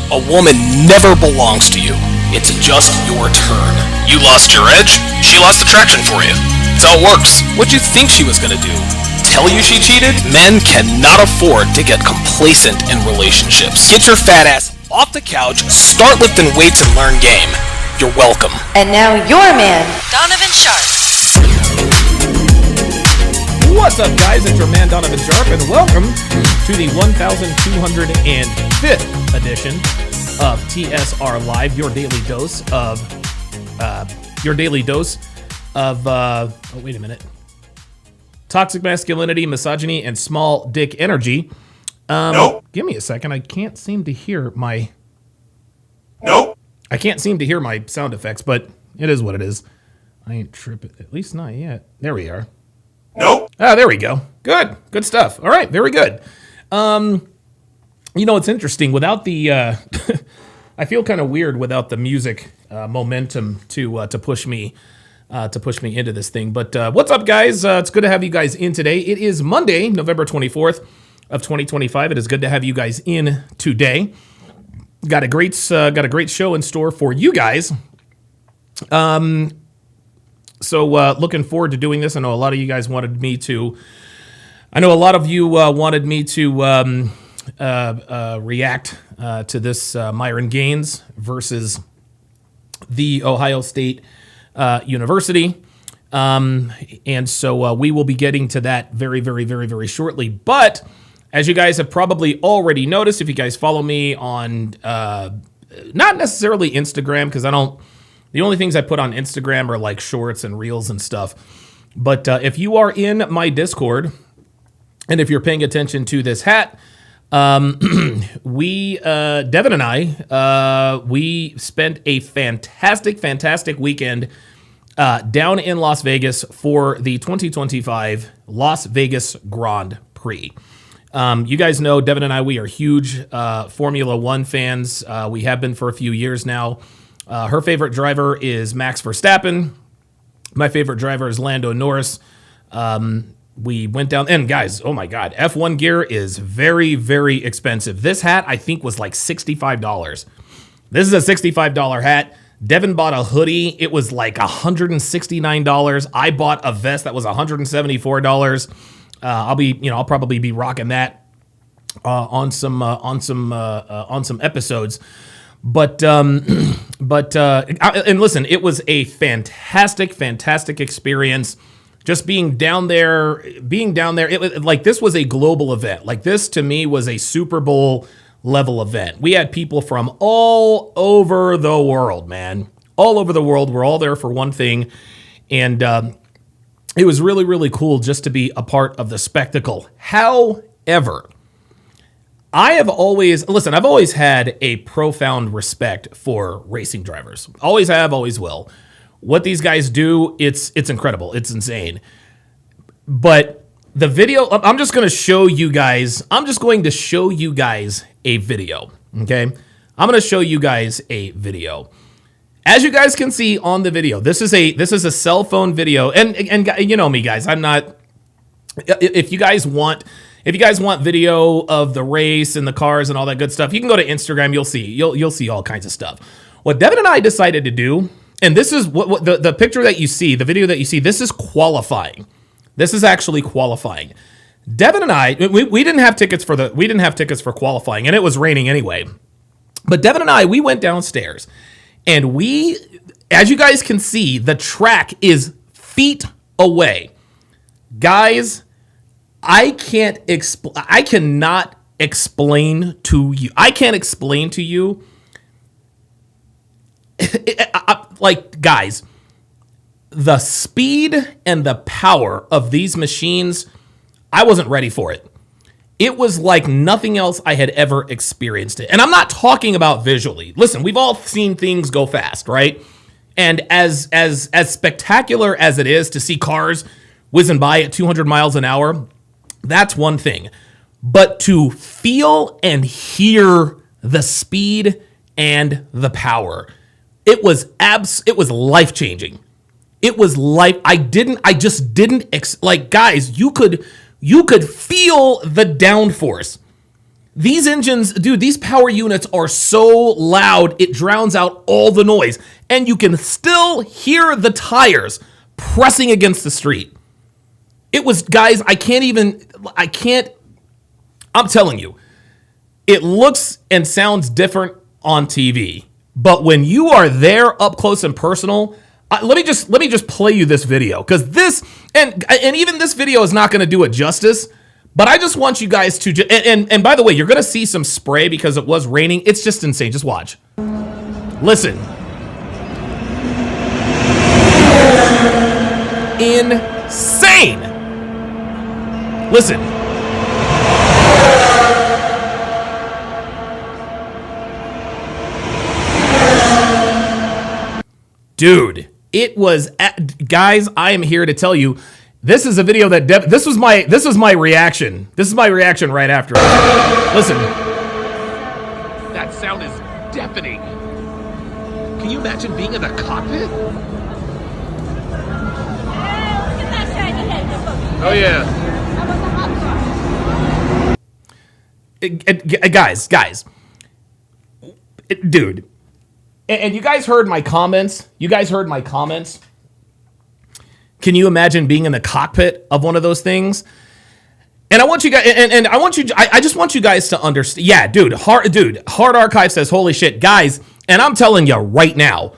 A woman never belongs to you. It's just your turn. You lost your edge, she lost attraction for you. That's how it works. What'd you think she was gonna do? Tell you she cheated? Men cannot afford to get complacent in relationships. Get your fat ass off the couch, start lifting weights and learn game. You're welcome. And now your man, Donovan Sharp. What's up, guys? It's your man, Donovan Sharp, and welcome to the 1205th edition of TSR Live, your daily dose of, oh, wait a minute. Toxic masculinity, misogyny, and small dick energy. Nope. Give me a second. I can't seem to hear my... Nope. I can't seem to hear my sound effects, but it is what it is. I ain't tripping. At least not yet. There we are. Nope. Ah, there we go. Good. Good stuff. All right. Very good. You know, it's interesting. Without the... I feel kind of weird without the music momentum to push me into this thing. But what's up, guys? It's good to have you guys in today. It is Monday, November 24th of 2025. It is good to have you guys in today. Got a great show in store for you guys. So looking forward to doing this. I know a lot of you guys wanted me to. I know a lot of you wanted me to react to this Myron Gaines versus the Ohio State University. And so we will be getting to that very, very, very, very shortly. But as you guys have probably already noticed, if you guys follow me on not necessarily Instagram, because the only things I put on Instagram are like shorts and reels and stuff. But if you are in my Discord, and if you're paying attention to this hat, we, Devin and I, we spent a fantastic weekend down in Las Vegas for the 2025 Las Vegas Grand Prix. You guys know Devin and I, we are huge Formula One fans. We have been for a few years now. Her favorite driver is Max Verstappen. My favorite driver is Lando Norris. We went down, and guys, oh my God, F1 gear is very, very expensive. This hat, I think, was like $65. This is a $65 hat. Devin bought a hoodie. It was like $169. I bought a vest that was $174. I'll probably be rocking that on some episodes. But and listen, it was a fantastic experience. Just being down there, it was like this was a global event. Like this to me was a Super Bowl level event. We had people from all over the world, man. All over the world. We're all there for one thing. And it was really, really cool just to be a part of the spectacle. However, I've always had a profound respect for racing drivers. Always have, always will. What these guys do, it's incredible. It's insane. But the video, I'm just going to show you guys a video, okay? I'm going to show you guys a video. As you guys can see on the video, this is a cell phone video, and you know me, guys. I'm not. If you guys want video of the race and the cars and all that good stuff, you can go to Instagram. You'll see all kinds of stuff. What Devin and I decided to do, and this is what the picture that you see, the video that you see, this is qualifying. This is actually qualifying. Devin and I, we didn't have tickets for qualifying, and it was raining anyway. But Devin and I, we went downstairs, and as you guys can see, the track is feet away. Guys, I can't explain to you. Like, guys, the speed and the power of these machines, I wasn't ready for it. It was like nothing else I had ever experienced it. And I'm not talking about visually. Listen, we've all seen things go fast, right? And as spectacular as it is to see cars whizzing by at 200 miles an hour, that's one thing. But to feel and hear the speed and the power, it was life-changing. It was guys, you could feel the downforce. These engines, dude, these power units are so loud, it drowns out all the noise. And you can still hear the tires pressing against the street. It was, guys, I'm telling you, it looks and sounds different on TV. But when you are there up close and personal, let me just play you this video, because this, and even this video is not going to do it justice, but I just want you guys to, and by the way, you're going to see some spray because it was raining. It's just insane. Just watch. Listen. insane. Listen. Dude, it was guys, I am here to tell you, this is a video that this was my reaction. This is my reaction right after. Listen. That sound is deafening. Can you imagine being in the cockpit? Oh yeah. Guys, dude. And you guys heard my comments. Can you imagine being in the cockpit of one of those things? And I want you guys, I just want you guys to understand. Yeah, Hard Archive says, holy shit, guys. And I'm telling you right now,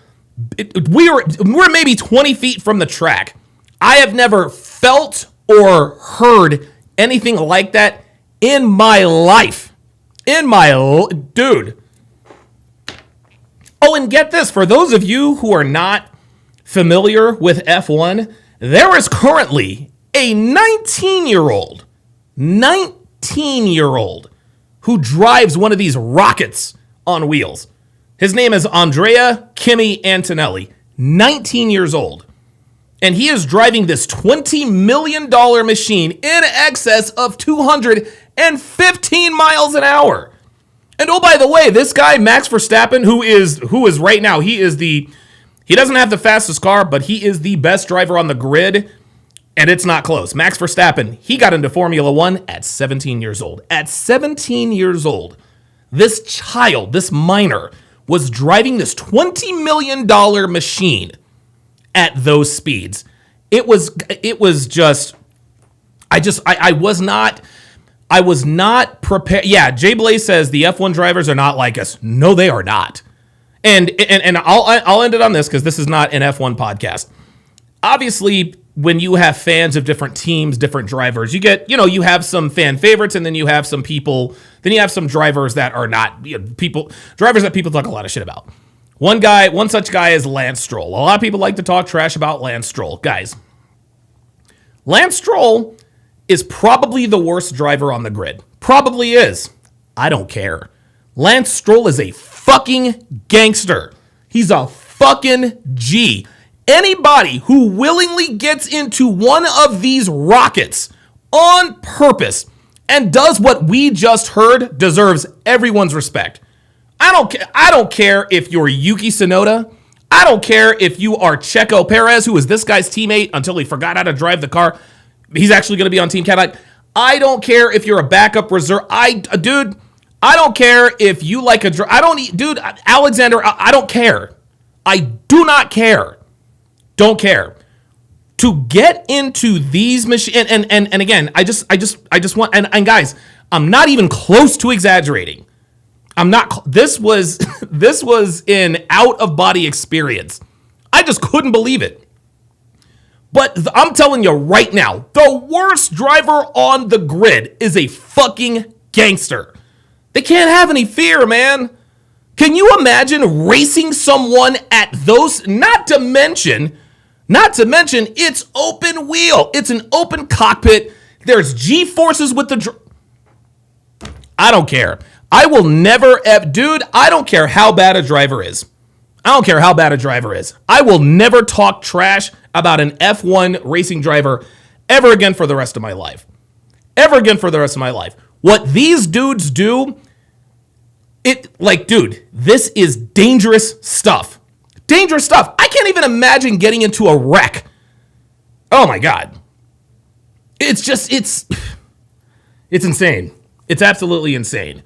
we're maybe 20 feet from the track. I have never felt or heard anything like that in my life. Dude. Oh, and get this, for those of you who are not familiar with F1, there is currently a 19-year-old who drives one of these rockets on wheels. His name is Andrea Kimi Antonelli, 19 years old. And he is driving this $20 million machine in excess of 215 miles an hour. And oh, by the way, this guy, Max Verstappen, who is right now, he doesn't have the fastest car, but he is the best driver on the grid, and it's not close. Max Verstappen, he got into Formula One at 17 years old. At 17 years old, this child, this minor, was driving this $20 million machine at those speeds. It was just, I was not prepared. Yeah, Jay Blaze says the F1 drivers are not like us. No, they are not. And I'll end it on this because this is not an F1 podcast. Obviously, when you have fans of different teams, different drivers, you have some fan favorites, and then you have some people. Then you have some drivers that are not drivers that people talk a lot of shit about. One such guy is Lance Stroll. A lot of people like to talk trash about Lance Stroll. Guys, Lance Stroll is probably the worst driver on the grid. Probably is. I don't care. Lance Stroll is a fucking gangster. He's a fucking G. Anybody who willingly gets into one of these rockets on purpose and does what we just heard deserves everyone's respect. I don't care if you're Yuki Tsunoda. I don't care if you are Checo Perez, who is this guy's teammate until he forgot how to drive the car. He's actually going to be on Team Cadillac. I don't care if you're a backup reserve. I don't care if you like Alexander, I don't care. I do not care. Don't care. To get into these machines, and again, I just want, and guys, I'm not even close to exaggerating. This was an out-of-body experience. I just couldn't believe it. But I'm telling you right now, the worst driver on the grid is a fucking gangster. They can't have any fear, man. Can you imagine racing someone at those? Not to mention, it's open wheel. It's an open cockpit. There's G-forces with the... I don't care. I will never... Dude, I don't care how bad a driver is. I will never talk trash about an F1 racing driver ever again for the rest of my life. What these dudes do, dude, this is dangerous stuff. I can't even imagine getting into a wreck. Oh my God. It's insane. It's absolutely insane.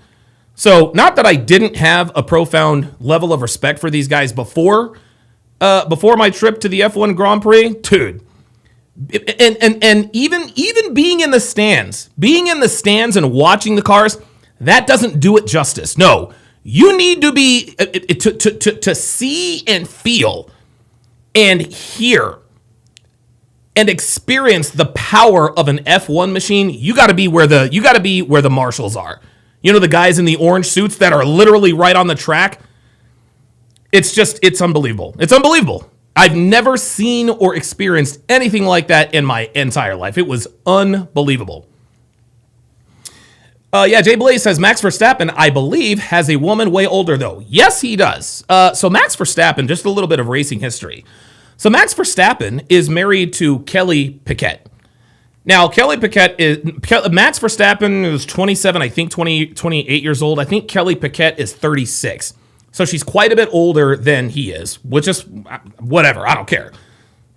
So, not that I didn't have a profound level of respect for these guys before my trip to the F1 Grand Prix, dude. And even being in the stands and watching the cars, that doesn't do it justice. No, you need to be to see and feel and hear and experience the power of an F1 machine. You got to be where the marshals are. You know, the guys in the orange suits that are literally right on the track. It's unbelievable. I've never seen or experienced anything like that in my entire life. It was unbelievable. Jay Blaze says Max Verstappen, I believe, has a woman way older, though. Yes, he does. So Max Verstappen, just a little bit of racing history. So Max Verstappen is married to Kelly Piquet. Now, Max Verstappen is 27, I think 28 years old. I think Kelly Piquet is 36. So she's quite a bit older than he is, which is whatever. I don't care.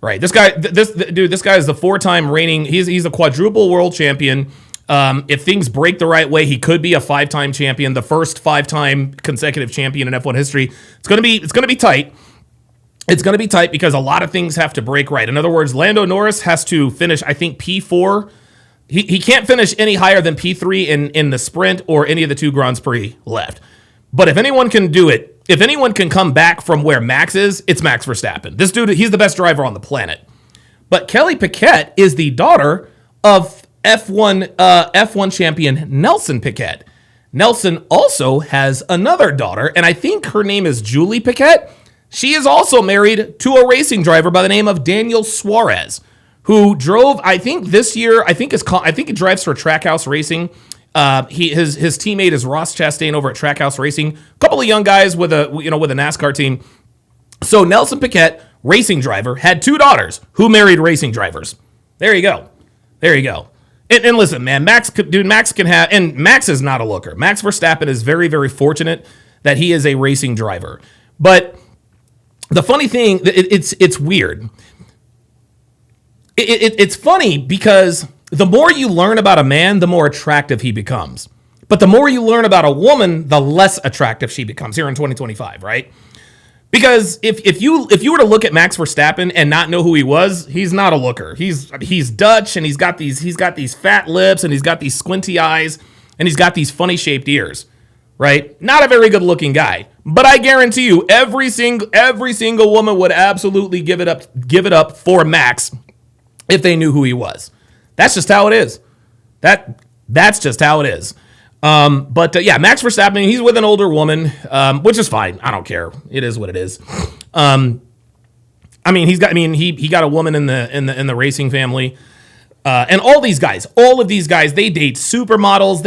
Right. This guy is the 4-time reigning. He's a quadruple world champion. If things break the right way, he could be a 5-time champion, the first 5-time consecutive champion in F1 history. It's going to be tight. It's going to be tight because a lot of things have to break right. In other words, Lando Norris has to finish, I think, P4. He can't finish any higher than P3 in the sprint or any of the 2 Grands Prix left. But if anyone can do it, if anyone can come back from where Max is, it's Max Verstappen. This dude, he's the best driver on the planet. But Kelly Piquet is the daughter of F1 champion Nelson Piquet. Nelson also has another daughter, and I think her name is Julie Piquet. She is also married to a racing driver by the name of Daniel Suarez, who drove, I think this year, I think he drives for Trackhouse Racing. His teammate is Ross Chastain over at Trackhouse Racing. A couple of young guys with a NASCAR team. So Nelson Piquet, racing driver, had 2 daughters who married racing drivers. There you go. And listen, man, Max can have, and Max is not a looker. Max Verstappen is very, very fortunate that he is a racing driver. But the funny thing, it's weird. It's funny because the more you learn about a man, the more attractive he becomes. But the more you learn about a woman, the less attractive she becomes here in 2025, right? Because if you were to look at Max Verstappen and not know who he was, he's not a looker. He's Dutch, and he's got these fat lips, and he's got these squinty eyes, and he's got these funny shaped ears, right? Not a very good looking guy. But I guarantee you, every single woman would absolutely give it up for Max if they knew who he was. That's just how it is. That's just how it is. Max Verstappen, he's with an older woman, which is fine. I don't care. It is what it is. He got a woman in the racing family. And all of these guys, they date supermodels.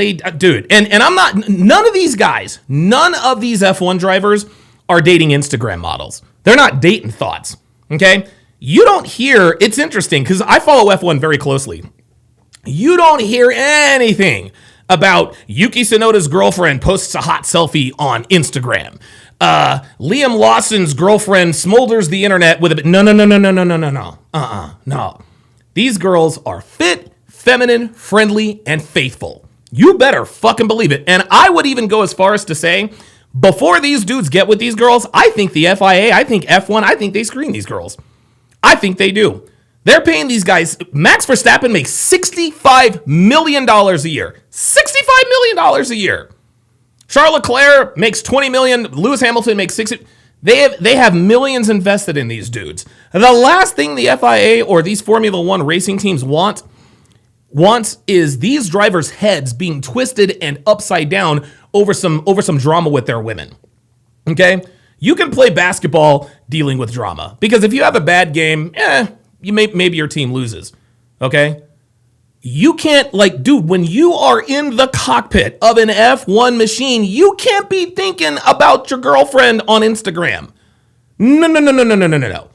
None of these F1 drivers are dating Instagram models. They're not dating thoughts. Okay. You don't hear, it's interesting because I follow F1 very closely. You don't hear anything about Yuki Tsunoda's girlfriend posts a hot selfie on Instagram. Liam Lawson's girlfriend smolders the internet with a bit. No. No. These girls are fit, feminine, friendly, and faithful. You better fucking believe it. And I would even go as far as to say, before these dudes get with these girls, I think the FIA, I think F1, I think they screen these girls. I think they do. They're paying these guys. Max Verstappen makes $65 million a year. $65 million a year. Charles Leclerc makes $20 million. Lewis Hamilton makes $60 million. They have millions invested in these dudes. The last thing the FIA or these Formula One racing teams wants is these drivers' heads being twisted and upside down over some drama with their women. Okay? You can play basketball dealing with drama because if you have a bad game, maybe your team loses. Okay? You can't, when you are in the cockpit of an F1 machine, you can't be thinking about your girlfriend on Instagram. No.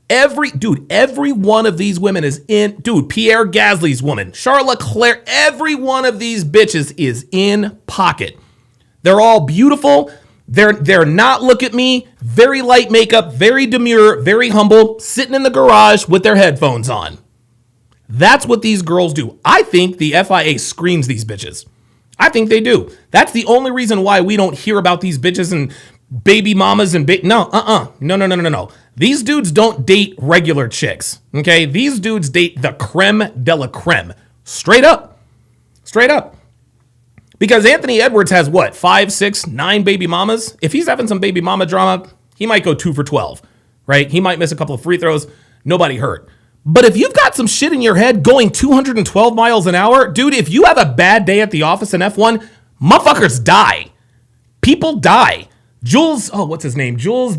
Every one of these women is in, Pierre Gasly's woman, Charles Leclerc, every one of these bitches is in pocket. They're all beautiful. They're not, look at me, very light makeup, very demure, very humble, sitting in the garage with their headphones on. That's what these girls do. I think the FIA screens these bitches. I think they do. That's the only reason why we don't hear about these bitches and baby mamas and No. These dudes don't date regular chicks, okay? These dudes date the creme de la creme. Straight up. Because Anthony Edwards has 5, 6, 9 baby mamas? If he's having some baby mama drama, he might go 2 for 12, right? He might miss a couple of free throws. Nobody hurt. But if you've got some shit in your head going 212 miles an hour, dude, if you have a bad day at the office in F1, motherfuckers die. People die. Jules, what's his name? Jules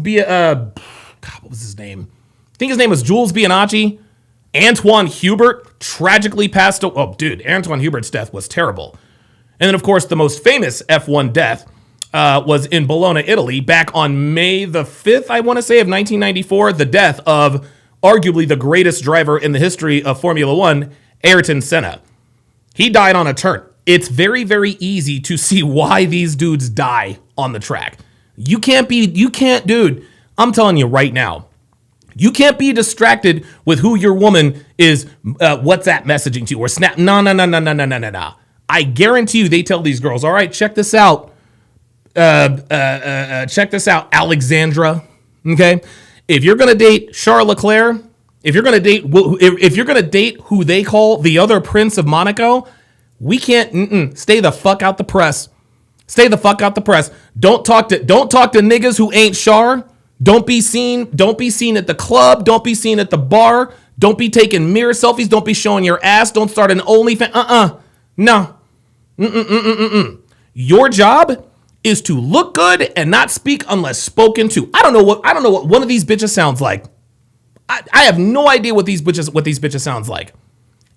God, what was his name? I think his name was Jules Bianacci. Antoine Hubert tragically passed away. Oh, dude, Antoine Hubert's death was terrible. And then, of course, the most famous F1 death was in Bologna, Italy, back on May the 5th, I want to say, of 1994, the death of arguably the greatest driver in the history of Formula One, Ayrton Senna. He died on a turn. It's very, very easy to see why these dudes die on the track. You can't, dude, I'm telling you right now, you can't be distracted with who your woman is WhatsApp messaging to or Snap. No. I guarantee you they tell these girls, all right, check this out. Check this out, Alexandra. Okay? If you're going to date Charles Leclerc, if you're going to date who they call the other Prince of Monaco, we can't stay the fuck out the press. Stay the fuck out the press. Don't talk to niggas who ain't Char. Don't be seen at the club. Don't be seen at the bar. Don't be taking mirror selfies. Don't be showing your ass. Don't start an OnlyFans. No. Your job is to look good and not speak unless spoken to. I don't know what one of these bitches sounds like. I have no idea what these bitches sounds like.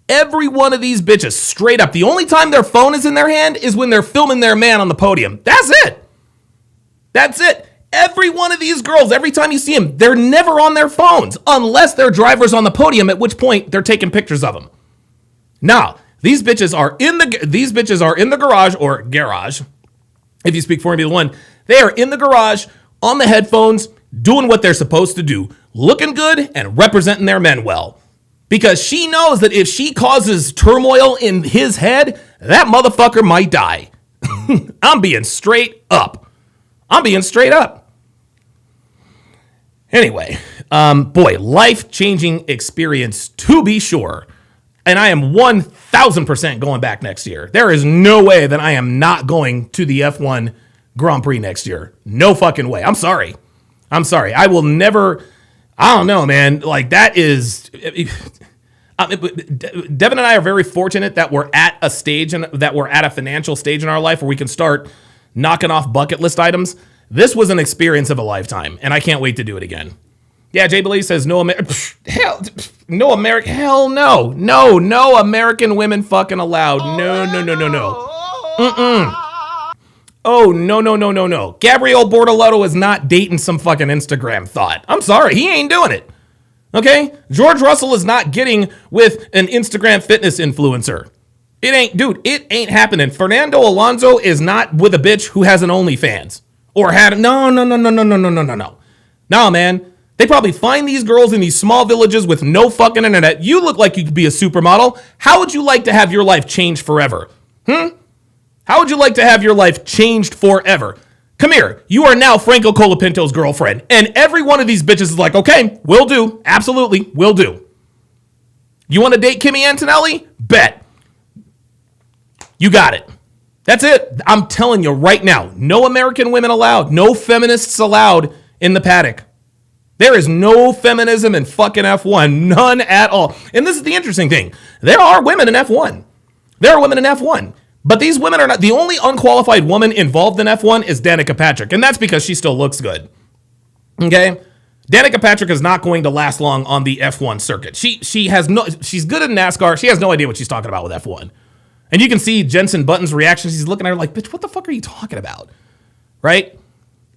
Every one of these bitches, straight up, the only time their phone is in their hand is when they're filming their man on the podium. That's it. Every one of these girls, every time you see them, they're never on their phones unless they're drivers on the podium, at which point they're taking pictures of them. Now, these bitches are in the garage or garage. If you speak Formula One, they are in the garage on the headphones doing what they're supposed to do, looking good and representing their men well. Because she knows that if she causes turmoil in his head, that motherfucker might die. I'm being straight up. Anyway, boy, life-changing experience to be sure. And I am 1,000% going back next year. There is no way that I am not going to the F1 Grand Prix next year. No fucking way. I'm sorry. I will never, I don't know, man. Like that is, Devin and I are very fortunate that we're at a stage and that we're at a financial stage in our life where we can start knocking off bucket list items. This was an experience of a lifetime, and I can't wait to do it again. Yeah, Jay Belize says no American women fucking allowed. No. Oh, no. Gabrielle Bortolotto is not dating some fucking Instagram thought. I'm sorry, he ain't doing it. Okay? George Russell is not getting with an Instagram fitness influencer. It ain't happening. Fernando Alonso is not with a bitch who has an OnlyFans. Or had no. Nah, man. They probably find these girls in these small villages with no fucking internet. You look like you could be a supermodel. How would you like to have your life changed forever? How would you like to have your life changed forever? Come here. You are now Franco Colapinto's girlfriend. And every one of these bitches is like, okay, will do. Absolutely, will do. You want to date Kimi Antonelli? Bet. You got it. That's it. I'm telling you right now, no American women allowed. No feminists allowed in the paddock. There is no feminism in fucking F1. None at all. And this is the interesting thing. There are women in F1. But these women are not. The only unqualified woman involved in F1 is Danica Patrick. And that's because she still looks good. Okay? Danica Patrick is not going to last long on the F1 circuit. She's good at NASCAR. She has no idea what she's talking about with F1. And you can see Jensen Button's reaction. She's looking at her like, bitch, what the fuck are you talking about? Right?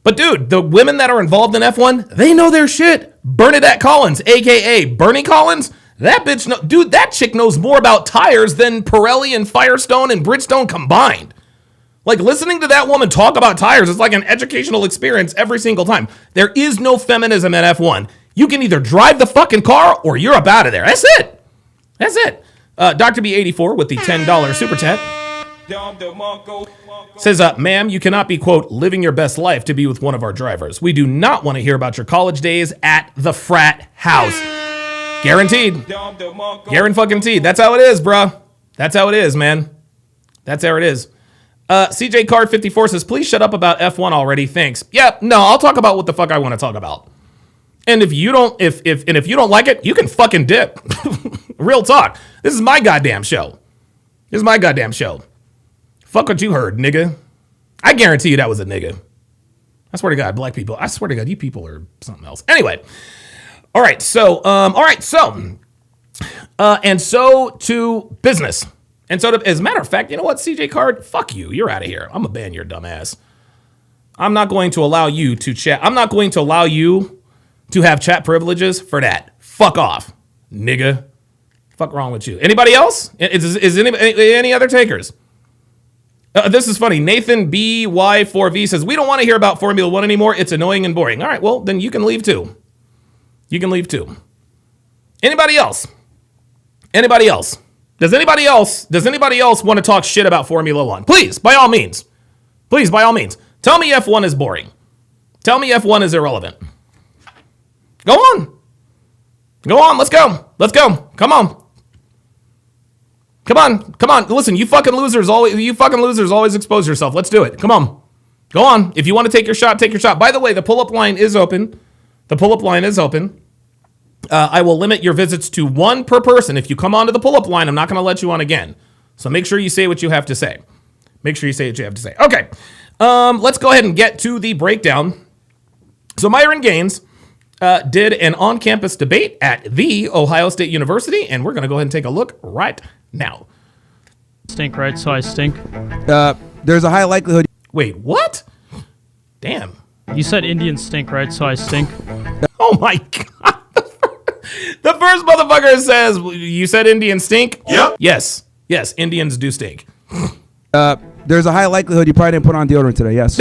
But dude, the women that are involved in F1, they know their shit. Bernadette Collins, a.k.a. Bernie Collins, that bitch, dude, that chick knows more about tires than Pirelli and Firestone and Bridgestone combined. Like listening to that woman talk about tires is like an educational experience every single time. There is no feminism in F1. You can either drive the fucking car or you're up out of there. That's it. Dr. B84 with the $10 super chat says, ma'am, you cannot be, quote, living your best life to be with one of our drivers. We do not want to hear about your college days at the frat house. Guaranteed. Guaranteed. That's how it is, bruh. That's how it is, man. That's how it is. CJ Card 54 says, please shut up about F1 already. Thanks. Yeah, no, I'll talk about what the fuck I want to talk about. And if you don't, if you don't like it, you can fucking dip. Real talk. This is my goddamn show. Fuck what you heard, nigga. I guarantee you that was a nigga. I swear to God, black people. I swear to God, you people are something else. Anyway, all right. So, and so to business. And so, as a matter of fact, you know what, CJ Card? Fuck you. You're out of here. I'm gonna ban your dumb ass. I'm not going to allow you to chat. I'm not going to allow you to have chat privileges for that. Fuck off, nigga. Fuck wrong with you. Anybody else? Is any other takers? This is funny. Nathan BY4V says, we don't want to hear about Formula One anymore. It's annoying and boring. All right, well, then you can leave too. You can leave too. Anybody else? Anybody else? Does anybody else want to talk shit about Formula One? Please, by all means. Please, by all means. Tell me F1 is boring. Tell me F1 is irrelevant. Go on. Go on. Let's go. Let's go. Come on. Come on. Come on. Listen, you fucking losers always expose yourself. Let's do it. Come on. Go on. If you want to take your shot, take your shot. By the way, the pull-up line is open. The pull-up line is open. I will limit your visits to one per person. If you come onto the pull-up line, I'm not going to let you on again. So make sure you say what you have to say. Make sure you say what you have to say. Okay. Let's go ahead and get to the breakdown. So Myron Gaines did an on-campus debate at the Ohio State University, and we're going to go ahead and take a look right now. Stink, right? So I stink. There's a high likelihood. Wait, what? Damn. You said Indians stink, right? So I stink. Oh my God. The first motherfucker says, you said Indians stink? Yep. Yes. Yes, Indians do stink. There's a high likelihood you probably didn't put on deodorant today. Yes.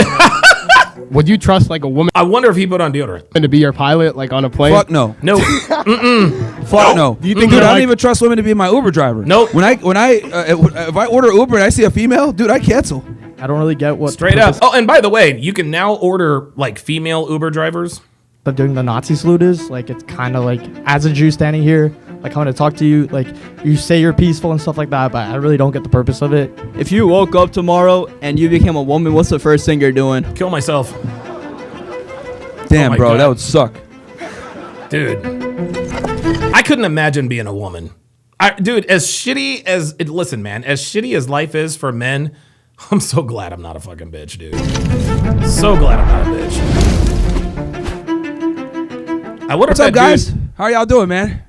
Would you trust like a woman I wonder if he put on deodorant. to be your pilot, like on a plane? Fuck no. No. Fuck no. Do you think Dude, I like- don't even trust women to be my Uber driver. Nope. If I order Uber and I see a female, dude, I cancel. I don't really get what Straight up. Oh, and by the way, you can now order like female Uber drivers. But doing the Nazi salute is like, it's kind of like, as a Jew standing here, like coming to talk to you, like you say you're peaceful and stuff like that, but I really don't get the purpose of it. If you woke up tomorrow and you became a woman, what's the first thing you're doing? Kill myself. Damn, my bro, God. that would suck. Dude. I couldn't imagine being a woman. Dude, as shitty as life is for men, I'm so glad I'm not a fucking bitch, dude. So glad I'm not a bitch. What's up, guys? How are y'all doing, man?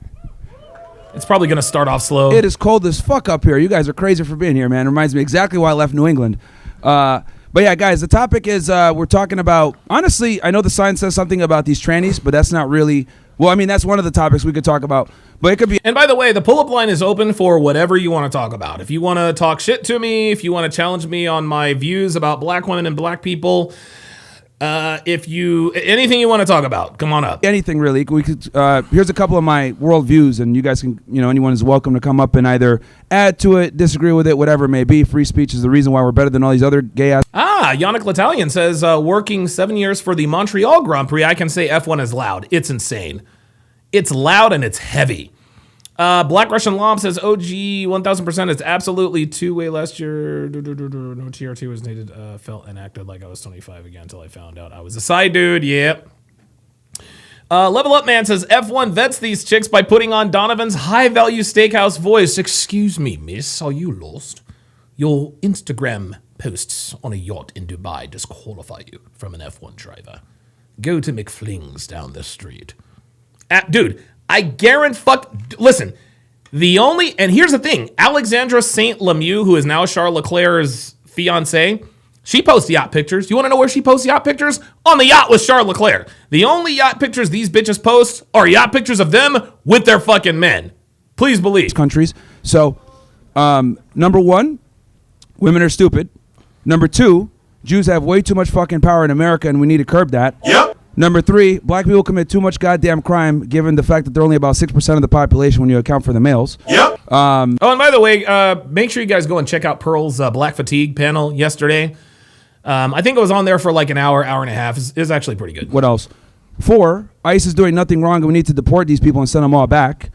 It's probably going to start off slow. It is cold as fuck up here. You guys are crazy for being here, man. Reminds me exactly why I left New England. But yeah, guys, the topic is we're talking about, honestly, I know the sign says something about these trannies, but that's not really, well, I mean, that's one of the topics we could talk about. But it could be. And by the way, the pull-up line is open for whatever you want to talk about. If you want to talk shit to me, if you want to challenge me on my views about black women and black people, anything you want to talk about, come on up. Anything really. We could. Here's a couple of my worldviews, and you guys can, anyone is welcome to come up and either add to it, disagree with it, whatever it may be. Free speech is the reason why we're better than all these other gay ass. Yannick L'Italian says, working 7 years for the Montreal Grand Prix, I can say F1 is loud. It's insane. It's loud and it's heavy. Black Russian Lob says, OG 1000%. It's absolutely two-way last year. No TRT was needed. Felt and acted like I was 25 again until I found out I was a side dude. Yep. Level Up Man says, F1 vets these chicks by putting on Donovan's high-value steakhouse voice. Excuse me, miss, are you lost? Your Instagram posts on a yacht in Dubai disqualify you from an F1 driver. Go to McFling's down the street. Dude, I guarantee listen, and here's the thing, Alexandra St. Lemieux, who is now Charles Leclerc's fiance, she posts yacht pictures. You want to know where she posts yacht pictures? On the yacht with Charles Leclerc. The only yacht pictures these bitches post are yacht pictures of them with their fucking men. Please believe. Countries. So, number one, women are stupid. Number two, Jews have way too much fucking power in America, and we need to curb that. Yep. Number three, black people commit too much goddamn crime, given the fact that they're only about 6% of the population when you account for the males. Yep. And by the way, make sure you guys go and check out Pearl's Black Fatigue panel yesterday. I think it was on there for like an hour and a half. It's actually pretty good. What else? 4, ICE is doing nothing wrong, and we need to deport these people and send them all back.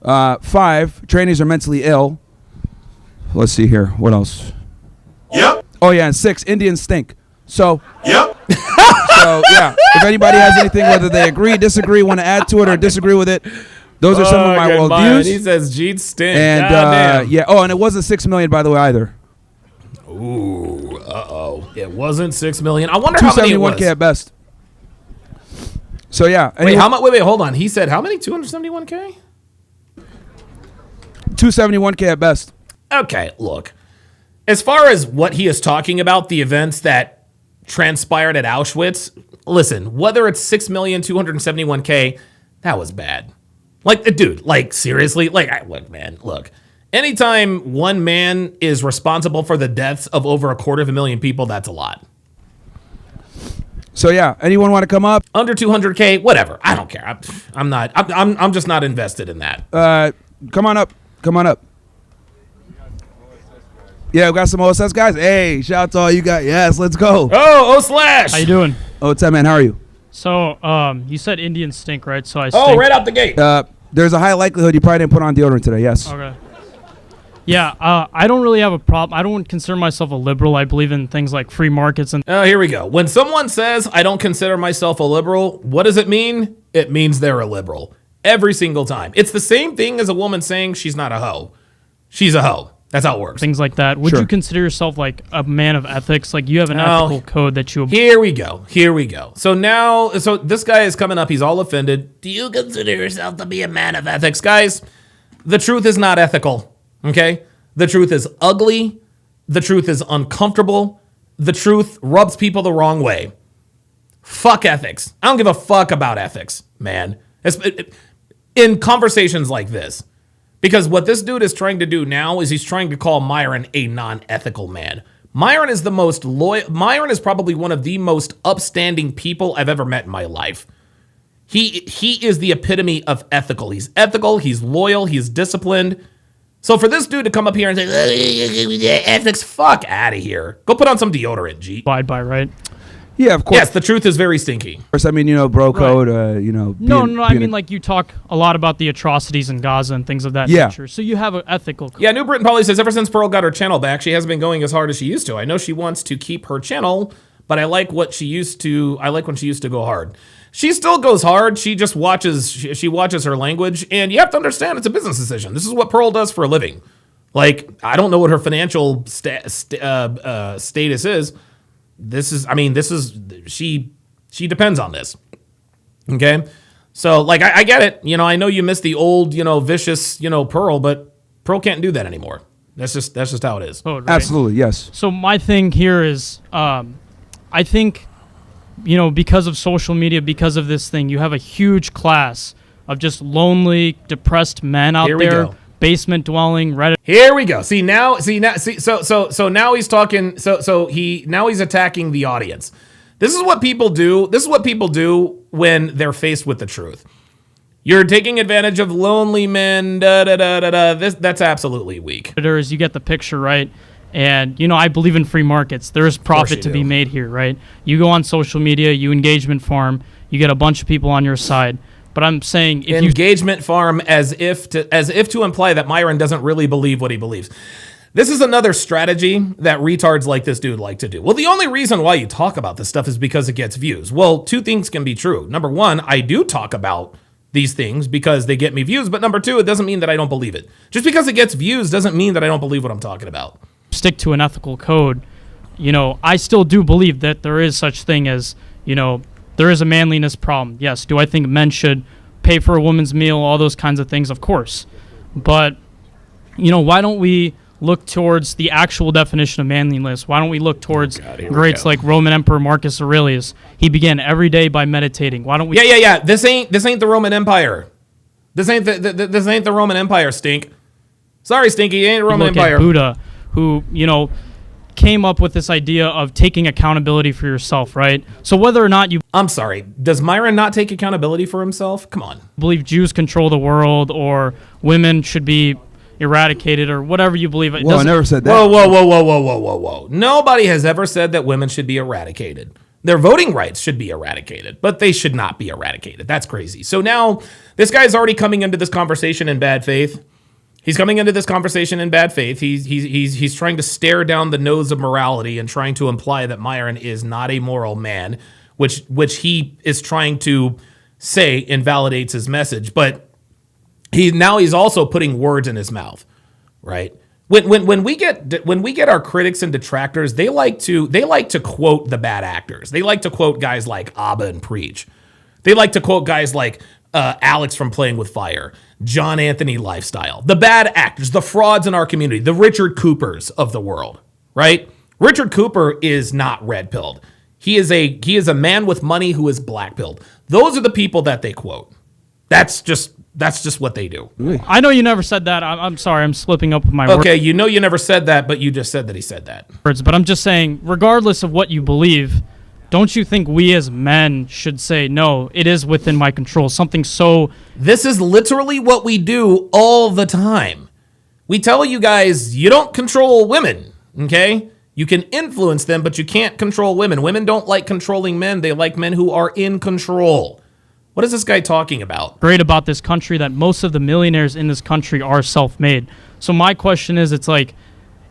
5, trainees are mentally ill. Let's see here. What else? Yep. Oh, yeah, and 6, Indians stink. So, Yep. yeah, if anybody has anything, whether they agree, disagree, want to add to it, or distree with it, those are some of my worldviews. He says Jeet stink. And, yeah, oh, and it wasn't 6 million, by the way, either. Ooh, uh-oh. It wasn't 6 million. I wonder how many it was. 271K at best. So yeah. Wait, how much? Wait, hold on. He said how many? 271K? 271K at best. Okay, look. As far as what he is talking about, the events that transpired at Auschwitz, listen, whether it's 6,271K, that was bad. Like, dude, like, seriously? Like, look, man, look. Anytime one man is responsible for the deaths of over 250,000 people, that's a lot. So yeah, anyone want to come up? Under 200K, whatever. I don't care. I'm just not invested in that. Come on up. Come on up. Yeah, we got some OSS guys. Hey, shout out to all you guys. Yes, let's go. Oh, Slash. How you doing? Oh, what's up, man? How are you? So, you said Indians stink, right? So I stink. Oh, right out the gate. There's a high likelihood you probably didn't put on deodorant today. Yes. Okay. Yeah, I don't really have a problem. I don't consider myself a liberal. I believe in things like free markets and. Here we go. When someone says, I don't consider myself a liberal, what does it mean? It means they're a liberal. Every single time. It's the same thing as a woman saying she's not a hoe. She's a hoe. That's how it works. Things like that. Would Sure. you consider yourself like a man of ethics? Like you have an ethical code that you. Here we go. Here we go. So this guy is coming up. He's all offended. Do you consider yourself to be a man of ethics? Guys, the truth is not ethical. Okay? The truth is ugly. The truth is uncomfortable. The truth rubs people the wrong way. Fuck ethics. I don't give a fuck about ethics, man. In conversations like this. Because what this dude is trying to do now is he's trying to call Myron a non-ethical man. Myron is the most loyal. Myron is probably one of the most upstanding people I've ever met in my life. He is the epitome of ethical. He's ethical. He's loyal. He's disciplined. So for this dude to come up here and say, ethics, fuck out of here. Go put on some deodorant, G. Abide by, right? Yeah, of course. Yes, the truth is very stinky. Of course, I mean, bro code, No, I mean, like, you talk a lot about the atrocities in Gaza and things of that nature. So you have an ethical code. Yeah, New Britain Polly says, ever since Pearl got her channel back, she hasn't been going as hard as she used to. I know she wants to keep her channel, but I like when she used to go hard. She still goes hard. She just watches, she watches her language. And you have to understand, it's a business decision. This is what Pearl does for a living. Like, I don't know what her financial status is. She depends on this. Okay. So like, I get it. I know you miss the old, vicious, Pearl, but Pearl can't do that anymore. That's just how it is. Code, right? Absolutely. Yes. So my thing here is, I think, because of social media, because of this thing, you have a huge class of just lonely, depressed men out there. Go. Basement dwelling, Reddit. Here we go. So now he's talking. Now he's attacking the audience. This is what people do. This is what people do when they're faced with the truth. You're taking advantage of lonely men. That's absolutely weak. You get the picture, right? And I believe in free markets. There's profit to be made here, right? You go on social media, you engagement farm, you get a bunch of people on your side. But I'm saying if engagement farm as if to imply that Myron doesn't really believe what he believes. This is another strategy that retards like this dude like to do. Well, the only reason why you talk about this stuff is because it gets views. Well, two things can be true. Number one, I do talk about these things because they get me views. But number two, it doesn't mean that I don't believe it. Just because it gets views doesn't mean that I don't believe what I'm talking about. Stick to an ethical code. I still do believe that there is such thing as, there is a manliness problem. Yes. Do I think men should pay for a woman's meal, all those kinds of things? Of course. But, why don't we look towards the actual definition of manliness? Why don't we look towards greats like Roman Emperor Marcus Aurelius? He began every day by meditating. Why don't we? Yeah. This ain't the Roman Empire. This ain't the Roman Empire, Stink. Sorry, Stinky, it ain't the Roman Empire. At Buddha, who, came up with this idea of taking accountability for yourself, right? So whether or not you I'm sorry, does Myron not take accountability for himself? Come on. believe Jews control the world or women should be eradicated or whatever you believe. Well, I never said that. Whoa. Nobody has ever said that women should be eradicated. Their voting rights should be eradicated, but they should not be eradicated. That's crazy. So now this guy's already coming into this conversation in bad faith. He's coming into this conversation in bad faith. He's trying to stare down the nose of morality and trying to imply that Myron is not a moral man, which he is trying to say invalidates his message. But he's also putting words in his mouth, right? when we get our critics and detractors, they like to quote the bad actors. They like to quote guys like Abba and Preach. They like to quote guys like Alex from Playing with Fire, John Anthony Lifestyle, the bad actors, the frauds in our community, the Richard Coopers of the world, right? Richard Cooper is not red-pilled. He is a man with money who is black-pilled. Those are the people that they quote. That's just what they do. I know you never said that. I'm sorry. I'm slipping up with my Okay, you know you never said that, but you just said that he said that. words. But I'm just saying, regardless of what you believe, don't you think we as men should say, no, it is within my control? Something so... This is literally what we do all the time. We tell you guys, you don't control women, okay? You can influence them, but you can't control women. Women don't like controlling men. They like men who are in control. What is this guy talking about? Great about this country that most of the millionaires in this country are self-made. So my question is, it's like,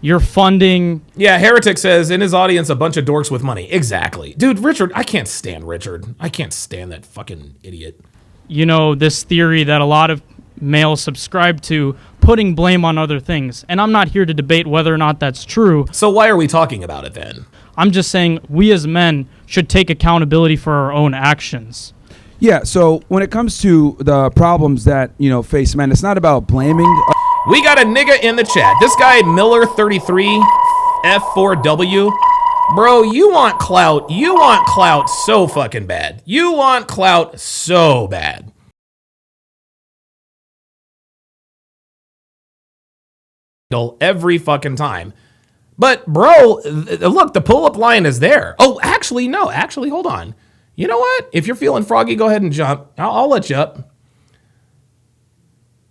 you're funding... Yeah, Heretic says, in his audience, a bunch of dorks with money. Exactly. Dude, Richard, I can't stand Richard. I can't stand that fucking idiot. You know, this theory that a lot of males subscribe to, putting blame on other things. And I'm not here to debate whether or not that's true. So why are we talking about it then? I'm just saying we as men should take accountability for our own actions. Yeah, so when it comes to the problems that, face men, it's not about blaming. We got a nigga in the chat. This guy, Miller33, F4W. Bro, you want clout. You want clout so fucking bad. You want clout so bad. Every fucking time. But, bro, look, the pull-up line is there. Oh, actually, no. Actually, hold on. You know what? If you're feeling froggy, go ahead and jump. I'll let you up.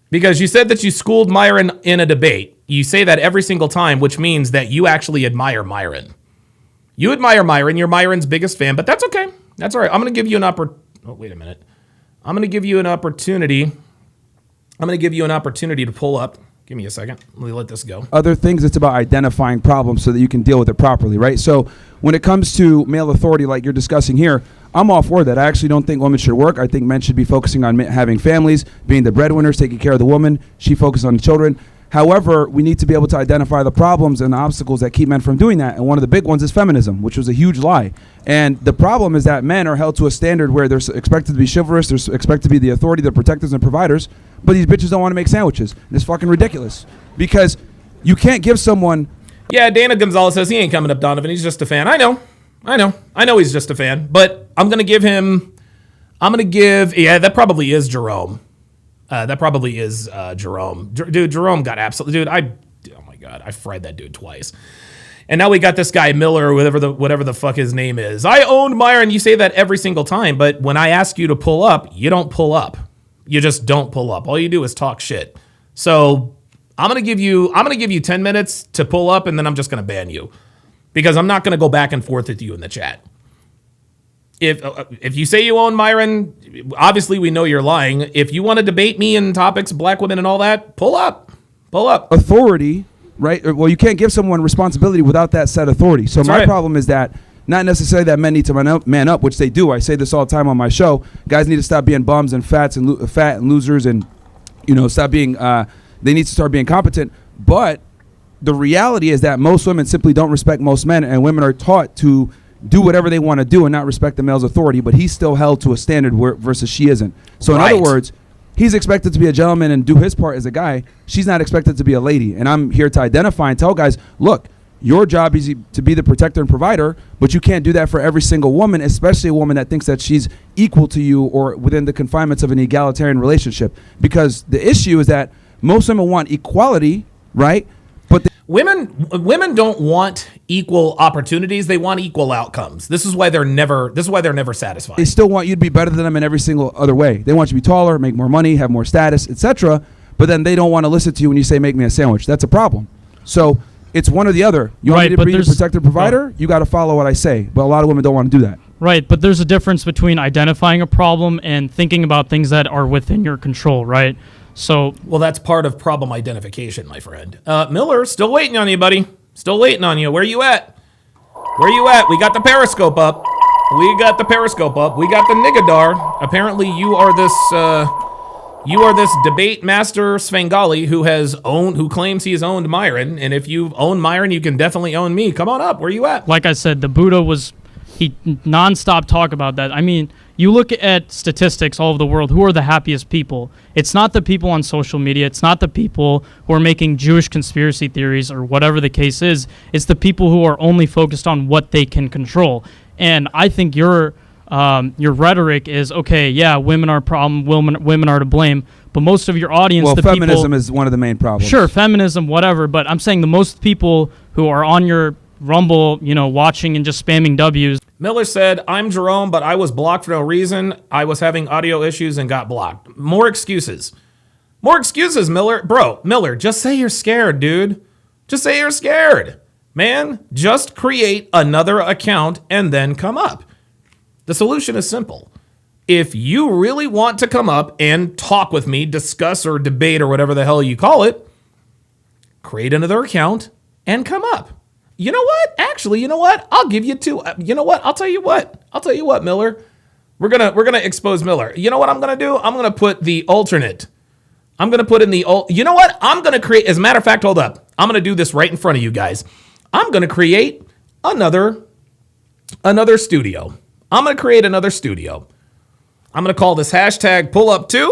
Because you said that you schooled Myron in a debate. You say that every single time, which means that you actually admire Myron. You admire Myron. You're Myron's biggest fan, but that's okay. That's all right. I'm going to give you an Oh, wait a minute. I'm going to give you an opportunity. I'm going to give you an opportunity to pull up. Give me a second. Let me let this go. Other things, it's about identifying problems so that you can deal with it properly, right? So when it comes to male authority like you're discussing here, I'm all for that. I actually don't think women should work. I think men should be focusing on having families, being the breadwinners, taking care of the woman. She focuses on the children. However, we need to be able to identify the problems and the obstacles that keep men from doing that. And one of the big ones is feminism, which was a huge lie. And the problem is that men are held to a standard where they're expected to be chivalrous, they're expected to be the authority, the protectors and providers, but these bitches don't want to make sandwiches. And it's fucking ridiculous. Because you can't give someone... Yeah, Dana Gonzalez says he ain't coming up, Donovan. He's just a fan. I know he's just a fan. But I'm going to give... Yeah, that probably is Jerome. Jerome. Dude, Jerome got absolutely... Dude, oh my God, I fried that dude twice. And now we got this guy, Miller, or whatever the fuck his name is. I owned Myron. You say that every single time, but when I ask you to pull up, you don't pull up. You just don't pull up. All you do is talk shit. So I'm gonna give you 10 minutes to pull up, and then I'm just gonna ban you. Because I'm not gonna go back and forth with you in the chat. If you say you own Myron, obviously we know you're lying. If you want to debate me in topics, black women and all that, pull up. Authority, right? Well, you can't give someone responsibility without that said authority. So my problem is that not necessarily that men need to man up, which they do. I say this all the time on my show. Guys need to stop being bums and fat and losers, and stop being. They need to start being competent. But the reality is that most women simply don't respect most men, and women are taught to do whatever they want to do and not respect the male's authority, but he's still held to a standard versus she isn't. So in other words, he's expected to be a gentleman and do his part as a guy. She's not expected to be a lady. And I'm here to identify and tell guys, look, your job is to be the protector and provider, but you can't do that for every single woman, especially a woman that thinks that she's equal to you or within the confinements of an egalitarian relationship. Because the issue is that most women want equality, right? But women don't want equal opportunities. They want equal outcomes. This is why they're never satisfied. They still want you to be better than them in every single other way. They want you to be taller, make more money, have more status, etc. But then they don't want to listen to you when you say, make me a sandwich. That's a problem. So it's one or the other. You want me to be the protector provider? You got to follow what I say. But a lot of women don't want to do that. Right, but there's a difference between identifying a problem and thinking about things that are within your control, right? So, well, that's part of problem identification, my friend. Miller, still waiting on you, buddy. Still waiting on you. Where you at? We got the Periscope up. We got the Nigadar. Apparently, you are You are this debate master Svengali who claims he has owned Myron, and if you own Myron, you can definitely own me. Come on up. Where you at? Like I said, the Buddha he nonstop talk about that. I mean, you look at statistics all over the world. Who are the happiest people? It's not the people on social media. It's not the people who are making Jewish conspiracy theories or whatever the case is. It's the people who are only focused on what they can control. And I think your rhetoric is, okay, yeah, women are a problem, women are to blame, but most of your audience, well, feminism is one of the main problems. Sure, feminism, whatever, but I'm saying the most people who are on your Rumble, watching and just spamming W's. Miller said, I'm Jerome, but I was blocked for no reason. I was having audio issues and got blocked. More excuses. More excuses, Miller. Bro, Miller, just say you're scared, dude. Just say you're scared. Man, just create another account and then come up. The solution is simple. If you really want to come up and talk with me, discuss or debate or whatever the hell you call it, create another account and come up. You know what? Actually, you know what? I'll give you two. You know what? I'll tell you what, Miller. We're gonna expose Miller. You know what I'm gonna do? I'm gonna put the alternate. I'm gonna put in the You know what? I'm gonna create. As a matter of fact, hold up. I'm gonna do this right in front of you guys. I'm gonna create another studio. I'm gonna create another studio. I'm gonna call this hashtag #PullUp2.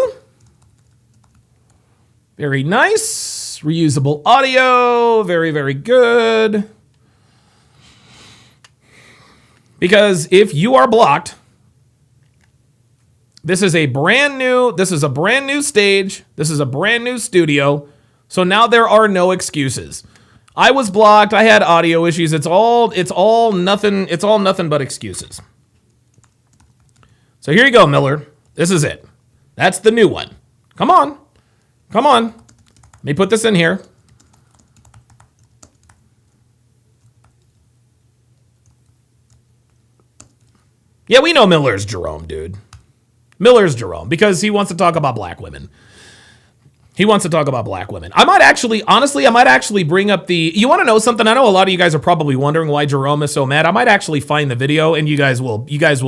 Very nice. Reusable audio. Very, very good. Because if you are blocked, this is a brand new stage. This is a brand new studio. So now there are no excuses. I was blocked. I had audio issues. It's all nothing but excuses. So here you go, Miller. This is it. That's the new one. Come on. Let me put this in here. Yeah, we know Miller's Jerome, dude. Miller's Jerome because he wants to talk about black women. I might actually bring up you want to know something? I know a lot of you guys are probably wondering why Jerome is so mad. I might actually find the video and you guys will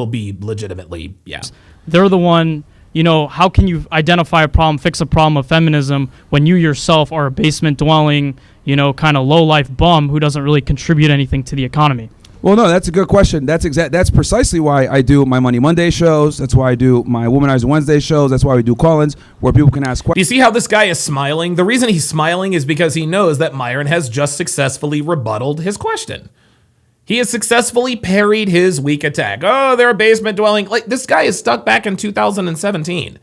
be legitimately, yeah. They're the one, how can you identify a problem, fix a problem of feminism when you yourself are a basement dwelling, kind of low life bum who doesn't really contribute anything to the economy? Well, no, that's a good question. That's precisely why I do my Money Monday shows. That's why I do my Womanizer Wednesday shows. That's why we do call-ins where people can ask questions. Do you see how this guy is smiling? The reason he's smiling is because he knows that Myron has just successfully rebutted his question. He has successfully parried his weak attack. Oh, they're a basement dwelling. Like, this guy is stuck back in 2017.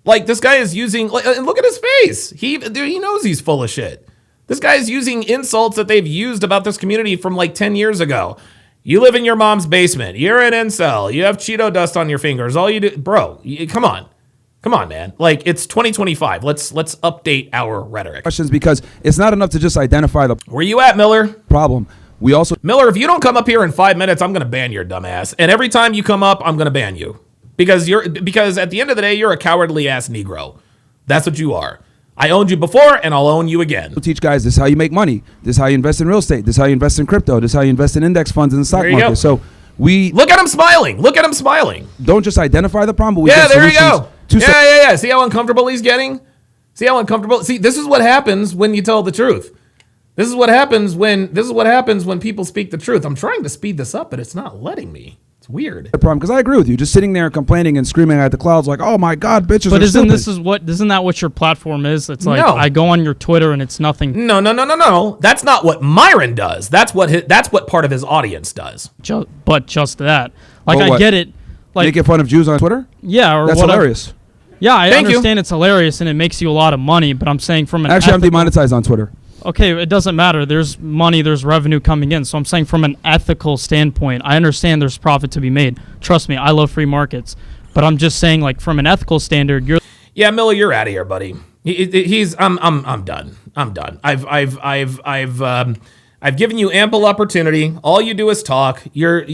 Like, this guy is using, and look at his face. He knows he's full of shit. This guy is using insults that they've used about this community from like 10 years ago. You live in your mom's basement. You're an incel. You have Cheeto dust on your fingers. All you do, bro, come on, man. Like, it's 2025. Let's update our rhetoric. Questions, because it's not enough to just identify the Where you at, Miller? problem. We also Miller, if you don't come up here in 5 minutes, I'm gonna ban your dumbass. And every time you come up, I'm gonna ban you because at the end of the day, you're a cowardly ass Negro. That's what you are. I owned you before, and I'll own you again. we'll teach guys this is how you make money. This is how you invest in real estate. This is how you invest in crypto. This is how you invest in index funds in the stock There you market. go. So we Look at him smiling. don't just identify the problem, but we Yeah, get there you solutions go. to Yeah. See how uncomfortable he's getting? See, this is what happens when you tell the truth. This is what happens when people speak the truth. I'm trying to speed this up, but it's not letting me. It's weird. the problem, because I agree with you. Just sitting there complaining and screaming at the clouds like, "Oh my God, bitches!" But are isn't stupid. that what your platform is? It's like No. I go on your Twitter and it's nothing. No. That's not what Myron does. That's what part of his audience does. But just that, like, Oh, I what? get it. Like, making fun of Jews on Twitter? yeah, or That's whatever. hilarious. Yeah, I Thank you. understand it's hilarious and it makes you a lot of money. But I'm saying from an Actually, I'm ethical- demonetized on Twitter. Okay, it doesn't matter. There's money, there's revenue coming in. So I'm saying from an ethical standpoint, I understand there's profit to be made. Trust me, I love free markets. But I'm just saying, like, from an ethical standard, you're Yeah, Miller, you're out of here, buddy. I'm done. I've given you ample opportunity. All you do is talk. You're a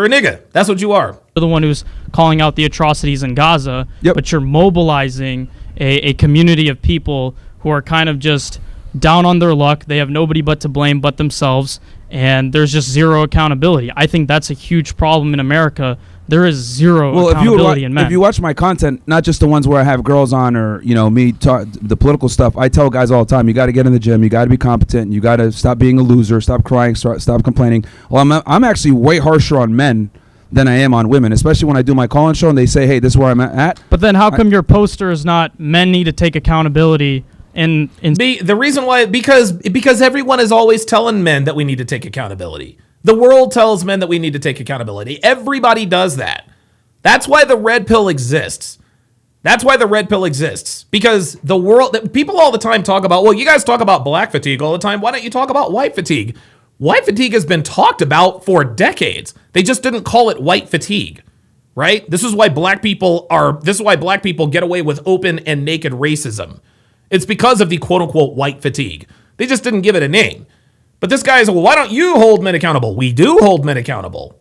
nigga. That's what you are. the one who's calling out the atrocities in Gaza, Yep. but you're mobilizing a community of people who are kind of just down on their luck. They have nobody but to blame but themselves, and there's just zero accountability. I think that's a huge problem in America. There is zero accountability in men. If you watch my content, not just the ones where I have girls on or me talk the political stuff, I tell guys all the time, you got to get in the gym, you got to be competent, you got to stop being a loser, stop crying, stop complaining. Well, I'm actually way harsher on men than I am on women, especially when I do my call-in show and they say, hey, this is where I'm at. But then how come your poster is not men need to take accountability? The reason why, because everyone is always telling men that we need to take accountability. The world tells men that we need to take accountability. Everybody does that. That's why the red pill exists. Because the world, people all the time talk about, well, you guys talk about black fatigue all the time. Why don't you talk about white fatigue? White fatigue has been talked about for decades. They just didn't call it white fatigue, right? This is why black people get away with open and naked racism. It's because of the quote unquote white fatigue. They just didn't give it a name. But this guy is, well, why don't you hold men accountable? We do hold men accountable.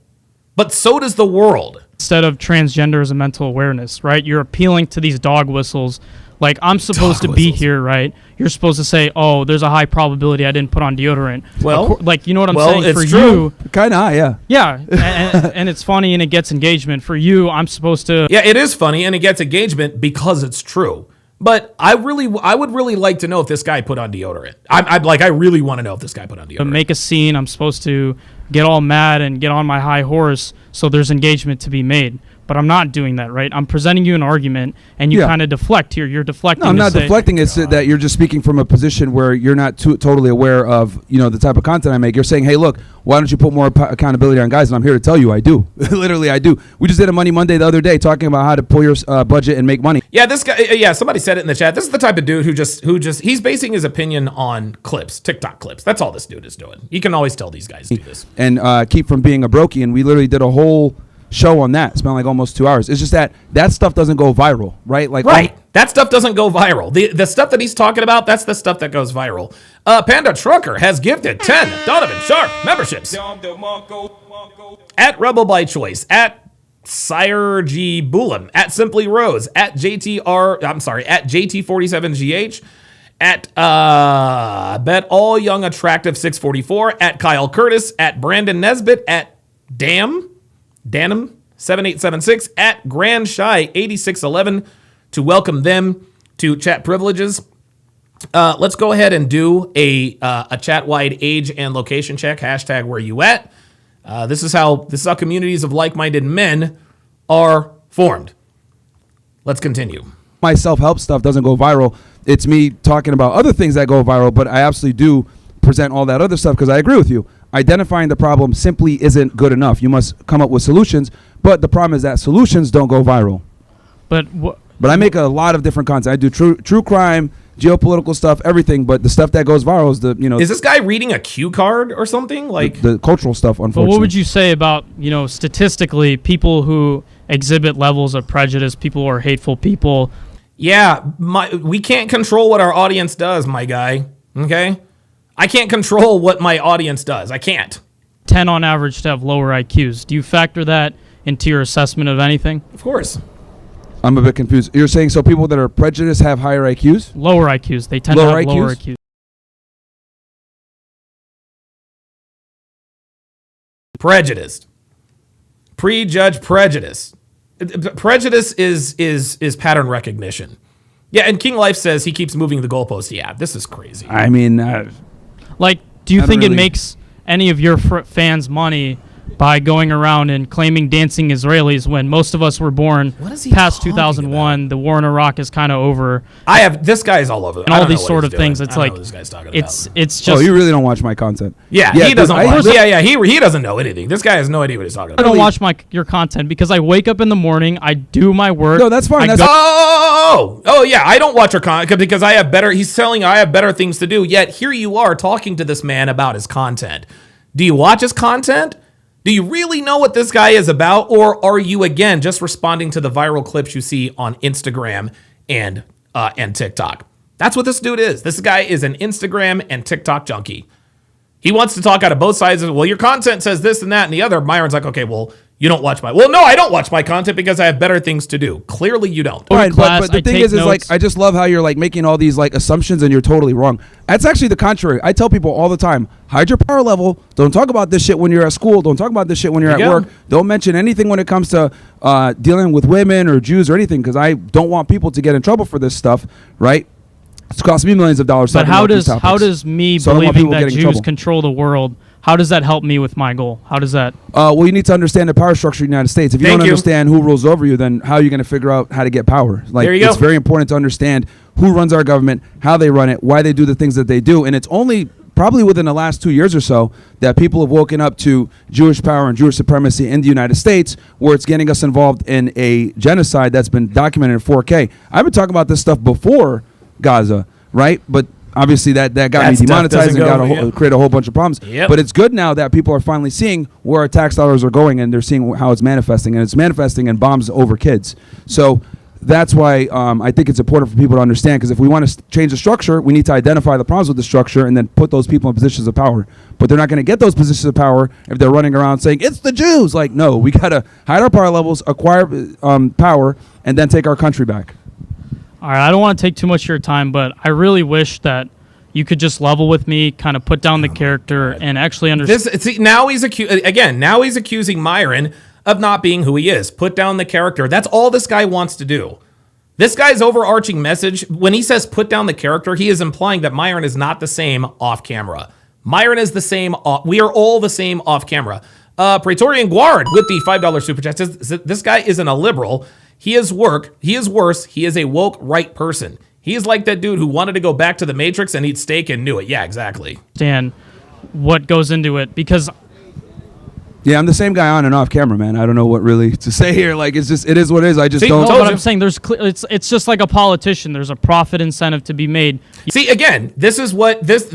But so does the world. Instead of transgender as a mental awareness, right? You're appealing to these dog whistles. Like, I'm supposed to be here, right? You're supposed to say, oh, there's a high probability I didn't put on deodorant. Well, you know what I'm saying? It's for true. you, kind of, yeah. Yeah, and it's funny and it gets engagement. For you, I'm supposed to. Yeah, it is funny and it gets engagement because it's true. But I would really like to know if this guy put on deodorant. I really want to know if this guy put on deodorant. Make a scene. I'm supposed to get all mad and get on my high horse so there's engagement to be made. But I'm not doing that, right? I'm presenting you an argument, and you kind of deflect here. You're deflecting. No, I'm not deflecting. It's that you're just speaking from a position where you're not totally aware of the type of content I make. You're saying, hey, look, why don't you put more accountability on guys? And I'm here to tell you I do. Literally, I do. We just did a Money Monday the other day talking about how to pull your budget and make money. Yeah, this guy. Yeah, somebody said it in the chat. This is the type of dude who just he's basing his opinion on clips, TikTok clips. That's all this dude is doing. You can always tell these guys do this. And keep from being a brokey. And we literally did a whole show on that. Spent like almost 2 hours. It's just that stuff doesn't go viral, right? That stuff doesn't go viral. The stuff that he's talking about, that's the stuff that goes viral. Panda Trucker has gifted 10 Donovan Sharp memberships. At Rebel by Choice, at Sire G Bullum, at Simply Rose, at JT47GH, at Bet All Young Attractive 644, at Kyle Curtis, at Brandon Nesbitt, at Danim 7876, at Grand Shy 8611 to welcome them to chat privileges. Let's go ahead and do a chat-wide age and location check. Hashtag where you at. This is how communities of like-minded men are formed. Let's continue. My self-help stuff doesn't go viral. It's me talking about other things that go viral, but I absolutely do present all that other stuff because I agree with you. Identifying the problem simply isn't good enough. You must come up with solutions, but the problem is that solutions don't go viral. But I make a lot of different content. I do true crime, geopolitical stuff, everything, but the stuff that goes viral is Is this guy reading a cue card or something? Like the cultural stuff, unfortunately. But what would you say about, statistically, people who exhibit levels of prejudice, people who are hateful people? Yeah, we can't control what our audience does, my guy. Okay? I can't control what my audience does. I can't. 10 on average to have lower IQs. Do you factor that into your assessment of anything? Of course. I'm a bit confused. You're saying so people that are prejudiced have higher IQs? Lower IQs. They tend to have lower IQs. Prejudiced. Prejudge prejudice. Prejudice is pattern recognition. Yeah, and King Life says he keeps moving the goalpost. Yeah, this is crazy. I mean, do you think it makes any of your fans money by going around and claiming dancing Israelis when most of us were born past 2001? About? The war in Iraq is kind of over. This guy's all over. And all these sort of things. It's like this guy's talking it's about. just. Oh, you really don't watch my content? Yeah, he doesn't. He doesn't know anything. This guy has no idea what he's talking about. I don't watch your content because I wake up in the morning, I do my work. No, that's fine. Oh yeah, I don't watch your content because I have better. He's telling I have better things to do. Yet here you are talking to this man about his content. Do you watch his content? Do you really know what this guy is about? Or are you, again, just responding to the viral clips you see on Instagram and TikTok? That's what this dude is. This guy is an Instagram and TikTok junkie. He wants to talk out of both sides. Well, your content says this and that and the other. Myron's like, okay, well, You don't watch my... Well, no, I don't watch my content because I have better things to do. Clearly, you don't. Right, class, but the I thing take is like, notes. I just love how you're like making all these like assumptions and you're totally wrong. That's actually the contrary. I tell people all the time, hide your power level. Don't talk about this shit when you're at school. Don't talk about this shit when you're There at you work. go. Don't mention anything when it comes to dealing with women or Jews or anything, because I don't want people to get in trouble for this stuff, right? It's cost me millions of dollars. But talking about these topics. how does me So I don't want believing people that getting in Jews trouble. control the world, how does that help me with my goal? How does that? Well, you need to understand the power structure of the United States. If you Thank don't you. understand who rules over you, then how are you going to figure out how to get power? Like, There you it's go. very important to understand who runs our government, how they run it, why they do the things that they do. And it's only probably within the last 2 years or so that people have woken up to Jewish power and Jewish supremacy in the United States, where it's getting us involved in a genocide that's been documented in 4K. I've been talking about this stuff before Gaza, right? But obviously that got That me stuff demonetized and doesn't go, yeah. create a whole bunch of problems. Yep. But it's good now that people are finally seeing where our tax dollars are going, and they're seeing how it's manifesting, and it's manifesting in bombs over kids. So that's why I think it's important for people to understand, because if we want to change the structure, we need to identify the problems with the structure and then put those people in positions of power. But they're not going to get those positions of power if they're running around saying, it's the Jews. Like, no, we got to hide our power levels, acquire power, and then take our country back. All right, I don't want to take too much of your time, but I really wish that you could just level with me, kind of put down the character, and actually understand. Now he's accusing Myron of not being who he is. Put down the character. That's all this guy wants to do. This guy's overarching message, when he says put down the character, he is implying that Myron is not the same off camera. Myron is the same. We are all the same off camera. Praetorian Guard with the $5 super chat says this guy isn't a liberal. He is worse. He is a woke right person. He is like that dude who wanted to go back to the Matrix and eat steak and knew it. Yeah, exactly. What goes into it, because Yeah, I'm the same guy on and off camera, man. I don't know what really to say here. Like, it's just, it is what it is. I just See, don't. no, Told but you. I'm saying it's just like a politician. There's a profit incentive to be made. See, again, this is what this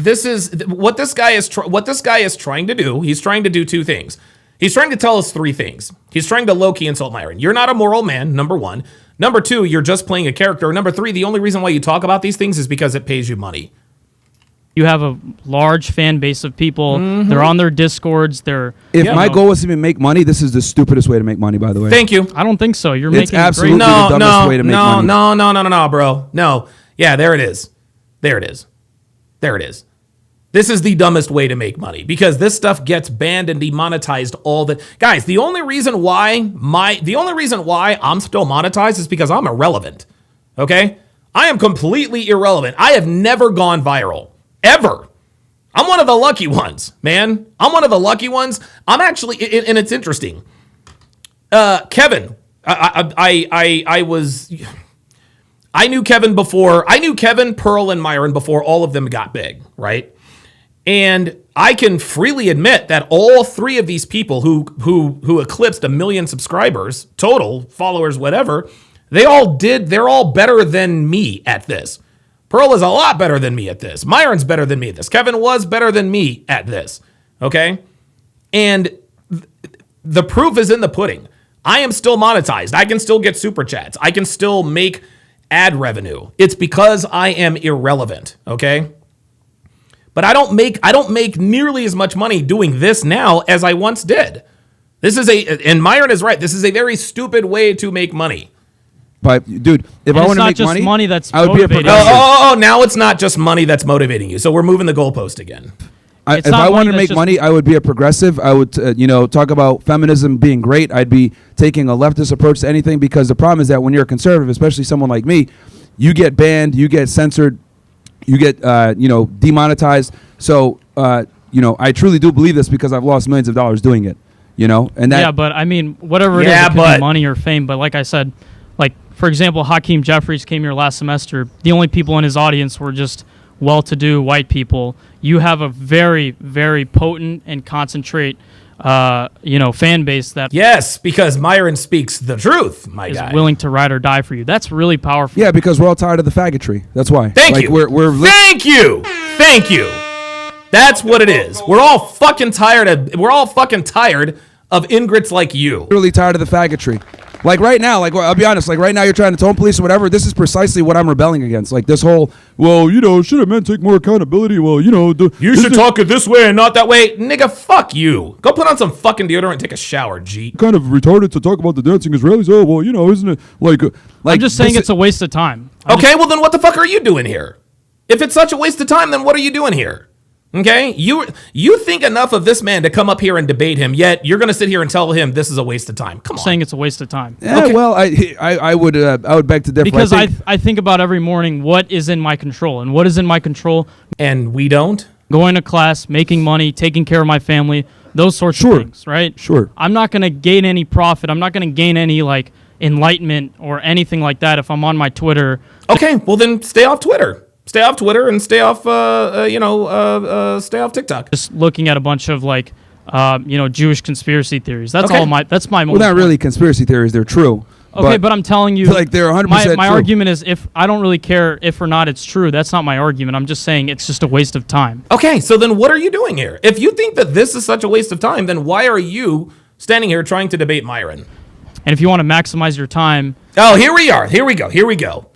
guy is trying to do. He's trying to do two things. He's trying to tell us three things. He's trying to low-key insult Myron. You're not a moral man, number one. Number two, you're just playing a character. Number three, the only reason why you talk about these things is because it pays you money. You have a large fan base of people. Mm-hmm. They're on their Discords. If my goal was to even make money, this is the stupidest way to make money, by the way. Thank you. I don't think so. You're It's making absolutely great. the dumbest way to make money. No, bro. No. Yeah, there it is. There it is. This is the dumbest way to make money because this stuff gets banned and demonetized all the guys. The only reason why I'm still monetized is because I'm irrelevant. Okay? I am completely irrelevant. I have never gone viral. Ever. I'm one of the lucky ones, man. I'm one of the lucky ones. I'm actually, and it's interesting. Kevin, I knew Kevin, Pearl, and Myron before all of them got big, right? And I can freely admit that all three of these people who eclipsed 1 million subscribers, total followers, whatever, they're all better than me at this. Pearl is a lot better than me at this. Myron's better than me at this. Kevin was better than me at this. Okay? And the proof is in the pudding. I am still monetized. I can still get super chats. I can still make ad revenue. It's because I am irrelevant. Okay? But I don't make nearly as much money doing this now as I once did. And Myron is right. This is a very stupid way to make money. But dude, if I want to make just money that's I would be a motivating. progressive. Now it's not just money that's motivating you. So we're moving the goalpost again. It's If not I money wanted to that's make just- money, I would be a progressive. I would, talk about feminism being great. I'd be taking a leftist approach to anything because the problem is that when you're a conservative, especially someone like me, you get banned, you get censored, you get, demonetized. So, I truly do believe this because I've lost millions of dollars doing it, and that. Yeah, but I mean, whatever it is, it could be money or fame. But like I said, for example, Hakeem Jeffries came here last semester. The only people in his audience were just well-to-do white people. You have a very, very potent and concentrate, fan base that Yes, because Myron speaks the truth, my is guy. willing to ride or die for you. That's really powerful. Yeah, because we're all tired of the faggotry. That's why. Thank you. Thank you. That's what it is. We're all fucking tired of ingrates like you. Literally tired of the faggotry. Like right now, like I'll be honest, like right now you're trying to tone police or whatever. This is precisely what I'm rebelling against. Like this whole, well, shouldn't men take more accountability? Well, You should talk it this way and not that way. Nigga, fuck you. Go put on some fucking deodorant and take a shower, G. kind of retarded to talk about the dancing Israelis. Oh, well, isn't it like I'm just saying it's a waste of time. Okay, well then what the fuck are you doing here? If it's such a waste of time, then what are you doing here? Okay, you think enough of this man to come up here and debate him, yet you're going to sit here and tell him this is a waste of time. Come on. Saying it's a waste of time. Yeah, Okay. well, I would beg to differ. Because I think about every morning what is in my control. And what is in my control? And we don't? Going to class, making money, taking care of my family, those sorts of things, right? Sure. I'm not going to gain any profit. I'm not going to gain any like enlightenment or anything like that if I'm on my Twitter. Okay, well then stay off Twitter. Stay off Twitter and stay off, stay off TikTok. Just looking at a bunch of like, Jewish conspiracy theories. That's Okay. all my. That's my. well, not really conspiracy theories. They're true. Okay, but I'm telling you, like they're 100% my true. argument is if I don't really care if or not it's true. That's not my argument. I'm just saying it's just a waste of time. Okay, so then what are you doing here? If you think that this is such a waste of time, then why are you standing here trying to debate Myron? And if you want to maximize your time, Oh, here we are. Here we go.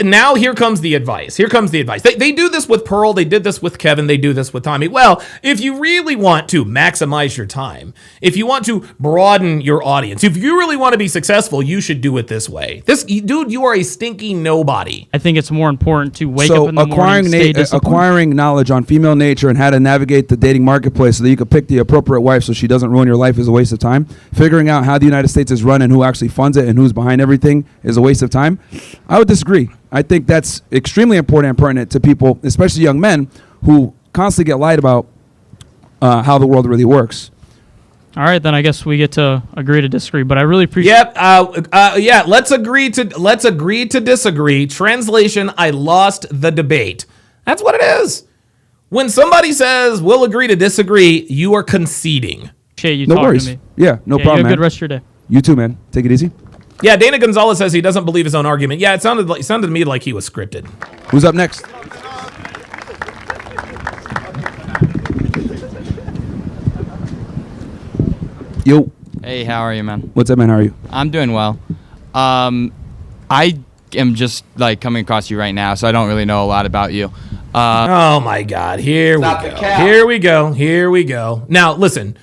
Now here comes the advice. They do this with Pearl. They did this with Kevin. They do this with Tommy. Well, if you really want to maximize your time, if you want to broaden your audience, if you really want to be successful, you should do it this way. Dude, you are a stinky nobody. I think it's more important to wake up in the morning, acquiring stay disciplined. acquiring knowledge on female nature and how to navigate the dating marketplace so that you can pick the appropriate wife so she doesn't ruin your life is a waste of time. Figuring out how the United States is run and who actually funds it and who's behind everything is a waste of time. I would disagree. I think that's extremely important and pertinent to people, especially young men, who constantly get lied about how the world really works. All right, then I guess we get to agree to disagree. But I really appreciate. Yep. Let's agree to disagree. Translation: I lost the debate. That's what it is. When somebody says we'll agree to disagree, you are conceding. Appreciate you No talking worries. to me. Yeah, no You problem, have a man. good rest of your day. You too, man. Take it easy. Yeah, Dana Gonzalez says he doesn't believe his own argument. Yeah, it sounded to me like he was scripted. Who's up next? Yo, Hey, how are you, man? what's up, man? How are you? I'm doing well. I am just like coming across you right now, so I don't really know a lot about you. Oh my God! Here we go. Now listen.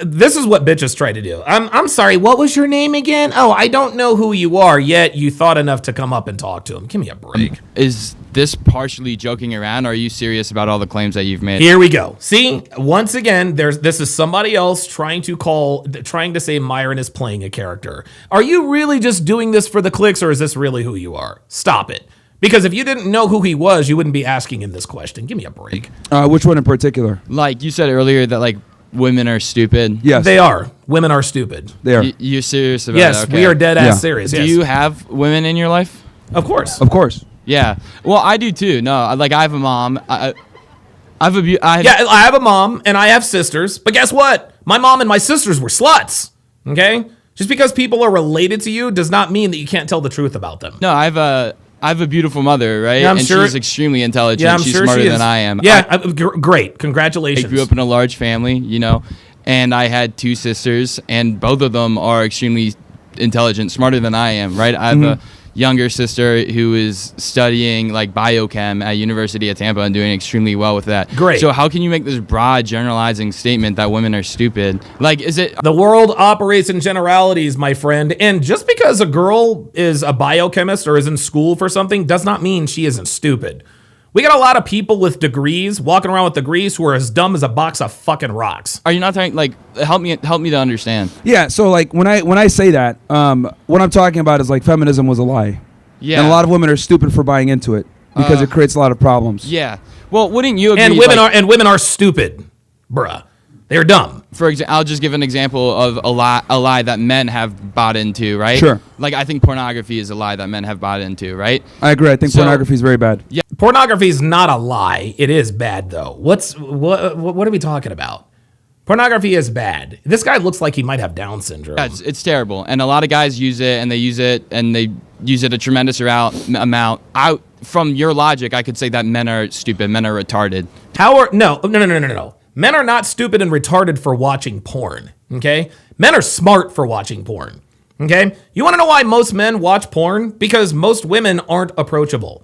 This is what bitches try to do. I'm sorry, what was your name again? Oh, I don't know who you are, yet you thought enough to come up and talk to him. Give me a break. Is this partially joking around, or are you serious about all the claims that you've made? Here we go. See, once again, this is somebody else trying to say Myron is playing a character. Are you really just doing this for the clicks, or is this really who you are? Stop it. Because if you didn't know who he was, you wouldn't be asking him this question. Give me a break. Which one in particular? Like you said earlier that like women are stupid. Yes. They are. Women are stupid. They are. You're serious about Yes, it? Okay. we are dead ass Yeah. serious. Do Yes. you have women in your life? Of course. Of course. Yeah. Well, I do too. No, like I have a mom. I have Yeah, I have a mom and I have sisters, but guess what? My mom and my sisters were sluts. Okay? Just because people are related to you does not mean that you can't tell the truth about them. No, I have a beautiful mother, right? Yeah, I'm and sure- she's extremely intelligent. Yeah, I'm she's sure smarter she is. than I am. Yeah, great. I Congratulations. grew up in a large family, and I had two sisters, and both of them are extremely intelligent, smarter than I am, right? I have a younger sister who is studying like biochem at University of Tampa and doing extremely well with that. Great. So how can you make this broad generalizing statement that women are stupid? Like, is it? The world operates in generalities, my friend. And just because a girl is a biochemist or is in school for something does not mean she isn't stupid. We got a lot of people with degrees walking around with degrees who are as dumb as a box of fucking rocks. Are you not talking like? Help me to understand. Yeah. So like when I say that, what I'm talking about is like feminism was a lie. Yeah. And a lot of women are stupid for buying into it because it creates a lot of problems. Yeah. Well, wouldn't you agree? And women are stupid, bruh. They're dumb. For example, I'll just give an example of a lie that men have bought into, right? Sure. Like I think pornography is a lie that men have bought into, right? I agree. I think So- pornography is very bad. Yeah. Pornography is not a lie. It is bad though. What are we talking about? Pornography is bad. This guy looks like he might have Down syndrome. Yeah, it's terrible, and a lot of guys use it, and they use it a tremendous amount. From your logic, I could say that men are stupid, men are retarded. No. Men are not stupid and retarded for watching porn. Okay, men are smart for watching porn. Okay? You want to know why most men watch porn? Because most women aren't approachable.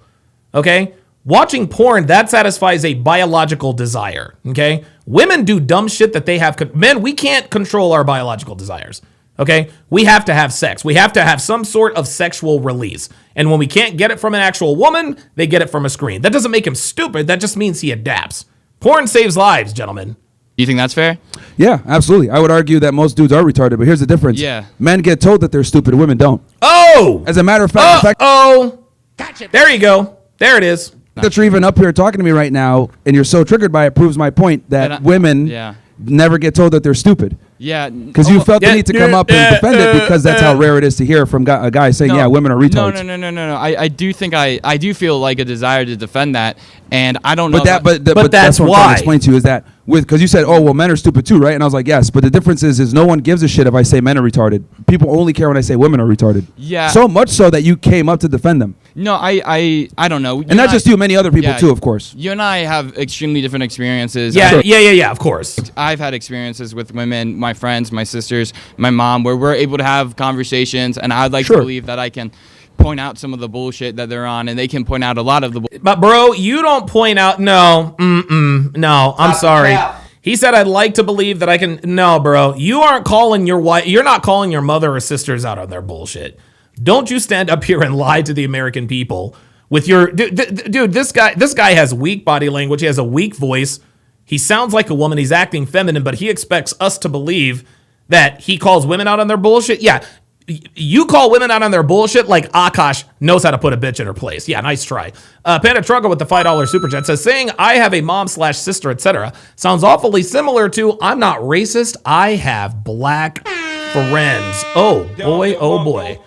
Okay? Watching porn, that satisfies a biological desire. Okay? Women do dumb shit that they have. Men, we can't control our biological desires. Okay? We have to have sex. We have to have some sort of sexual release. And when we can't get it from an actual woman, they get it from a screen. That doesn't make him stupid. That just means he adapts. Porn saves lives, gentlemen. You think that's fair? Yeah, absolutely. I would argue that most dudes are retarded, but here's the difference. Yeah. Men get told that they're stupid, women don't. Oh! As a matter of fact, Gotcha. There you go. There it is. that you're even up here talking to me right now and you're so triggered by it proves my point that women never get told that they're stupid. Yeah. Because you felt the need to come up and defend it because that's how rare it is to hear from a guy saying, yeah, women are retards. No. I do think I do feel like a desire to defend that, and I don't know. But that's what I'm trying to explain to you is that because you said, oh, well, men are stupid too, right? And I was like, yes, but the difference is no one gives a shit if I say men are retarded. People only care when I say women are retarded. Yeah. So much so that you came up to defend them. No, I don't know. And not just you, many other people too, of course. You and I have extremely different experiences. Yeah, of course. I've had experiences with women, my friends, my sisters, my mom, where we're able to have conversations, and I'd like to believe that I can point out some of the bullshit that they're on, and they can point out a lot of the But bro, you don't point out, no, I'm sorry. He said, I'd like to believe that I can, no, bro, you aren't calling your wife, you're not calling your mother or sisters out on their bullshit. Don't you stand up here and lie to the American people with your, dude, this guy has weak body language, he has a weak voice, he sounds like a woman, he's acting feminine, but he expects us to believe that he calls women out on their bullshit. Yeah, you call women out on their bullshit like Akash knows how to put a bitch in her place. Yeah, nice try. Panda Trucker with the $5 super chat says, saying I have a mom/sister, etc. sounds awfully similar to I'm not racist, I have black friends. Oh boy.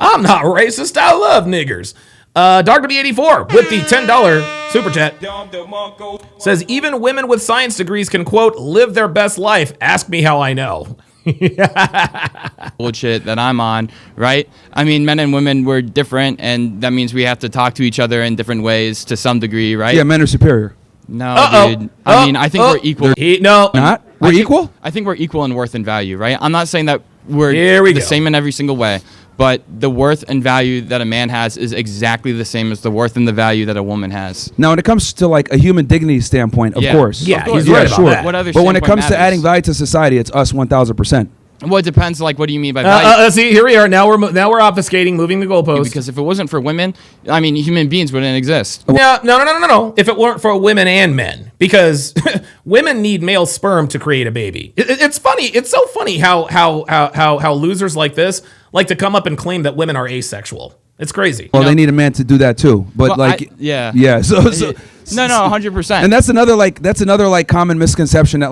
I'm not racist, I love niggers. Dr. B84 with the $10 super chat says, even women with science degrees can, quote, live their best life. Ask me how I know. bullshit that I'm on, right? I mean, men and women, we're different, and that means we have to talk to each other in different ways to some degree, right? Yeah, men are superior. No, dude. I mean, I think we're equal. Not? We're equal? I think we're equal in worth and value, right? I'm not saying that we're the same in every single way, but the worth and value that a man has is exactly the same as the worth and the value that a woman has. Now, when it comes to like a human dignity standpoint, of course. Yeah, he's right about that. What other but when it comes standpoint to adding matters? value to society, it's us 1,000%. Well, it depends. Like, what do you mean by value? See, here we are. Now we're obfuscating, moving the goalposts. Because if it wasn't for women, I mean, human beings wouldn't exist. No. If it weren't for women and men, because women need male sperm to create a baby. It's funny. It's so funny how losers like this like to come up and claim that women are asexual. It's crazy. Well, they need a man to do that too. But Well, yeah. So no, 100%. and that's another common misconception that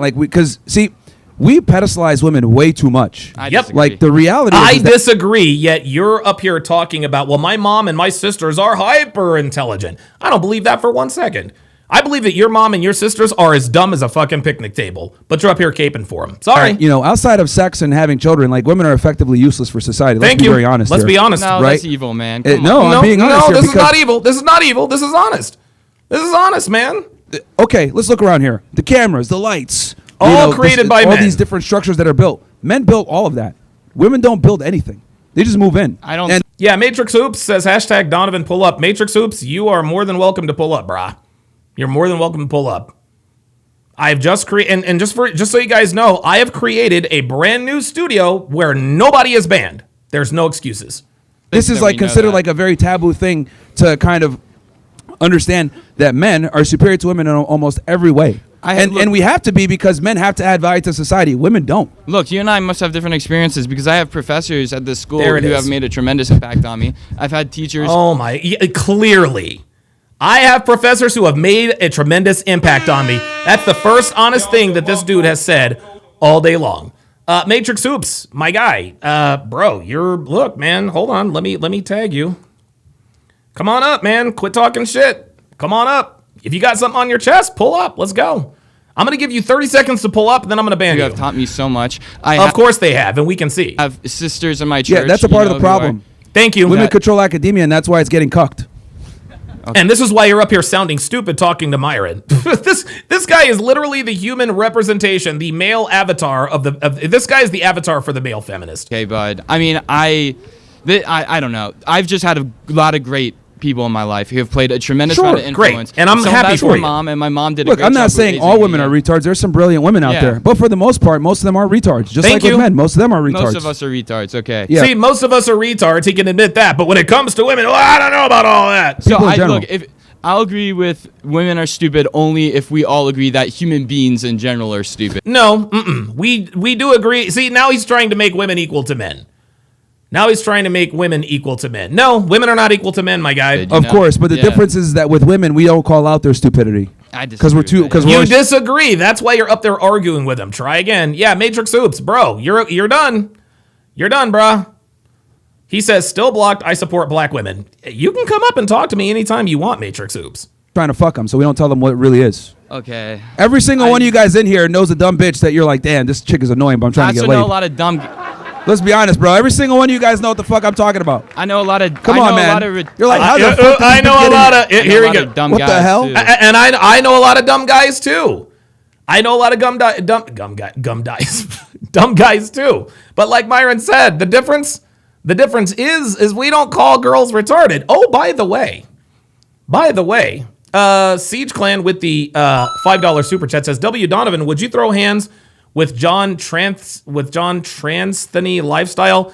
we pedestalize women way too much. I disagree. Like the reality I is that disagree, yet you're up here talking about, well, my mom and my sisters are hyper intelligent. I don't believe that for 1 second. I believe that your mom and your sisters are as dumb as a fucking picnic table, but you're up here caping for them. Sorry. outside of sex and having children, like women are effectively useless for society. Let's Thank be you. very honest. Let's here. be honest. No, right? that's evil, man. I'm being honest No, here this is because- not evil. This is not evil. This is honest. This is honest, man. Okay, let's look around here. The cameras, the lights. All created by all men. these different structures that are built. Men built all of that. Women don't build anything. They just move in. I don't. And Yeah, Matrix Hoops says hashtag Donovan pull up. Matrix Hoops, you are more than welcome to pull up, brah. You're more than welcome to pull up. I've just created, and just so you guys know, I have created a brand new studio where nobody is banned. There's no excuses. this is Then like we know considered that. like a very taboo thing to kind of understand that men are superior to women in almost every way. And we have to be because men have to add value to society. Women don't. Look, you and I must have different experiences because I have professors at this school There it who is. have made a tremendous impact on me. I've had teachers. Oh my, clearly. I have professors who have made a tremendous impact on me. That's the first honest thing that this dude has said all day long. Matrix Hoops, my guy. Bro, look, man, hold on. Let me tag you. Come on up, man. Quit talking shit. Come on up. If you got something on your chest, pull up. Let's go. I'm going to give you 30 seconds to pull up, and then I'm going to ban You you. have taught me so much. Of course they have, and we can see. I have sisters in my church. Yeah, that's a part of the who are- problem. Thank you. Women control academia, and that's why it's getting cucked. And this is why you're up here sounding stupid talking to Myron. this guy is literally the human representation, the male avatar of this guy is the avatar for the male feminist. Okay, bud. I mean, I don't know. I've just had a lot of great people in my life who have played a tremendous amount of influence. Great. And I'm happy for my you. mom, and my mom did a Look, great I'm job not of saying raising all me, women are yeah. retards. There's some brilliant women out Yeah. there. But for the most part, most of them are retards. Just Thank like you. with men, most of them are retards. Most of us are retards, okay. Yeah. See, most of us are retards. He can admit that. But when it comes to women, well, I don't know about all that. So People in general. look, if I'll agree with women are stupid only if we all agree that human beings in general are stupid. No, we do agree. See, now he's trying to make women equal to men. Now he's trying to make women equal to men. No, women are not equal to men, my guy. You Of know? course, but the Yeah. difference is that with women, we don't call out their stupidity. I Because we're disagree too. with Because that, You disagree. That's why you're up there arguing with him. Try again. Yeah, Matrix Oops, bro. You're done. You're done, bruh. He says, still blocked. I support black women. You can come up and talk to me anytime you want, Matrix Oops. trying to fuck them, so we don't tell them what it really is. Okay. Every single one of you guys in here knows a dumb bitch that you're like, damn, this chick is annoying, but I'm trying I to also get know laid. a lot of dumb. Let's be honest, bro. Every single one of you guys know what the fuck I'm talking about. I know a lot of. Come I on, know man. A lot of, You're like, how the fuck did I this know bitch a get lot in? of. Here we go. Dumb What the guys, hell? too. And I know a lot of dumb guys too. I know a lot of dumb guys, dumb guys too. But like Myron said, the difference is we don't call girls retarded. Oh, by the way, Siege Clan with the $5 super chat says, W Donovan, would you throw hands with John Transtheny lifestyle?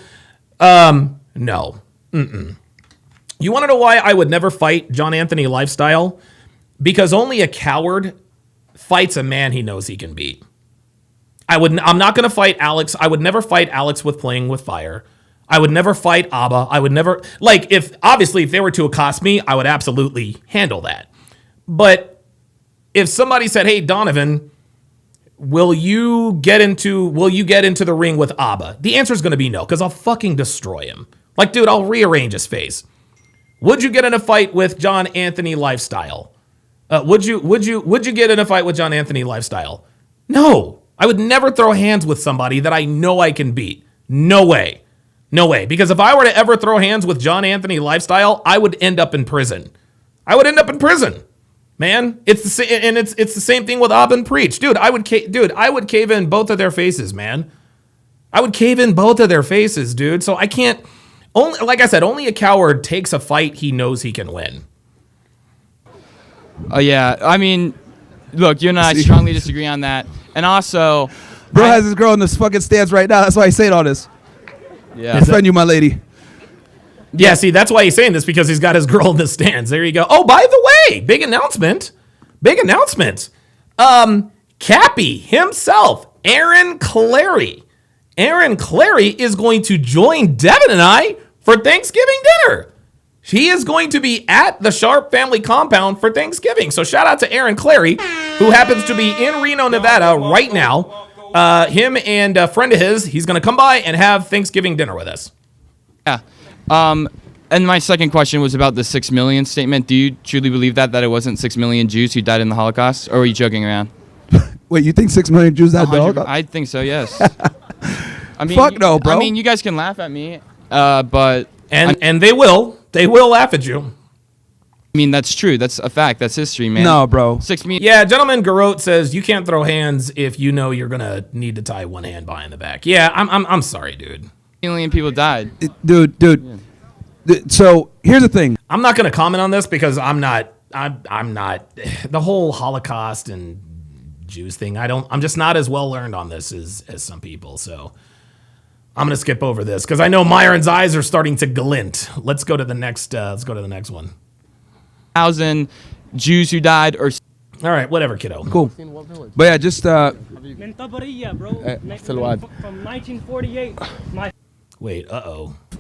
No. You want to know why I would never fight John Anthony lifestyle? Because only a coward fights a man he knows he can beat. I'm not going to fight Alex. I would never fight Alex with playing with fire. I would never fight Abba. I would never, like, if they were to accost me, I would absolutely handle that. But if somebody said, hey, Donovan, will you get into the ring with Abba? The answer is going to be no, because I'll fucking destroy him. Like, dude, I'll rearrange his face. Would you get in a fight with John Anthony lifestyle? Would you get in a fight with John Anthony lifestyle? No, I would never throw hands with somebody that I know I can beat. No way. No way. Because if I were to ever throw hands with John Anthony lifestyle, I would end up in prison. Man, it's the same thing with Abba and Preach. Dude, I would cave in both of their faces, man. I would cave in both of their faces, dude. So I can't, like I said, only a coward takes a fight he knows he can win. Oh yeah, I mean, look, you and I strongly disagree on that, and also, Bro has his girl in this fucking stance right now. That's why he's saying all this. yeah, Defend you, my lady. Yeah, see, that's why he's saying this, because he's got his girl in the stands. There you go. Oh, by the way, big announcement. Cappy himself, Aaron Clary. Aaron Clary is going to join Devin and I for Thanksgiving dinner. He is going to be at the Sharp family compound for Thanksgiving. So shout out to Aaron Clary, who happens to be in Reno, Nevada right now. Him and a friend of his, he's going to come by and have Thanksgiving dinner with us. yeah. And my second question was about the 6 million statement. Do you truly believe that it wasn't 6 million Jews who died in the Holocaust, or were you joking around? Wait, you think 6 million Jews died? 100 I think so. Yes. I mean, Fuck no, bro. I mean, you guys can laugh at me, but And they will laugh at you. I mean, that's true. That's a fact. That's history, man. No, bro. 6 million. Yeah, gentleman Garot says you can't throw hands if you know you're gonna need to tie one hand behind the back. Yeah, I'm sorry, dude. Million people died. Dude. So here's the thing. I'm not gonna comment on this because I'm not the whole Holocaust and Jews thing. I'm just not as well learned on this as some people. So I'm gonna skip over this because I know Myron's eyes are starting to glint. Let's go to the next. Let's go to the next one. 1,000 Jews who died, or All right, whatever, kiddo. Cool. But yeah, just Mentabariya, bro. From 1948. Wait,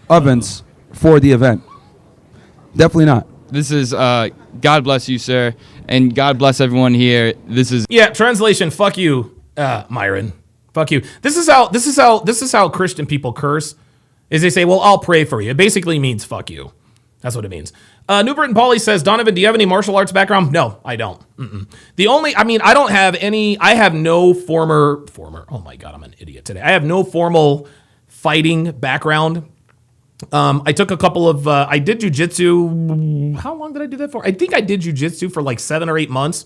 ovens for the event. Definitely not. this is God bless you, sir, and God bless everyone here. This is translation. Fuck you, Myron. Fuck you. This is how Christian people curse. Is they say, "Well, I'll pray for you." It basically means "fuck you." That's what it means. New Britain Polly says, Donovan, do you have any martial arts background? No, I don't. I don't have any. I have no former. Oh my God, I'm an idiot today. I have no formal fighting background. I took a couple of, I did jujitsu. How long did I do that for? I think I did jujitsu for like 7 or 8 months.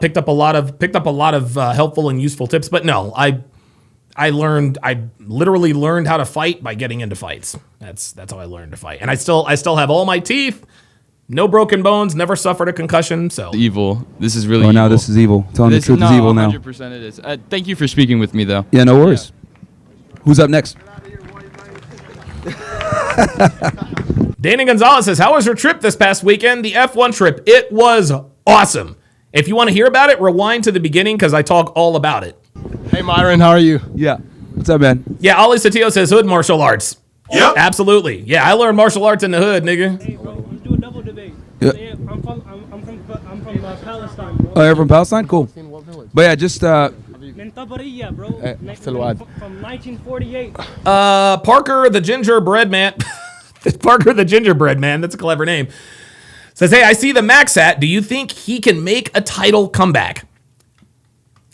Picked up a lot of helpful and useful tips, but no, I literally learned how to fight by getting into fights. That's how I learned to fight. And I still have all my teeth, no broken bones, never suffered a concussion. So Evil. This is really Oh, evil. now this is evil. Telling the truth is evil now. 100% it is. Thank you for speaking with me, though. Yeah, no worries. Who's up next? Dana Gonzalez says, how was your trip this past weekend? The F1 trip. It was awesome. If you want to hear about it, rewind to the beginning because I talk all about it. Hey, Myron, how are you? Yeah. What's up, man? Yeah, Ali Satillo says hood martial arts. Yep. Absolutely. Yeah, I learned martial arts in the hood, nigga. Hey, bro, let's do a double debate. Yeah. Yeah, I'm from Palestine, bro. Oh, you're from Palestine? Cool. But yeah, just من طبرية, bro. From 1948. Parker the gingerbread man. Parker the gingerbread man. That's a clever name. Says, hey, I see the Max hat. Do you think he can make a title comeback?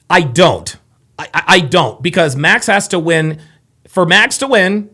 I don't. I don't, because Max has to win. For Max to win,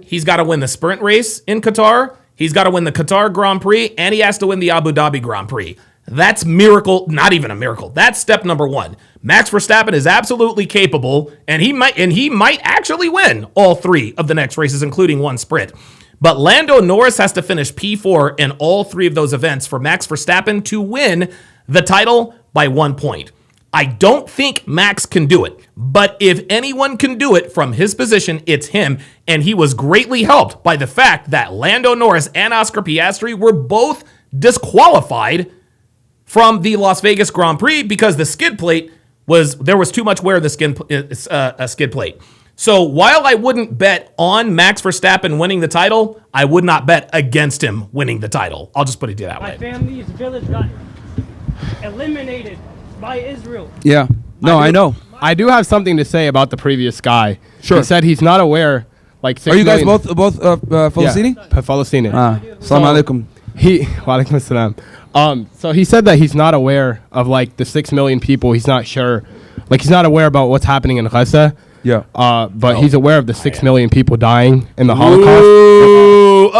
he's got to win the sprint race in Qatar. He's got to win the Qatar Grand Prix, and he has to win the Abu Dhabi Grand Prix. That's miracle, not even a miracle. That's step number 1. Max Verstappen is absolutely capable, and he might actually win all 3 of the next races, including one sprint. But Lando Norris has to finish P4 in all 3 of those events for Max Verstappen to win the title by 1 point. I don't think Max can do it, but if anyone can do it from his position, it's him, and he was greatly helped by the fact that Lando Norris and Oscar Piastri were both disqualified from the Las Vegas Grand Prix because the skid plate there was too much wear in the skid plate. So while I wouldn't bet on Max Verstappen winning the title, I would not bet against him winning the title. I'll just put it that way. My family's village got eliminated by Israel. yeah. No, I know. I do have something to say about the previous guy. Sure. He said he's not aware. Like 6 Are you guys million both Palestinian? Yeah, Palestinian. Salam alaikum. Walaikum assalam. So he said that he's not aware of like the 6 million people. He's not sure. Like he's not aware about what's happening in Gaza. Yeah. But he's aware of the 6 million people dying in the Holocaust. Ooh,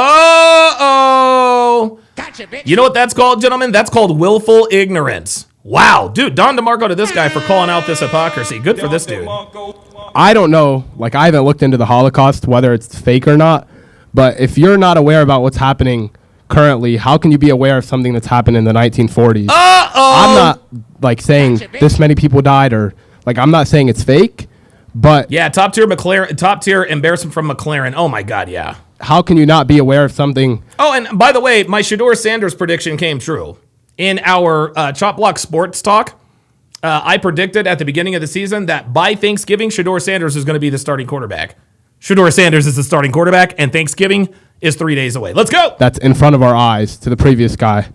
Gotcha, bitch. You know what that's called, gentlemen? That's called willful ignorance. Wow, dude, Don DeMarco to this guy for calling out this hypocrisy. Good for this dude. I don't know. Like, I haven't looked into the Holocaust, whether it's fake or not. But if you're not aware about what's happening currently, how can you be aware of something that's happened in the 1940s? I'm not, like, saying this many people died or, like, I'm not saying it's fake, but... Yeah, top tier embarrassment from McLaren. Oh, my God, yeah. How can you not be aware of something? Oh, and by the way, my Shador Sanders prediction came true. In our Chop Block Sports Talk, I predicted at the beginning of the season that by Thanksgiving, Shador Sanders is going to be the starting quarterback. Shador Sanders is the starting quarterback, and Thanksgiving is 3 days away. Let's go! That's in front of our eyes to the previous guy.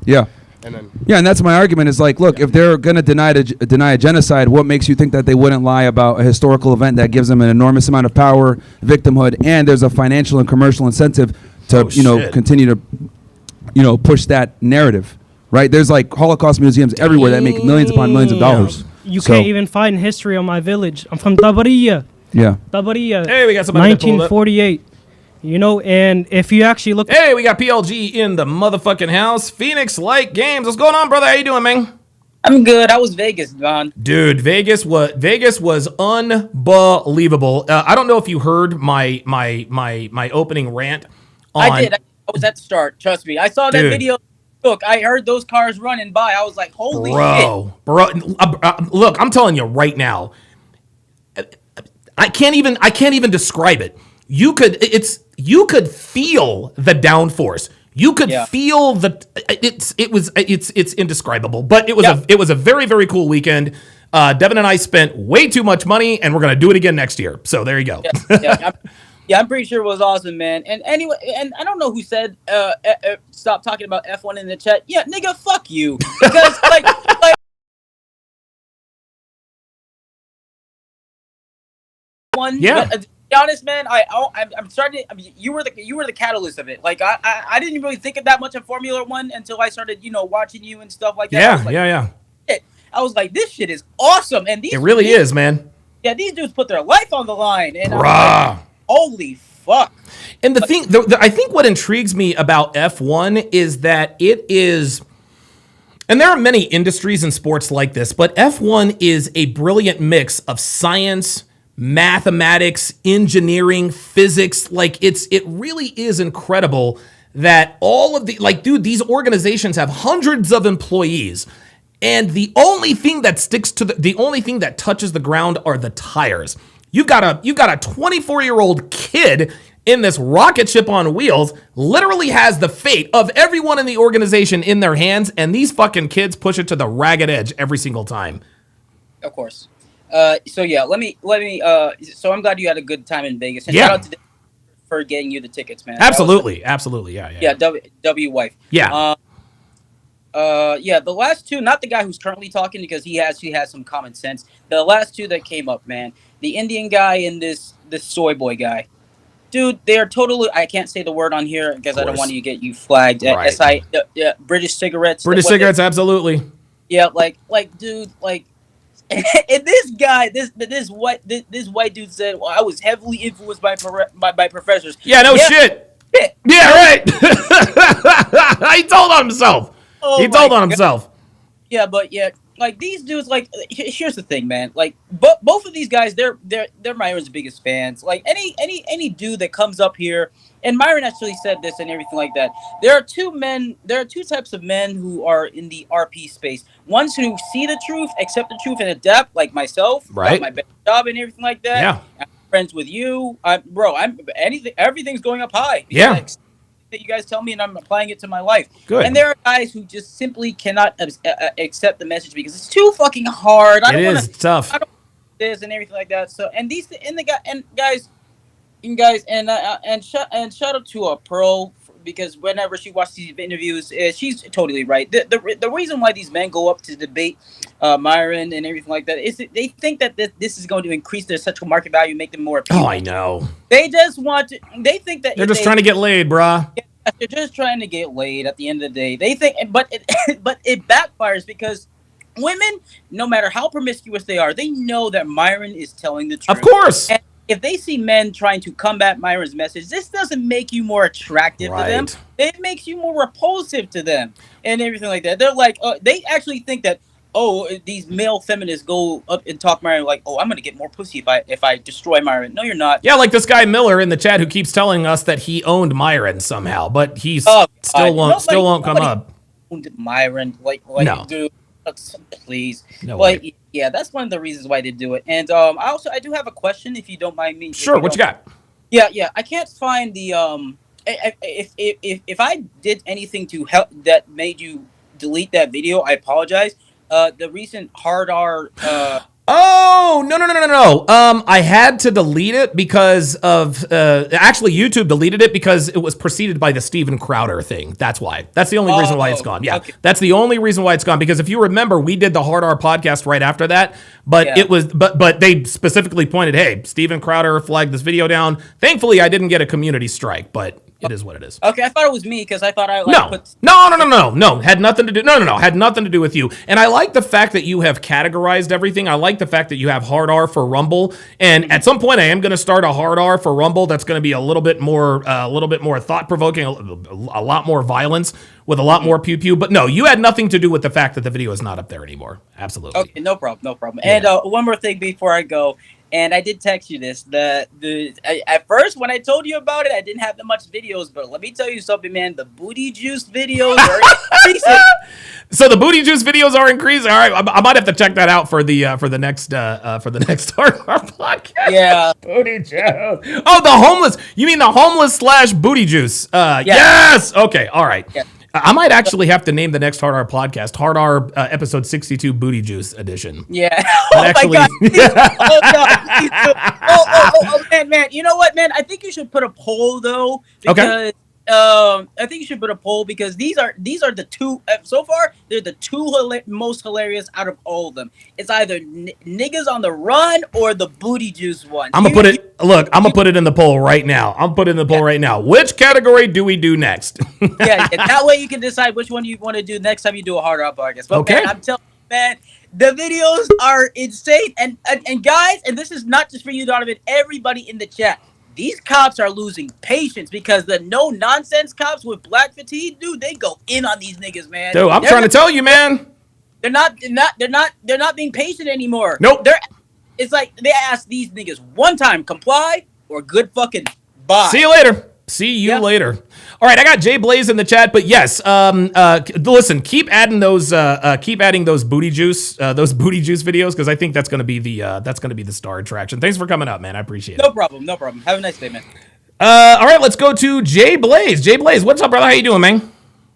Yeah. And that's my argument is like, look, if they're going to deny a genocide, what makes you think that they wouldn't lie about a historical event that gives them an enormous amount of power, victimhood, and there's a financial and commercial incentive to, continue to, push that narrative, right? There's like Holocaust museums everywhere that make millions upon millions of dollars. You can't even find history on my village. I'm from Tabariya. Yeah. Tabariya. Hey, we got somebody 1948. And if you actually look... Hey, we got PLG in the motherfucking house. Phoenix Light Games. What's going on, brother? How you doing, man? I'm good. How was Vegas, Don? Dude, Vegas was unbelievable. I don't know if you heard my opening rant. I did. I was at the start. Trust me. I saw that video. Look, I heard those cars running by. I was like, holy shit. Bro, look, I'm telling you right now. I can't even describe it. You could feel the downforce. You could feel it's indescribable. But it was a very, very cool weekend. Devin and I spent way too much money, and we're gonna do it again next year. So there you go. I'm pretty sure it was awesome, man. And anyway, and I don't know who said stop talking about F1 in the chat. Yeah, nigga, fuck you. Because like one. Yeah. But, to be honest, man, I'm starting. You were the catalyst of it. Like I didn't really think of that much of Formula One until I started, watching you and stuff like that. Yeah. I was like, this shit is awesome, and it really is, man. Yeah, these dudes put their life on the line, and I'm like, holy fuck? And the thing, I think what intrigues me about F1 is that it is, and there are many industries in sports like this, but F1 is a brilliant mix of science, mathematics, engineering, physics. Like it really is incredible that all of these organizations have hundreds of employees. And the only thing that sticks to the only thing that touches the ground are the tires. You've got a 24-year-old kid in this rocket ship on wheels, literally has the fate of everyone in the organization in their hands, and these fucking kids push it to the ragged edge every single time. Of course. So yeah, let me. So I'm glad you had a good time in Vegas. And Yeah. shout out to Dave for getting you the tickets, man. Absolutely. Yeah. W wife. Yeah. Yeah. The last two, not the guy who's currently talking because he has some common sense. The last two that came up, man, the Indian guy and this soy boy guy. Dude, they are totally. I can't say the word on here because I don't want you to get you flagged. Right. British cigarettes. British cigarettes, absolutely. Yeah, like, dude, like, and this guy, this white dude said, "Well, I was heavily influenced by professors." Yeah, no shit. Yeah, right. He told on himself. He told on himself. Yeah, but yeah, like these dudes, like here's the thing, man. Like both of these guys, they're Myron's biggest fans. Like any dude that comes up here, and Myron actually said this and everything like that. There are two types of men who are in the RP space. Ones who see the truth, accept the truth, and adapt, like myself, right? My best job and everything like that. Yeah. I'm friends with you, everything's going up high. Yeah. That you guys tell me, and I'm applying it to my life. Good. And there are guys who just simply cannot accept the message because it's too fucking hard. It is tough. I don't this and everything like that. So and shout out to Pearl because whenever she watches these interviews, she's totally right. The reason why these men go up to debate Myron and everything like that is that they think that this is going to increase their sexual market value, make them more appealing. Oh, I know. They just want to. They think that they're just trying to get laid, brah. Yeah, they're just trying to get laid. At the end of the day, they think, but it backfires because women, no matter how promiscuous they are, they know that Myron is telling the truth. Of course. And if they see men trying to combat Myron's message, this doesn't make you more attractive to them. It makes you more repulsive to them and everything like that. They're like, they actually think that, these male feminists go up and talk Myron like, I'm going to get more pussy if I destroy Myron. No, you're not. Yeah, like this guy Miller in the chat who keeps telling us that he owned Myron somehow, but he still won't come up. Owned Myron, no. Dude, please. No way. Yeah, that's one of the reasons why they do it. And I do have a question, if you don't mind me. Sure, what you got? Yeah. I can't find the if I did anything to help that made you delete that video, I apologize. The recent hard R. Oh, no. I had to delete it because of actually YouTube deleted it because it was preceded by the Steven Crowder thing. That's why. That's the only reason why it's gone. Yeah. Okay. That's the only reason why it's gone because if you remember, we did the Hard R podcast right after that, but it was but they specifically pointed, "Hey, Steven Crowder flagged this video down." Thankfully, I didn't get a community strike, but it is what it is. Okay, I thought it was me because I thought I No. Had nothing to do. No. Had nothing to do with you. And I like the fact that you have categorized everything. I like the fact that you have hard R for Rumble. And at some point, I am going to start a hard R for Rumble. That's going to be a little bit more thought provoking, a lot more violence with a lot more pew pew. But no, you had nothing to do with the fact that the video is not up there anymore. Absolutely. Okay, no problem. Yeah. And one more thing before I go. And I did text you this. At first, when I told you about it, I didn't have that much videos. But let me tell you something, man. The booty juice videos are increasing. So the booty juice videos are increasing. All right, I might have to check that out for the next Hard R podcast. Yeah, booty juice. Oh, the homeless. You mean the homeless / booty juice? Yes. Okay. All right. Yeah. I might actually have to name the next Hard R podcast Hard R episode 62 Booty Juice edition. Yeah. My God. Man. You know what, man? I think you should put a poll though. Because, I think you should put a poll because these are the two so far. They're the two most hilarious out of all of them. It's either niggas on the run or the booty juice one. I'm gonna put it. Look, I'm gonna put it in the poll right now. Right now. Which category do we do next? Yeah, that way you can decide which one you want to do next time you do a Hard R podcast. But okay. Man, I'm telling you, man, the videos are insane. And guys, and this is not just for you, Donovan. Everybody in the chat. these cops are losing patience because the no nonsense cops with black fatigue, dude, they go in on these niggas, man. Dude, I'm trying to tell you, man. They're not being patient anymore. Nope. It's like they ask these niggas one time, comply or good fucking bye. See you later. See you later. All right, I got Jay Blaze in the chat, but yes, listen, keep adding those booty juice videos because I think that's gonna be the star attraction. Thanks for coming up, man. I appreciate it. No problem. Have a nice day, man. All right, let's go to Jay Blaze. Jay Blaze, what's up, brother? How you doing, man?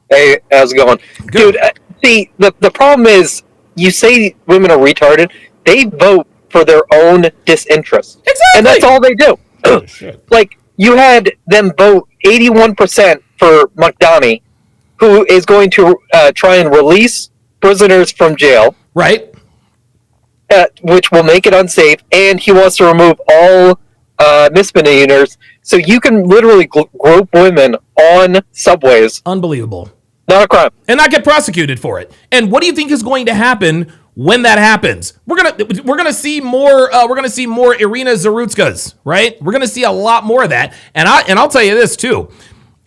Hey, how's it going? Good. Dude, see, the problem is, you say women are retarded, they vote for their own disinterest. Exactly. And that's all they do. Oh, shit. Like, you had them vote 81% for McDonough, who is going to try and release prisoners from jail. Right. Which will make it unsafe, and he wants to remove all misdemeanors, so you can literally group women on subways. Unbelievable. Not a crime. And not get prosecuted for it. And what do you think is going to happen when that happens? We're gonna see more Irina Zarutskas, right? We're gonna see a lot more of that. And I'll tell you this too.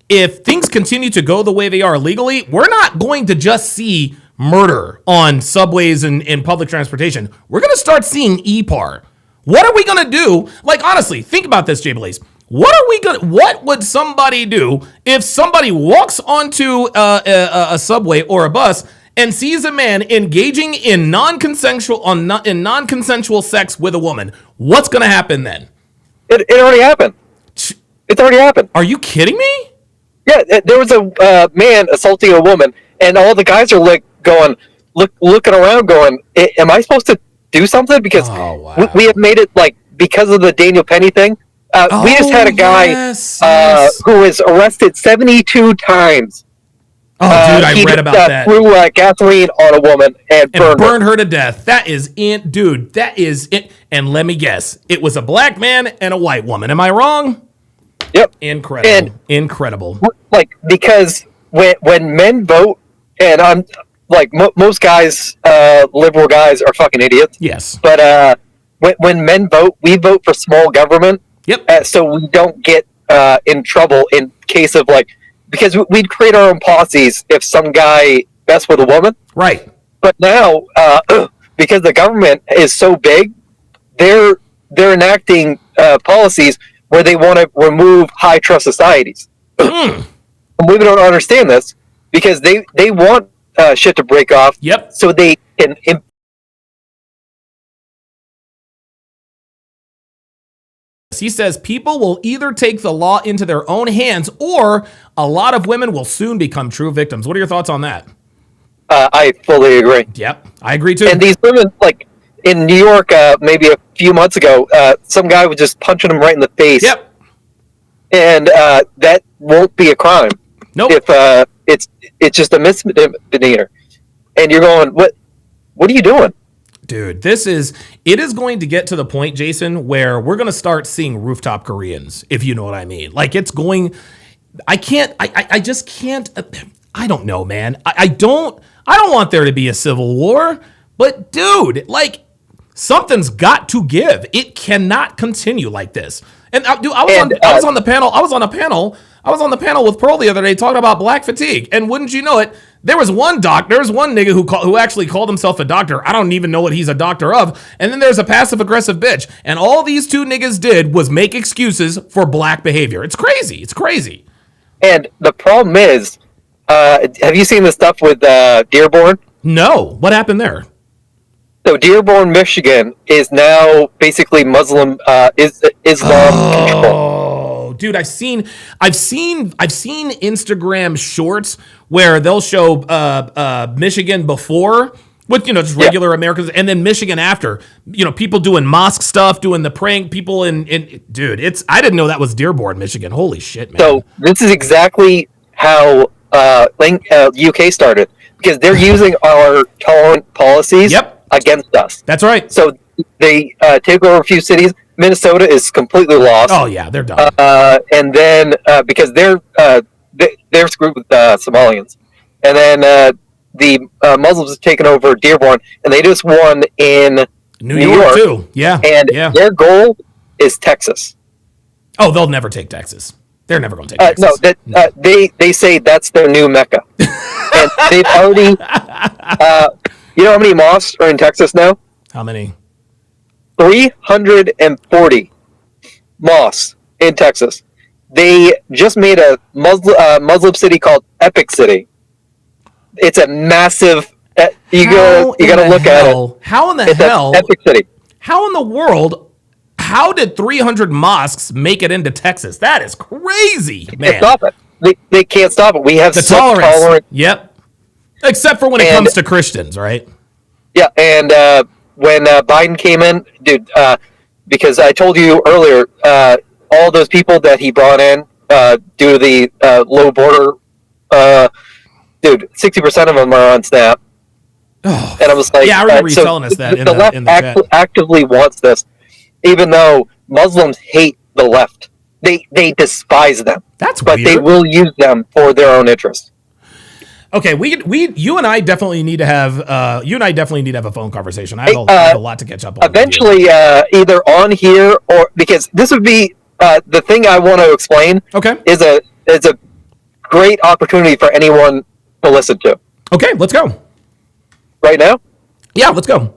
If things continue to go the way they are legally, we're not going to just see murder on subways and in public transportation. We're gonna start seeing EPAR. What are we gonna do? Like, honestly, think about this, Jay Blaze. What would somebody do if somebody walks onto a subway or a bus and sees a man engaging in non-consensual sex with a woman? What's going to happen then? It already happened. It's already happened. Are you kidding me? Yeah, there was a man assaulting a woman, and all the guys are like looking around, going, "Am I supposed to do something?" Because we have made it like because of the Daniel Penny thing. We just had a guy who was arrested 72 times. Oh, dude, I read about that. Threw gasoline on a woman and burned her to death. That is it, dude. That is it. And let me guess, it was a black man and a white woman. Am I wrong? Yep. Incredible. And incredible. Like, because when men vote, and I'm like most guys, liberal guys are fucking idiots. Yes. But when men vote, we vote for small government. Yep. So we don't get in trouble in case of because we'd create our own policies if some guy messed with a woman. Right. But now, because the government is so big, they're enacting policies where they want to remove high trust societies. And we don't understand this because they want shit to break off. Yep. So they can. He says people will either take the law into their own hands or a lot of women will soon become true victims. What are your thoughts on that? I fully agree. Yep, I agree too. And these women, like in New York, maybe a few months ago, some guy was just punching him right in the face. Yep. And that won't be a crime. Nope. If it's just a misdemeanor. And you're going, what are you doing? Dude, it is going to get to the point, Jason, where we're going to start seeing rooftop Koreans, if you know what I mean. Like, it's going, I just can't, I don't know, man. I don't want there to be a civil war, but dude, like, something's got to give. It cannot continue like this. And dude, I was on the panel with Pearl the other day talking about black fatigue. And wouldn't you know it, there was one nigga who actually called himself a doctor. I don't even know what he's a doctor of. And then there's a passive aggressive bitch. And all these two niggas did was make excuses for black behavior. It's crazy. It's crazy. And the problem is, have you seen the stuff with Dearborn? No. What happened there? So Dearborn, Michigan is now basically Muslim Islam control. Dude, I've seen Instagram shorts where they'll show Michigan before with just regular Americans, and then Michigan after. People doing mosque stuff, doing the praying. People in dude, I didn't know that was Dearborn, Michigan. Holy shit, man! So this is exactly how UK started, because they're using our tolerant policies against us. That's right. So they take over a few cities. Minnesota is completely lost. Oh yeah, they're done. And then because they're screwed with Somalians, and then the Muslims have taken over Dearborn, and they just won in New York too. Yeah, and their goal is Texas. Oh, they'll never take Texas. They're never going to take Texas. No, they say that's their new mecca, and they've already. You know how many mosques are in Texas now? How many? 340 mosques in Texas. They just made a Muslim city called Epic City. It's a massive. You gotta look at it. How in the hell? Epic City. How in the world? How did 300 mosques make it into Texas? That is crazy, man. Can't stop it. They can't stop it. We have the such tolerance. Yep. Except for when it comes to Christians, right? Yeah, and when Biden came in, dude, because I told you earlier, all those people that he brought in due to the low border, dude, 60% of them are on SNAP. Oh, and I was like, yeah, I remember you telling us that the left actively wants this, even though Muslims hate the left. They despise them. That's but weird. They will use them for their own interest. Okay, you and I definitely need to have a phone conversation. I have a lot to catch up on. Eventually, either on here or because this would be the thing I want to explain. Okay, is a great opportunity for anyone to listen to. Okay, let's go. Right now? Yeah, let's go.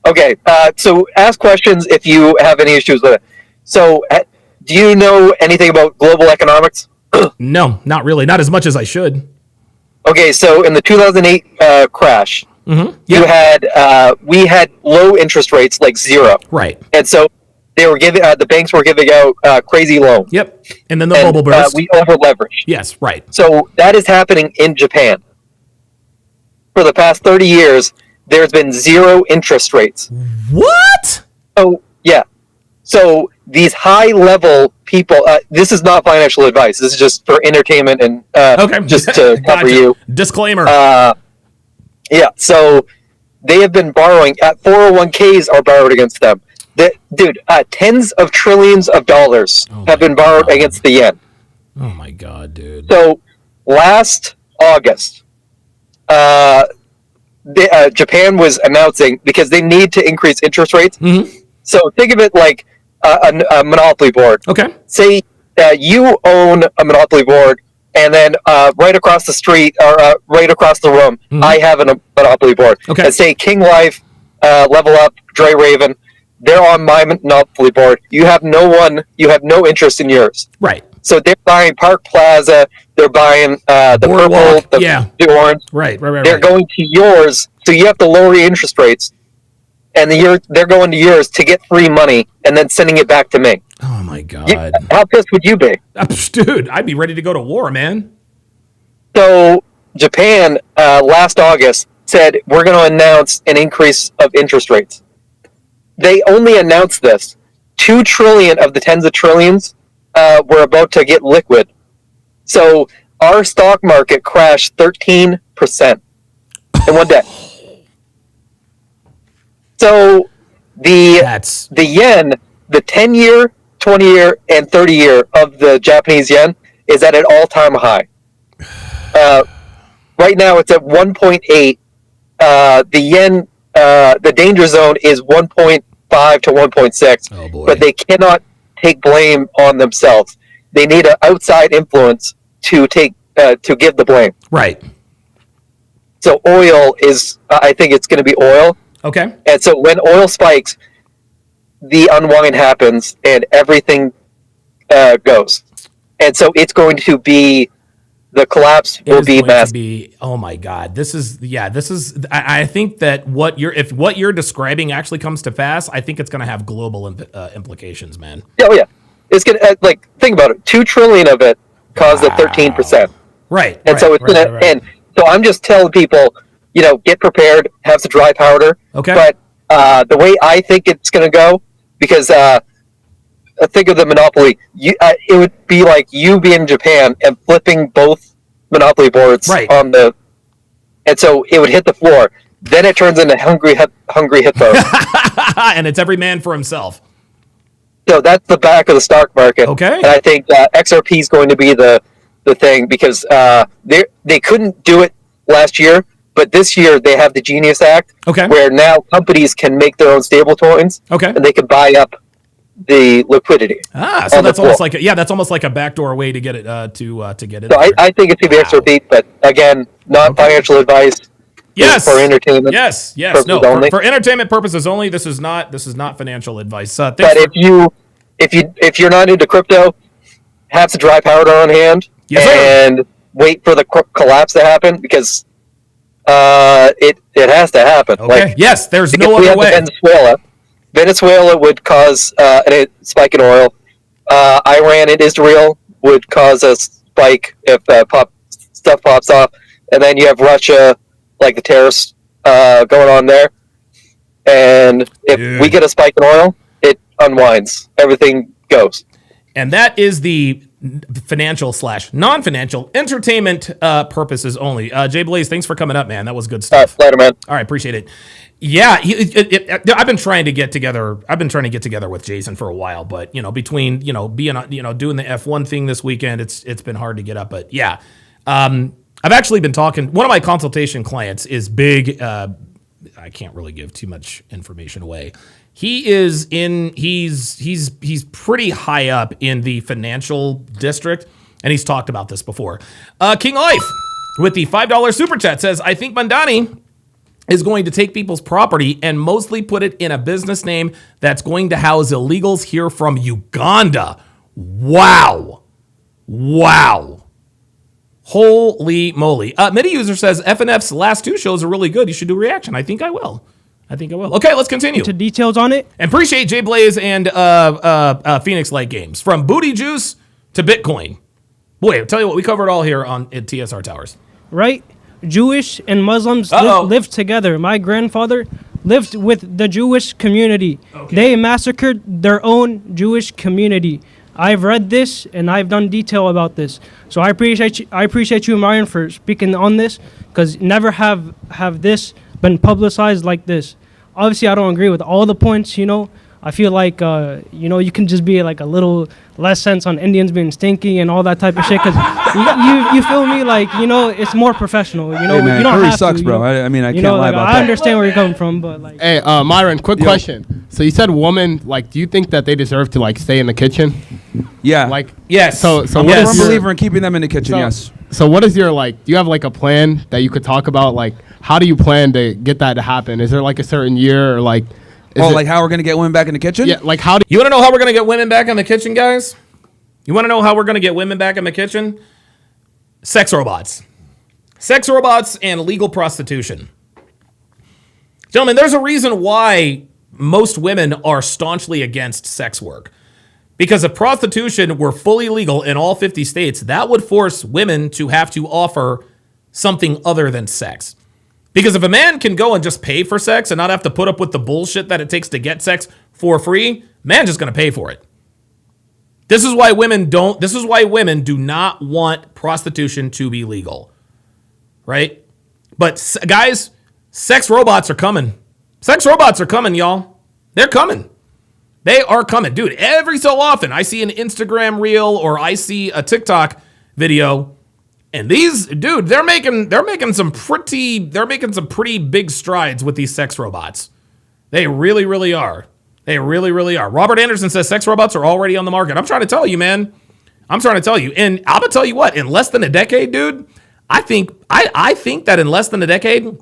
Okay, so ask questions if you have any issues with it. So, do you know anything about global economics? No, not really. Not as much as I should. Okay, so in the 2008 crash, you had we had low interest rates, like zero. Right. And so they were giving the banks were giving out crazy loans. Yep. And then the bubble burst. We over leveraged. Yes, right. So that is happening in Japan. For the past 30 years, there's been zero interest rates. What? Oh, yeah. So these high-level people, this is not financial advice. This is just for entertainment and just to cover you. Disclaimer. Yeah, so they have been borrowing. 401ks are borrowed against them. Dude, tens of trillions of dollars have been borrowed against the yen. Oh, my God, dude. So last August, Japan was announcing, because they need to increase interest rates. So think of it like a monopoly board. Okay. Say you own a monopoly board, and then right across the street or right across the room, I have a monopoly board. Okay. And say King Life, Level Up, Dre Raven, they're on my monopoly board. You have no interest in yours. Right. So they're buying Park Plaza, they're buying the Boardwalk, purple, the orange. Right. They're going to yours, so you have to lower your interest rates, and they're going to yours to get free money, and then sending it back to me. Oh my God! How pissed would you be, dude? I'd be ready to go to war, man. So Japan last August said we're going to announce an increase of interest rates. They only announced this. 2 trillion of the tens of trillions were about to get liquid. So our stock market crashed 13% in one day. So the yen, the 10-year, 20-year, and 30-year of the Japanese yen is at an all-time high. Right now it's at 1.8. The yen, the danger zone is 1.5 to 1.6. Oh boy. But they cannot take blame on themselves. They need an outside influence to take to give the blame. Right. So oil is, I think it's going to be oil. Okay. And so when oil spikes, the unwind happens and everything goes. And so it's going to be, the collapse will be massive. Oh my God. This is. I think that if what you're describing actually comes to pass, I think it's going to have global implications, man. Oh yeah. It's going to, think about it. 2 trillion of it caused the 13%. Right. And so it's going to, and so I'm just telling people, get prepared, have some dry powder. Okay. But the way I think it's going to go, because think of the monopoly, it would be like you being in Japan and flipping both monopoly boards on the, and so it would hit the floor. Then it turns into hungry hippo. And it's every man for himself. So that's the back of the stock market. Okay. And I think XRP is going to be the thing, because they couldn't do it last year, but this year they have the Genius Act, okay, where now companies can make their own stable coins, okay, and they can buy up the liquidity. So on that's the almost pool. like that's almost like a backdoor way to get it to get it. So I think it's gonna be extra deep, but again, not financial advice. Yes. For entertainment. Yes. purposes No. only. For entertainment purposes only. This is not financial advice. But if you're not into crypto, have some dry powder on hand and wait for the collapse to happen because it has to happen. Okay. Like, yes. There's because no we other have way. Venezuela would cause a spike in oil. Iran and Israel would cause a spike if stuff pops off, and then you have Russia, like the terrorists going on there. And if we get a spike in oil, it unwinds. Everything goes. And that is the financial / non-financial entertainment purposes only. Jay Blaze, thanks for coming up, man. That was good stuff. Later, man. All right, appreciate it. Yeah, I've been trying to get together. I've been trying to get together with Jason for a while, but between being doing the F1 thing this weekend, it's been hard to get up. But yeah, I've actually been talking. One of my consultation clients is big. I can't really give too much information away. He's pretty high up in the financial district, and he's talked about this before. King Life with the $5 super chat says, I think Mandani is going to take people's property and mostly put it in a business name that's going to house illegals here from Uganda. Wow. Holy moly. Midi user says FNF's last 2 shows are really good. You should do a reaction. I think I will. Okay, let's continue. To details on it. And appreciate Jay Blaze and Phoenix Light Games. From booty juice to Bitcoin. Boy, I'll tell you what, we covered all here on TSR Towers. Right? Jewish and Muslims lived together. My grandfather lived with the Jewish community. Okay. They massacred their own Jewish community. I've read this and I've done detail about this. So I appreciate you, Myron, for speaking on this, because never have this been publicized like this. Obviously, I don't agree with all the points, I feel like, you can just be like a little less sense on Indians being stinky and all that type of shit. Because you feel me? Like, it's more professional. Hey, man, you don't curry have sucks, to, bro. I mean, I can't lie about that. I understand where you're coming from, but like. Hey, Myron, quick question. So you said woman, like, do you think that they deserve to like stay in the kitchen? Yeah. Like, yes. So I'm what a is firm your, believer in keeping them in the kitchen. Yes. So what is your do you have like a plan that you could talk about? Like, how do you plan to get that to happen? Is there like a certain year or like? Like how we're gonna get women back in the kitchen? Yeah. Like how do you want to know how we're gonna get women back in the kitchen, guys? You want to know how we're gonna get women back in the kitchen? Sex robots and legal prostitution. Gentlemen, there's a reason why most women are staunchly against sex work. Because if prostitution were fully legal in all 50 states, that would force women to have to offer something other than sex. Because if a man can go and just pay for sex and not have to put up with the bullshit that it takes to get sex for free, man's just going to pay for it. This is why women do not want prostitution to be legal. Right? But guys, sex robots are coming. Sex robots are coming, y'all. They're coming. They are coming. Dude, every so often I see an Instagram reel or I see a TikTok video, and these, dude, they're making some pretty big strides with these sex robots. They really, really are. They really, really are. Robert Anderson says sex robots are already on the market. I'm trying to tell you, man. I'm trying to tell you. And I'm gonna tell you what, in less than a decade, dude, I think that in less than a decade,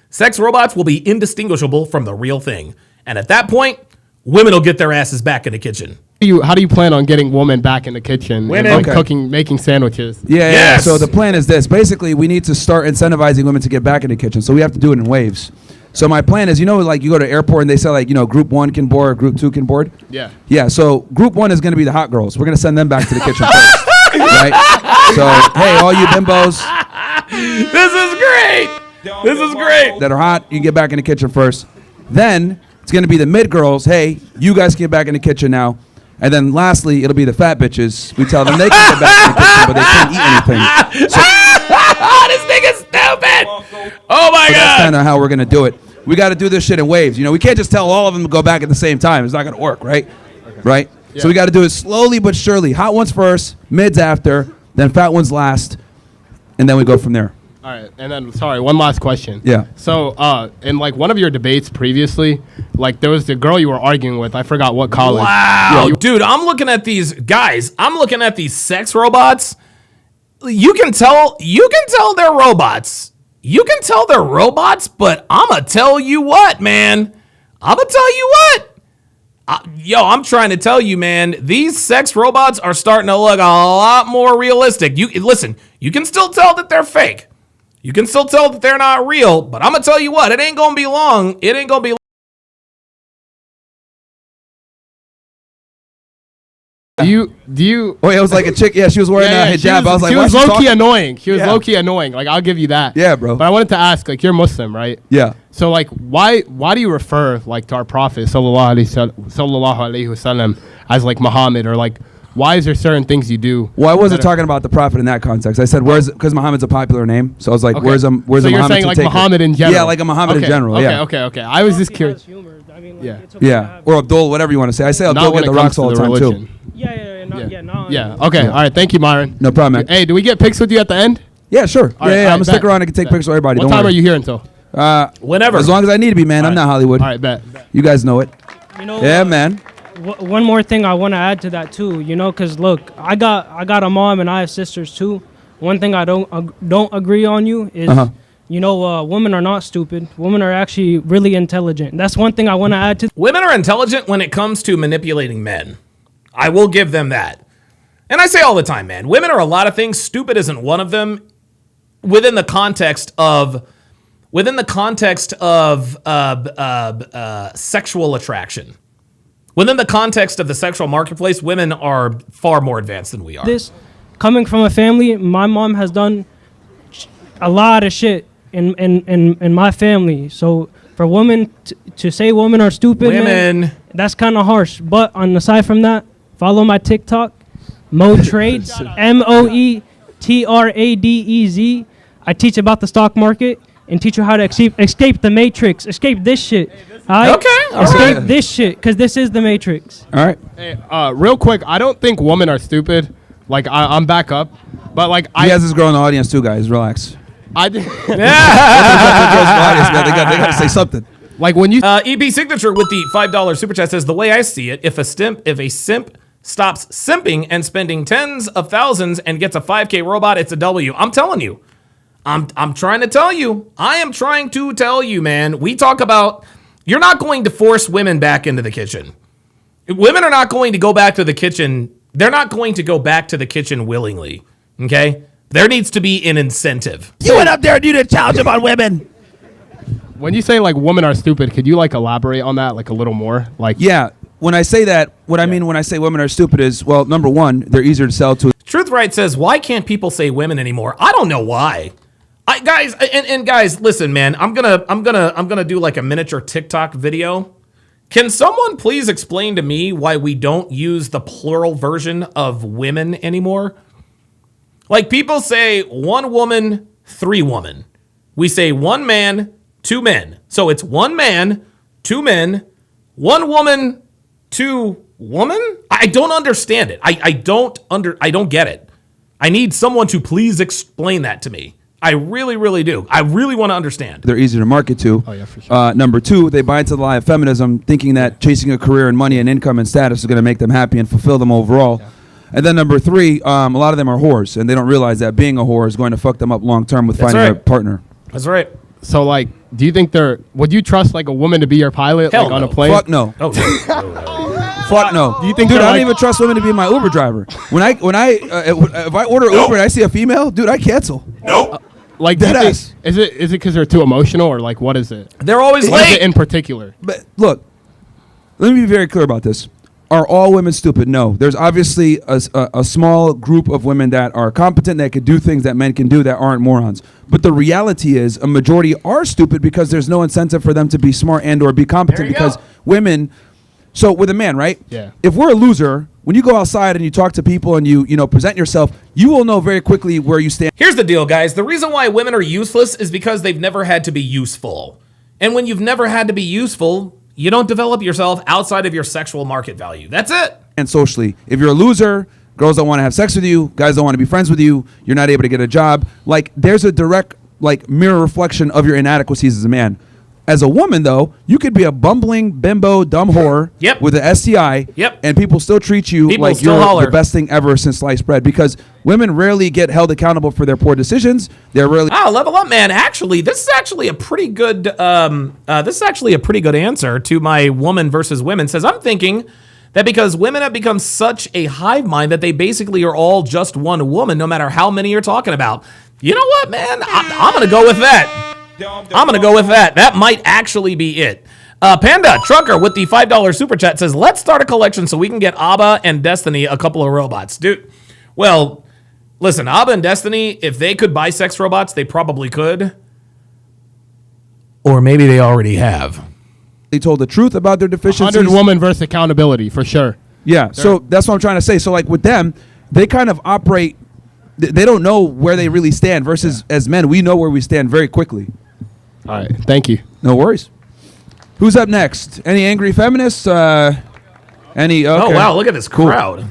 sex robots will be indistinguishable from the real thing. And at that point, women will get their asses back in the kitchen. How do you plan on getting women back in the kitchen and like cooking, making sandwiches? Yeah. So the plan is this. Basically, we need to start incentivizing women to get back in the kitchen. So we have to do it in waves. So my plan is, like you go to airport and they say group 1 can board, group 2 can board. Yeah. Yeah. So group 1 is going to be the hot girls. We're going to send them back to the kitchen first. Right? So, hey, all you bimbos. This is great. That are hot, you can get back in the kitchen first. Then it's going to be the mid girls. Hey, you guys can get back in the kitchen now. And then lastly, it'll be the fat bitches. We tell them they can get back in the kitchen, but they can't eat anything. So, this thing is stupid. Oh my God. That's kind of how we're going to do it. We got to do this shit in waves. We can't just tell all of them to go back at the same time. It's not going to work, right? Okay. Right? Yeah. So we got to do it slowly but surely. Hot ones first, mids after, then fat ones last, and then we go from there. All All right, and then sorry, one last question. Yeah. So, in like one of your debates previously, like there was the girl you were arguing with. I forgot what college. Wow, dude, I'm looking at these guys. I'm looking at these sex robots. You can tell they're robots. You can tell they're robots, but I'ma tell you what, man. I'ma tell you what. I'm trying to tell you, man, these sex robots are starting to look a lot more realistic. You can still tell that they're fake. You can still tell that they're not real, but I'm gonna tell you what, it ain't gonna be long. It ain't gonna be long. Do you? Oh, it was like a chick. Yeah, she was wearing a hijab. I was like, she was low key annoying. She was Yeah. low key annoying. Like, I'll give you that. Yeah, bro. But I wanted to ask, like, you're Muslim, right? Yeah. So, like, why do you refer like to our Prophet sallallahu alaihi wasallam as like Muhammad, or like, why is there certain things you do? Well, I wasn't talking about the prophet in that context. I said, because Muhammad's a popular name. So I was like, Okay. where's a So Muhammad you're saying to like take it? Muhammad in general? Yeah, like a Muhammad in general. Okay, yeah. okay. I was just curious. Yeah. Or Abdul, whatever you want to say. I say Not Abdul when get it the comes rocks to all the the time religion. too. Yeah. Okay. All right. Thank you, Myron. No problem, man. Hey, do we get pics with you at the end? Yeah, sure. All right, I'm all gonna right, stick bet. around and can take Bet. pictures with everybody. What Don't time worry. are you here until? Whenever. As long as I need to be, man. I'm not Hollywood. All right, bet. You guys know it. You know, Yeah, man. One more thing I want to add to that too, you know, because look, I got a mom and I have sisters too. One thing I don't agree on you is, you know, women are not stupid. Women are actually really intelligent. That's one thing I want to add to. Women are intelligent when it comes to manipulating men. I will give them that. And I say all the time, man, women are a lot of things. Stupid isn't one of them. Within the context of sexual attraction. Within the context of the sexual marketplace, women are far more advanced than we are. This coming from a family, my mom has done a lot of shit in my family. So for women to say women are stupid, man, that's kind of harsh. But on the side from that, follow my TikTok, Mo Trades, MOETRADEZ. I teach about the stock market and teach you how to escape the matrix, escape this shit. Escape this shit, because this is the matrix. All right. Hey, real quick, I don't think women are stupid. Like, I'm back up, but like He has this girl in the audience too, guys. Relax. I They got to say something. Like when you EP Signature with the $5 super chat says, the way I see it, if a simp stops simping and spending tens of thousands and gets a 5K robot, it's a W. I'm telling you. I'm trying to tell you. I am trying to tell you, man. We talk about, you're not going to force women back into the kitchen. Women are not going to go back to the kitchen. They're not going to go back to the kitchen willingly. Okay? There needs to be an incentive. You went up there and you did challenge him on women. When you say like women are stupid, could you like elaborate on that like a little more? Like, yeah, when I say that, what I mean when I say women are stupid is, well, number one, they're easier to sell to. Truth Right says, why can't people say women anymore? I don't know why. Guys, listen, man. I'm gonna do like a miniature TikTok video. Can someone please explain to me why we don't use the plural version of women anymore? Like, people say one woman, three woman. We say one man, two men. So it's one man, two men, one woman, two woman? I don't understand it. I don't get it. I need someone to please explain that to me. I really, really do. I really want to understand. They're easier to market to. Oh, yeah, for sure. Number two, they buy into the lie of feminism, thinking that chasing a career and money and income and status is going to make them happy and fulfill them overall. Yeah. And then number three, a lot of them are whores, and they don't realize that being a whore is going to fuck them up long term with finding a partner. That's right. So, like, do you think would you trust like a woman to be your pilot, Hell like on no. a plane? Fuck no. Oh, Fuck no. Do you think dude, I don't like, even trust women to be my Uber driver. If I order Uber and I see a female, dude, I cancel. Nope. Like, Dead do you ass. think, is it because they're too emotional, or like what is it? They're always What is late. it in particular? But look, let me be very clear about this. Are all women stupid? No. There's obviously a small group of women that are competent, that can do things that men can do, that aren't morons. But the reality is a majority are stupid because there's no incentive for them to be smart and or be competent, because women. So with a man, right? Yeah. If we're a loser, when you go outside and you talk to people and you present yourself, you will know very quickly where you stand. Here's the deal, guys. The reason why women are useless is because they've never had to be useful. And when you've never had to be useful, you don't develop yourself outside of your sexual market value. That's it. And socially, if you're a loser, girls don't want to have sex with you, guys don't want to be friends with you, you're not able to get a job. Like, there's a direct like mirror reflection of your inadequacies as a man. As a woman, though, you could be a bumbling, bimbo, dumb whore with an STI, and people still treat you like you're the best thing ever since sliced bread, because women rarely get held accountable for their poor decisions. They're really level up, man. Actually, this is actually a pretty good. This is actually a pretty good answer to my woman versus women. Says I'm thinking that because women have become such a hive mind that they basically are all just one woman, no matter how many you're talking about. You know what, man? I'm gonna go with that. I'm going to go with that. That might actually be it. Panda Trucker with the $5 super chat says, let's start a collection so we can get Abba and Destiny a couple of robots. Dude, well, listen, Abba and Destiny, if they could buy sex robots, they probably could. Or maybe they already have. They told the truth about their deficiencies. 100 woman versus accountability, for sure. Yeah, so that's what I'm trying to say. So, like, with them, they kind of operate, they don't know where they really stand, versus as men, we know where we stand very quickly. All right, thank you. No worries. Who's up next? Any angry feminists? Okay. Oh, wow, look at this crowd.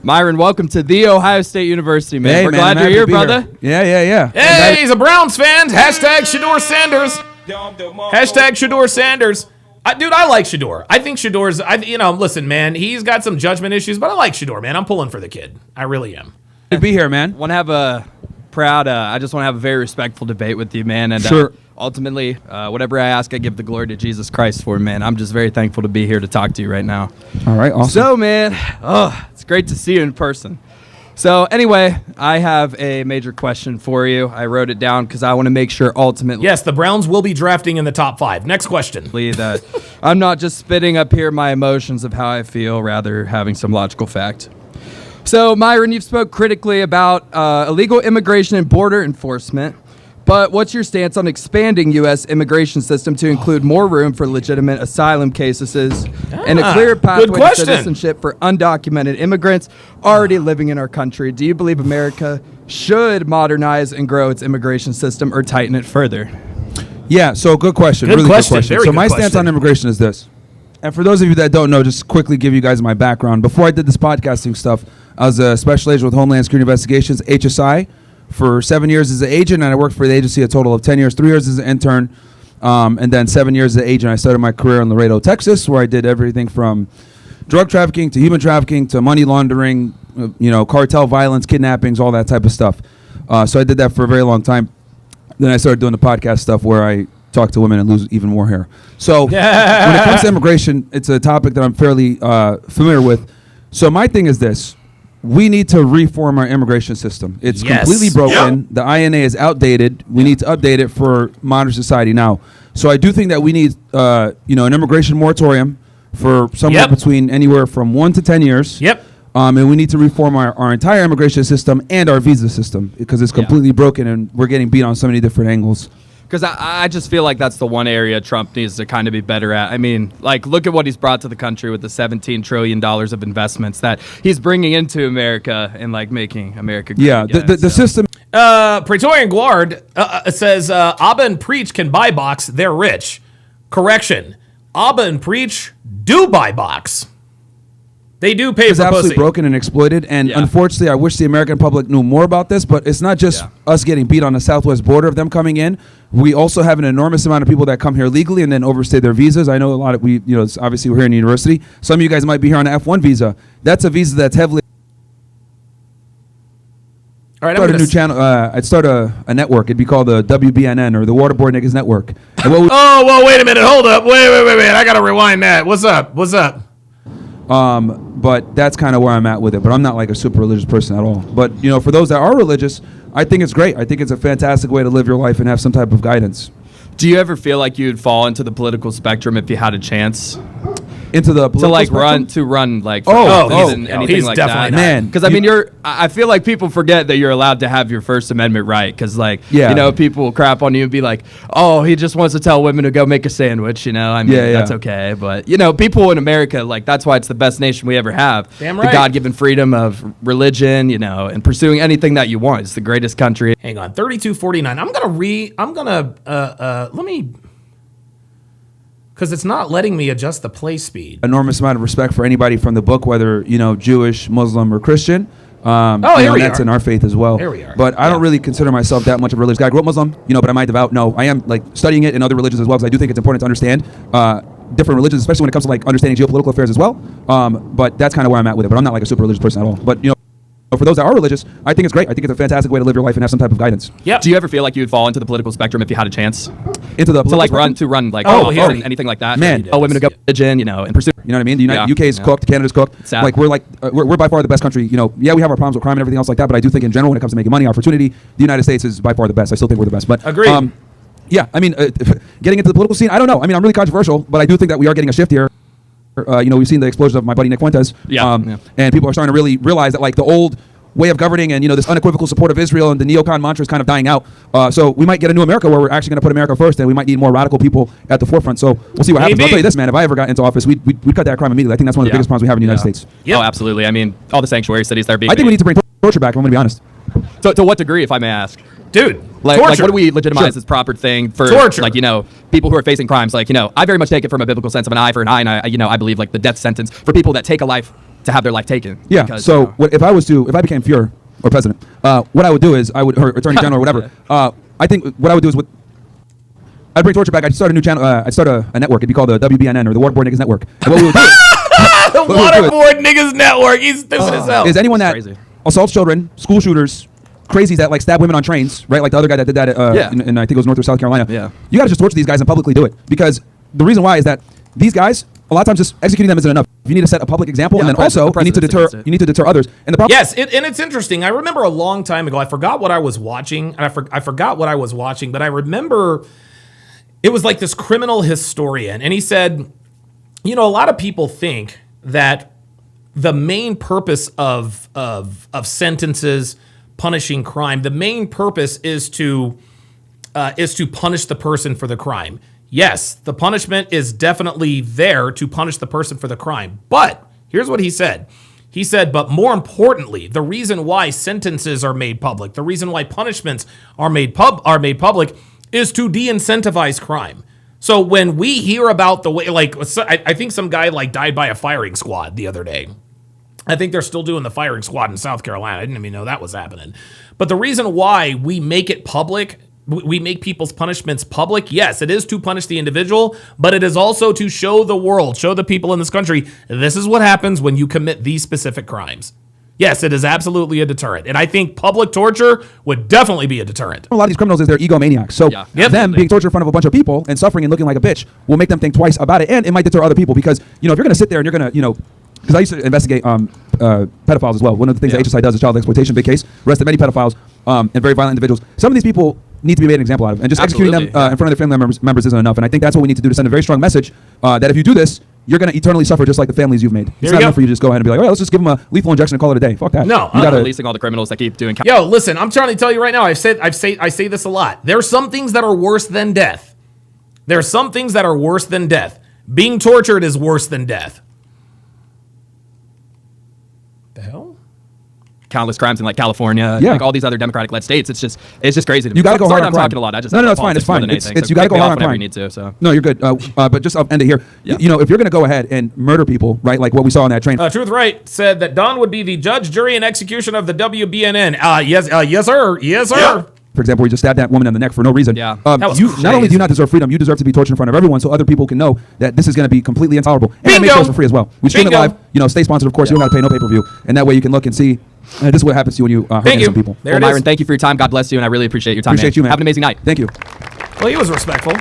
Myron, welcome to The Ohio State University, man. Hey, We're man, glad I'm you're happy here, to be brother. Yeah. Hey, he's a Browns fan. Hashtag Shador Sanders. Hashtag Shador Sanders. Dude, I like Shador. I think Shador's, listen, man, he's got some judgment issues, but I like Shador, man. I'm pulling for the kid. I really am. Good to be here, man. Want to have a I just want to have a very respectful debate with you, man. And sure. Ultimately, whatever I ask, I give the glory to Jesus Christ for, man. I'm just very thankful to be here to talk to you right now. All right, awesome. So, man, it's great to see you in person. So, anyway, I have a major question for you. I wrote it down because I want to make sure ultimately... Yes, the Browns will be drafting in the top 5. Next question. ...that I'm not just spitting up here my emotions of how I feel, rather having some logical fact. So, Myron, you've spoke critically about illegal immigration and border enforcement, but what's your stance on expanding U.S. immigration system to include more room for legitimate asylum cases and a clear pathway to citizenship for undocumented immigrants already living in our country? Do you believe America should modernize and grow its immigration system or tighten it further? Yeah, so good question. Good really question. good question. Very So good my stance question. on immigration is this. And for those of you that don't know, just quickly give you guys my background. Before I did this podcasting stuff, I was a special agent with Homeland Security Investigations, HSI, for 7 years as an agent, and I worked for the agency a total of 10 years, 3 years as an intern, and then 7 years as an agent. I started my career in Laredo, Texas, where I did everything from drug trafficking to human trafficking to money laundering, cartel violence, kidnappings, all that type of stuff. So I did that for a very long time. Then I started doing the podcast stuff where I talk to women and lose even more hair. So when it comes to immigration, it's a topic that I'm fairly familiar with. So my thing is this. We need to reform our immigration system. It's completely broken. The INA is outdated. We need to update it for modern society now. So I do think that we need an immigration moratorium for somewhere between anywhere from 1 to 10 years. And we need to reform our entire immigration system and our visa system because it's completely broken and we're getting beat on so many different angles. Because I just feel like that's the one area Trump needs to kind of be better at. I mean, like, look at what he's brought to the country with the $17 trillion of investments that he's bringing into America and, like, making America great again. The system. Praetorian Guard says, Abba and Preach can buy box. They're rich. Correction. Abba and Preach do buy box. They do pay for pussy. It's absolutely broken and exploited, and unfortunately, I wish the American public knew more about this. But it's not just us getting beat on the southwest border of them coming in. We also have an enormous amount of people that come here legally and then overstay their visas. I know a lot of it's obviously we're here in the university. Some of you guys might be here on an F1 visa. That's a visa that's heavily. All right, I'd start a new channel. I'd start a network. It'd be called the WBNN or the Waterboard Niggas Network. Well, wait a minute. Hold up. Wait. I gotta rewind that. What's up? But that's kind of where I'm at with it. But I'm not like a super religious person at all. But, for those that are religious, I think it's great. I think it's a fantastic way to live your life and have some type of guidance. Do you ever feel like you'd fall into the political spectrum if you had a chance? Into the political run anything like that, man. Because I feel like people forget that you're allowed to have your First Amendment right. Because people will crap on you and be like, "Oh, he just wants to tell women to go make a sandwich." That's okay. But people in America, that's why it's the best nation we ever have. Damn right. The God-given freedom of religion, and pursuing anything that you want. It's the greatest country. Hang on, 3249. Let me. Because it's not letting me adjust the play speed. Enormous amount of respect for anybody from the book, whether, Jewish, Muslim, or Christian. That's in our faith as well. Here we are. But I don't really consider myself that much of a religious guy. I grew up Muslim, but am I devout? No, I am like studying it in other religions as well because I do think it's important to understand different religions, especially when it comes to like understanding geopolitical affairs as well. But that's kind of where I'm at with it. But I'm not like a super religious person at all. But for those that are religious, I think it's great. I think it's a fantastic way to live your life and have some type of guidance. Yeah. Do you ever feel like you would fall into the political spectrum if you had a chance? Into the run anything like that? Man, women to go religion, and pursue. You know what I mean? The UK is cooked, Canada's cooked. Sad. Like we're by far the best country. Yeah, we have our problems with crime and everything else like that, but I do think in general when it comes to making money, opportunity, the United States is by far the best. I still think we're the best. But agreed. Yeah, I mean, getting into the political scene, I don't know. I mean, I'm really controversial, but I do think that we are getting a shift here. We've seen the explosion of my buddy Nick Fuentes. And people are starting to really realize that like the old way of governing and this unequivocal support of Israel and the neocon mantra is kind of dying out. So we might get a new America where we're actually going to put America first, and we might need more radical people at the forefront. So we'll see what happens. But I'll tell you this, man. If I ever got into office, we'd cut that crime immediately. I think that's one of the biggest problems we have in the United States. Yeah. Oh, absolutely. I mean, all the sanctuary cities that are being I think we need to bring torture back. I'm going to be honest. To what degree, if I may ask? Dude, like what do we legitimize as proper thing for torture? Like people who are facing crimes? Like I very much take it from a biblical sense of an eye for an eye, and I believe like the death sentence for people that take a life to have their life taken. Yeah. Because, so if I became Fuhrer or president, what I would do is or Attorney General or whatever. I think what I would do is I'd bring torture back. I'd start a new channel. I'd start a network. It'd be called the WBNN or the Waterboard Niggas Network. And what we would do the Waterboard Niggas Network. He's stupid as hell. Is anyone that assaults children, school shooters, crazies that like stab women on trains, right? Like the other guy that did that in I think it was North or South Carolina. Yeah. You got to just torture these guys and publicly do it, because the reason why is that these guys, a lot of times just executing them isn't enough. You need to set a public example, and then also you need to deter others. And the problem and it's interesting. I remember a long time ago, I forgot what I was watching, and I forgot what I was watching, but I remember it was like this criminal historian, and he said, a lot of people think that the main purpose of sentences punishing crime, the main purpose is to punish the person for the crime. Yes, the punishment is definitely there to punish the person for the crime. But here's what he said. He said, but more importantly, the reason why sentences are made public, the reason why punishments are made public is to de-incentivize crime. So when we hear about the way, like, I think some guy like died by a firing squad the other day. I think they're still doing the firing squad in South Carolina. I didn't even know that was happening. But the reason why we make it public, we make people's punishments public, yes, it is to punish the individual, but it is also to show the world, show the people in this country, this is what happens when you commit these specific crimes. Yes, it is absolutely a deterrent. And I think public torture would definitely be a deterrent. A lot of these criminals is they're egomaniacs. So them being tortured in front of a bunch of people and suffering and looking like a bitch will make them think twice about it, and it might deter other people, because, if you're going to sit there and you're going to, because I used to investigate pedophiles as well. One of the things that HSI does is child exploitation, big case, arrested many pedophiles and very violent individuals. Some of these people need to be made an example out of, and just executing them in front of their family members isn't enough. And I think that's what we need to do to send a very strong message that if you do this, you're going to eternally suffer just like the families you've made. It's not enough for you to just go ahead and be like, let's just give them a lethal injection and call it a day. Fuck that. No, you got releasing all the criminals that keep doing. Yo, listen, I'm trying to tell you right now. I say this a lot. There are some things that are worse than death. There are some things that are worse than death. Being tortured is worse than death. The hell? Countless crimes in like California, like all these other Democratic-led states. It's just crazy to me. You got to go hard on I'm crime. talking a lot. I just no, it's fine. It's fine. It's you got to go hard on crime. You need to. So no, you're good. But just I'll end it here. If you're going to go ahead and murder people, right, like what we saw on that train. Truth Right said that Don would be the judge, jury, and execution of the WBNN. Yes, sir. Yes, sir. Yeah. For example, we just stabbed that woman in the neck for no reason. Yeah. You not only do you not deserve freedom, you deserve to be tortured in front of everyone, so other people can know that this is going to be completely intolerable. And it makes us for free as well. We stream it live. Stay sponsored, of course. You don't got to pay no pay-per-view, and that way you can look and see. This is what happens to you when you hurt innocent people. Well, Myron, thank you for your time. God bless you, and I really appreciate your time. Appreciate you, man. Have an amazing night. Thank you. Well, he was respectful.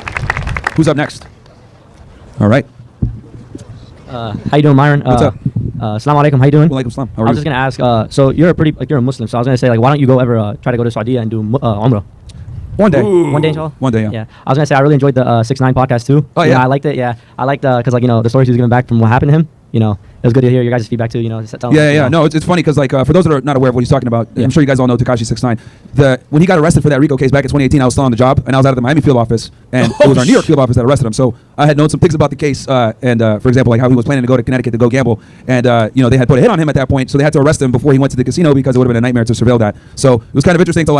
Who's up next? All right. How you doing, Myron? What's up? Assalamu alaikum. How you doing? Walaikum salam. How are I was just gonna ask. So you're a Muslim. So I was gonna say, like, why don't you go ever try to go to Saudi and do Umrah? One day. One day, inshallah? One day, yeah. Yeah. I was gonna say I really enjoyed the 6ix9ine podcast too. Oh yeah. I liked it. Yeah. I liked because the stories he was giving back from what happened to him. It was good to hear your guys' feedback too. No, it's funny because for those that are not aware of what he's talking about, I'm sure you guys all know Tekashi 6ix9ine. When he got arrested for that RICO case back in 2018, I was still on the job and I was out of the Miami field office, and it was our New York field office that arrested him. So I had known some things about the case, and for example, like how he was planning to go to Connecticut to go gamble, and they had put a hit on him at that point, so they had to arrest him before he went to the casino because it would have been a nightmare to surveil that. So it was kind of interesting to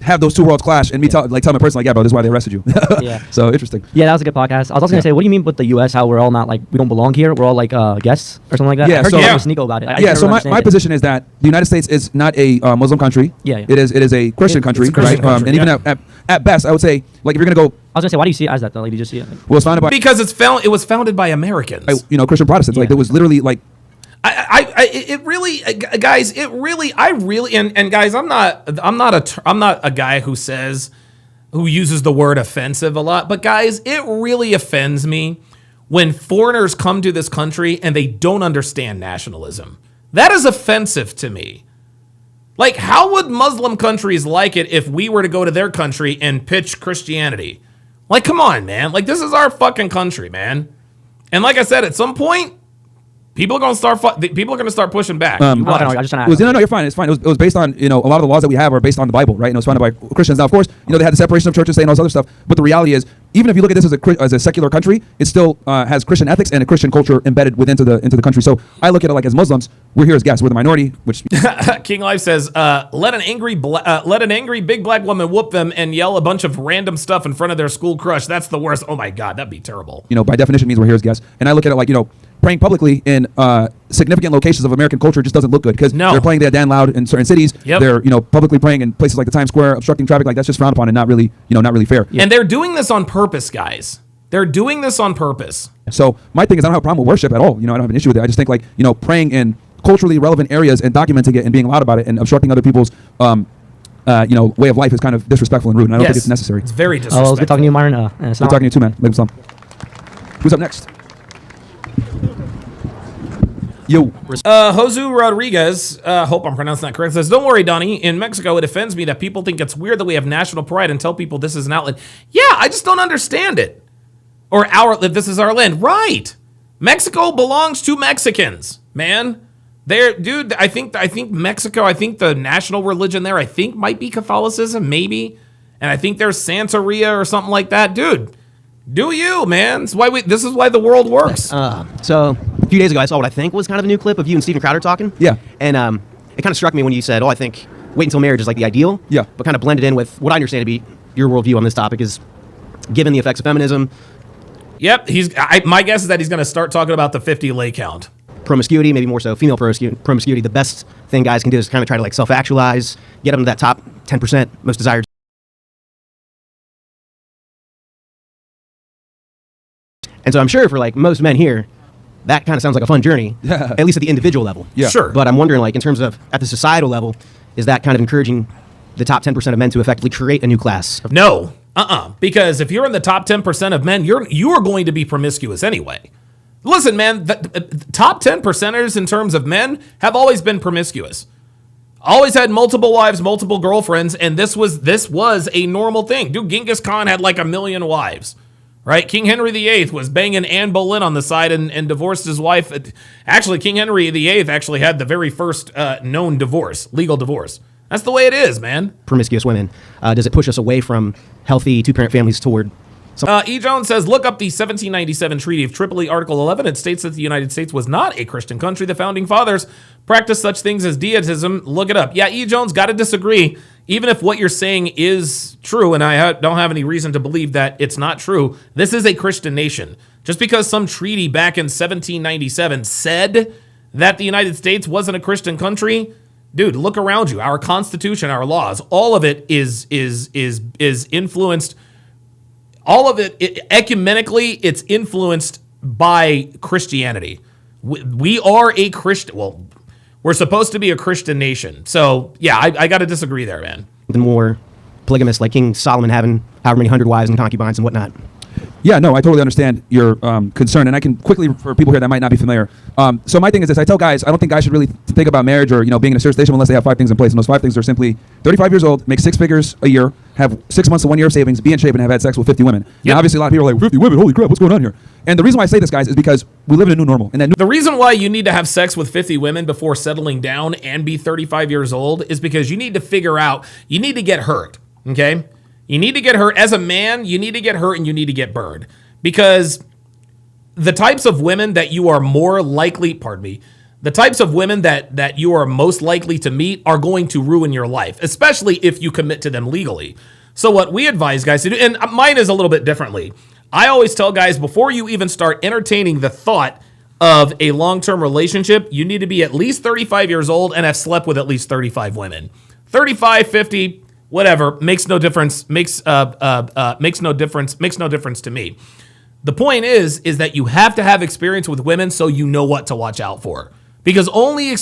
have those two worlds clash and me tell my person like, yeah, bro, this is why they arrested you. Yeah. So interesting. Yeah, that was a good podcast. I was also gonna say, what do you mean with the U.S. How we're all not like we don't belong here? We're all like guests or something like that. Yeah, I heard so you was Nico about it. So my position is that the United States is not a Muslim country. Yeah. It is a Christian country, It's a Christian right? country, And even at best, I would say like if you're gonna go. I was gonna say, why do you see it as that though? Like, do you just see it? Well, it's founded by Because it was founded by Americans. Christian Protestants. Like it was literally like. It really, guys. And guys, I'm not a guy who uses the word offensive a lot. But guys, it really offends me when foreigners come to this country and they don't understand nationalism. That is offensive to me. Like, how would Muslim countries like it if we were to go to their country and pitch Christianity? Like, come on, man. Like, this is our fucking country, man. And like I said, at some point, people are going to start pushing back. No, you're fine. It's fine. It was based on, a lot of the laws that we have are based on the Bible, right? And it was founded by Christians. Now, of course, they had the separation of churches, and all this other stuff. But the reality is, even if you look at this as a secular country, it still has Christian ethics and a Christian culture embedded into the country. So I look at it like as Muslims, we're here as guests. We're the minority. Which King Life says, let an angry big black woman whoop them and yell a bunch of random stuff in front of their school crush. That's the worst. Oh my God, that'd be terrible. By definition means we're here as guests. And I look at it like praying publicly in significant locations of American culture just doesn't look good because they're playing that damn loud in certain cities. Yep. They're publicly praying in places like the Times Square, obstructing traffic. Like that's just frowned upon and not really fair. And they're doing this on purpose, guys. They're doing this on purpose. So my thing is I don't have a problem with worship at all. I don't have an issue with it. I just think like praying in culturally relevant areas and documenting it and being loud about it and obstructing other people's way of life is kind of disrespectful and rude. And I don't think it's necessary. It's very disrespectful. Oh, it was good talking to you, Myron. Good talking to you too, man. Leave some. Who's up next? Yo. Josu Rodriguez, hope I'm pronouncing that correct, says, don't worry, Donnie. In Mexico, it offends me that people think it's weird that we have national pride and tell people this is an outlet. Yeah, I just don't understand it. Or this is our land. Right. Mexico belongs to Mexicans, man. Dude, I think Mexico, I think the national religion there, I think might be Catholicism, maybe. And I think there's Santeria or something like that. Dude, do you, man. This is why the world works. So a few days ago, I saw what I think was kind of a new clip of you and Steven Crowder talking. Yeah. And it kind of struck me when you said, I think wait until marriage is like the ideal. Yeah. But kind of blended in with what I understand to be your worldview on this topic is given the effects of feminism. Yep. My guess is that he's going to start talking about the 50 lay count. Promiscuity, maybe more so female promiscuity. The best thing guys can do is kind of try to like self-actualize, get them to that top 10% most desired. And so I'm sure for like most men here, that kind of sounds like a fun journey, at least at the individual level. Yeah. Sure. But I'm wondering, like, in terms of at the societal level, is that kind of encouraging the top 10% of men to effectively create a new class? No. Because if you're in the top 10% of men, you are going to be promiscuous anyway. Listen, man, the top 10%ers in terms of men have always been promiscuous. Always had multiple wives, multiple girlfriends, and this was a normal thing. Dude, Genghis Khan had like 1 million wives. Right? King Henry VIII was banging Anne Boleyn on the side and divorced his wife. Actually, King Henry VIII actually had the very first known divorce, legal divorce. That's the way it is, man. Promiscuous women. Does it push us away from healthy two-parent families toward... E. Jones says, look up the 1797 Treaty of Tripoli, Article 11. It states that the United States was not a Christian country. The founding fathers practiced such things as deitism. Look it up. Yeah, E. Jones, got to disagree. Even if what you're saying is true, and I don't have any reason to believe that it's not true, this is a Christian nation. Just because some treaty back in 1797 said that the United States wasn't a Christian country, dude, look around you. Our Constitution, our laws, all of it is influenced. All of it ecumenically, it's influenced by Christianity. We are a Christian. Well, we're supposed to be a Christian nation. So, yeah, I got to disagree there, man. The more polygamous, like King Solomon having however many 100 wives and concubines and whatnot. Yeah, no, I totally understand your concern, and I can quickly, for people here that might not be familiar. So my thing is this: I tell guys, I don't think guys should really think about marriage or being in a serious relationship unless they have 5 things in place. And those 5 things are simply 35 years old, make 6 figures a year, have 6 months to 1 year of savings, be in shape, and have had sex with 50 women. Yep. Now, obviously, a lot of people are like, 50 women, holy crap, what's going on here? And the reason why I say this, guys, is because we live in a new normal. And the reason why you need to have sex with 50 women before settling down and be 35 years old is because you need to figure out, you need to get hurt, okay? You need to get hurt. As a man, you need to get hurt and you need to get burned. Because the types of women that you are more likely, the types of women that you are most likely to meet are going to ruin your life, especially if you commit to them legally. So what we advise guys to do, and mine is a little bit differently. I always tell guys, before you even start entertaining the thought of a long-term relationship, you need to be at least 35 years old and have slept with at least 35 women. 35, 50, whatever, makes no difference, makes no difference to me. The point is that you have to have experience with women so you know what to watch out for. Because only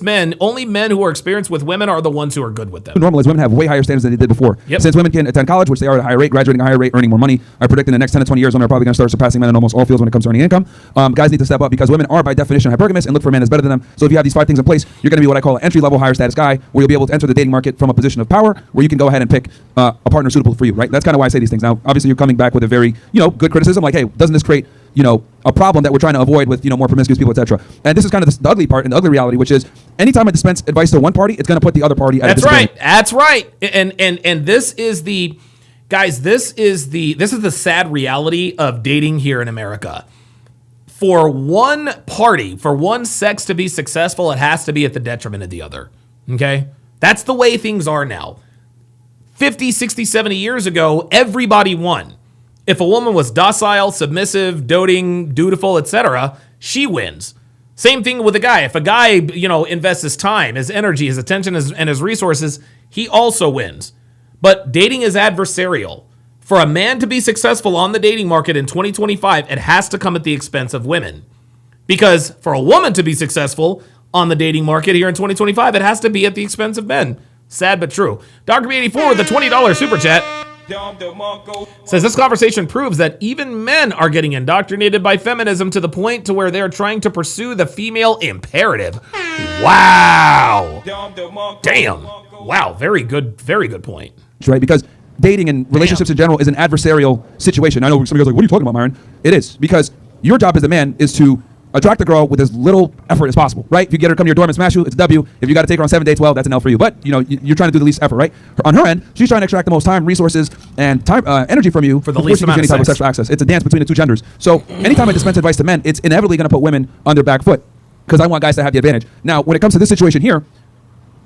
men who are experienced with women are the ones who are good with them. Normal is women have way higher standards than they did before. Yep. Since women can attend college, which they are at a higher rate, graduating at a higher rate, earning more money, I predict in the next 10 to 20 years, women are probably going to start surpassing men in almost all fields when it comes to earning income. Guys need to step up because women are by definition hypergamous and look for a man that's better than them. So if you have these 5 things in place, you're going to be what I call an entry-level, higher status guy, where you'll be able to enter the dating market from a position of power, where you can go ahead and pick a partner suitable for you, right? That's kind of why I say these things. Now, obviously, you're coming back with a very, good criticism, like, hey, doesn't this create a problem that we're trying to avoid with, more promiscuous people, etc. And this is kind of the ugly part and the ugly reality, which is anytime I dispense advice to one party, it's going to put the other party at a disadvantage. That's right. And this is the sad reality of dating here in America. For one party, for one sex to be successful, it has to be at the detriment of the other. Okay? That's the way things are now. 50, 60, 70 years ago, everybody won. If a woman was docile, submissive, doting, dutiful, etc., she wins. Same thing with a guy. If a guy, invests his time, his energy, his attention, and his resources, he also wins. But dating is adversarial. For a man to be successful on the dating market in 2025, it has to come at the expense of women. Because for a woman to be successful on the dating market here in 2025, it has to be at the expense of men. Sad but true. Dr. B84 with a $20 super chat says this conversation proves that even men are getting indoctrinated by feminism to the point to where they're trying to pursue the female imperative. Wow. Damn. Wow. Very good point. Right? Because dating and relationships in general is an adversarial situation. I know somebody goes like, what are you talking about, Myron? It is. Because your job as a man is to attract the girl with as little effort as possible, right? If you get her to come to your dorm and smash you, it's a W. If you got to take her on 7 dates, well, that's an L for you. But you're trying to do the least effort, right? On her end, she's trying to extract the most time, resources, and time, energy from you for the least amount of type of sexual access. It's a dance between the two genders. So anytime I dispense advice to men, it's inevitably going to put women on their back foot because I want guys to have the advantage. Now, when it comes to this situation here,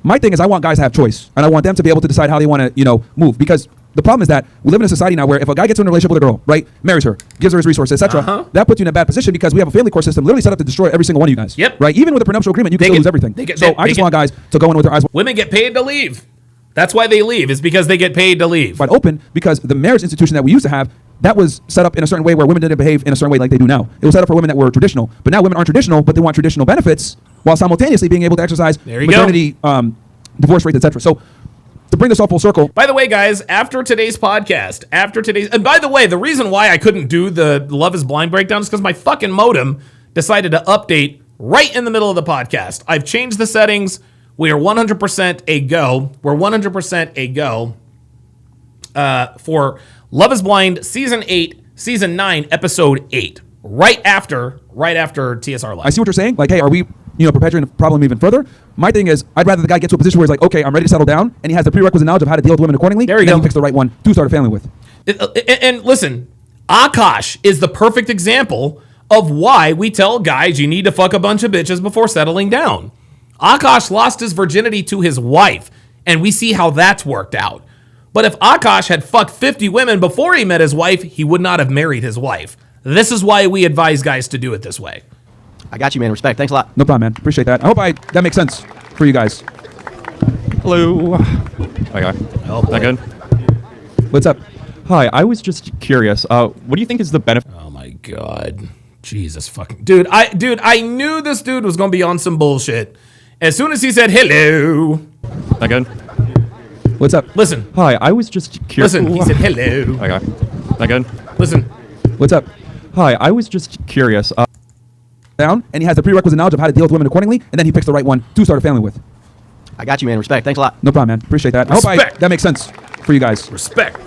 my thing is I want guys to have choice, and I want them to be able to decide how they want to, move. Because the problem is that we live in a society now where if a guy gets in a relationship with a girl, right, marries her, gives her his resources, etc., that puts you in a bad position because we have a family court system literally set up to destroy every single one of you guys. Yep. Right? Even with a prenuptial agreement, you can still lose everything. I just want guys to go in with their eyes. Women get paid to leave. That's why they leave. It's because they get paid to leave. But open, because the marriage institution that we used to have, that was set up in a certain way where women didn't behave in a certain way like they do now. It was set up for women that were traditional. But now women aren't traditional, but they want traditional benefits while simultaneously being able to exercise maternity, divorce rates, etc. So to bring this all full circle. By the way, guys, after today's podcast, and by the way, the reason why I couldn't do the Love is Blind breakdown is because my fucking modem decided to update right in the middle of the podcast. I've changed the settings. We are 100% a go. We're 100% a go for Love is Blind Season 8, Season 9, Episode 8. Right after TSR Live. I see what you're saying. Like, hey, are we perpetuating the problem even further? My thing is, I'd rather the guy get to a position where he's like, okay, I'm ready to settle down, and he has the prerequisite knowledge of how to deal with women accordingly. There you go. Then he picks the right one to start a family with. And listen, Akash is the perfect example of why we tell guys you need to fuck a bunch of bitches before settling down. Akash lost his virginity to his wife, and we see how that's worked out. But if Akash had fucked 50 women before he met his wife, he would not have married his wife. This is why we advise guys to do it this way. I got you, man. Respect. Thanks a lot. No problem, man. Appreciate that. I hope that makes sense for you guys. Hello. Okay. Oh, is that good? What's up? Hi. I was just curious. What do you think is the benefit? Oh my God. Jesus fucking dude. I knew this dude was gonna be on some bullshit. As soon as he said hello. Is that good? What's up? Listen. Hi. I was just curious. Listen. He said hello. Okay. Is that good? Listen. What's up? Hi. I was just curious. Down, and he has the prerequisite knowledge of how to deal with women accordingly, and then he picks the right one to start a family with. I got you, man. Respect. Thanks a lot. No problem, man. Appreciate that. Respect. I hope that makes sense for you guys. Respect.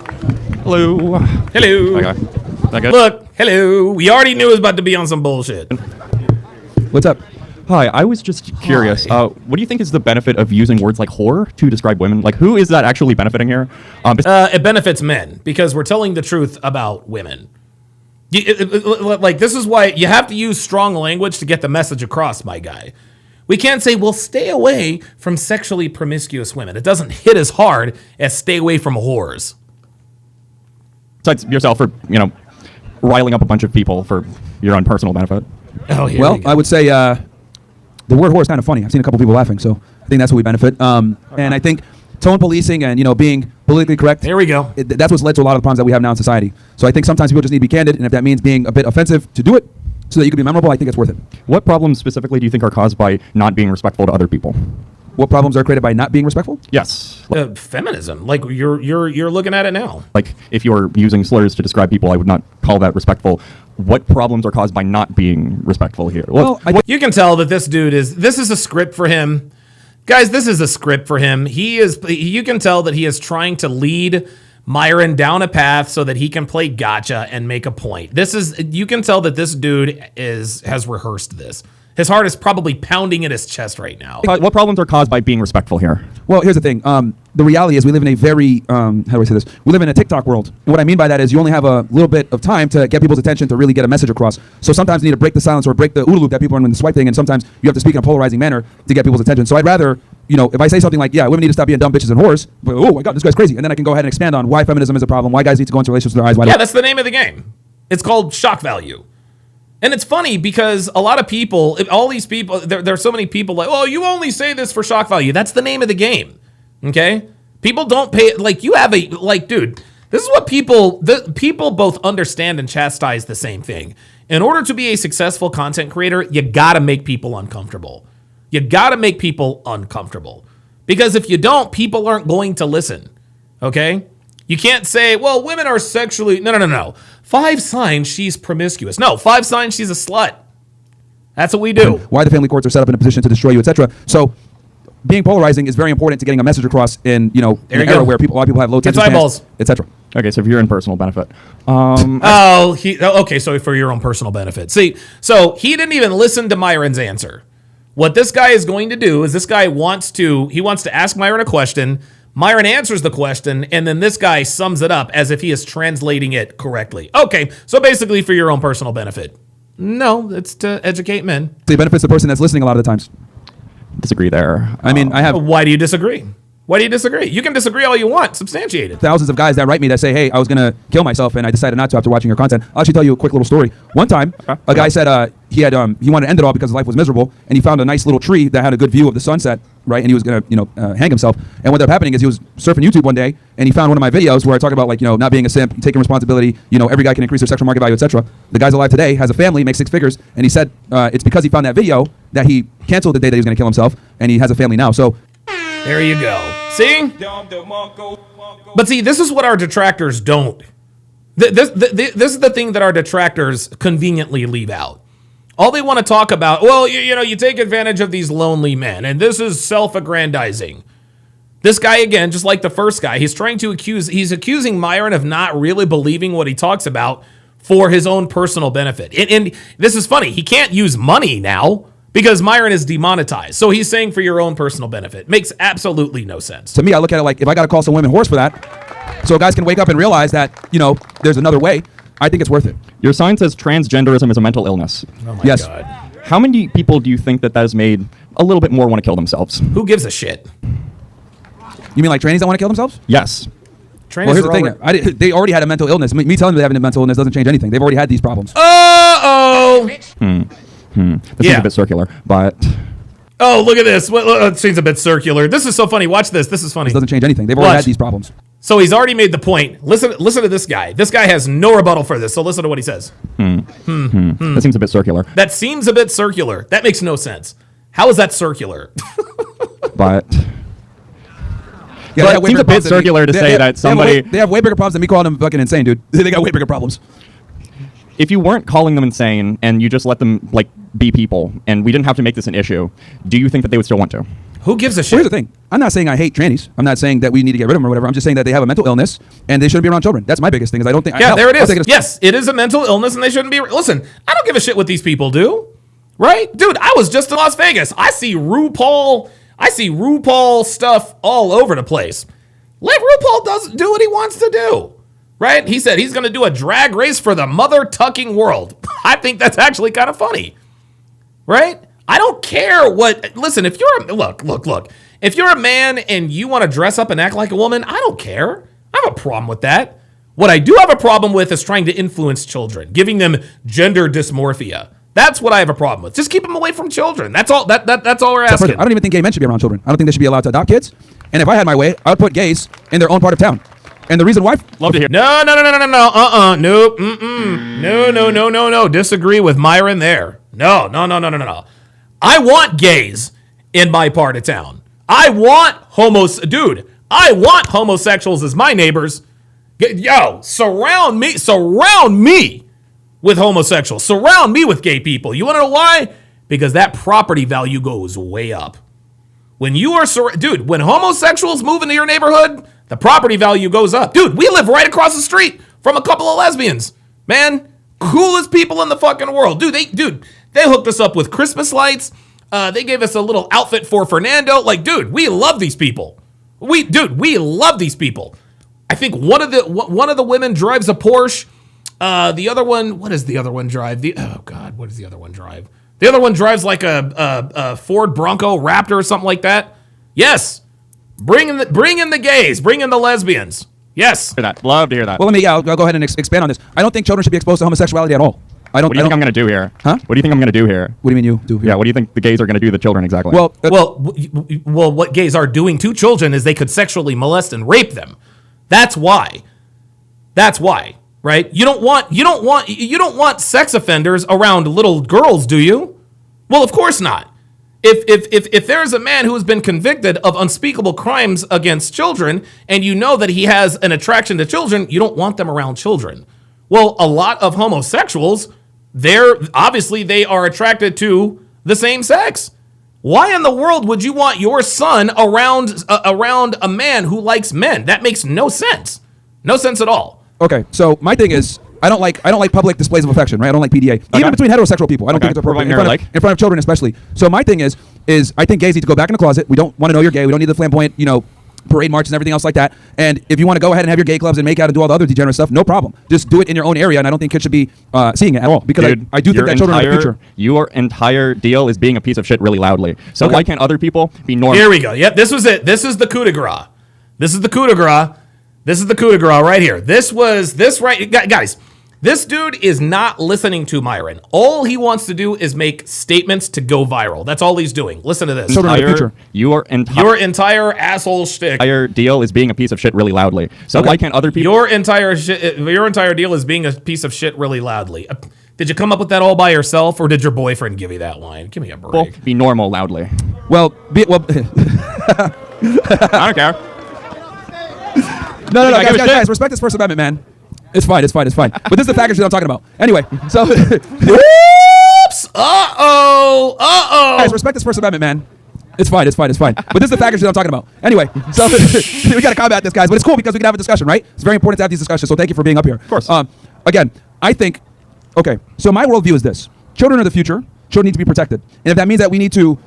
Hello. Hello. Okay. Is that good? Look. Hello. We already knew it was about to be on some bullshit. What's up? Hi. I was just curious. What do you think is the benefit of using words like whore to describe women? Like, who is that actually benefiting here? It benefits men because we're telling the truth about women. Like, this is why you have to use strong language to get the message across, my guy. We can't say, well, stay away from sexually promiscuous women. It doesn't hit as hard as stay away from whores. Besides yourself for, riling up a bunch of people for your own personal benefit. Oh, here Well, I would say the word whore is kind of funny. I've seen a couple people laughing, so I think that's what we benefit. And I think tone policing and, being politically correct. There we go. That's what's led to a lot of the problems that we have now in society. So I think sometimes people just need to be candid, and if that means being a bit offensive to do it so that you can be memorable, I think it's worth it. What problems specifically do you think are caused by not being respectful to other people? What problems are created by not being respectful? Yes. Feminism, like you're looking at it now. Like if you're using slurs to describe people, I would not call that respectful. What problems are caused by not being respectful here? Well, you can tell that this dude this is a script for him. Guys, this is a script for him. You can tell that he is trying to lead Myron down a path so that he can play gotcha and make a point. You can tell that this dude has rehearsed this. His heart is probably pounding in his chest right now. What problems are caused by being respectful here? Well, here's the thing. The reality is we live in a very, how do I say this? We live in a TikTok world. And what I mean by that is you only have a little bit of time to get people's attention to really get a message across. So sometimes you need to break the silence or break the OODA loop that people are in the swipe thing, and sometimes you have to speak in a polarizing manner to get people's attention. So I'd rather, if I say something like, yeah, women need to stop being dumb bitches and whores, but, oh my God, this guy's crazy. And then I can go ahead and expand on why feminism is a problem, why guys need to go into relationships with their eyes wide open. Yeah, that's the name of the game. It's called shock value. And it's funny because a lot of people, all these people, there are so many people like, oh, you only say this for shock value. That's the name of the game. Okay? People don't pay, dude, this is what people both understand and chastise the same thing. In order to be a successful content creator, you gotta make people uncomfortable. You gotta make people uncomfortable. Because if you don't, people aren't going to listen. Okay? You can't say, well, women are sexually, no. 5 signs she's promiscuous. No, 5 signs she's a slut. That's what we do. Why the family courts are set up in a position to destroy you, etc. So being polarizing is very important to getting a message across in, in an era where a lot of people have low attention spans, etc. Okay, so for your own personal benefit. Okay, so for your own personal benefit. See, so he didn't even listen to Myron's answer. What this guy is going to do is this guy wants to ask Myron a question. Myron answers the question, and then this guy sums it up as if he is translating it correctly. Okay, so basically for your own personal benefit. No, it's to educate men. It benefits the person that's listening a lot of the times. Disagree there. I mean, I have... Why do you disagree? Why do you disagree? You can disagree all you want. Substantiate it. Thousands of guys that write me that say, hey, I was going to kill myself, and I decided not to after watching your content. I'll actually tell you a quick little story. One time, a guy said he wanted to end it all because his life was miserable, and he found a nice little tree that had a good view of the sunset, right? And he was going to, hang himself. And what ended up happening is he was surfing YouTube one day, and he found one of my videos where I talk about, not being a simp, taking responsibility, every guy can increase their sexual market value, etc. The guy's alive today, has a family, makes 6 figures, and he said it's because he found that video that he canceled the day that he was going to kill himself, and he has a family now. So there you go. See? But see, this is what our detractors don't. This is the thing that our detractors conveniently leave out. All they want to talk about, well, you take advantage of these lonely men, and this is self-aggrandizing. This guy, again, just like the first guy, he's accusing Myron of not really believing what he talks about for his own personal benefit. And this is funny. He can't use money now because Myron is demonetized. So he's saying for your own personal benefit. Makes absolutely no sense. To me, I look at it like if I got to call some women whores for that, so guys can wake up and realize that, there's another way, I think it's worth it. Your sign says transgenderism is a mental illness. Oh my Yes. God. How many people do you think that has made a little bit more want to kill themselves? Who gives a shit? You mean like trannies that want to kill themselves? Yes. Well, here's the thing. They already had a mental illness. Me telling them they have a mental illness doesn't change anything. They've already had these problems. Uh-oh! That seems a bit circular, but... Oh, look at this. It seems a bit circular. This is so funny. Watch this. This is funny. This doesn't change anything. They've already had these problems. So he's already made the point. Listen to this guy. This guy has no rebuttal for this, so listen to what he says. That seems a bit circular. That seems a bit circular. That makes no sense. How is that circular? But... Yeah, but it seems a bit circular to say that somebody... They have way bigger problems than me calling them fucking insane, dude. They got way bigger problems. If you weren't calling them insane and you just let them, be people, and we didn't have to make this an issue, do you think that they would still want to? Who gives a shit? Well, here's the thing. I'm not saying I hate trannies. I'm not saying that we need to get rid of them or whatever. I'm just saying that they have a mental illness and they shouldn't be around children. That's my biggest thing. Is I don't think. Yeah, there it is. Yes, it is a mental illness and they shouldn't be. Listen, I don't give a shit what these people do. Right? Dude, I was just in Las Vegas. I see RuPaul stuff all over the place. Let RuPaul do what he wants to do. Right? He said he's going to do a drag race for the mother-tucking world. I think that's actually kind of funny. Right? I don't care what. Listen, if you're look. If you're a man and you want to dress up and act like a woman, I don't care. I have a problem with that. What I do have a problem with is trying to influence children, giving them gender dysmorphia. That's what I have a problem with. Just keep them away from children. That's all. That's all we're asking. I don't even think gay men should be around children. I don't think they should be allowed to adopt kids. And if I had my way, I would put gays in their own part of town. And the reason why? Love to hear. No. Nope. No. Disagree with Myron there. No. I want gays in my part of town. I want homosexuals as my neighbors. Yo, surround me with homosexuals. Surround me with gay people. You want to know why? Because that property value goes way up. When you are, when homosexuals move into your neighborhood, the property value goes up. Dude, we live right across the street from a couple of lesbians. Man, coolest people in the fucking world. They hooked us up with Christmas lights. They gave us a little outfit for Fernando. Like, dude, we love these people. We love these people. I think one of the women drives a Porsche. The other one, what does the other one drive? What does the other one drive? The other one drives like a Ford Bronco Raptor or something like that. Yes, bring in the gays, bring in the lesbians. Yes, love to hear that. Well, I'll go ahead and expand on this. I don't think children should be exposed to homosexuality at all. What do you think I'm going to do here? Huh? What do you think I'm going to do here? What do you mean you do here? Yeah, what do you think the gays are going to do to the children exactly? Well, what gays are doing to children is they could sexually molest and rape them. That's why. Right? You don't want sex offenders around little girls, do you? Well, of course not. If there's a man who has been convicted of unspeakable crimes against children, and you know that he has an attraction to children, you don't want them around children. Well, a lot of homosexuals, they are attracted to the same sex. Why in the world would you want your son around a man who likes men? That makes no sense. No sense at all. Okay, so my thing is, I don't like public displays of affection, right? I don't like PDA. Even between heterosexual people, I don't think it's appropriate. In front of children especially. So my thing is I think gays need to go back in the closet. We don't want to know you're gay. We don't need the flamboyant, parade marches and everything else like that. And if you want to go ahead and have your gay clubs and make out and do all the other degenerate stuff, no problem. Just do it in your own area, and I don't think kids should be seeing it at all. Because Dude, I do think that children are the future. Your entire deal is being a piece of shit really loudly. So why can't other people be normal? Here we go. Yep, this was it. This is the coup de grace. This is the coup de grace right here. Guys, this dude is not listening to Myron. All he wants to do is make statements to go viral. That's all he's doing. Listen to this. Your entire asshole shtick. Entire deal is being a piece of shit really loudly. So why can't other people? Your entire deal is being a piece of shit really loudly. Did you come up with that all by yourself, or did your boyfriend give you that line? Give me a break. Well, be normal loudly. Well. I don't care. No, guys, respect this First Amendment, man. It's fine. But this is the package that I'm talking about. Anyway, so. Whoops! Uh-oh! Guys, respect this First Amendment, man. It's fine. But this is the package that I'm talking about. Anyway, so we got to combat this, guys. But it's cool because we can have a discussion, right? It's very important to have these discussions. So thank you for being up here. Of course. Again, I think. Okay, so my worldview is this: children are the future. Children need to be protected, and if that means that we need to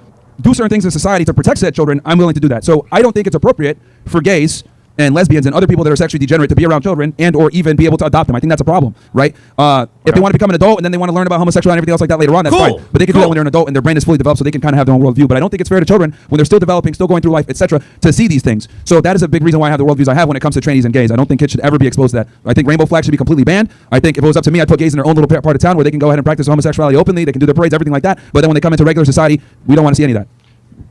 do certain things in society to protect said children, I'm willing to do that. So I don't think it's appropriate for gays and lesbians and other people that are sexually degenerate to be around children and or even be able to adopt them. I think that's a problem, right? If they want to become an adult and then they want to learn about homosexuality and everything else like that later on, that's fine. But they can do that when they're an adult and their brain is fully developed, so they can kind of have their own worldview. But I don't think it's fair to children when they're still developing, still going through life, etc., to see these things. So that is a big reason why I have the worldviews I have when it comes to trannies and gays. I don't think kids should ever be exposed to that. I think rainbow flags should be completely banned. I think if it was up to me, I'd put gays in their own little part of town where they can go ahead and practice homosexuality openly. They can do their parades, everything like that. But then when they come into regular society, we don't want to see any of that.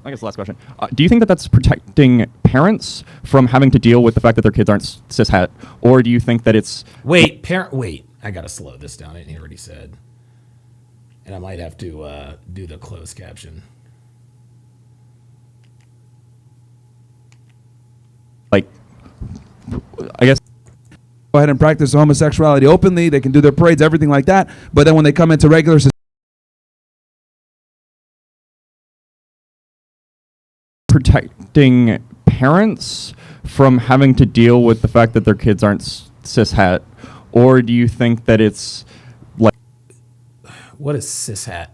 I guess the last question. Do you think that that's protecting parents from having to deal with the fact that their kids aren't cishet? Or do you think that it's... Wait, I got to slow this down. He already said. And I might have to do the closed caption. Like, I guess... Go ahead and practice homosexuality openly. They can do their parades, everything like that. But then when they come into regular society, protecting parents from having to deal with the fact that their kids aren't cishet, or do you think that it's like... What is cishet?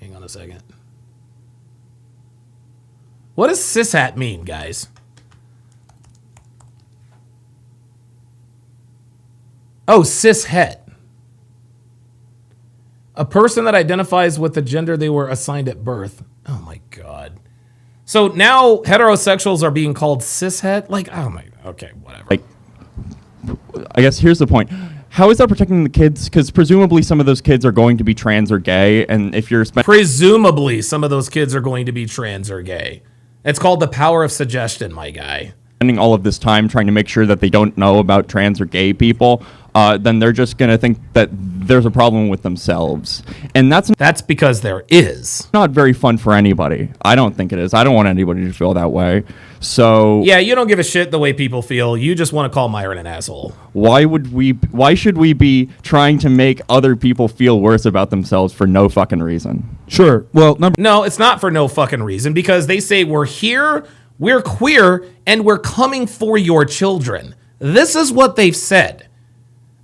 Hang on a second. What does cishet mean, guys? Oh, cishet. A person that identifies with the gender they were assigned at birth. Oh my God. So now heterosexuals are being called cishet? Like, oh my, okay, whatever. Like, I guess here's the point. How is that protecting the kids? Because presumably some of those kids are going to be trans or gay, and if you're presumably some of those kids are going to be trans or gay. It's called the power of suggestion, my guy. Spending all of this time trying to make sure that they don't know about trans or gay people, then they're just going to think that there's a problem with themselves. And that's because there is. Not very fun for anybody. I don't think it is. I don't want anybody to feel that way. So yeah, you don't give a shit the way people feel. You just want to call Myron an asshole. Why should we be trying to make other people feel worse about themselves for no fucking reason? Sure. Well, no, it's not for no fucking reason, because they say we're here, we're queer, and we're coming for your children. This is what they've said.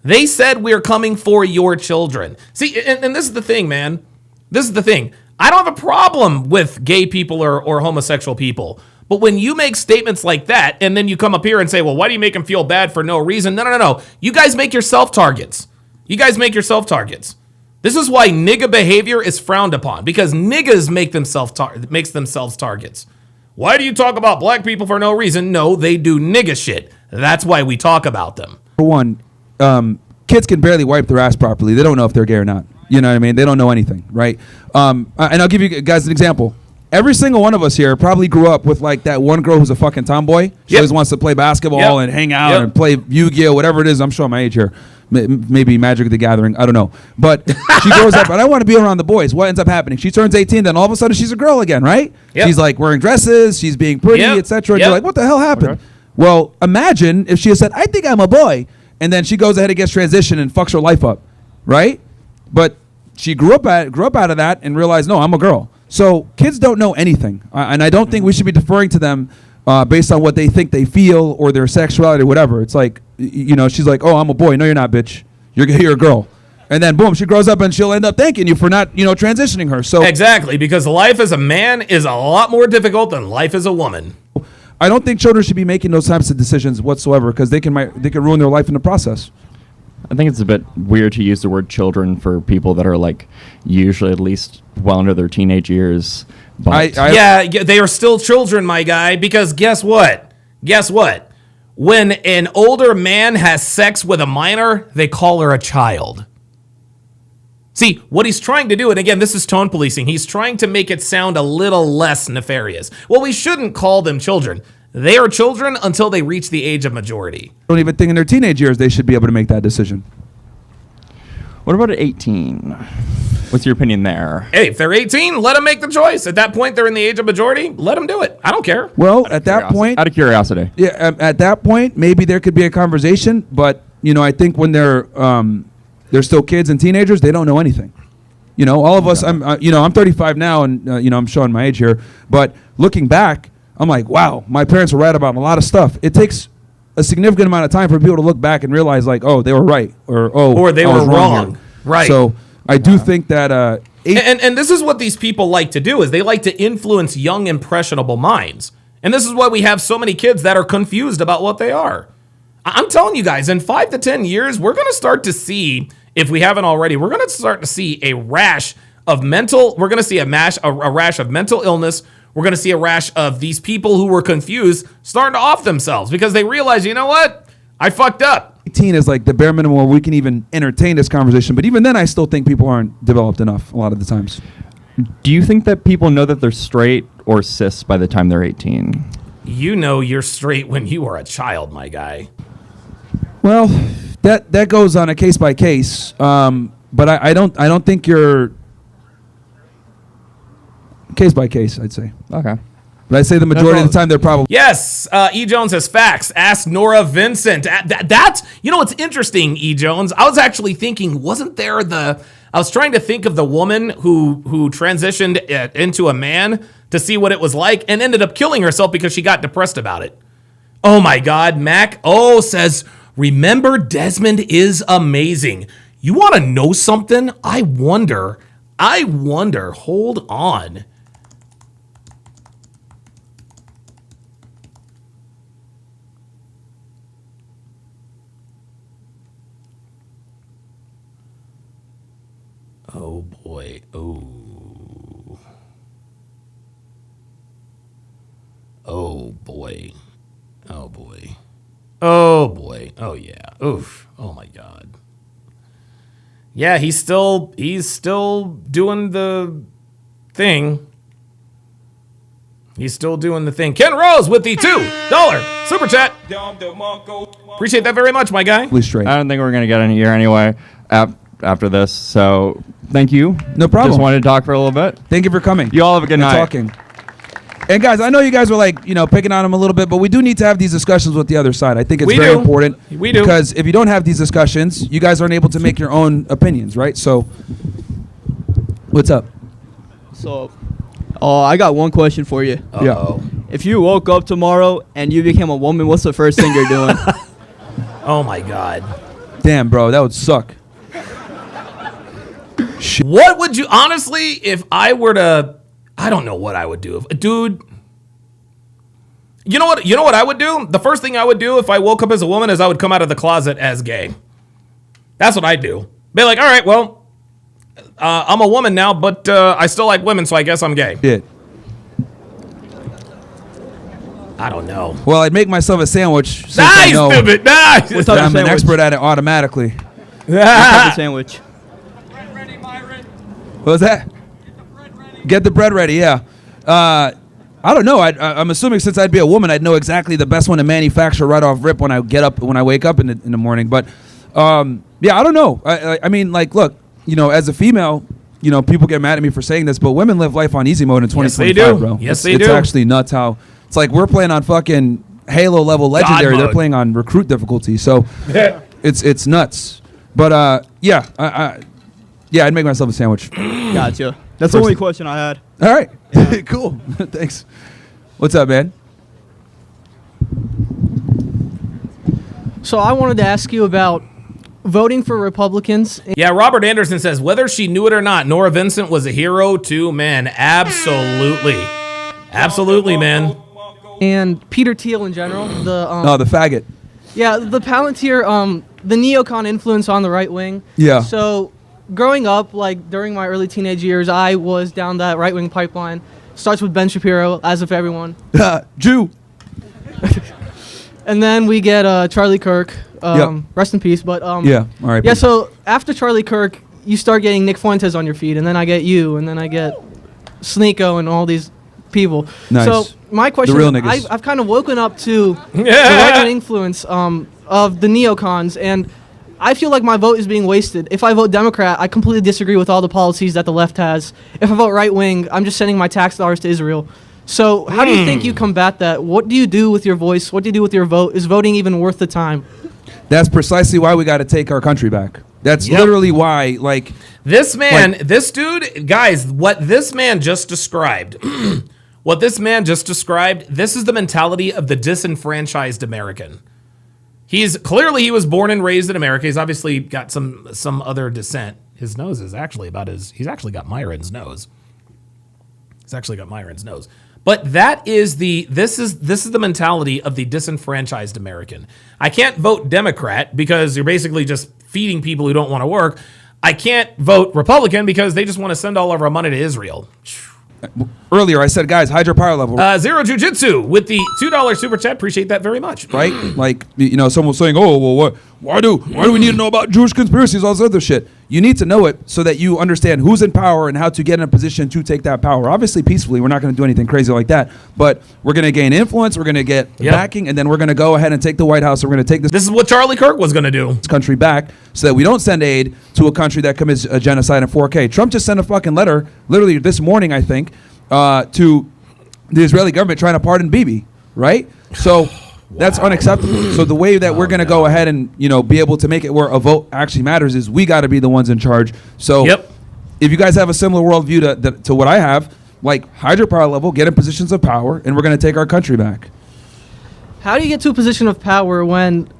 They said we're coming for your children. See, and this is the thing, man. This is the thing. I don't have a problem with gay people or homosexual people. But when you make statements like that, and then you come up here and say, well, why do you make them feel bad for no reason? No. You guys make yourself targets. You guys make yourself targets. This is why nigga behavior is frowned upon, because niggas make themselves targets. Why do you talk about black people for no reason? No, they do nigga shit. That's why we talk about them. For one, kids can barely wipe their ass properly. They don't know if they're gay or not. You know what I mean? They don't know anything, right? And I'll give you guys an example. Every single one of us here probably grew up with like that one girl who's a fucking tomboy. She always wants to play basketball and hang out and play Yu-Gi-Oh, whatever it is. I'm showing my age here. Maybe Magic the Gathering. I don't know. But she grows up, and I want to be around the boys. What ends up happening? She turns 18, then all of a sudden she's a girl again, right? Yep. She's like wearing dresses, she's being pretty, etc. And you're like, what the hell happened? Okay. Well, imagine if she had said, I think I'm a boy, and then she goes ahead and gets transitioned and fucks her life up, right? But she grew up out of that and realized, no, I'm a girl. So kids don't know anything, and I don't think we should be deferring to them based on what they think they feel or their sexuality or whatever. It's like, she's like, oh, I'm a boy. No, you're not, bitch. You're a girl. And then, boom, she grows up and she'll end up thanking you for not, transitioning her. So exactly, because life as a man is a lot more difficult than life as a woman. I don't think children should be making those types of decisions whatsoever, because they can ruin their life in the process. I think it's a bit weird to use the word children for people that are like usually at least well into their teenage years. But yeah, they are still children, my guy, because guess what? When an older man has sex with a minor, they call her a child. See, what he's trying to do, and again, this is tone policing, he's trying to make it sound a little less nefarious. Well, we shouldn't call them children. They are children until they reach the age of majority. I don't even think in their teenage years they should be able to make that decision. What about at 18? What's your opinion there? Hey, if they're 18, let them make the choice. At that point, they're in the age of majority. Let them do it. I don't care. Well, at that point... Out of curiosity. Yeah, at that point, maybe there could be a conversation, but, I think when they're still kids and teenagers, they don't know anything. All of us, I'm 35 now, and, I'm showing my age here, but looking back, I'm like, wow, my parents were right about a lot of stuff. It takes a significant amount of time for people to look back and realize, like, oh, they were right, or they were wrong. Right. So I do think that... And this is what these people like to do, is they like to influence young, impressionable minds. And this is why we have so many kids that are confused about what they are. I'm telling you guys, in 5 to 10 years, we're going to start to see, if we haven't already, we're going to start to see a rash of mental illness. We're going to see a rash of these people who were confused starting to off themselves because they realize, you know what? I fucked up. 18 is like the bare minimum where we can even entertain this conversation. But even then, I still think people aren't developed enough a lot of the times. Do you think that people know that they're straight or cis by the time they're 18? You know you're straight when you are a child, my guy. Well, that goes on a case by case. But I don't think you're... Case by case, I'd say. Okay. But I'd say the majority of the time they're probably... Yes, E. Jones has facts. Ask Nora Vincent. That's... what's interesting, E. Jones? I was actually thinking, wasn't there I was trying to think of the woman who transitioned into a man to see what it was like and ended up killing herself because she got depressed about it. Oh my God, Mac says, remember Desmond is amazing. You want to know something? I wonder, hold on. Oh boy. Oh. Oh boy. Oh boy. Oh boy. Oh yeah. Oof. Oh my God. Yeah, he's still doing the thing. He's still doing the thing. Ken Rose with the $2 super chat. Appreciate that very much, my guy. Please straight. I don't think we're going to get any here anyway after this. So thank you. No problem. Just wanted to talk for a little bit. Thank you for coming. You all have a good and night. Talking. And guys, I know you guys were like, picking on him a little bit, but we do need to have these discussions with the other side. I think it's very important. We do. Because if you don't have these discussions, you guys aren't able to make your own opinions, right? So, what's up? So, I got one question for you. Uh-oh. If you woke up tomorrow and you became a woman, what's the first thing you're doing? Oh my God. Damn, bro, that would suck. What would you, honestly, if I were to, I don't know what I would do. Dude, you know what I would do? The first thing I would do if I woke up as a woman is I would come out of the closet as gay. That's what I'd do. Be like, all right, well, I'm a woman now, but I still like women, so I guess I'm gay. Yeah. I don't know. Well, I'd make myself a sandwich. Since Nice, I know stupid, nice. that I'm an expert at it automatically. What type of sandwich? What was that? Get the bread ready, yeah. I don't know. I'm assuming since I'd be a woman, I'd know exactly the best one to manufacture right off rip when I wake up in the morning. But yeah, I don't know. I mean, like, look, as a female, people get mad at me for saying this, but women live life on easy mode in 2025, yes, they do. bro. Yes, they It's do. actually nuts how it's like we're playing on fucking Halo level legendary. They're playing on recruit difficulty, so it's nuts. But yeah, I'd make myself a sandwich. Gotcha. That's the only question I had. All right. Cool. Thanks. What's up, man? So I wanted to ask you about voting for Republicans. Yeah, Robert Anderson says, whether she knew it or not, Nora Vincent was a hero to men. Absolutely. Absolutely, man. And Peter Thiel in general. The faggot. Yeah, the Palantir, the neocon influence on the right wing. Yeah. So growing up, like during my early teenage years, I was down that right wing pipeline. Starts with Ben Shapiro, as of everyone. Jew. And then we get Charlie Kirk. Yep. Rest in peace. But Yeah, all right. yeah. So after Charlie Kirk, you start getting Nick Fuentes on your feed, and then I get you, and then I get Sneeko and all these people. Nice. So my question, The real niggas. I've kind of woken up to the right-wing influence of the neocons, and I feel like my vote is being wasted. If I vote Democrat, I completely disagree with all the policies that the left has. If I vote right-wing, I'm just sending my tax dollars to Israel. So how do you think you combat that? What do you do with your voice? What do you do with your vote? Is voting even worth the time? That's precisely why we got to take our country back. That's literally why, like... This man, this dude, guys, what this man just described, this is the mentality of the disenfranchised American. He was born and raised in America. He's obviously got some other descent. His nose is actually he's actually got Myron's nose. But this is the mentality of the disenfranchised American. I can't vote Democrat because you're basically just feeding people who don't want to work. I can't vote Republican because they just want to send all of our money to Israel. Earlier, I said, guys, hydropower level. Zero Jiu-Jitsu with the $2 super chat. Appreciate that very much. Right? Like, someone was saying, oh, well, why do we need to know about Jewish conspiracies, all this other shit? You need to know it so that you understand who's in power and how to get in a position to take that power. Obviously, peacefully. We're not going to do anything crazy like that. But we're going to gain influence. We're going to get backing. And then we're going to go ahead and take the White House. We're going to take This is what Charlie Kirk was going to do. This country back so that we don't send aid to a country that commits a genocide in 4K. Trump just sent a fucking letter, literally this morning, I think, to the Israeli government trying to pardon Bibi, right? So that's unacceptable. So the way that we're going to go ahead and, be able to make it where a vote actually matters is we got to be the ones in charge. So if you guys have a similar worldview to what I have, like hydropower level, get in positions of power, and we're going to take our country back. How do you get to a position of power when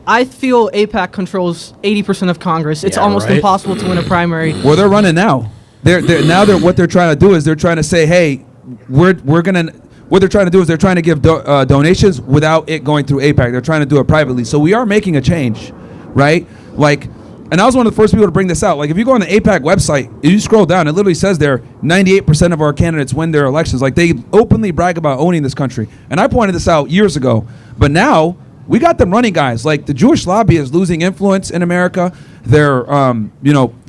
I feel AIPAC controls 80% of Congress? It's almost impossible to win a primary. Well, they're running now. What they're trying to do is they're trying to say, hey, we're gonna. What they're trying to do is they're trying to give donations without it going through AIPAC. They're trying to do it privately. So we are making a change, right? Like And I was one of the first people to bring this out. Like, if you go on the AIPAC website, if you scroll down, it literally says there 98% of our candidates win their elections. Like, they openly brag about owning this country. And I pointed this out years ago. But now, we got them running guys. Like, the Jewish lobby is losing influence in America. They're,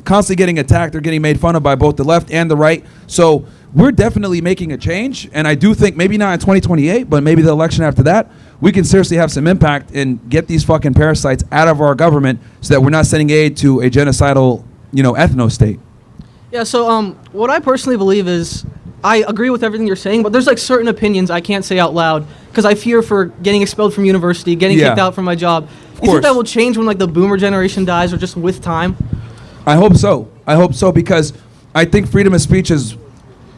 constantly getting attacked. They're getting made fun of by both the left and the right. So we're definitely making a change. And I do think maybe not in 2028, but maybe the election after that, we can seriously have some impact and get these fucking parasites out of our government so that we're not sending aid to a genocidal, ethno state. Yeah, so what I personally believe is I agree with everything you're saying, but there's like certain opinions I can't say out loud because I fear for getting expelled from university, getting kicked out from my job. You think that will change when like the boomer generation dies or just with time? I hope so. Because I think freedom of speech is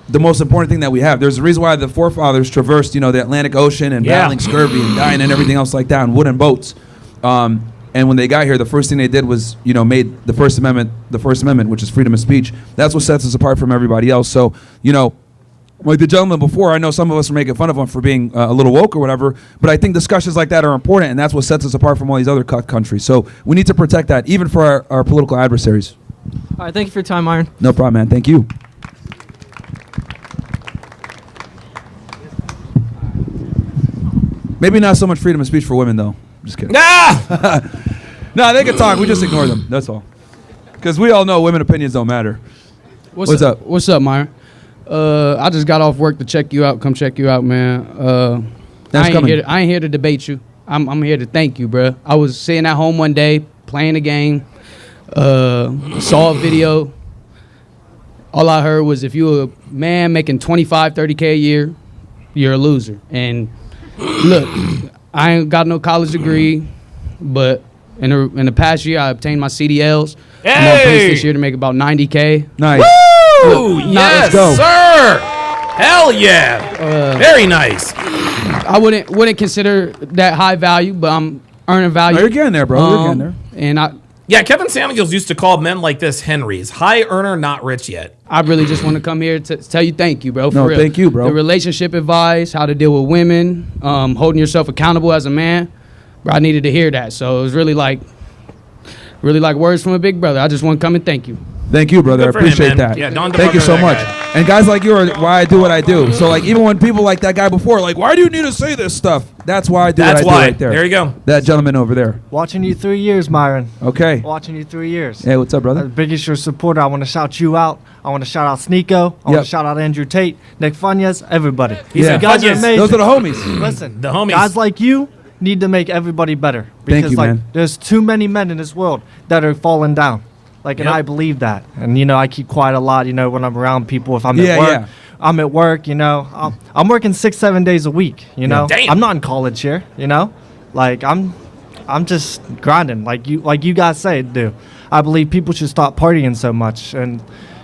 the most important thing that we have. There's a reason why the forefathers traversed, the Atlantic Ocean and battling scurvy and dying and everything else like that in wooden boats. And when they got here, the first thing they did was, made the First Amendment, which is freedom of speech. That's what sets us apart from everybody else. So, like the gentleman before, I know some of us are making fun of him for being a little woke or whatever, but I think discussions like that are important, and that's what sets us apart from all these other countries. So we need to protect that, even for our political adversaries. All right, thank you for your time, Myron. No problem, man. Thank you. Maybe not so much freedom of speech for women, though. Just kidding. No, they can talk. We just ignore them. That's all. Because we all know women opinions don't matter. What's up? What's up, Myron? I just got off work to check you out. Come check you out, man. I ain't here to debate you. I'm here to thank you, bro. I was sitting at home one day playing a game. Saw a video. All I heard was if you're a man making 25, 30K a year, you're a loser. And look, I ain't got no college degree, but in the past year, I obtained my CDLs. I'm on pace this year to make about 90K. Nice. Woo! Yes, sir. Hell yeah. Very nice. I wouldn't consider that high value, but I'm earning value. Oh, you're getting there, bro. You're getting there. Yeah, Kevin Samuels used to call men like this Henrys. High earner, not rich yet. I really just want to come here to tell you thank you, bro. For No, real. thank you, bro. The relationship advice, how to deal with women, holding yourself accountable as a man. Bro, I needed to hear that. So it was really like words from a big brother. I just want to come and thank you. Thank you, brother. I Good for him, appreciate man. that. Yeah, don't Thank you demote so that much. guy. And guys like you are why I do what I do. So like even when people like that guy before, like, why do you need to say this stuff? That's why I do That's what I why. do right there. There you go. That gentleman over there. Watching you 3 years, Myron. Okay. Watching you 3 years. Hey, what's up, brother? Biggest your supporter. I want to shout you out. I want to shout out Sneeko. I want Yep. to shout out Andrew Tate, Nick Funyas, everybody. Yeah. You guys are Funyas. amazing. Those are the homies. Listen, The homies. guys like you need to make everybody better. Thank Because you, man. there's too many men in this world that are falling down. And Yep. I believe that. And I keep quiet a lot. When I'm around people. If I'm Yeah, at work, yeah. I'm at work. I'm working 6-7 days a week. Damn. I'm not in college here. Like I'm just grinding. Like you guys say, do. I believe people should stop partying so much and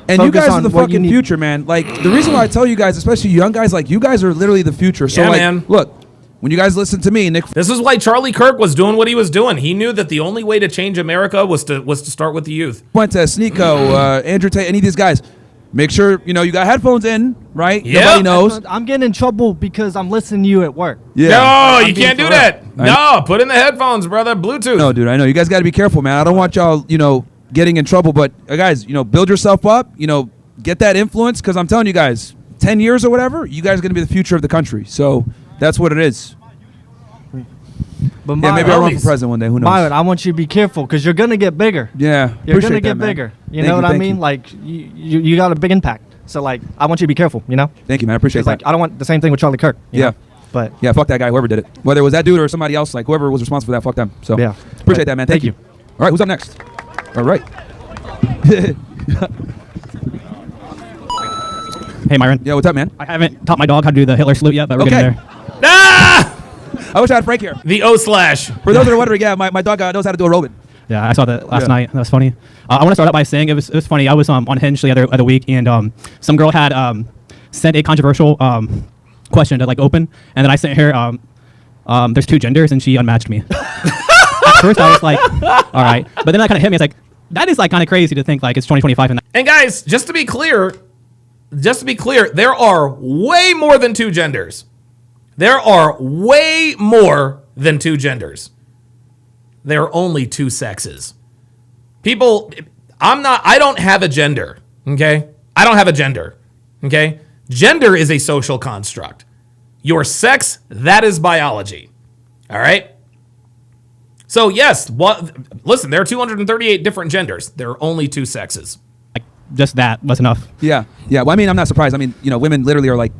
you focus guys are on the what you fucking need. future, man. Like the reason why I tell you guys, especially young guys, like you guys are literally the future. So Yeah, like, man. look, when you guys listen to me, Nick. This is why Charlie Kirk was doing what he was doing. He knew that the only way to change America was to start with the youth. Fuentes, Sneeko, Andrew Tate, any of these guys, make sure you got headphones in, right? Yeah. Nobody knows. I'm getting in trouble because I'm listening to you at work. Yeah. No, I'm you being can't do for that. real. No, put in the headphones, brother. Bluetooth. No, dude, I know. You guys got to be careful, man. I don't want y'all, getting in trouble. But guys, build yourself up. Get that influence because I'm telling you guys, 10 years or whatever, you guys are going to be the future of the country. So that's what it is. But Yeah, maybe I'll run for president one day. Who knows? Myron, I want you to be careful because you're gonna get bigger. Yeah, You're appreciate gonna get that, man. bigger. You Thank know what I thank mean? you. Like you got a big impact. So like I want you to be careful. Thank you, man. I appreciate 'Cause, that. like I don't want the same thing with Charlie Kirk. you Yeah. know? But Yeah, fuck that guy, whoever did it. Whether it was that dude or somebody else, like whoever was responsible for that, fuck them. So Yeah. appreciate that, man. Thank you. All right, who's up next? All right. Hey, Myron. Yeah, what's up, man? I haven't taught my dog how to do the Hitler salute yet, but we're getting there. Ah! I wish I had Frank here. The O slash. For those that are wondering, yeah, my dog knows how to do a Robin. Yeah, I saw that last Yeah. night. That was funny. I want to start out by saying it was funny. I was on Hinge the other week, and some girl had sent a controversial question to open, and then I sent her there's two genders, and she unmatched me. At first, I was like, all right, but then that kind of hit me. It's like that is kind of crazy to think it's 2025 and And guys, just to be clear, there are way more than two genders. There are way more than two genders. There are only two sexes. People, I don't have a gender, okay? I don't have a gender, okay? Gender is a social construct. Your sex, that is biology, all right? So yes, listen, there are 238 different genders. There are only 2 sexes. Just that was enough. Yeah. Well, I mean, I'm not surprised. I mean, women literally are like,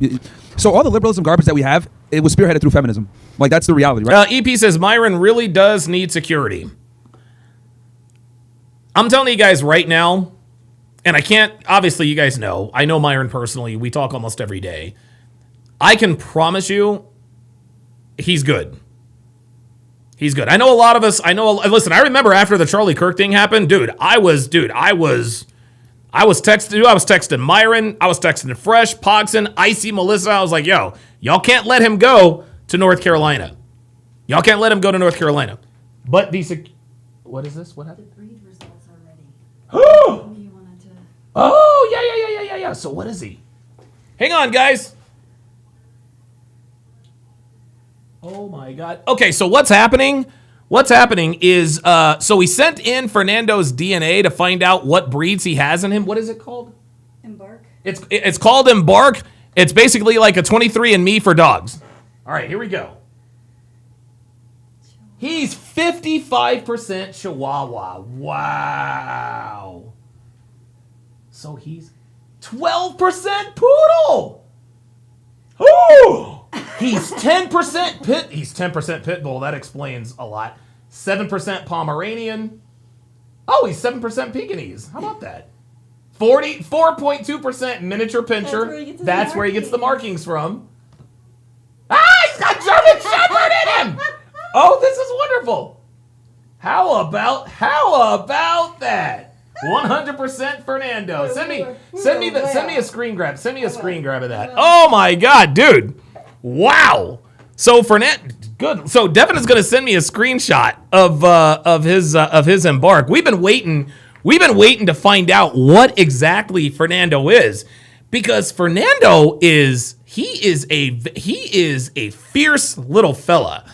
so all the liberalism garbage that we have, it was spearheaded through feminism. Like, that's the reality, right? EP says, Myron really does need security. I'm telling you guys right now, and I can't, obviously you guys know, I know Myron personally. We talk almost every day. I can promise you, he's good. He's good. I know a lot of us, listen, I remember after the Charlie Kirk thing happened, I was texting Myron, I was texting Fresh, Pogson, Icy, Melissa. I was like, yo, y'all can't let him go to North Carolina. Y'all can't let him go to North Carolina. But what is this? What happened? The breed results are ready. Oh, yeah. So what is he? Hang on, guys. Oh my God. Okay, so what's happening? What's happening is, so we sent in Fernando's DNA to find out what breeds he has in him. What is it called? Embark. It's called Embark. It's basically like a 23andMe for dogs. All right, here we go. He's 55% Chihuahua. Wow. So he's 12% Poodle. Ooh. He's 10% pit. He's 10% pit bull. That explains a lot. 7% Pomeranian. Oh, he's 7% Pekingese. How about that? 4.2% miniature pincher. That's where he gets the markings from. He's got German Shepherd in him. Oh, this is wonderful. How about that? 100% Fernando. Send me a screen grab. Send me a screen grab of that. Oh my God, dude. Wow. So good. So Devin is going to send me a screenshot of his Embark. We've been waiting to find out what exactly Fernando is, because Fernando is a fierce little fella.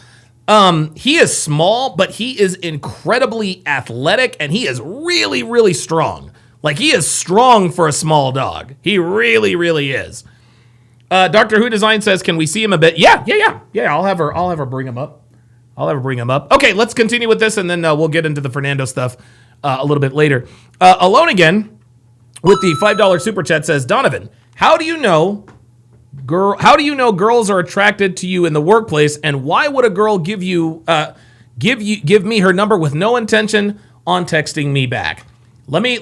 He is small, but he is incredibly athletic, and he is really, really strong. Like, he is strong for a small dog. He really, really is. Doctor Who Design says, can we see him a bit? Yeah. I'll have her bring him up. Okay, let's continue with this, and then we'll get into the Fernando stuff a little bit later. Alone Again with the $5 super chat says, Donovan, how do you know girls are attracted to you in the workplace, and why would a girl give me her number with no intention on texting me back? Let me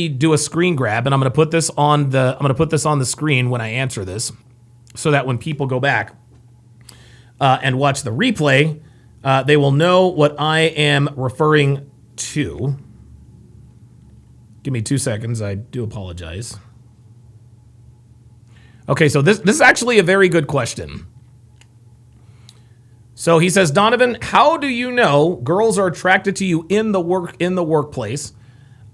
do a screen grab, and I'm going to put this on the screen when I answer this, so that when people go back and watch the replay, they will know what I am referring to. Give me 2 seconds. I do apologize. Okay, so this is actually a very good question. So he says, Donovan, how do you know girls are attracted to you in the workplace?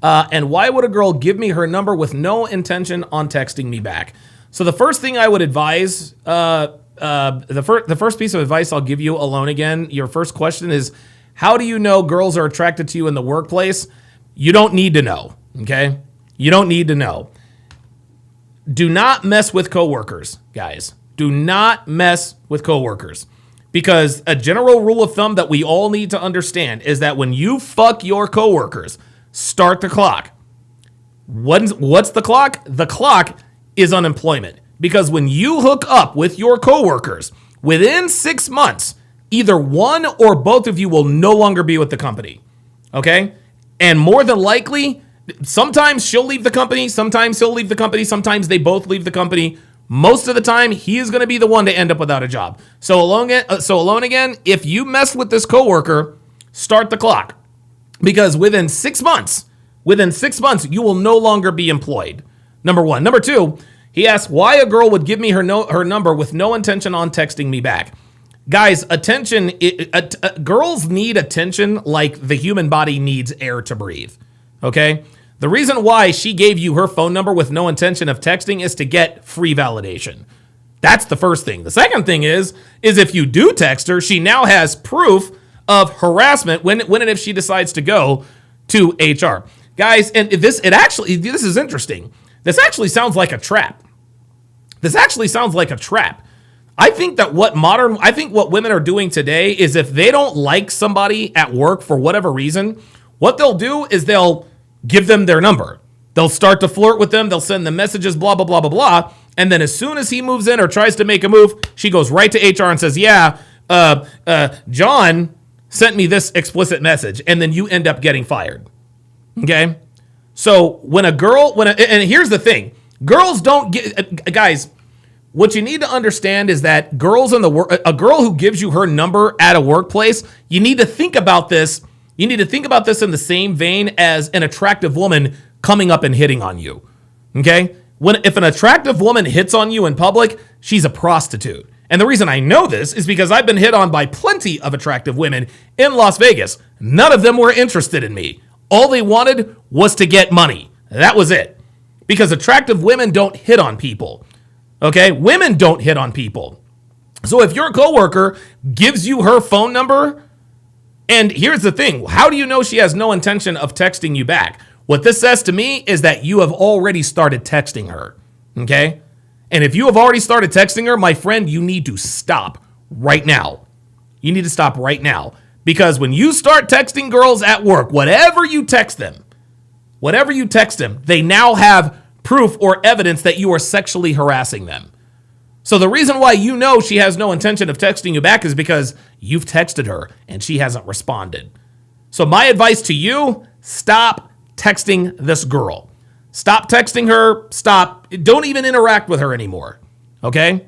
And why would a girl give me her number with no intention on texting me back? So the first thing I would advise, the first piece of advice I'll give you, Alone Again, your first question is, how do you know girls are attracted to you in the workplace? You don't need to know, okay? You don't need to know. Do not mess with coworkers, guys. Do not mess with coworkers. Because a general rule of thumb that we all need to understand is that when you fuck your coworkers, start the clock. What's the clock? The clock is unemployment. Because when you hook up with your coworkers, within 6 months, either one or both of you will no longer be with the company. Okay? And more than likely, sometimes she'll leave the company, sometimes he'll leave the company, sometimes they both leave the company. Most of the time, he is going to be the one to end up without a job. So Alone Again, if you mess with this coworker, start the clock. Because within 6 months, you will no longer be employed. Number one. Number two, he asks why a girl would give me her number with no intention on texting me back. Guys, attention, girls need attention like the human body needs air to breathe. Okay? The reason why she gave you her phone number with no intention of texting is to get free validation. That's the first thing. The second thing is if you do text her, she now has proof of harassment when and if she decides to go to HR. Guys, and this is interesting. This actually sounds like a trap. I think what women are doing today is if they don't like somebody at work for whatever reason, what they'll do is they'll give them their number. They'll start to flirt with them. They'll send them messages, blah, blah, blah, blah, blah. And then as soon as he moves in or tries to make a move, she goes right to HR and says, yeah, John sent me this explicit message. And then you end up getting fired. Okay? So and here's the thing. Girls don't get, guys, what you need to understand is that a girl who gives you her number at a workplace, you need to think about this. You need to think about this in the same vein as an attractive woman coming up and hitting on you. Okay? If an attractive woman hits on you in public, she's a prostitute. And the reason I know this is because I've been hit on by plenty of attractive women in Las Vegas. None of them were interested in me. All they wanted was to get money. That was it. Because attractive women don't hit on people. Okay? Women don't hit on people. So if your coworker gives you her phone number, and here's the thing, how do you know she has no intention of texting you back? What this says to me is that you have already started texting her, okay? And if you have already started texting her, my friend, you need to stop right now. You need to stop right now. Because when you start texting girls at work, whatever you text them, they now have proof or evidence that you are sexually harassing them. So the reason why you know she has no intention of texting you back is because you've texted her and she hasn't responded. So my advice to you, stop texting this girl. Stop texting her. Stop. Don't even interact with her anymore. Okay?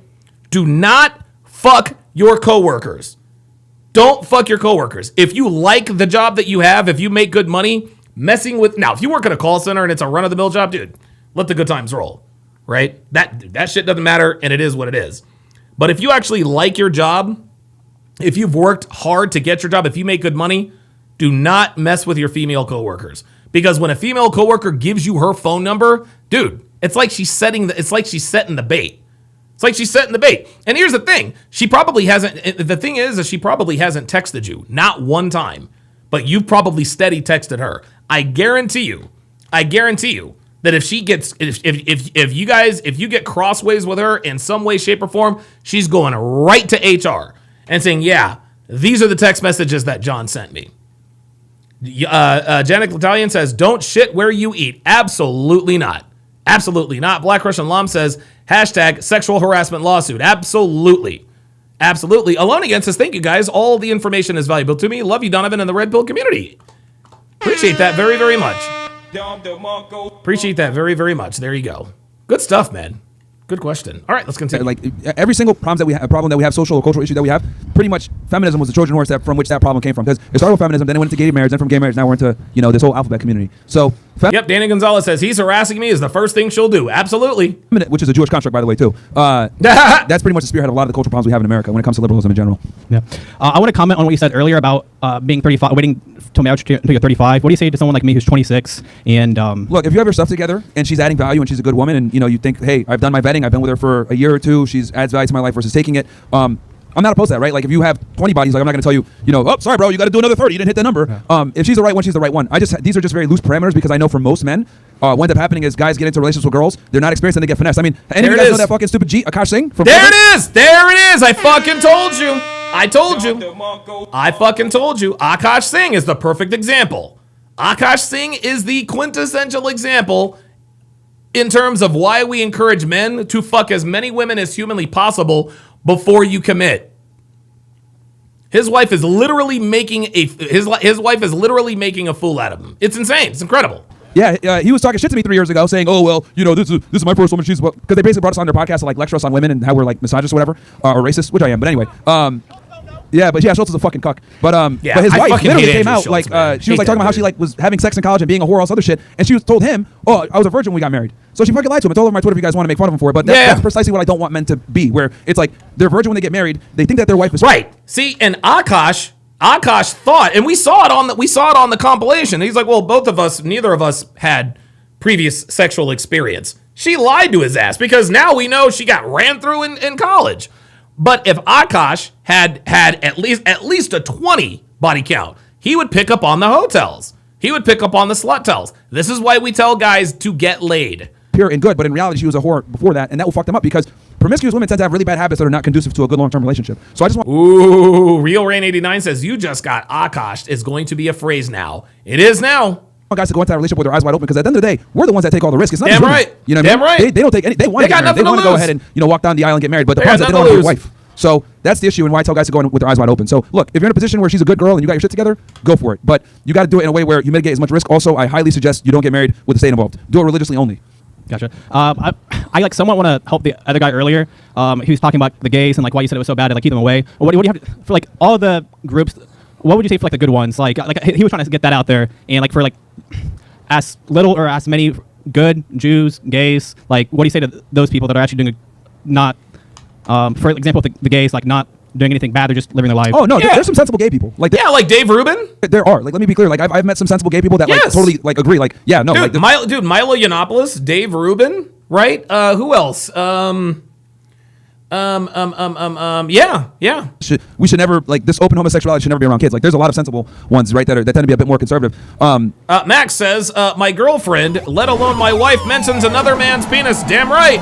Do not fuck your coworkers. Don't fuck your coworkers. If you like the job that you have, if you make good money, now, if you work at a call center and it's a run-of-the-mill job, dude, let the good times roll. Right? That shit doesn't matter, and it is what it is. But if you actually like your job, if you've worked hard to get your job, if you make good money, do not mess with your female coworkers. Because when a female coworker gives you her phone number, dude, it's like she's setting the bait. It's like she's setting the bait. And here's the thing. She probably hasn't texted you. Not one time. But you've probably steady texted her. I guarantee you that if you get crossways with her in some way, shape, or form, she's going right to HR and saying, yeah, these are the text messages that John sent me. Janet Italian says, don't shit where you eat. Absolutely not. Absolutely not. Black Russian Lam says, hashtag sexual harassment lawsuit. Absolutely. Absolutely. Alone Again says, thank you guys. All the information is valuable to me. Love you, Donovan, and the Red Pill community. Appreciate that very, very much. Appreciate that very, very much. There you go. Good stuff, man. Good question. All right, let's continue. Like every single problem that we have, social or cultural issue that we have, pretty much feminism was the Trojan horse from which that problem came from. Because it started with feminism, then it went into gay marriage, then from gay marriage, now we're into this whole alphabet community. So, yep. Danny Gonzalez says he's harassing me is the first thing she'll do. Absolutely. Which is a Jewish construct, by the way, too. That's pretty much the spearhead of a lot of the cultural problems we have in America when it comes to liberalism in general. Yeah. I want to comment on what you said earlier about being 35, waiting till marriage until you're 35. What do you say to someone like me who's 26 and look, if you have your stuff together and she's adding value and she's a good woman and you think, hey, I've done my vetting, I've been with her for a year or two, she's adds value to my life versus taking it. I'm not opposed to that, right? Like if you have 20 bodies, like I'm not going to tell you, oh, sorry, bro, you got to do another 30. You didn't hit the number. Yeah. If she's the right one, she's the right one. These are just very loose parameters because I know for most men, what ends up happening is guys get into relationships with girls. They're not experienced and they get finessed. I mean, any of you guys know that fucking stupid Akash Singh? There it is. There it is. I fucking told you. I told you. I fucking told you. Akash Singh is the perfect example. Akash Singh is the quintessential example in terms of why we encourage men to fuck as many women as humanly possible before you commit. His wife is literally making a fool out of him. It's insane. It's incredible. Yeah, he was talking shit to me 3 years ago, saying, "Oh well, this is my first woman." She's because they basically brought us on their podcast to like lecture us on women and how we're like misogynist or whatever, or racist, which I am. But anyway, Schultz is a fucking cuck. But his wife literally came out Schultz, she was like talking about how she like was having sex in college and being a whore, all this other shit, and she told him, "Oh, I was a virgin when we got married." So she fucking lied to him. I told her on my Twitter if you guys want to make fun of him for it. But that's precisely what I don't want men to be, where it's like they're a virgin when they get married. They think that their wife is right. See, and Akash thought, and we saw it on the compilation. He's like, well, neither of us had previous sexual experience. She lied to his ass because now we know she got ran through in college. But if Akash had at least a 20 body count, he would pick up on the hotels. He would pick up on the slut tells. This is why we tell guys to get laid. Pure and good, but in reality, she was a whore before that, and that will fuck them up because promiscuous women tend to have really bad habits that are not conducive to a good long-term relationship. So I just want. Ooh, Real Rain 89 says you just got akashed is going to be a phrase now. It is now. Guys to go into that relationship with their eyes wide open because at the end of the day, we're the ones that take all the risk. It's not Damn just women. right. You know what Damn I mean? right. They don't take any. They want to get married. They want to go ahead and walk down the aisle and get married. But the problem is that they don't want to be a wife. So that's the issue and why I tell guys to go in with their eyes wide open. So look, if you're in a position where she's a good girl and you got your shit together, go for it. But you got to do it in a way where you mitigate as much risk. Also, I highly suggest you don't get married with the state involved. Do it religiously only. Gotcha. I like somewhat want to help the other guy earlier. He was talking about the gays and like why you said it was so bad to like keep them away. What do you have for like all the groups? What would you say for like the good ones? Like he was trying to get that out there and like for like as little or as many good Jews, gays. Like what do you say to those people that are actually doing not, for example, the gays like not doing anything bad, they're just living their life. Oh no, there's some sensible gay people. Like like Dave Rubin. There are. Like let me be clear. Like I've met some sensible gay people that like totally like agree. Like yeah, no, Dude, like Milo Yiannopoulos, Dave Rubin, right? Who else? Yeah. We should never like this open homosexuality should never be around kids. Like there's a lot of sensible ones, right? That tend to be a bit more conservative. Max says, my girlfriend, let alone my wife, mentions another man's penis. Damn right.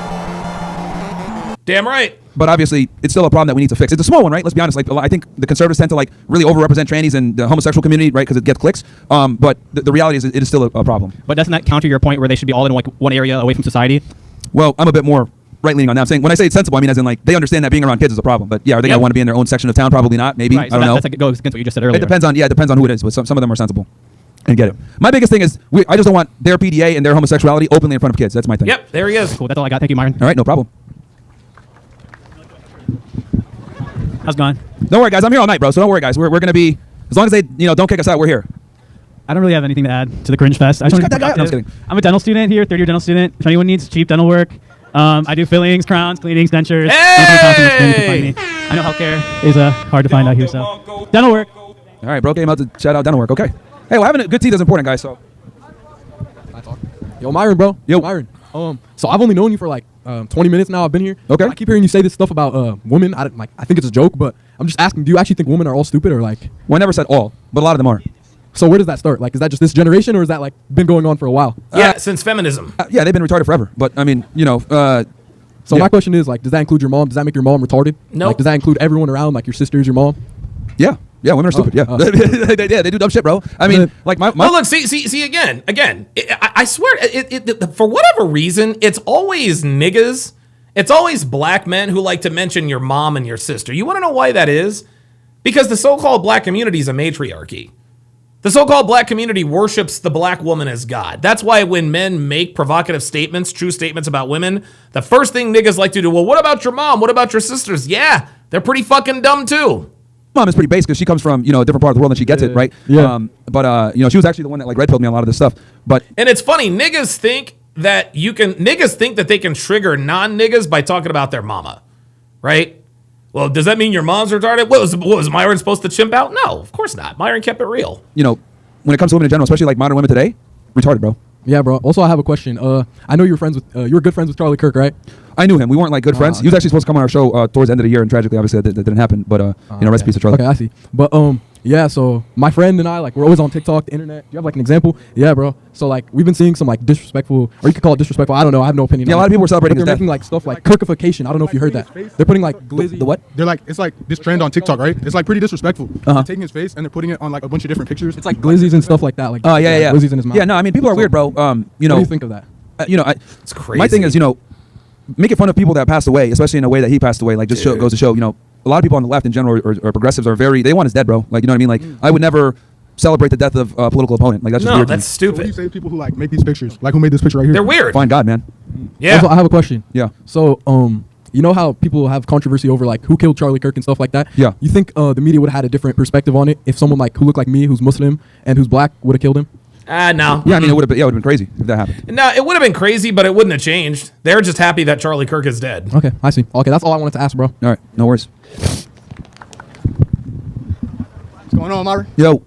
Damn right. But obviously, it's still a problem that we need to fix. It's a small one, right? Let's be honest. Like I think the conservatives tend to like really overrepresent trannies and the homosexual community, right? Because it gets clicks. But the reality is, it is still a problem. But doesn't that counter your point where they should be all in like one area away from society? Well, I'm a bit more right-leaning on that. I'm saying when I say it's sensible, I mean as in like they understand that being around kids is a problem. But yeah, are they gonna want to be in their own section of town? Probably not. Maybe Right, so I don't know. That's like, it goes against what you just said earlier. It depends on who it is. But some of them are sensible and get it. My biggest thing is I just don't want their PDA and their homosexuality openly in front of kids. That's my thing. Yep, there he is. Cool. That's all I got. Thank you, Myron. All right, no problem. How's it going? Don't worry, guys. I'm here all night, bro. So don't worry, guys. We're gonna be as long as they don't kick us out. We're here. I don't really have anything to add to the Cringe Fest. I just got that guy? No, I'm just kidding. I'm a dental student here, third-year dental student. If anyone needs cheap dental work, I do fillings, crowns, cleanings, dentures. Hey! I know healthcare is hard to find out here, so dental work. All right, bro. Came out to shout out dental work. Okay. Hey, well, having a good teeth is important, guys. So. Yo, Myron, bro. Yo, Myron. So I've only known you for like 20 minutes now. I've been here. Okay. I keep hearing you say this stuff about women. I think it's a joke, but I'm just asking. Do you actually think women are all stupid, or like? Well, I never said all, but a lot of them are. So where does that start? Like, is that just this generation, or is that like been going on for a while? Yeah, since feminism. Yeah, they've been retarded forever. But I mean, So my question is like, does that include your mom? Does that make your mom retarded? No. Like, does that include everyone around? Like your sisters, your mom? Yeah, women are stupid. They do dumb shit, bro. I mean, like my. Well, look, see again. I swear, for whatever reason, it's always niggas. It's always black men who like to mention your mom and your sister. You want to know why that is? Because the so-called black community is a matriarchy. The so-called black community worships the black woman as God. That's why when men make provocative statements, true statements about women, the first thing niggas like to do, well, what about your mom? What about your sisters? Yeah, they're pretty fucking dumb too. Mom is pretty basic because she comes from a different part of the world and she gets it, right? Yeah. But she was actually the one that like red pilled me on a lot of this stuff. But and it's funny, niggas think that they can trigger non-niggas by talking about their mama, right? Well, does that mean your mom's retarded? What was Myron supposed to chimp out? No, of course not. Myron kept it real. When it comes to women in general, especially like modern women today, retarded, bro. Yeah, bro. Also, I have a question. I know you were good friends with Charlie Kirk, right? I knew him. We weren't like good friends. Okay. He was actually supposed to come on our show towards the end of the year, and tragically, obviously, that didn't happen. But rest in peace to Charlie. Okay, I see. But yeah. So my friend and I we're always on TikTok, the internet. Do you have like an example? Yeah, bro. So like we've been seeing some like disrespectful, or you could call it disrespectful. I don't know. I have no opinion. Yeah, a lot of people were celebrating They're his death. making like stuff like Kirkification. I don't know if you heard that. They're putting like glizzy. The what? They're like, it's like this trend on TikTok, right? It's like pretty disrespectful. Uh-huh. They're taking his face and they're putting it on like a bunch of different pictures. It's like glizzies and stuff like that. Like yeah. glizzies in his mouth. Yeah, no, I mean people are weird, bro. What do you think of that? It's crazy. My thing is, making fun of people that passed away, especially in a way that he passed away, like just goes to show, a lot of people on the left in general or progressives are they want us dead, bro. Like, you know what I mean? Like, I would never celebrate the death of a political opponent. Like, that's just weird. That's So stupid. what do you say to people who like make these pictures? Like who made this picture right here? They're weird. Find God, man. Yeah. Also, I have a question. Yeah. So, you know how people have controversy over like who killed Charlie Kirk and stuff like that? Yeah. You think the media would have had a different perspective on it if someone like who looked like me, who's Muslim and who's black, would have killed him? No. Yeah, I mean, it would have been crazy if that happened. No, it would have been crazy, but it wouldn't have changed. They're just happy that Charlie Kirk is dead. Okay, I see. Okay, that's all I wanted to ask, bro. All right, no worries. What's going on, Myron? Yo.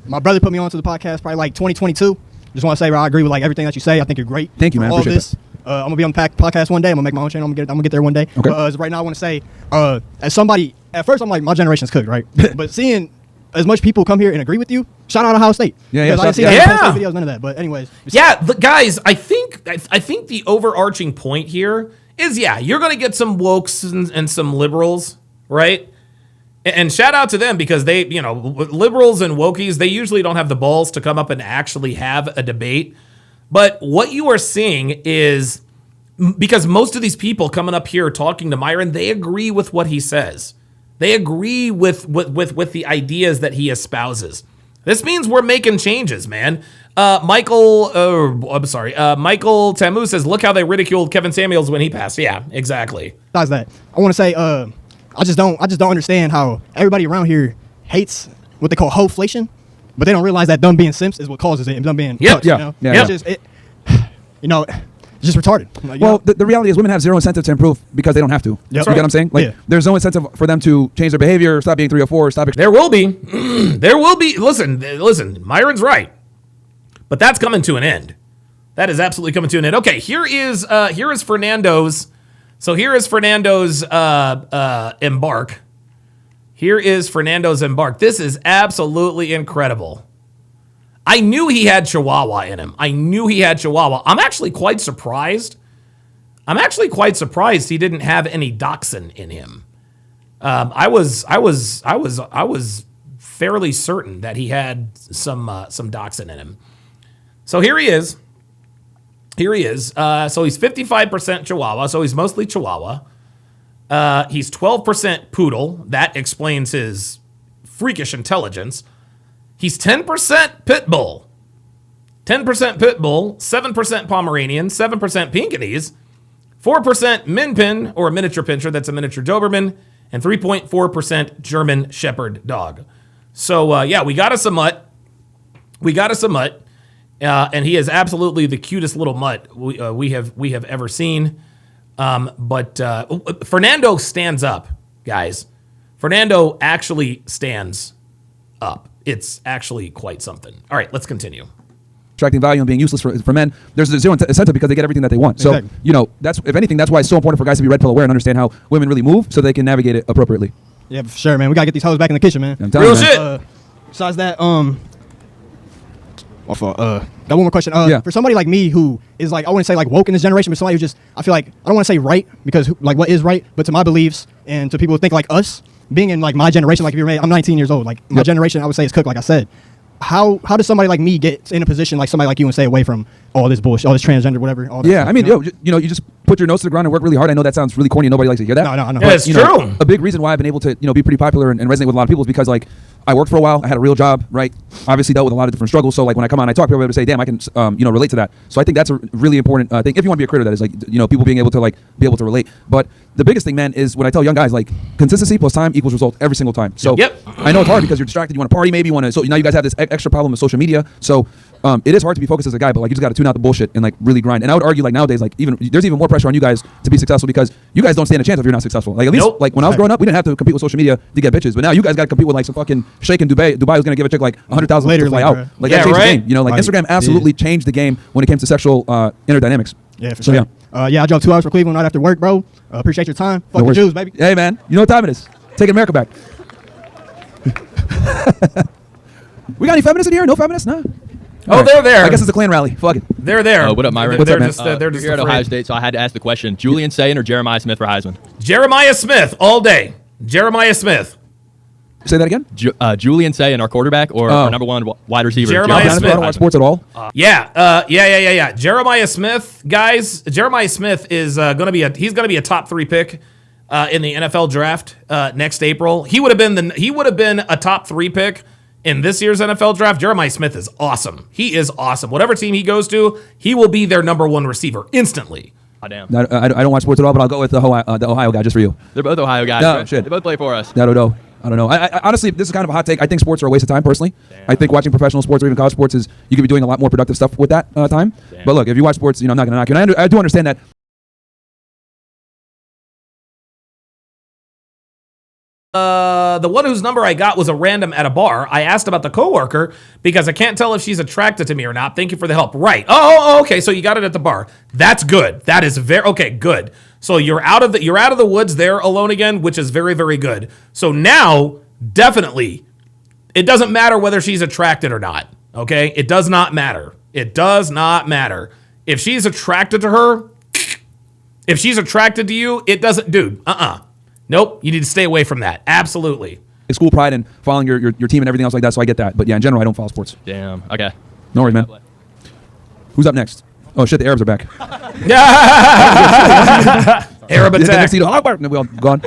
My brother put me onto the podcast probably like 2022. Just want to say, bro, I agree with like everything that you say. I think you're great. Thank you, man. All of Appreciate this. I'm gonna be on the podcast one day. I'm gonna make my own channel. I'm gonna get there one day. Okay. But right now, I want to say, as somebody, at first I'm like, my generation's cooked, right? But seeing as much people come here and agree with you, shout out Ohio State. Yeah, Because I didn't see that in Ohio State videos, none of that. But anyways. Yeah, guys, I think the overarching point here is, you're going to get some wokes and some liberals, right? And shout out to them because they, liberals and wokies, they usually don't have the balls to come up and actually have a debate. But what you are seeing is, because most of these people coming up here talking to Myron, they agree with what he says. They agree with the ideas that he espouses. This means we're making changes, man. Michael Tamu says, look how they ridiculed Kevin Samuels when he passed. Yeah, exactly. Besides that, I want to say, I just don't understand how everybody around here hates what they call hoflation, but they don't realize that them being simps is what causes it, and them being cucks, it's just retarded. The reality is women have zero incentive to improve because they don't have to. You get what I'm saying? There's no incentive for them to change their behavior, stop being 304, stop. There will be. There will be. Listen, Myron's right. But that's coming to an end. That is absolutely coming to an end. Okay, here is Fernando's. So here is Fernando's embark. Here is Fernando's embark. This is absolutely incredible. I knew he had Chihuahua in him. I'm actually quite surprised. He didn't have any Dachshund in him. I was fairly certain that he had some Dachshund in him. So here he is. So he's 55% Chihuahua. So he's mostly Chihuahua. He's 12% Poodle. That explains his freakish intelligence. He's 10% Pit Bull. 7% Pomeranian, 7% Pekingese, 4% Min Pin, or a miniature pinscher, that's a miniature Doberman, and 3.4% German Shepherd dog. So, we got us a mutt. And he is absolutely the cutest little mutt we have ever seen. But Fernando stands up, guys. Fernando actually stands up. It's actually quite something. All right, let's continue. Attracting value and being useless for men. There's a zero incentive because they get everything that they want. Exactly. So, that's, if anything, that's why it's so important for guys to be red pill aware and understand how women really move so they can navigate it appropriately. Yeah, for sure, man. We got to get these hoes back in the kitchen, man. Real shit. Besides that, got one more question. For somebody like me who is like, I wouldn't say like woke in this generation, but somebody who just, I feel like, I don't want to say right because like what is right, but to my beliefs and to people who think like us, being in like my generation, like if you're, I'm 19 years old, like my generation, I would say is cooked, like I said. How does somebody like me get in a position like somebody like you and stay away from all this bullshit, all this transgender, whatever? All that stuff, I mean, you just put your nose to the ground and work really hard. I know that sounds really corny and nobody likes to hear that. No. Yeah, it's true. A big reason why I've been able to, be pretty popular and resonate with a lot of people is because like I worked for a while. I had a real job, right? Obviously dealt with a lot of different struggles. So like when I come on, I talk, people are able to say, damn, I can, relate to that. So I think that's a really important thing. If you want to be a creator, that is like, people being able to like be able to relate. But the biggest thing, man, is when I tell young guys, like consistency plus time equals result every single time. So I know it's hard because you're distracted. You want to party, maybe you want to. So now you guys have this extra problem with social media. So it is hard to be focused as a guy, but like you just got to tune out the bullshit and like really grind. And I would argue like nowadays, like there's even more pressure on you guys to be successful because you guys don't stand a chance if you're not successful. Like at least like when I was growing up, we didn't have to compete with social media to get bitches, but now you guys got to compete with like some fucking sheikh in Dubai. Dubai was gonna give a chick like $100,000 to fly out. Like that changed the game. Like Instagram absolutely changed the game when it came to sexual inner dynamics. Yeah, for sure. I drove 2 hours for Cleveland right after work, bro. Appreciate your time. Fuck the Jews, baby. Hey, man. You know what time it is. Taking America back. We got any feminists in here? No feminists? No. Oh, they're there. I guess it's a Klan rally. Fuck it. They're there. What up, Myron? They're They're just here at Ohio State, so I had to ask the question: Julian Sayin or Jeremiah Smith for Heisman? Jeremiah Smith all day. Jeremiah Smith. Say that again. Julian Sayin, our quarterback, or our number one wide receiver. Jeremiah Smith. I don't watch sports at all. Yeah. Jeremiah Smith, guys. Jeremiah Smith is gonna be a top 3 pick in the NFL draft next April. He would have been a top 3 pick in this year's NFL draft. Jeremiah Smith is awesome. He is awesome. Whatever team he goes to, he will be their number 1 receiver instantly. Oh, damn. I don't watch sports at all, but I'll go with the Ohio guy just for you. They're both Ohio guys. No, right? shit. They both play for us. I don't know. I honestly, this is kind of a hot take. I think sports are a waste of time, personally. Damn. I think watching professional sports or even college sports is you could be doing a lot more productive stuff with that time. Damn. But look, if you watch sports, I'm not going to knock you. And I do understand that. The one whose number I got was a random at a bar. I asked about the coworker because I can't tell if she's attracted to me or not. Thank you for the help. Right. Oh, okay. So you got it at the bar. That's good. That is okay. Good. So you're out of the woods there alone again, which is very, very good. So now, definitely, It doesn't matter whether she's attracted or not. Okay? It does not matter. It does not matter. If she's attracted to her, if she's attracted to you, it doesn't, dude, Nope, you need to stay away from that. Absolutely. It's school pride and following your team and everything else like that, so I get that. But yeah, in general, I don't follow sports. Damn. Okay. No worries, man. Who's up next? Oh, shit, the Arabs are back. Arab attack. We all gone.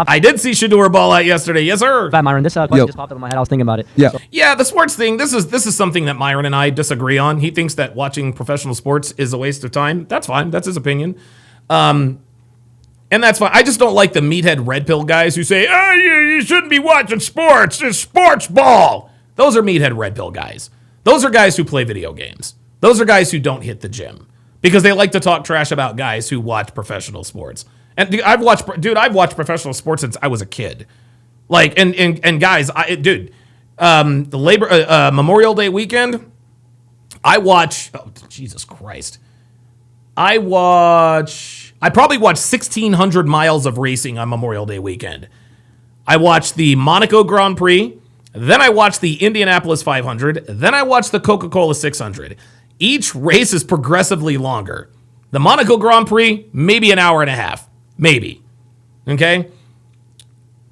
I did see Shador ball out yesterday. Yes, sir. Bad, Myron. This question just popped up in my head. I was thinking about it. Yeah. Yeah, the sports thing, this is something that Myron and I disagree on. He thinks that watching professional sports is a waste of time. That's fine. That's his opinion. And that's fine. I just don't like the meathead red pill guys who say, oh, you shouldn't be watching sports. It's sports ball. Those are meathead red pill guys. Those are guys who play video games. Those are guys who don't hit the gym because they like to talk trash about guys who watch professional sports. And I've watched professional sports since I was a kid. Like, and guys, the Memorial Day weekend, Jesus Christ. I probably watched 1,600 miles of racing on Memorial Day weekend. I watched the Monaco Grand Prix. Then I watched the Indianapolis 500. Then I watched the Coca-Cola 600. Each race is progressively longer. The Monaco Grand Prix, maybe an hour and a half. Maybe. Okay?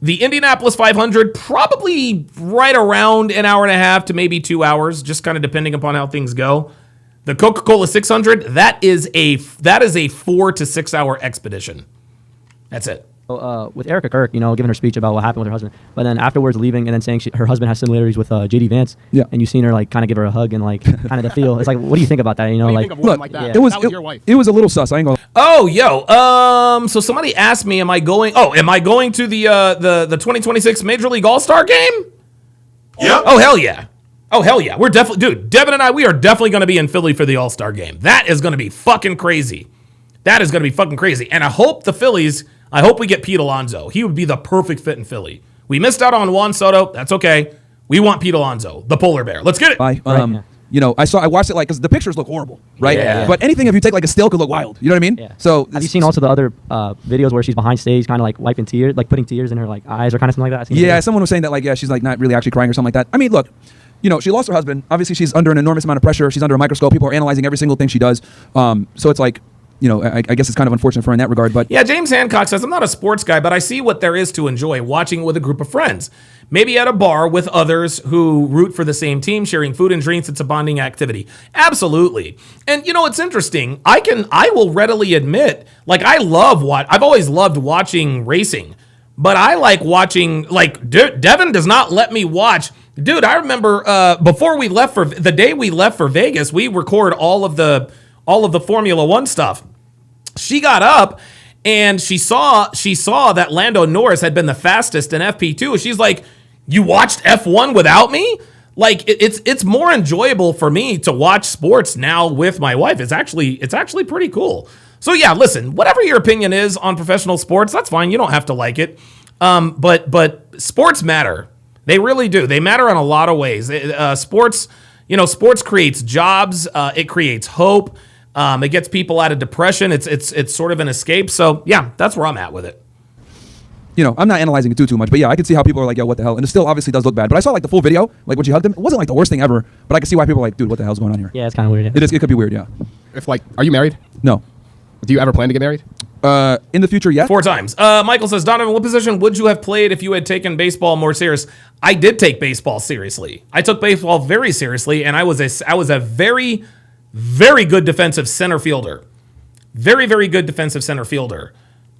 The Indianapolis 500, probably right around an hour and a half to maybe 2 hours, just kind of depending upon how things go. The Coca-Cola 600, that is a 4 to 6 hour expedition. That's it. With Erica Kirk, giving her speech about what happened with her husband, but then afterwards leaving and then saying her husband has similarities with JD Vance. Yeah. And you've seen her kind of give her a hug and kind of the feel. It's like, what do you think about that? It was a little sus. I ain't gonna. Oh, yo. So somebody asked me, am I going to the 2026 Major League All-Star game? Yep. Oh, hell yeah. Oh, hell yeah. We're definitely, dude, Devin and I, we are definitely going to be in Philly for the All-Star game. That is going to be fucking crazy. And I hope we get Pete Alonso. He would be the perfect fit in Philly. We missed out on Juan Soto. That's okay. We want Pete Alonso, the polar bear. Let's get it. I watched it because the pictures look horrible, right? Yeah. But anything if you take a still could look wild. You know what I mean? Yeah. So have you seen also the other videos where she's behind stage, kind of wiping tears, putting tears in her eyes or kind of something like that? Yeah, someone was saying that she's not really actually crying or something like that. I mean, look. She lost her husband. Obviously, she's under an enormous amount of pressure. She's under a microscope. People are analyzing every single thing she does. So it's I guess it's kind of unfortunate for her in that regard. But yeah, James Hancock says, I'm not a sports guy, but I see what there is to enjoy watching with a group of friends. Maybe at a bar with others who root for the same team, sharing food and drinks. It's a bonding activity. Absolutely. And it's interesting. I will readily admit, I've always loved watching racing, but I like watching, Devin does not let me watch. Dude, I remember before we left the day we left for Vegas, we record all of the Formula One stuff. She got up and she saw that Lando Norris had been the fastest in FP2. She's like, "You watched F1 without me?" It's more enjoyable for me to watch sports now with my wife. It's actually pretty cool. So yeah, listen, whatever your opinion is on professional sports, that's fine. You don't have to like it. But sports matter. They really do. They matter in a lot of ways. Sports creates jobs. It creates hope. It gets people out of depression. It's sort of an escape. So yeah, that's where I'm at with it. I'm not analyzing it too much, but yeah, I can see how people are like, yo, what the hell? And it still obviously does look bad. But I saw the full video, when she hugged him. It wasn't the worst thing ever, but I can see why people are like, dude, what the hell's going on here? Yeah, it's kind of weird. Yeah. It is. It could be weird. Yeah. Are you married? No. Do you ever plan to get married? In the future, yeah. 4 times. Michael says, Donovan, what position would you have played if you had taken baseball more serious? I did take baseball seriously. I took baseball very seriously, and I was a very, very good defensive center fielder. Very, very good defensive center fielder.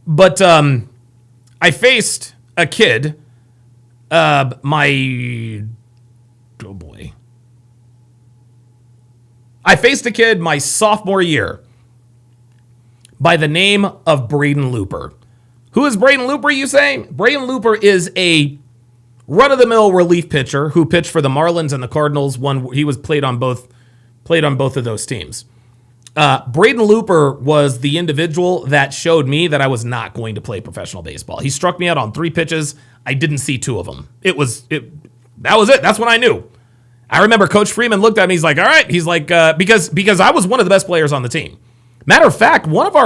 But I faced a kid, I faced a kid my sophomore year by the name of Braden Looper. Who is Braden Looper, you say? Braden Looper is a run-of-the-mill relief pitcher who pitched for the Marlins and the Cardinals. He played on both of those teams. Braden Looper was the individual that showed me that I was not going to play professional baseball. He struck me out on 3 pitches. I didn't see 2 of them. That was it. That's when I knew. I remember Coach Freeman looked at me. He's like, all right. He's like, because I was one of the best players on the team. Matter of fact, one of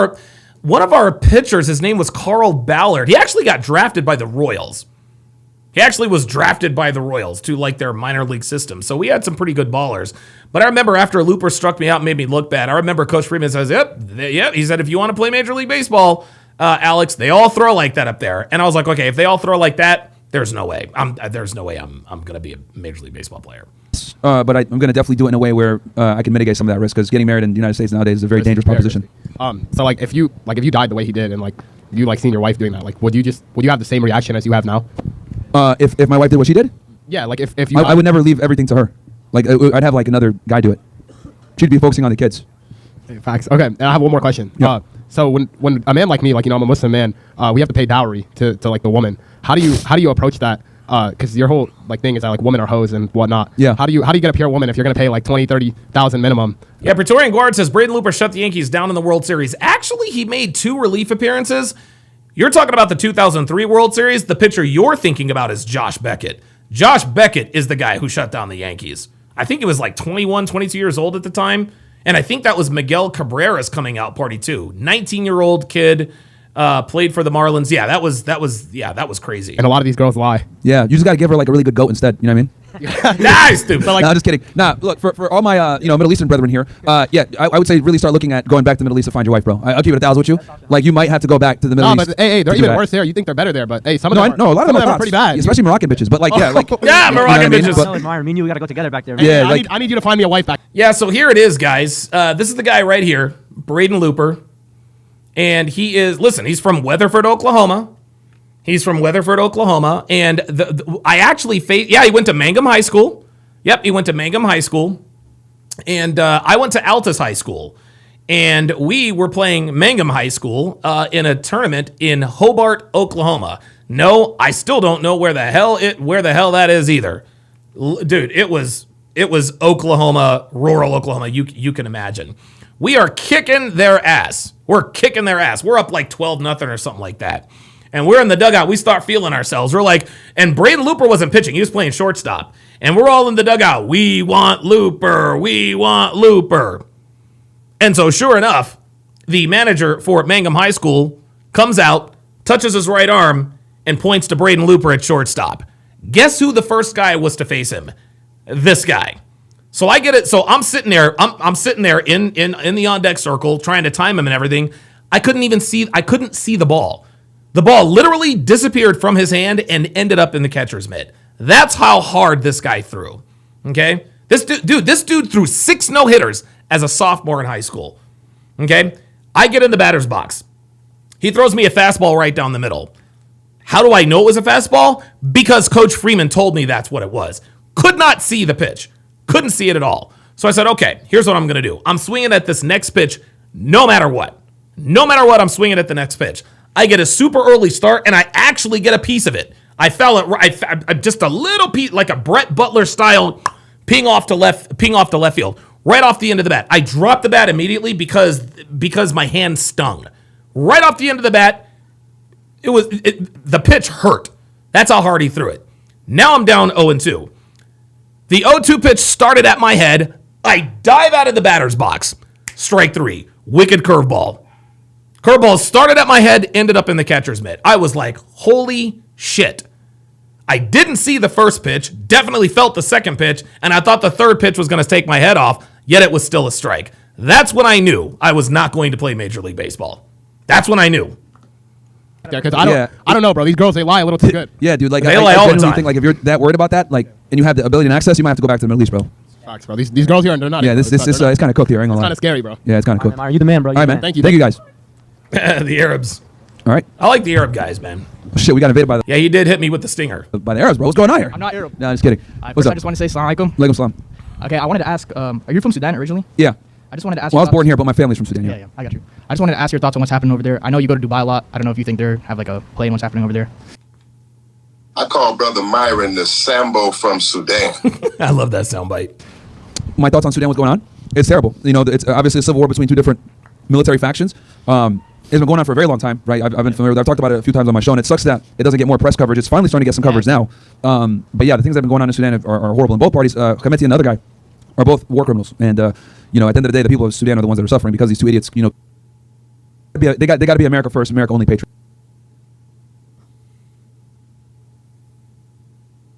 our pitchers, his name was Carl Ballard. He actually got drafted by the Royals. He actually was drafted by the Royals to like their minor league system. So we had some pretty good ballers. But I remember after Looper struck me out and made me look bad, I remember Coach Freeman says, yep. He said, if you want to play Major League Baseball, Alex, they all throw like that up there. And I was like, okay, if they all throw like that, there's no way. I'm going to be a Major League Baseball player. But I'm going to definitely do it in a way where I can mitigate some of that risk, because getting married in the United States nowadays is a very dangerous proposition. So like if you died the way he did, and like you like seen your wife doing that, like would you have the same reaction as you have now? If my wife did what she did? Yeah, like if you I would never leave everything to her. Like I'd have like another guy do it. She'd be focusing on the kids. Facts. Okay, and I have one more question. Yeah. So when a man like me, like I'm a Muslim man, we have to pay dowry to like the woman. How do you approach that? Because your whole like thing is that like women are hoes and whatnot. Yeah. How do you get a pure woman if you're gonna pay like 20,000-30,000 minimum? Yeah, Praetorian Guard says Braden Looper shut the Yankees down in the World Series. Actually, he made 2 relief appearances. You're talking about the 2003 World Series. The pitcher you're thinking about is Josh Beckett. Josh Beckett is the guy who shut down the Yankees. I think he was like 21, 22 years old at the time. And I think that was Miguel Cabrera's coming out party too. 19-year-old kid, played for the Marlins. Yeah, that was crazy. And a lot of these girls lie. Yeah, you just got to give her like a really good goat instead. You know what I mean? Nice, dude. No, just kidding. Nah, look, for all my Middle Eastern brethren here, I would say really start looking at going back to the Middle East to find your wife, bro. I'll keep it 1,000 with you. Like you might have to go back to the Middle No, East. but hey, they're to do even that. worse there. You think they're better there, but hey, some of No, them a lot of them are pretty bad. especially Moroccan bitches. But like, yeah, like yeah, Moroccan bitches. No, Myron, me and you, we got to go together back there. Yeah, Hey, I need you to find me a wife back. Yeah, so here it is, guys. This is the guy right here, Braden Looper. And he's from Weatherford, Oklahoma. He's from Weatherford, Oklahoma. And I actually he went to Mangum High School. Yep, he went to Mangum High School. And I went to Altus High School. And we were playing Mangum High School in a tournament in Hobart, Oklahoma. No, I still don't know where the hell that is either. Dude, it was Oklahoma, rural Oklahoma. You can imagine. We are kicking their ass. We're kicking their ass. We're up like 12-0 or something like that. And we're in the dugout. We start feeling ourselves. We're like, and Braden Looper wasn't pitching. He was playing shortstop. And we're all in the dugout. We want Looper. We want Looper. And so sure enough, the manager for Mangum High School comes out, touches his right arm, and points to Braden Looper at shortstop. Guess who the first guy was to face him? This guy. So I get it. So I'm sitting there. I'm sitting there in the on deck circle trying to time him and everything. I couldn't see the ball. The ball literally disappeared from his hand and ended up in the catcher's mitt. That's how hard this guy threw. Okay, this dude threw 6 no-hitters as a sophomore in high school. Okay, I get in the batter's box. He throws me a fastball right down the middle. How do I know it was a fastball? Because Coach Freeman told me that's what it was. Could not see the pitch. Couldn't see it at all. So I said, okay, here's what I'm going to do. I'm swinging at this next pitch no matter what. No matter what, I'm swinging at the next pitch. I get a super early start, and I actually get a piece of it. I fell it just a little piece, like a Brett Butler style, ping off to left field, right off the end of the bat. I dropped the bat immediately because my hand stung. Right off the end of the bat, the pitch hurt. That's how hard he threw it. Now I'm down 0-2. The 0-2 pitch started at my head. I dive out of the batter's box. Strike 3. Wicked curveball. Curveball started at my head, ended up in the catcher's mitt. I was like, holy shit. I didn't see the first pitch, definitely felt the second pitch, and I thought the third pitch was going to take my head off, yet it was still a strike. That's when I knew I was not going to play Major League Baseball. That's when I knew. Yeah, because I don't know, bro. These girls, they lie a little too good. Yeah, dude. Like they lie all the time. Think, like if you're that worried about that, like, and you have the ability and access, you might have to go back to the Middle East, bro. Facts, bro. These girls here, they're not. Yeah, this it's kind of cooked here. I ain't gonna lie. It's kind of scary, bro. Yeah, it's kind of cooked. Are you the man, bro? All right, man. Thank you. Thank you, guys. The Arabs. All right. I like the Arab guys, man. Oh, shit, we got invaded by the. Yeah, he did hit me with the stinger. By the Arabs, bro. What's going on here? I'm not Arab. No, just kidding. What's up? I just want to say salam alaikum. Alaikum salam. Okay, I wanted to ask, are you from Sudan originally? Yeah. I just wanted to ask. Well, I was born here, but my family's from Sudan. Yeah, I got you. I just wanted to ask your thoughts on what's happening over there. I know you go to Dubai a lot. I don't know if you think they have like a play in what's happening over there. I call Brother Myron the Sambo from Sudan. I love that soundbite. My thoughts on Sudan, what's going on? It's terrible. You know, it's obviously a civil war between 2 different military factions. It's been going on for a very long time, right? I've been familiar with it. I've talked about it a few times on my show, and it sucks that it doesn't get more press coverage. It's finally starting to get some coverage now. But yeah, the things that have been going on in Sudan are horrible. And both parties, Hemeti and the other guy, are both war criminals. And, you know, at the end of the day, the people of Sudan are the ones that are suffering because these 2 idiots, you know, they got to be America first, America only patriot.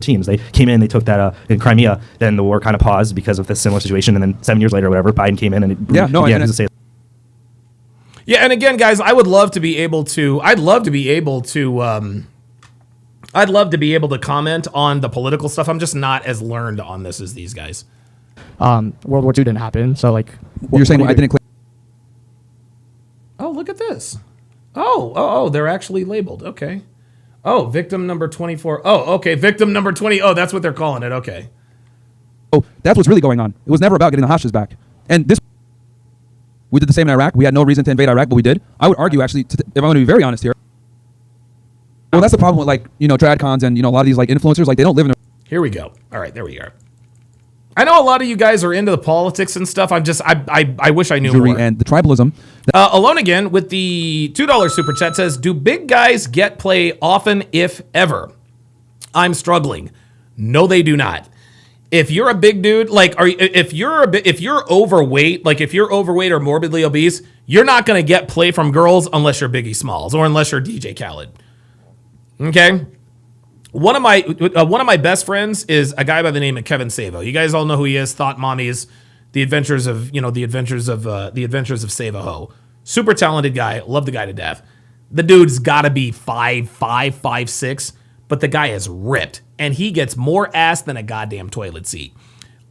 teams. They came in, they took that in Crimea, then the war kind of paused because of this similar situation, and then 7 years later or whatever, Biden came in and Yeah, and again, guys, I'd love to be able to comment on the political stuff. I'm just not as learned on this as these guys. World War II didn't happen, so like You're saying I didn't. Oh, look at this. Oh, they're actually labeled. Okay. Oh, victim number 24. Oh, okay, victim number 20. Oh, that's what they're calling it. Okay. Oh, that's what's really going on. It was never about getting the hostages back. And this, we did the same in Iraq. We had no reason to invade Iraq, but we did. I would argue, actually, if I'm going to be very honest here. Well, that's the problem with tradcons and a lot of these influencers. They don't live in. Here we go. All right, there we are. I know a lot of you guys are into the politics and stuff. I wish I knew more. And the tribalism. Alone Again with the $2 super chat says, "Do big guys get play often, if ever?" I'm struggling. No, they do not. If you're a big dude, if you're overweight, if you're overweight or morbidly obese, you're not going to get play from girls unless you're Biggie Smalls or unless you're DJ Khaled. Okay. One of my best friends is a guy by the name of Kevin Savo. You guys all know who he is. Thought Mommies, the adventures of Savo. Super talented guy. Love the guy to death. The dude's got to be 5'5", 5'6", but the guy is ripped and he gets more ass than a goddamn toilet seat.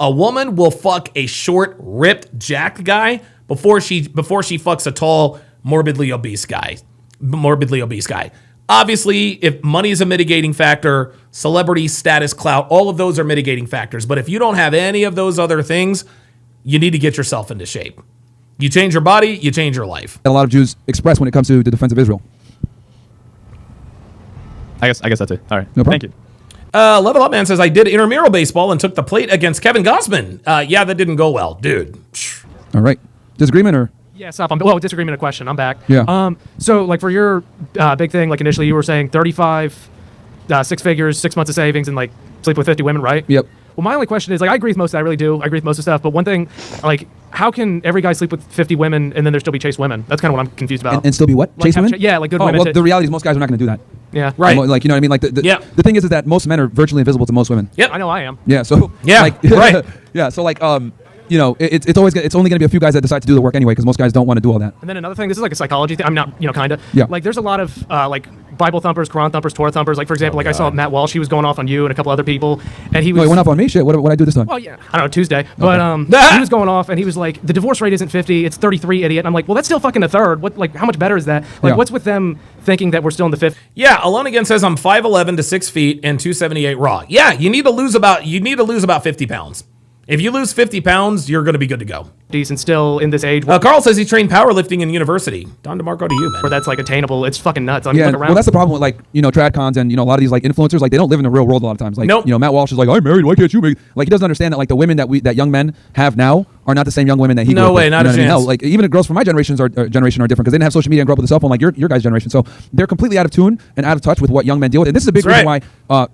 A woman will fuck a short, ripped, jacked guy before she fucks a tall, morbidly obese guy. Obviously, if money is a mitigating factor, celebrity, status, clout, all of those are mitigating factors. But if you don't have any of those other things, you need to get yourself into shape. You change your body, you change your life. A lot of Jews express when it comes to the defense of Israel. I guess that's it. All right. No problem. Thank you. Level Up Man says, "I did intramural baseball and took the plate against Kevin Gossman. Yeah, that didn't go well, dude." All right. Disagreement or? Yeah, stop. Well, disagreement, a question. I'm back. Yeah. So, for your big thing, initially you were saying 35, 6 figures, 6 months of savings, and, sleep with 50 women, right? Yep. Well, my only question is, I agree with most of that. I really do. I agree with most of the stuff. But one thing, how can every guy sleep with 50 women and then there still be chased women? That's kind of what I'm confused about. And still be what? Chase women? Yeah, good oh, women. Well, the reality is most guys are not going to do that. Yeah. Right. You know what I mean? The thing is that most men are virtually invisible to most women. Yep. I know I am. Yeah. So. Yeah. Right. Yeah. So it's only going to be a few guys that decide to do the work anyway because most guys don't want to do all that. And then another thing, this is a psychology thing. I'm not, kind of. Yeah. There's a lot of Bible thumpers, Quran thumpers, Torah thumpers. For example, I saw Matt Walsh. He was going off on you and a couple other people, and he was. No, he went off on me. Shit. What I do this time? Well, yeah. I don't know, Tuesday. Okay. But he was going off, and he was like, the divorce rate isn't 50, it's 33, idiot. And I'm like, well, that's still fucking a third. What? How much better is that? What's with them thinking that we're still in the 50s? Yeah. Alone Again says, "I'm 5'11" to 6 feet and 278 raw." Yeah. You need to lose about 50 pounds. If you lose 50 pounds, you're going to be good to go. And still in this age. Carl says he trained powerlifting in university. Don DeMarco to you, man. Where that's attainable. It's fucking nuts. I mean, Yeah. look around. Well, that's the problem with tradcons and a lot of these influencers. They don't live in the real world a lot of times. Nope. Matt Walsh is like, "I'm married. Why can't you make?" He doesn't understand that the women that young men have now are not the same young women that he grew No up way, with. not a chance. Hell, even the girls from my generation are different because they didn't have social media and grew up with a cell phone like your guys' generation. So they're completely out of tune and out of touch with what young men deal with. And this is a big reason why so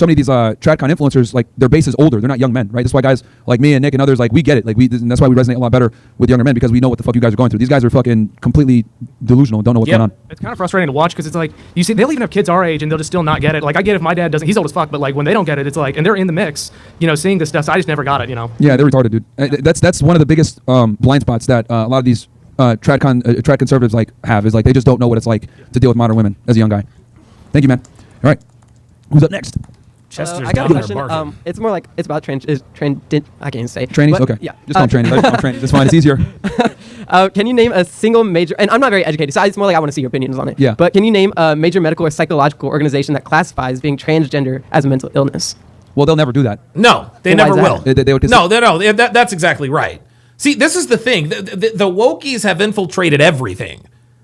many of these tradcon influencers their base is older. They're not young men, right? That's why guys like me and Nick and others we get it. And that's why we resonate a lot better with younger men because we know what the fuck you guys are going through. These guys are fucking completely delusional. Don't know what's going on. It's kind of frustrating to watch because it's you see they'll even have kids our age and they'll just still not get it. I get if my dad doesn't, he's old as fuck, but when they don't get it, it's and they're in the mix, seeing this stuff. So I just never got it, Yeah, they're retarded, dude. That's one of the biggest blind spots that a lot of these trad conservatives have is they just don't know what it's like to deal with modern women as a young guy. Thank you, man. All right, who's up next? Chester's I got a down there question. barking. It's more it's about I can't even say. Trainees? But, Okay. Yeah. Just call them trainees. Call them trainees. It's fine. It's easier. Can you name a single major, and I'm not very educated, so it's more I want to see your opinions on it. Yeah. But can you name a major medical or psychological organization that classifies being transgender as a mental illness? Well, they'll never do that. No, they Well, never why will. is that? They would No. That's exactly right. See, this is the thing. The wokies have infiltrated everything.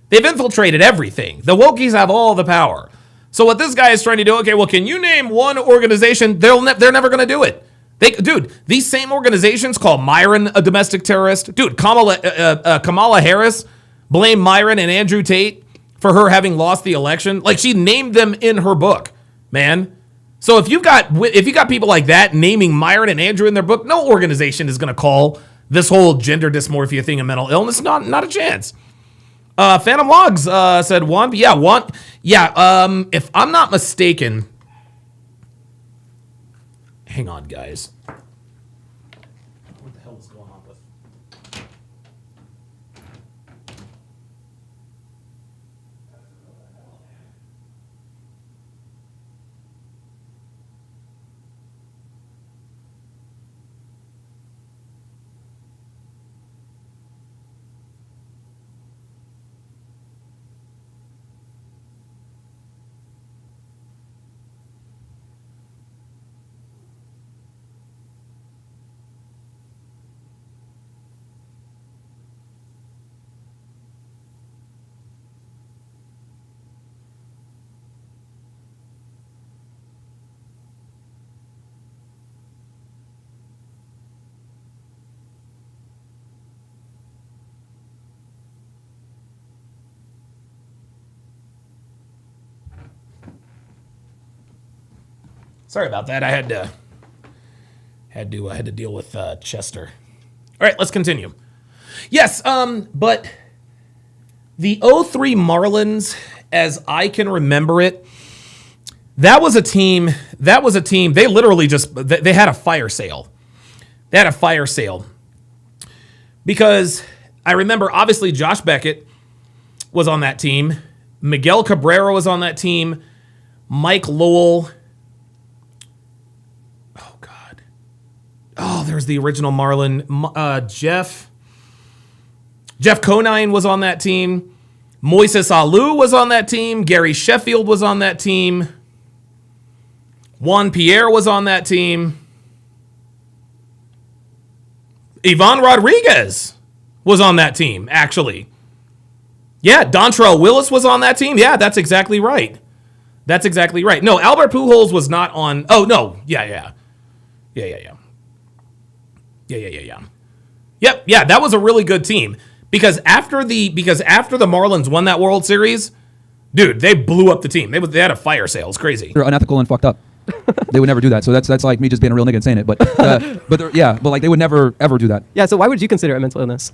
They've infiltrated everything. The wokies have all the power. So what this guy is trying to do, okay, well, can you name one organization? They're never going to do it. Dude, these same organizations call Myron a domestic terrorist. Dude, Kamala Harris blamed Myron and Andrew Tate for her having lost the election. She named them in her book, man. So if you got people like that naming Myron and Andrew in their book, no organization is going to call this whole gender dysmorphia thing a mental illness. Not a chance. Phantom Logs said one. Yeah, one. Yeah. If I'm not mistaken, Hang on, guys. What the hell is going on with? Sorry about that. I had to deal with Chester. All right, let's continue. Yes, but the 03 Marlins, as I can remember it, that was a team. They literally they had a fire sale. They had a fire sale because I remember obviously Josh Beckett was on that team. Miguel Cabrera was on that team. Mike Lowell. Oh, there's the original Marlin. Jeff Conine was on that team. Moises Alou was on that team. Gary Sheffield was on that team. Juan Pierre was on that team. Ivan Rodriguez was on that team, actually. Yeah, Dontrell Willis was on that team. Yeah, that's exactly right. That's exactly right. No, Albert Pujols was not on. Oh, no. Yeah. Yep, yeah, that was a really good team because after the Marlins won that World Series, dude, they blew up the team. They had a fire sale. It's crazy. They're unethical and fucked up. They would never do that. So that's like me just being a real nigga and saying it. But like they would never ever do that. Yeah. So why would you consider it mental illness?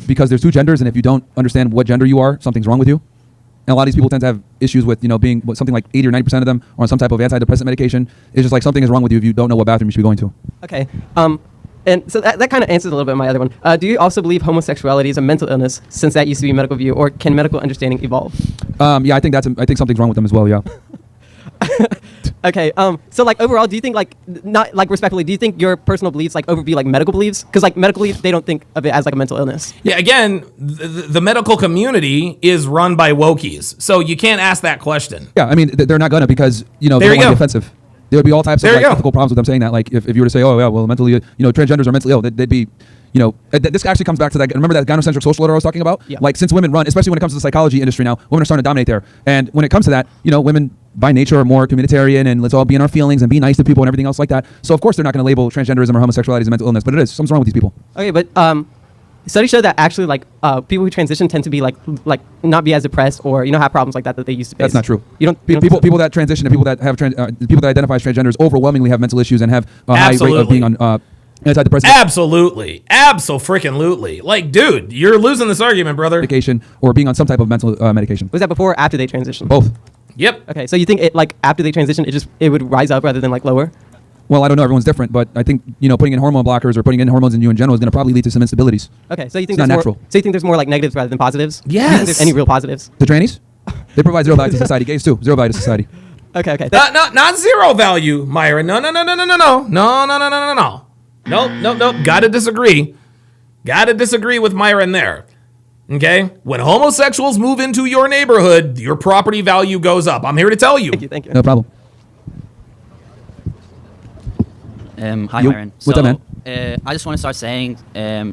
Because there's two genders, and if you don't understand what gender you are, something's wrong with you. And a lot of these people tend to have issues with being something like 80 or 90% of them are on some type of antidepressant medication. It's just like something is wrong with you if you don't know what bathroom you should be going to. Okay. And so that kind of answers a little bit my other one. Do you also believe homosexuality is a mental illness, since that used to be a medical view, or can medical understanding evolve? Yeah, I think something's wrong with them as well. Yeah. Okay. So like overall, do you think not respectfully, do you think your personal beliefs overview medical beliefs? Because medically, they don't think of it as a mental illness. Yeah. Again, the medical community is run by wokies, so you can't ask that question. Yeah, I mean they're not gonna because they don't want to be offensive. There would be all types of ethical problems with them saying that. Like if you were to say, oh yeah, well mentally, transgenders are mentally ill, they'd be, this actually comes back to that. Remember that gynocentric social order I was talking about? Yeah. Like since women run, especially when it comes to the psychology industry now, women are starting to dominate there. And when it comes to that, women by nature are more communitarian and let's all be in our feelings and be nice to people and everything else like that. So of course they're not going to label transgenderism or homosexuality as a mental illness, but it is. Something's wrong with these people. Okay, but studies show that actually people who transition tend to be like not be as depressed or have problems like that they used to face. That's not true. You don't people that transition and people that have people that identify as transgenders overwhelmingly have mental issues and have a high rate of being on antidepressants. Absolutely. Like, dude, you're losing this argument, brother. Medication or being on some type of mental medication. Was that before or after they transitioned? Both. Yep. Okay, so you think it after they transition, it would rise up rather than lower? Well, I don't know. Everyone's different, but I think putting in hormone blockers or putting in hormones in you in general is going to probably lead to some instabilities. Okay, so you think it's not natural. So you think there's more negatives rather than positives? Yes. Do you think there's any real positives? The trannies, they provide zero value to society. Gays too, zero value to society. Okay. Not zero value, Myron. No. Nope. Gotta disagree with Myron there. Okay? When homosexuals move into your neighborhood, your property value goes up. I'm here to tell you. Thank you. No problem. Hi, Myron. What's up, man? I just want to start saying,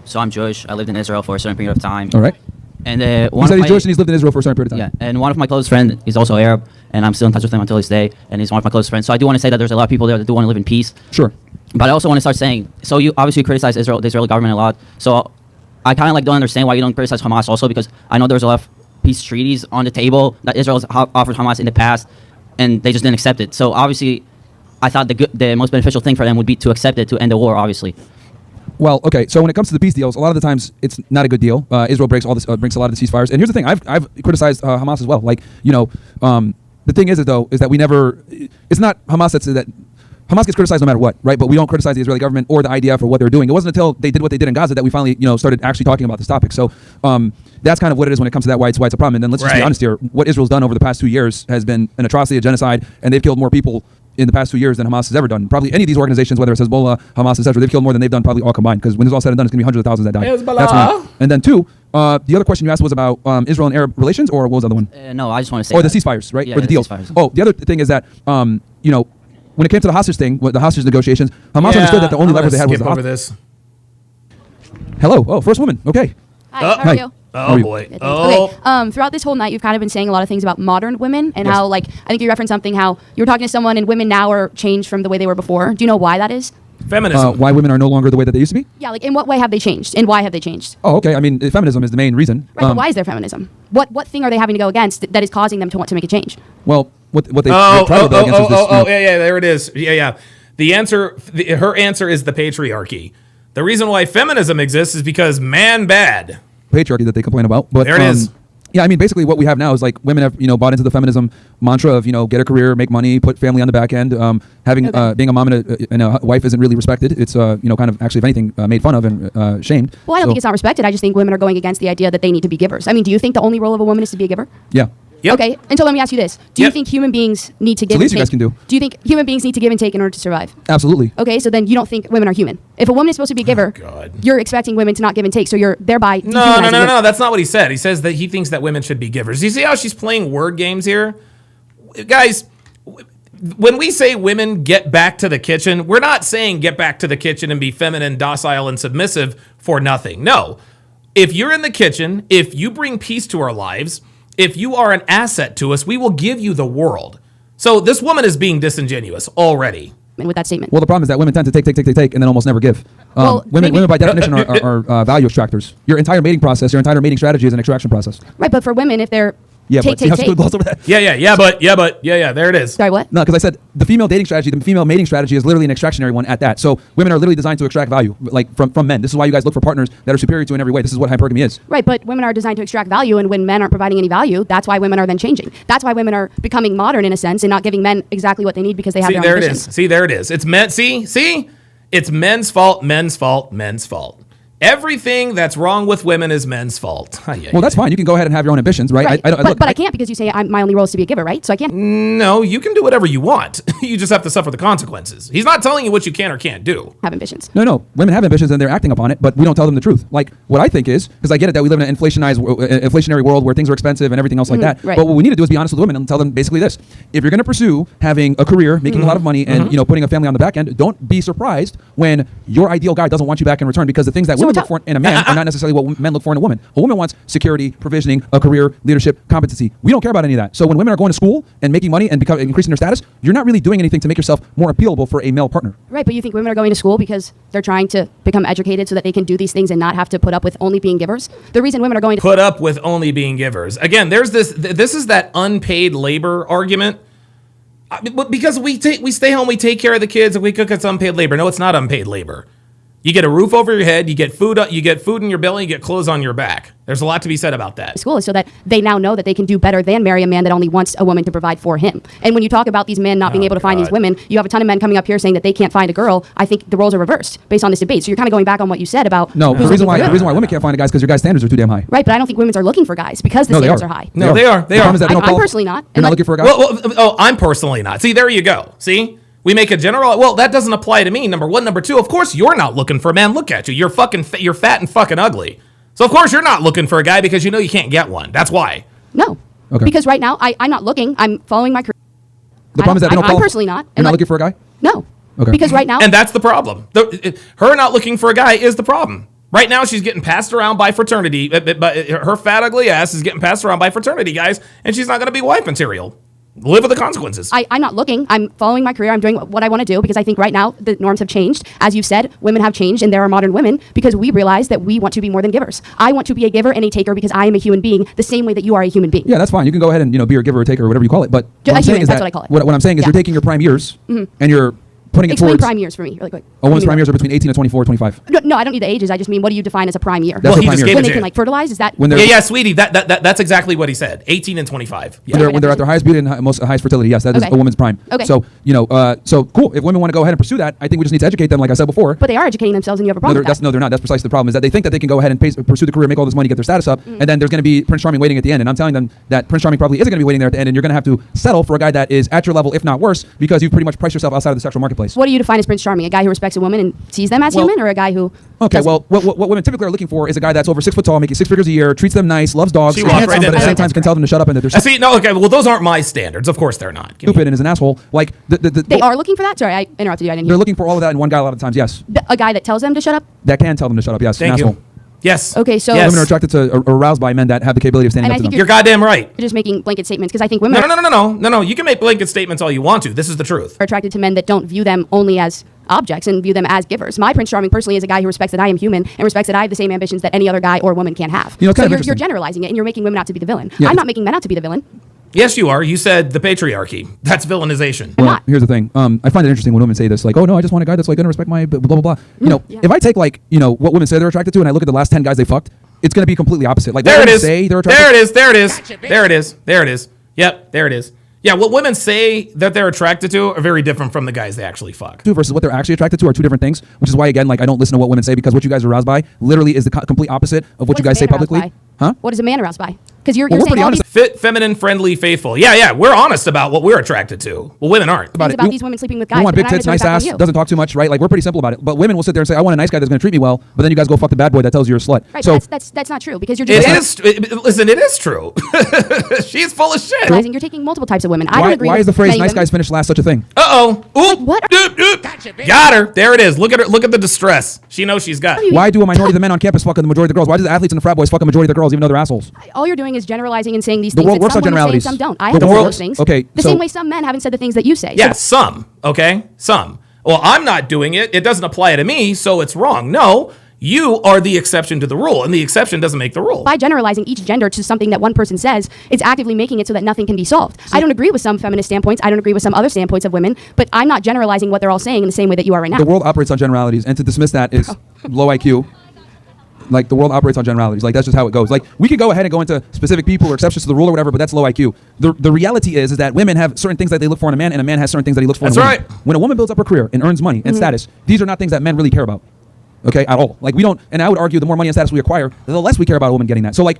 so I'm Jewish. I lived in Israel for a certain period of time. All right. And he said he's Jewish and he's lived in Israel for a certain period of time. Yeah, and one of my close friends is also Arab, and I'm still in touch with him until this day, and he's one of my close friends. So I do want to say that there's a lot of people there that do want to live in peace. Sure. But I also want to start saying, so you obviously criticize the Israeli government a lot. So I kind of don't understand why you don't criticize Hamas also, because I know there's a lot of peace treaties on the table that Israel has offered Hamas in the past, and they just didn't accept it. So obviously, I thought the most beneficial thing for them would be to accept it, to end the war, obviously. Well, okay. So when it comes to the peace deals, a lot of the times it's not a good deal. Israel breaks a lot of the ceasefires. And here's the thing: I've criticized Hamas as well. Like the thing is that we never. It's not Hamas that Hamas gets criticized no matter what, right? But we don't criticize the Israeli government or the IDF or what they're doing. It wasn't until they did what they did in Gaza that we finally, started actually talking about this topic. So that's kind of what it is when it comes to that, why it's a problem. And then let's just be honest here. What Israel's done over the past 2 years has been an atrocity, a genocide, and they've killed more people in the past 2 years than Hamas has ever done. Probably any of these organizations, whether it's Hezbollah, Hamas, etc., they've killed more than they've done probably all combined. Because when it's all said and done, it's going to be hundreds of thousands that die. Hezbollah. That's one. And then two, the other question you asked was about Israel and Arab relations, or what was the other one? No, I just want to say. Or the ceasefires, right? Yeah, or the deals. ceasefires. Oh, the other thing is that, when it came to the hostage thing, the hostage negotiations, Hamas understood that the only lever they had was the over hostage. this. Hello. Oh, first woman. Okay. Hi, how are you? Oh boy. Good, Oh. Okay. Throughout this whole night, you've kind of been saying a lot of things about modern women and Yes. how, I think you referenced something how you were talking to someone and women now are changed from the way they were before. Do you know why that is? Feminism. Why women are no longer the way that they used to be? Yeah, in what way have they changed and why have they changed? Oh, okay. I mean, feminism is the main reason. Right, but why is there feminism? What thing are they having to go against that is causing them to want to make a change? Well, what they try to go against is this. Yeah, there it is. Yeah. The answer, her answer is the patriarchy. The reason why feminism exists is because man bad. Patriarchy that they complain about. But there it is. Yeah, I mean, basically what we have now is women have bought into the feminism mantra of get a career, make money, put family on the back end. Being a mom and a wife isn't really respected. It's kind of actually, if anything, made fun of and shamed. Well, I don't think it's not respected. I just think women are going against the idea that they need to be givers. I mean, do you think the only role of a woman is to be a giver? Yeah. Yep. Okay, and so let me ask you this. Do you think human beings need to give It's the least and you take? guys can do. Do you think human beings need to give and take in order to survive? Absolutely. Okay, so then you don't think women are human. If a woman is supposed to be a giver, you're expecting women to not give and take, so you're thereby dehumanizing women. No. That's not what he said. He says that he thinks that women should be givers. You see how she's playing word games here? Guys, when we say women get back to the kitchen, we're not saying get back to the kitchen and be feminine, docile, and submissive for nothing. No. If you're in the kitchen, if you bring peace to our lives, if you are an asset to us, we will give you the world. So this woman is being disingenuous already. With that statement. Well, the problem is that women tend to take, and then almost never give. Women by definition are value extractors. Your entire mating process, your entire mating strategy is an extraction process. Right, but for women, if they're Yeah, take. There it is. Sorry, what? No, because I said the female dating strategy, the female mating strategy is literally an extractionary one at that. So women are literally designed to extract value, from men. This is why you guys look for partners that are superior to in every way. This is what hypergamy is. Right, but women are designed to extract value, and when men aren't providing any value, that's why women are then changing. That's why women are becoming modern in a sense and not giving men exactly what they need because they have their own ambitions. There it is. It's men. See? It's men's fault. Everything that's wrong with women is men's fault. Well, that's fine. You can go ahead and have your own ambitions, right? But I can't because you say my only role is to be a giver, right? So I can't. No, you can do whatever you want. You just have to suffer the consequences. He's not telling you what you can or can't do. Have ambitions. No. Women have ambitions and they're acting upon it, but we don't tell them the truth. Like what I think is, because I get it that we live in an inflationary world where things are expensive and everything else like that. Right. But what we need to do is be honest with women and tell them basically this: if you're going to pursue having a career, making a lot of money, and putting a family on the back end, don't be surprised when your ideal guy doesn't want you back in return, because the things that women look for in a man are not necessarily what men look for in a woman. A woman wants security, provisioning, a career, leadership, competency. We don't care about any of that. So when women are going to school and making money and increasing their status, you're not really doing anything to make yourself more appealable for a male partner. Right, but you think women are going to school because they're trying to become educated so that they can do these things and not have to put up with only being givers? The reason women are going to put up with only being givers. Again, there's this is that unpaid labor argument. Because we stay home, we take care of the kids, and we cook, it's unpaid labor. No, it's not unpaid labor. You get a roof over your head, you get food in your belly, you get clothes on your back. There's a lot to be said about that. School is so that they now know that they can do better than marry a man that only wants a woman to provide for him. And when you talk about these men not being able to find these women, you have a ton of men coming up here saying that they can't find a girl. I think the roles are reversed based on this debate. So you're kind of going back on what you said about the reason why women can't find a guy is because your guys' standards are too damn high. Right, but I don't think women are looking for guys because the standards are high. No, they are. The problem is that they don't I'm personally not. You're not looking for a guy? Well, I'm personally not. See, there you go. See? We make a general. Well, that doesn't apply to me. Number one. Number two, of course, you're not looking for a man. Look at you. You're you're fat and fucking ugly. So, of course, you're not looking for a guy because you know you can't get one. That's why. No. Okay. Because right now, I'm not looking. I'm following my career. The problem is that I'm personally not. You're not looking for a guy? No. Okay. Because right now. And that's the problem. Her not looking for a guy is the problem. Right now, she's getting passed around by fraternity. But her fat, ugly ass is getting passed around by fraternity guys, and she's not going to be wife material. Live with the consequences. I'm not looking. I'm following my career. I'm doing what I want to do because I think right now the norms have changed. As you said, women have changed and there are modern women because we realize that we want to be more than givers. I want to be a giver and a taker because I am a human being the same way that you are a human being. Yeah, that's fine. You can go ahead and be a giver or taker or whatever you call it. But what I'm saying is that's what I call it. What I'm saying is you're taking your prime years and you're putting it Explain towards. prime years for me really quick. A woman's Give me prime years are between 18 and 24, 25. No, I don't need the ages. I just mean, what do you define as a prime year? That's what he prime just years. gave When it they to can you. like fertilize? Is that When they're Yeah, sweetie. That's exactly what he said. 18 and 25. Yeah. when they're at their highest beauty and most highest fertility. Yes, that is Okay. a woman's prime. Okay. So so cool. If women want to go ahead and pursue that, I think we just need to educate them, like I said before. But they are educating themselves, and you have a No, problem they're, with that. they're not. That's precisely the problem. Is that they think that they can go ahead and pursue the career, make all this money, get their status up, and then there's going to be Prince Charming waiting at the end. And I'm telling them that Prince Charming probably isn't going to be waiting there at the end, and you're going to have to settle for a guy that is at your level, if not worse, because you've pretty much priced yourself outside of the sexual marketplace. What do you define as Prince Charming? A guy who respects a woman and sees them as Well- human, or a guy who? Okay, doesn't? well, what women typically are looking for is a guy that's over 6 foot tall, making 6 figures a year, treats them nice, loves dogs, She is walked handsome, right but at into the same that. time can tell them to shut up and that they're See, no, okay. Well, those aren't my standards. Of course, they're not. stupid and is an asshole. Like They are looking for that. Sorry, I interrupted you. I didn't hear. they're looking for all of that in one guy a lot of times. Yes, A guy that tells them to shut up. that can tell them to shut up. Yes, Thank an you. asshole. Yes. Okay, so Yes. Women are attracted to, or aroused by men that have the capability of standing And up I to think them. You're goddamn right. You're just making blanket statements because I think women No. You can make blanket statements all you want to. This is the truth. are attracted to men that don't view them only as objects and view them as givers. My Prince Charming personally is a guy who respects that I am human and respects that I have the same ambitions that any other guy or woman can have. You know, it's so kind of you're interesting. generalizing it and you're making women out to be the villain. Yeah. I'm not making men out to be the villain. Yes, you are. You said the patriarchy. That's villainization. Well, here's the thing. I find it interesting when women say this, like, "Oh no, I just want a guy that's like gonna respect my blah blah blah." You know, if I take like what women say they're attracted to, and I look at the last 10 guys they fucked, it's gonna be completely opposite. Like, There what it women is. say they're attracted. There it is. There it is. There it is. There it is. Yep. There it is. Yeah. What women say that they're attracted to are very different from the guys they actually fuck. Versus what they're actually attracted to are two different things. Which is why, again, like I don't listen to what women say because what you guys are aroused by literally is the complete opposite of what you What guys is say a man aroused publicly. by? Huh? What is a man aroused by? Because you're Well, we're saying pretty all honest. these Fit, feminine, friendly, faithful. Yeah. We're honest about what we're attracted to. Well, women aren't. things about these women sleeping with guys. You want but big then I'm tits, gonna nice turn it back ass, on you. doesn't talk too much, right? Like we're pretty simple about it. But women will sit there and say, "I want a nice guy that's going to treat me well," but then you guys go fuck the bad boy that tells you you're a slut. Right, So but that's not true because you're It just is. Listen, it is true. She's full of shit. realizing you're taking multiple types of women. I don't why, agree why with is the phrase many "nice women. guys finish last" such a thing? Uh-oh. Oop. What? Got her. There it is. Look at her. Look at the distress. She knows she's got. Why do a minority of the men on campus fuck the majority of the girls? Why do the athletes and the frat boys fuck a majority of the girls even though they're assholes? All you're doing is generalizing and saying these The things world that works some on women say and generalities. some don't. I The haven't said world- those things. okay, The so- same way some men haven't said the things that you say. Yeah, some. Okay, some. Well, I'm not doing it. It doesn't apply to me, so it's wrong. No, you are the exception to the rule, and the exception doesn't make the rule. By generalizing each gender to something that one person says, it's actively making it so that nothing can be solved. I don't agree with some feminist standpoints. I don't agree with some other standpoints of women, but I'm not generalizing what they're all saying in the same way that you are right now. The world operates on generalities, and to dismiss that is low IQ. Like the world operates on generalities. Like that's just how it goes. Like we could go ahead and go into specific people or exceptions to the rule or whatever, but that's low IQ. The reality is that women have certain things that they look for in a man, and a man has certain things that he looks for That's in a woman. right. When a woman builds up her career and earns money and status, these are not things that men really care about. Okay, at all. Like we don't. And I would argue the more money and status we acquire, the less we care about a woman getting that. So like,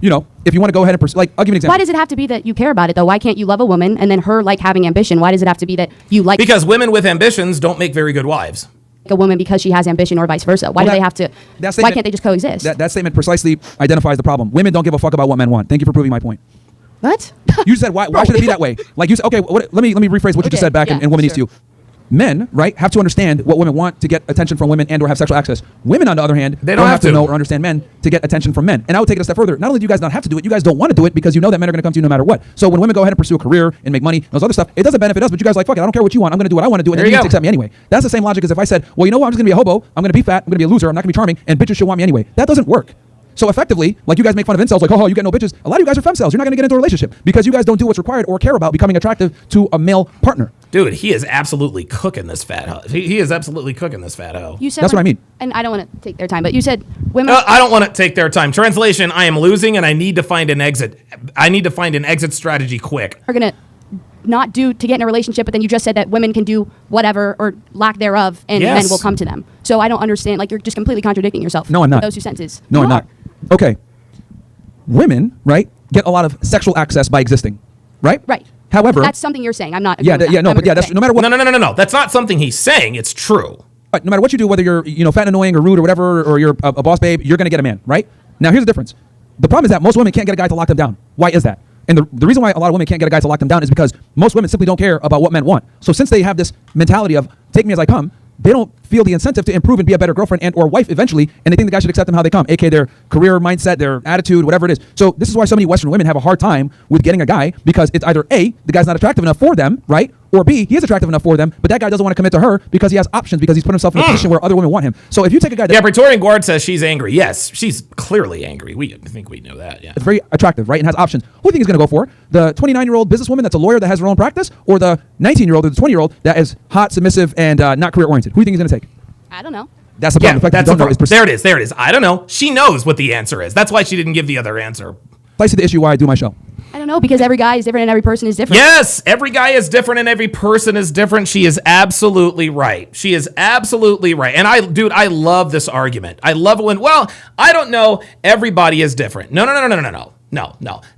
if you want to go ahead and pursue, like, I'll give you an example. Why does it have to be that you care about it though? Why can't you love a woman and then her like having ambition? Why does it have to be that you like Because women with ambitions don't make very good wives. a woman because she has ambition or vice versa? Why Well, do they that- have to? that Why statement- can't they just coexist? That statement precisely identifies the problem. Women don't give a fuck about what men want. Thank you for proving my point. What? You said why should it be that way? Like you said, okay, let me rephrase what you just Okay, said back yeah, in Woman Needs sure. to You. Men, right, have to understand what women want to get attention from women and or have sexual access. Women, on the other hand, They don't have to to. know or understand men to get attention from men. And I would take it a step further. Not only do you guys not have to do it, you guys don't want to do it because you know that men are going to come to you no matter what. So when women go ahead and pursue a career and make money, those other stuff, it doesn't benefit us, but you guys are like, fuck it, I don't care what you want. I'm going to do what I want to do, and There then you you go. have to accept me anyway. That's the same logic as if I said, well, you know what, I'm just going to be a hobo, I'm going to be fat, I'm going to be a loser, I'm not going to be charming, and bitches should want me anyway. That doesn't work. So effectively, like you guys make fun of incels, like, oh, you get no bitches. A lot of you guys are femcells. You're not going to get into a relationship because you guys don't do what's required or care about becoming attractive to a male partner. Dude, he is absolutely cooking this fat hoe. He is absolutely cooking this fat hoe. You said That's what I mean. And I don't want to take their time, but you said women. I don't want to take their time. Translation, I am losing and I need to find an exit. I need to find an exit strategy quick. Are gonna not do to get in a relationship, but then you just said that women can do whatever or lack thereof, and Yes. men will come to them. So I don't understand. Like you're just completely contradicting yourself. No, I'm not. With those two sentences. No, You I'm are. not. Okay. Women, right, get a lot of sexual access by existing, right? Right. However, That's something you're saying. I'm not. yeah, agreeing with yeah, that. no, I'm but yeah, agreeing. that's no matter what. No. That's not something he's saying. It's true. Right, no matter what you do, whether you're fat and annoying or rude or whatever, or you're a boss babe, you're gonna get a man, right? Now here's the difference. The problem is that most women can't get a guy to lock them down. Why is that? And the reason why a lot of women can't get a guy to lock them down is because most women simply don't care about what men want. So since they have this mentality of take me as I come, they don't feel the incentive to improve and be a better girlfriend and or wife eventually, and they think the guy should accept them how they come, aka their career mindset, their attitude, whatever it is. So this is why so many Western women have a hard time with getting a guy because it's either A, the guy's not attractive enough for them, right? or B, he is attractive enough for them, but that guy doesn't want to commit to her because he has options because he's put himself in a position where other women want him. So if you take a guy that Praetorian Guard says she's angry. Yes, she's clearly angry. I think we know that. Yeah, it's very attractive, right, and has options. Who do you think he's going to go for? The 29-year-old businesswoman that's a lawyer that has her own practice, or the 19-year-old or the 20-year-old that is hot, submissive, and not career-oriented? Who do you think he's going to take? I don't know. That's the problem. The fact that you don't know is there it is. There it is. I don't know. She knows what the answer is. That's why she didn't give the other answer. Place to the issue why I do my show. I don't know, because every guy is different and every person is different. Yes, every guy is different and every person is different. She is absolutely right. She is absolutely right. And I love this argument. I love it when, well, I don't know, everybody is different. No.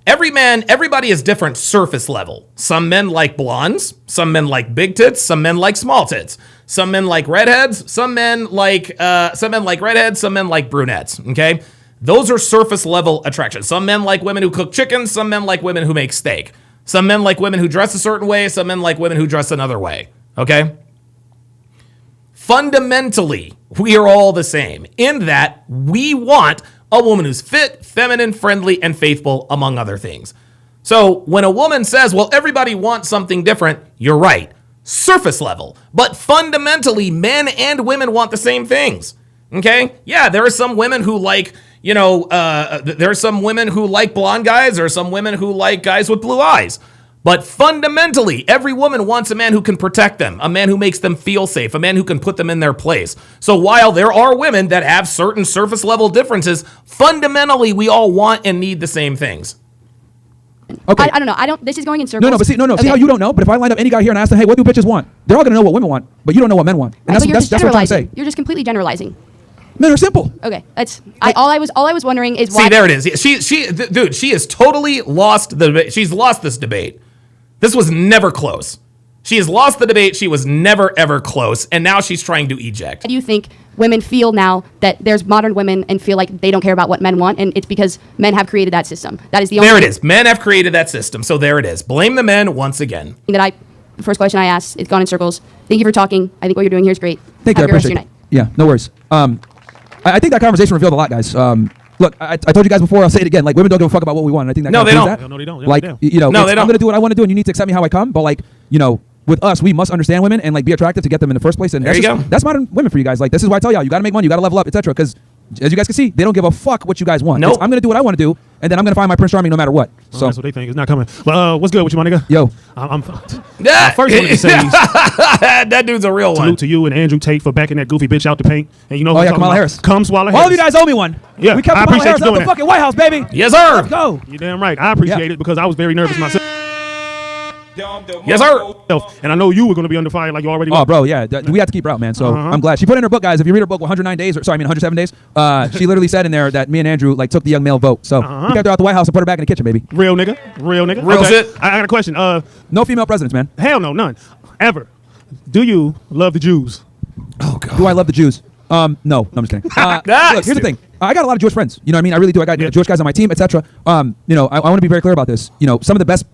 Everybody is different surface level. Some men like blondes, some men like big tits, some men like small tits. Some men like redheads, some men like redheads, some men like brunettes, okay? Those are surface level attractions. Some men like women who cook chicken. Some men like women who make steak. Some men like women who dress a certain way. Some men like women who dress another way. Okay? Fundamentally, we are all the same in that we want a woman who's fit, feminine, friendly, and faithful, among other things. So when a woman says, well, everybody wants something different, you're right. Surface level. But fundamentally, men and women want the same things. Okay? Yeah, there are some women who like... there are some women who like blonde guys. There are some women who like guys with blue eyes. But fundamentally, every woman wants a man who can protect them, a man who makes them feel safe, a man who can put them in their place. So while there are women that have certain surface level differences, fundamentally, we all want and need the same things. Okay. I don't know. This is going in circles. See how you don't know? But if I lined up any guy here and asked them, hey, what do bitches want? They're all going to know what women want, but you don't know what men want. And Right, that's what I'm trying to say. You're just completely generalizing. Men are simple. Okay, all I was wondering is why. See, there it is. Dude, she has totally lost the debate. She's lost this debate. This was never close. She has lost the debate. She was never, ever close. And now she's trying to eject. Do you think women feel now that there's modern women and feel like they don't care about what men want, and it's because men have created that system? That is the only There it is. Men have created that system. So there it is. Blame the men once again. The first question I asked, it's gone in circles. Thank you for talking. I think what you're doing here is great. Thank you. I Have a good rest of appreciate your it. night. Yeah, no worries. I think that conversation revealed a lot, guys. Look, I told you guys before, I'll say it again. Like, women don't give a fuck about what we want. And I think that No, they don't. that. No, they don't. Like, No, you know, they don't. I'm going to do what I want to do, and you need to accept me how I come. But, like, you know, with us, we must understand women and, like, be attractive to get them in the first place. And there you go. That's modern women for you guys. Like, this is why I tell y'all, you got to make money, you got to level up, etc. Because, as you guys can see, they don't give a fuck what you guys want. Nope. I'm going to do what I want to do, and then I'm going to find my Prince Charming no matter what. So that's what they think. It's not coming. Well, what's good with you, my nigga? Yo. I'm first wanted to say that dude's a real one. Salute to you and Andrew Tate for backing that goofy bitch out the paint. And you know Oh, yeah, Kamala Harris. Come swallow All of you guys owe me one. Yeah, we kept I Kamala appreciate Harris you out doing the that. fucking White House, baby. Yes, sir. Let's go. You're damn right. I appreciate it because I was very nervous myself. Yes, sir. And I know you were going to be under fire like you already were. Oh, bro, yeah. We have to keep her out, man. So I'm glad. She put in her book, guys. If you read her book, 109 days, 107 days, she literally said in there that me and Andrew, like, took the young male vote. So we got her out the White House and put her back in the kitchen, baby. Real nigga. Real shit. I got a question. No female presidents, man. Hell no, none. Ever. Do you love the Jews? Oh, God. Do I love the Jews? No, I'm just kidding. Look, here's the thing. I got a lot of Jewish friends. You know what I mean? I really do. I got Jewish guys on my team, etc. You know, I want to be very clear about this. You know, some of the best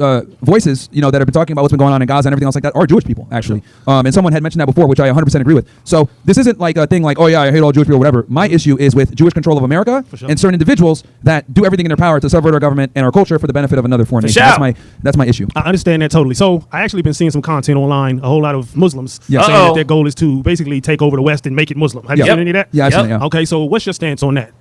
voices, you know, that have been talking about what's been going on in Gaza and everything else like that are Jewish people, actually. And someone had mentioned that before, which I 100% agree with. So this isn't like a thing like, oh yeah, I hate all Jewish people, whatever. My issue is with Jewish control of America and certain individuals that do everything in their power to subvert our government and our culture for the benefit of another foreign nation. That's my issue. I understand that totally. So I actually been seeing some content online, a whole lot of Muslims saying that their goal is to basically take over the West and make it Muslim. Have you seen any of that? Yeah, I've seen it, yeah. Okay, so what's your stance on that?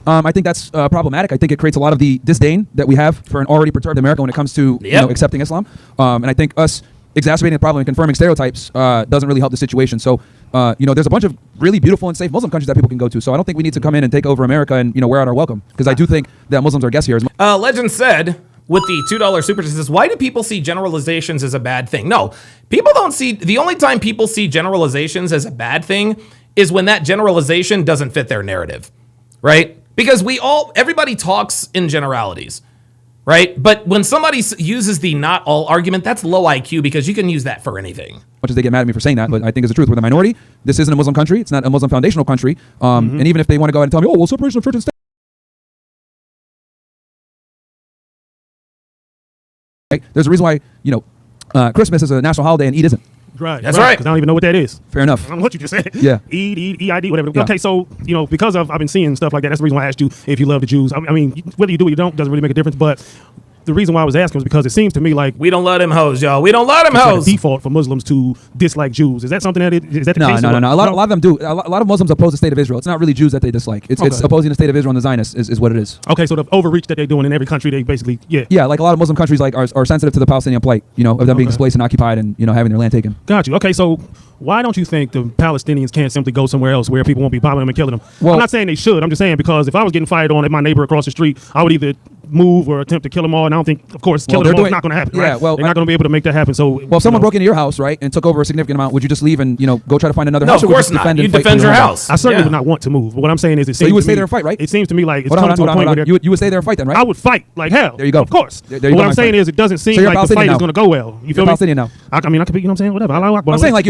I think that's problematic. I think it creates a lot of the disdain that we have for an already perturbed America when it comes to you know, accepting Islam. And I think us exacerbating the problem and confirming stereotypes doesn't really help the situation. So, you know, there's a bunch of really beautiful and safe Muslim countries that people can go to. So I don't think we need to come in and take over America and, you know, wear out our welcome. Because I do think that Muslims are guests here. Legend said, with the $2 super chat, says, why do people see generalizations as a bad thing? No, people don't see, the only time people see generalizations as a bad thing is when that generalization doesn't fit their narrative, right? Because everybody talks in generalities, right? But when somebody uses the not all argument, that's low IQ because you can use that for anything. Much as they get mad at me for saying that, but I think it's the truth. We're the minority. This isn't a Muslim country. It's not a Muslim foundational country. And even if they want to go out and tell me, oh, well, separation of church and state. Right? There's a reason why, you know, Christmas is a national holiday and Eid isn't. Right. That's right. Because I don't even know what that is. Fair enough. I don't know what you just said. Yeah. EID, whatever. Yeah. Okay, so, you know, because I've been seeing stuff like that, that's the reason why I asked you if you love the Jews. I mean, whether you do or you don't doesn't really make a difference, but the reason why I was asking was because it seems to me like we don't let him hoes, y'all. We don't let him it's like a hoes. default for Muslims to dislike Jews. Is that something that is that the case? No. A lot of them do. A lot of Muslims oppose the state of Israel. It's not really Jews that they dislike. It's opposing the state of Israel and the Zionists is what it is. Okay, so the overreach that they're doing in every country, they basically Yeah, like a lot of Muslim countries like are sensitive to the Palestinian plight, of them being displaced and occupied and having their land taken. Got you. Okay, so why don't you think the Palestinians can't simply go somewhere else where people won't be bombing them and killing them? Well, I'm not saying they should. I'm just saying because if I was getting fired on at my neighbor across the street, I would either move or attempt to kill them all. And I don't think, of course, killing them all is not going to happen. Yeah, right? well, they're not going to be able to make that happen. So, if someone broke into your house, right, and took over a significant amount, would you just leave and go try to find another house? No, of course not. You defend your house. I certainly would not want to move. But what I'm saying is, so you would stay there and fight, right? It seems to me like it's coming to a point where you would stay there and fight then, right? I would fight like hell. There you go. Of course. There But you what go, I'm saying is, it doesn't seem like the fight is going to go well. You feel me? Palestinian now. I mean, I could be. You know what I'm saying? Whatever. I'm saying like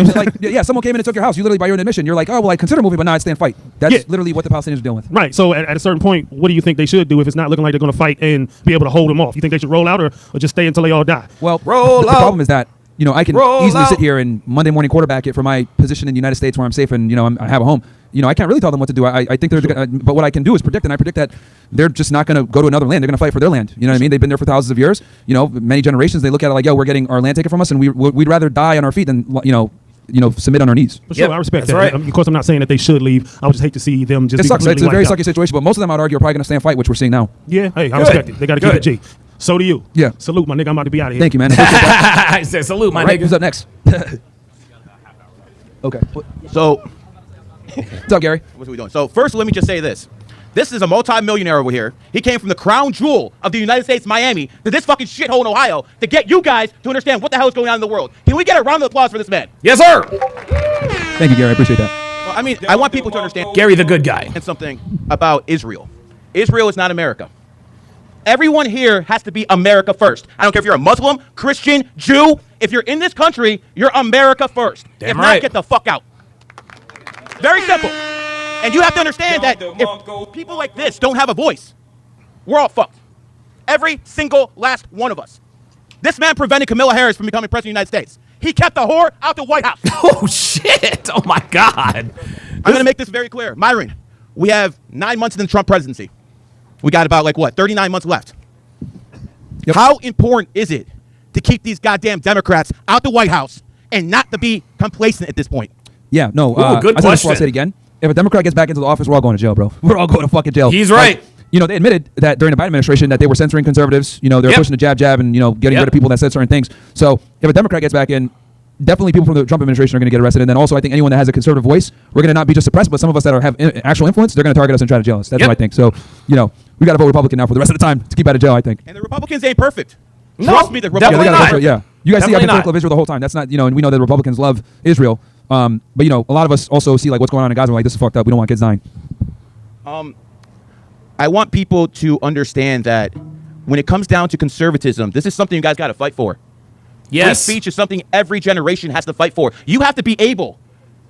someone came in and took your house. You literally by your own admission, you're like, oh well, I consider moving, but now I'd stay and fight. That's literally what the Palestinians are dealing with. Right. So at a certain point, what do you think they should do if it's not looking like they're going to fight and be able to hold them off? You think they should roll out or just stay until they all die? Well, the problem is that I can easily sit here and Monday morning quarterback it for my position in the United States where I'm safe and I have a home. I can't really tell them what to do. I think they're but what I can do is predict, and I predict that they're just not going to go to another land. They're going to fight for their land. You know what I mean? They've been there for thousands of years. Many generations. They look at it like, yo, we're getting our land taken from us, and we'd rather die on our feet than submit on our knees. For sure, I respect that. Right. Of course, I'm not saying that they should leave. I would just hate to see them just. It be sucks. It's a very wiped sucky situation, but most of them, I'd argue, are probably going to stay and fight, which we're seeing now. Yeah. Hey, I respect it. They got to keep it G. So do you. Yeah. Salute, my nigga. I'm about to be out of here. Thank you, man. I said salute, my nigga. Who's up next? Okay. So, what's up, Gary? What are we doing? So first, let me just say this. This is a multi-millionaire over here. He came from the crown jewel of the United States, Miami, to this fucking shithole in Ohio to get you guys to understand what the hell is going on in the world. Can we get a round of applause for this man? Yes, sir. Thank you, Gary. I appreciate that. Well, I mean, I want people to understand. Gary, the good guy. And something about Israel. Israel is not America. Everyone here has to be America first. I don't care if you're a Muslim, Christian, Jew. If you're in this country, you're America first. If not, get the fuck out. Very simple. And you have to understand that if people like this don't have a voice, we're all fucked. Every single last one of us. This man prevented Kamala Harris from becoming president of the United States. He kept the whore out the White House. Oh, shit. Oh, my God. I'm going to make this very clear. Myron, we have 9 months in the Trump presidency. We got about, 39 months left. Yep. How important is it to keep these goddamn Democrats out the White House and not to be complacent at this point? Yeah, no. Good question. I'll say it again. If a Democrat gets back into the office, we're all going to jail, bro. We're all going to fucking jail. He's right. They admitted that during the Biden administration that they were censoring conservatives. They were pushing the jab and, getting rid of people that said certain things. So if a Democrat gets back in, definitely people from the Trump administration are going to get arrested. And then also I think anyone that has a conservative voice, we're going to not be just suppressed, but some of us that have actual influence, they're going to target us and try to jail us. That's what I think. So, we got to vote Republican now for the rest of the time to keep out of jail, I think. And the Republicans ain't perfect. No, Trust me, the definitely Republicans. not. You guys see I've Definitely been critical of Israel the whole time. That's not, and we know that Republicans love Israel. But a lot of us also see what's going on in Gaza. We're like, this is fucked up. We don't want kids dying. I want people to understand that when it comes down to conservatism, this is something you guys got to fight for. Yes. Free speech is something every generation has to fight for. You have to be able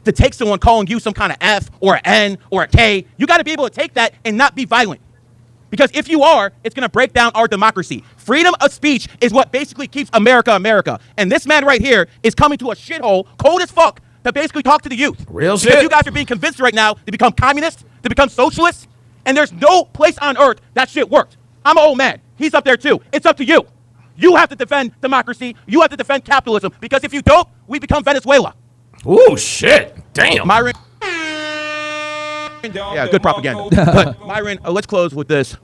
to take someone calling you some kind of F or an N or a K. You got to be able to take that and not be violent. Because if you are, it's going to break down our democracy. Freedom of speech is what basically keeps America America. And this man right here is coming to a shithole, cold as fuck, to basically talk to the youth. Real because shit. you guys are being convinced right now to become communists, to become socialists, and there's no place on earth that shit worked. I'm an old man. He's up there too. It's up to you. You have to defend democracy. You have to defend capitalism. Because if you don't, we become Venezuela. Ooh, shit. Damn. Myron. Yeah, good propaganda. But Myron, let's close with this.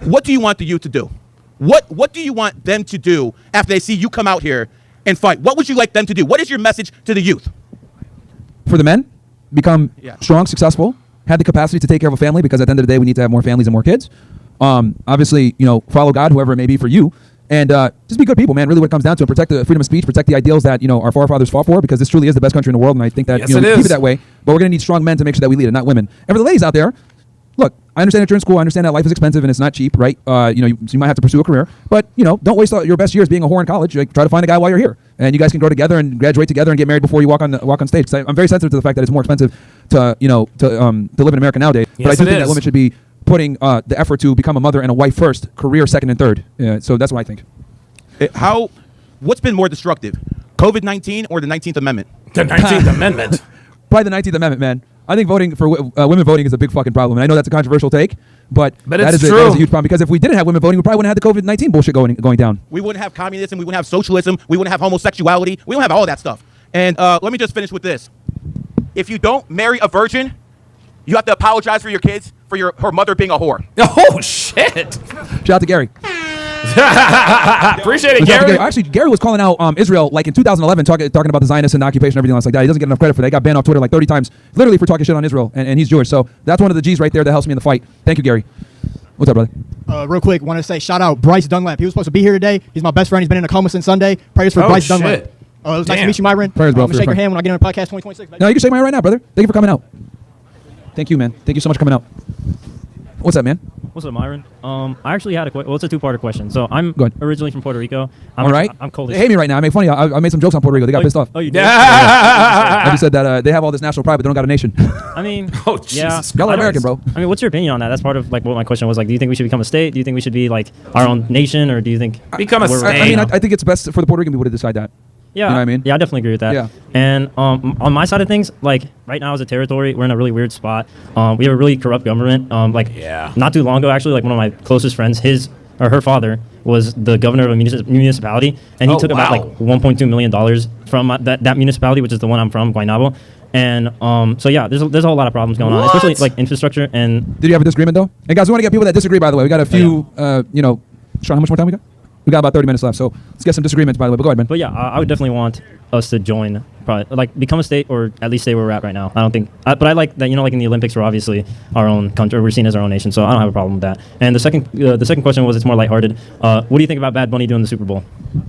What do you want the youth to do? What do you want them to do after they see you come out here and fight? What would you like them to do? What is your message to the youth? For the men, become strong, successful, have the capacity to take care of a family, because at the end of the day, we need to have more families and more kids. Obviously, follow God, whoever it may be for you, and just be good people, man. Really, what it comes down to, protect the freedom of speech, protect the ideals that our forefathers fought for, because this truly is the best country in the world, and I think that Yes, we it keep is. it that way. But we're gonna need strong men to make sure that we lead it, not women. And for the ladies out there, look, I understand that you're in school. I understand that life is expensive and it's not cheap, right? So you might have to pursue a career, but don't waste all your best years being a whore in college. Try to find a guy while you're here, and you guys can grow together and graduate together and get married before you walk on stage. 'Cause I'm very sensitive to the fact that it's more expensive to live in America nowadays. Yes, but I do it think is. that women should be putting the effort to become a mother and a wife first, career second and third. So that's what I think. What's been more destructive, COVID-19 or the 19th Amendment? The 19th Amendment. Probably the 19th Amendment, man. I think voting for women voting is a big fucking problem. And I know that's a controversial take, but that it's is true. a huge problem because if we didn't have women voting, we probably wouldn't have the COVID-19 bullshit going down. We wouldn't have communism. We wouldn't have socialism. We wouldn't have homosexuality. We don't have all that stuff. And let me just finish with this. If you don't marry a virgin, you have to apologize for your kids for her mother being a whore. Oh, shit. Shout out to Gary. Appreciate it, Gary. Actually, Gary was calling out Israel like in 2011, talking about the Zionists and the occupation and everything else like that. He doesn't get enough credit for that. He got banned off Twitter like 30 times, literally for talking shit on Israel, and he's Jewish. So that's one of the G's right there that helps me in the fight. Thank you, Gary. What's up, brother? Real quick, want to say shout out Bryce Dunlap. He was supposed to be here today. He's my best friend. He's been in a coma since Sunday. Prayers for Bryce Dunlap. It was nice to meet you, Myron. Prayers, bro. I'm gonna shake your hand when I get on the podcast 2026. No, you can shake my hand right now, brother. Thank you for coming out. Thank you, man. Thank you so much for coming out. What's up, man? What's up, Myron? I actually had it's a two-parter question. So I'm originally from Puerto Rico. All right. I'm cold. They hate me right now. I make funny. I made some jokes on Puerto Rico. They got pissed off. Oh, you did? I just said that they have all this national pride, but they don't got a nation. I mean, yeah. Y'all are American, bro. I mean, what's your opinion on that? That's part of like what my question was. Like, do you think we should become a state? Do you think we should be like our own nation, or do you think become a state? I mean, I think it's best for the Puerto Rican people to decide that. Yeah, you know what I mean? Yeah, I definitely agree with that. Yeah. And on my side of things, like right now as a territory, we're in a really weird spot. We have a really corrupt government. Not too long ago, actually, like one of my closest friends, her father was the governor of a municipality, and he took about like $1.2 million from that municipality, which is the one I'm from, Guaynabo. And so yeah, there's a whole lot of problems going on, especially like infrastructure. And did you have a disagreement though? And guys, we want to get people that disagree. By the way, we got a few. Sean, how much more time we got? We got about 30 minutes left, so let's get some disagreements, by the way. But go ahead, man. But yeah, I would definitely want us to join, probably, like become a state or at least stay where we're at right now. I don't think, but I like that, like in the Olympics, we're obviously our own country, we're seen as our own nation, so I don't have a problem with that. And the second question was, it's more lighthearted. What do you think about Bad Bunny doing the Super Bowl?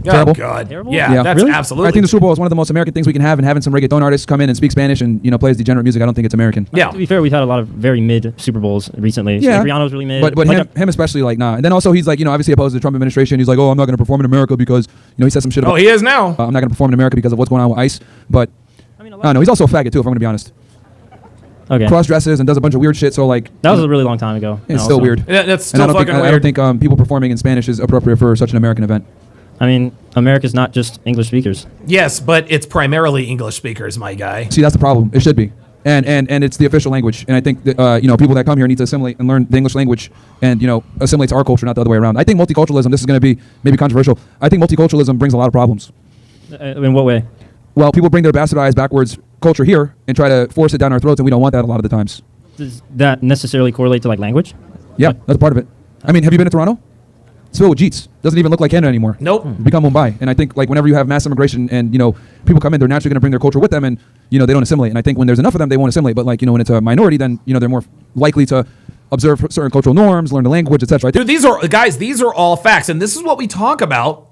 Terrible. Oh, God. Terrible? Yeah, that's really? absolutely. I think the Super Bowl is one of the most American things we can have, and having some reggaeton artists come in and speak Spanish and play as degenerate music, I don't think it's American. Yeah. To be fair, we've had a lot of very mid Super Bowls recently. Yeah. So Rihanna's really mid. But like him especially, like, nah. And then also he's like, obviously opposed to the Trump administration. He's like, oh, I'm not going to perform in America because, he said some shit about. Oh, he is now. I'm not going to perform in America because of what's going on with ICE. But I don't know. He's also a faggot too, if I'm going to be honest. Okay. Cross dresses and does a bunch of weird shit. So like that was a really long time ago. It's still weird. Yeah, that's still and fucking weird. I don't think people performing in Spanish is appropriate for such an American event. I mean, America's not just English speakers. Yes, but it's primarily English speakers, my guy. See, that's the problem. It should be. And it's the official language. And I think that, people that come here need to assimilate and learn the English language and, assimilate to our culture, not the other way around. I think multiculturalism, this is going to be maybe controversial. I think multiculturalism brings a lot of problems. In what way? Well, people bring their bastardized backwards culture here and try to force it down our throats, and we don't want that a lot of the times. Does that necessarily correlate to like language? Yeah, that's part of it. I mean, have you been to Toronto? It's filled with Jeets. Doesn't even look like Canada anymore. Nope. Become Mumbai. And I think like whenever you have mass immigration and people come in, they're naturally going to bring their culture with them, and they don't assimilate. And I think when there's enough of them, they won't assimilate. But like when it's a minority, then they're more likely to observe certain cultural norms, learn the language, etc. Dude, these are all facts, and this is what we talk about.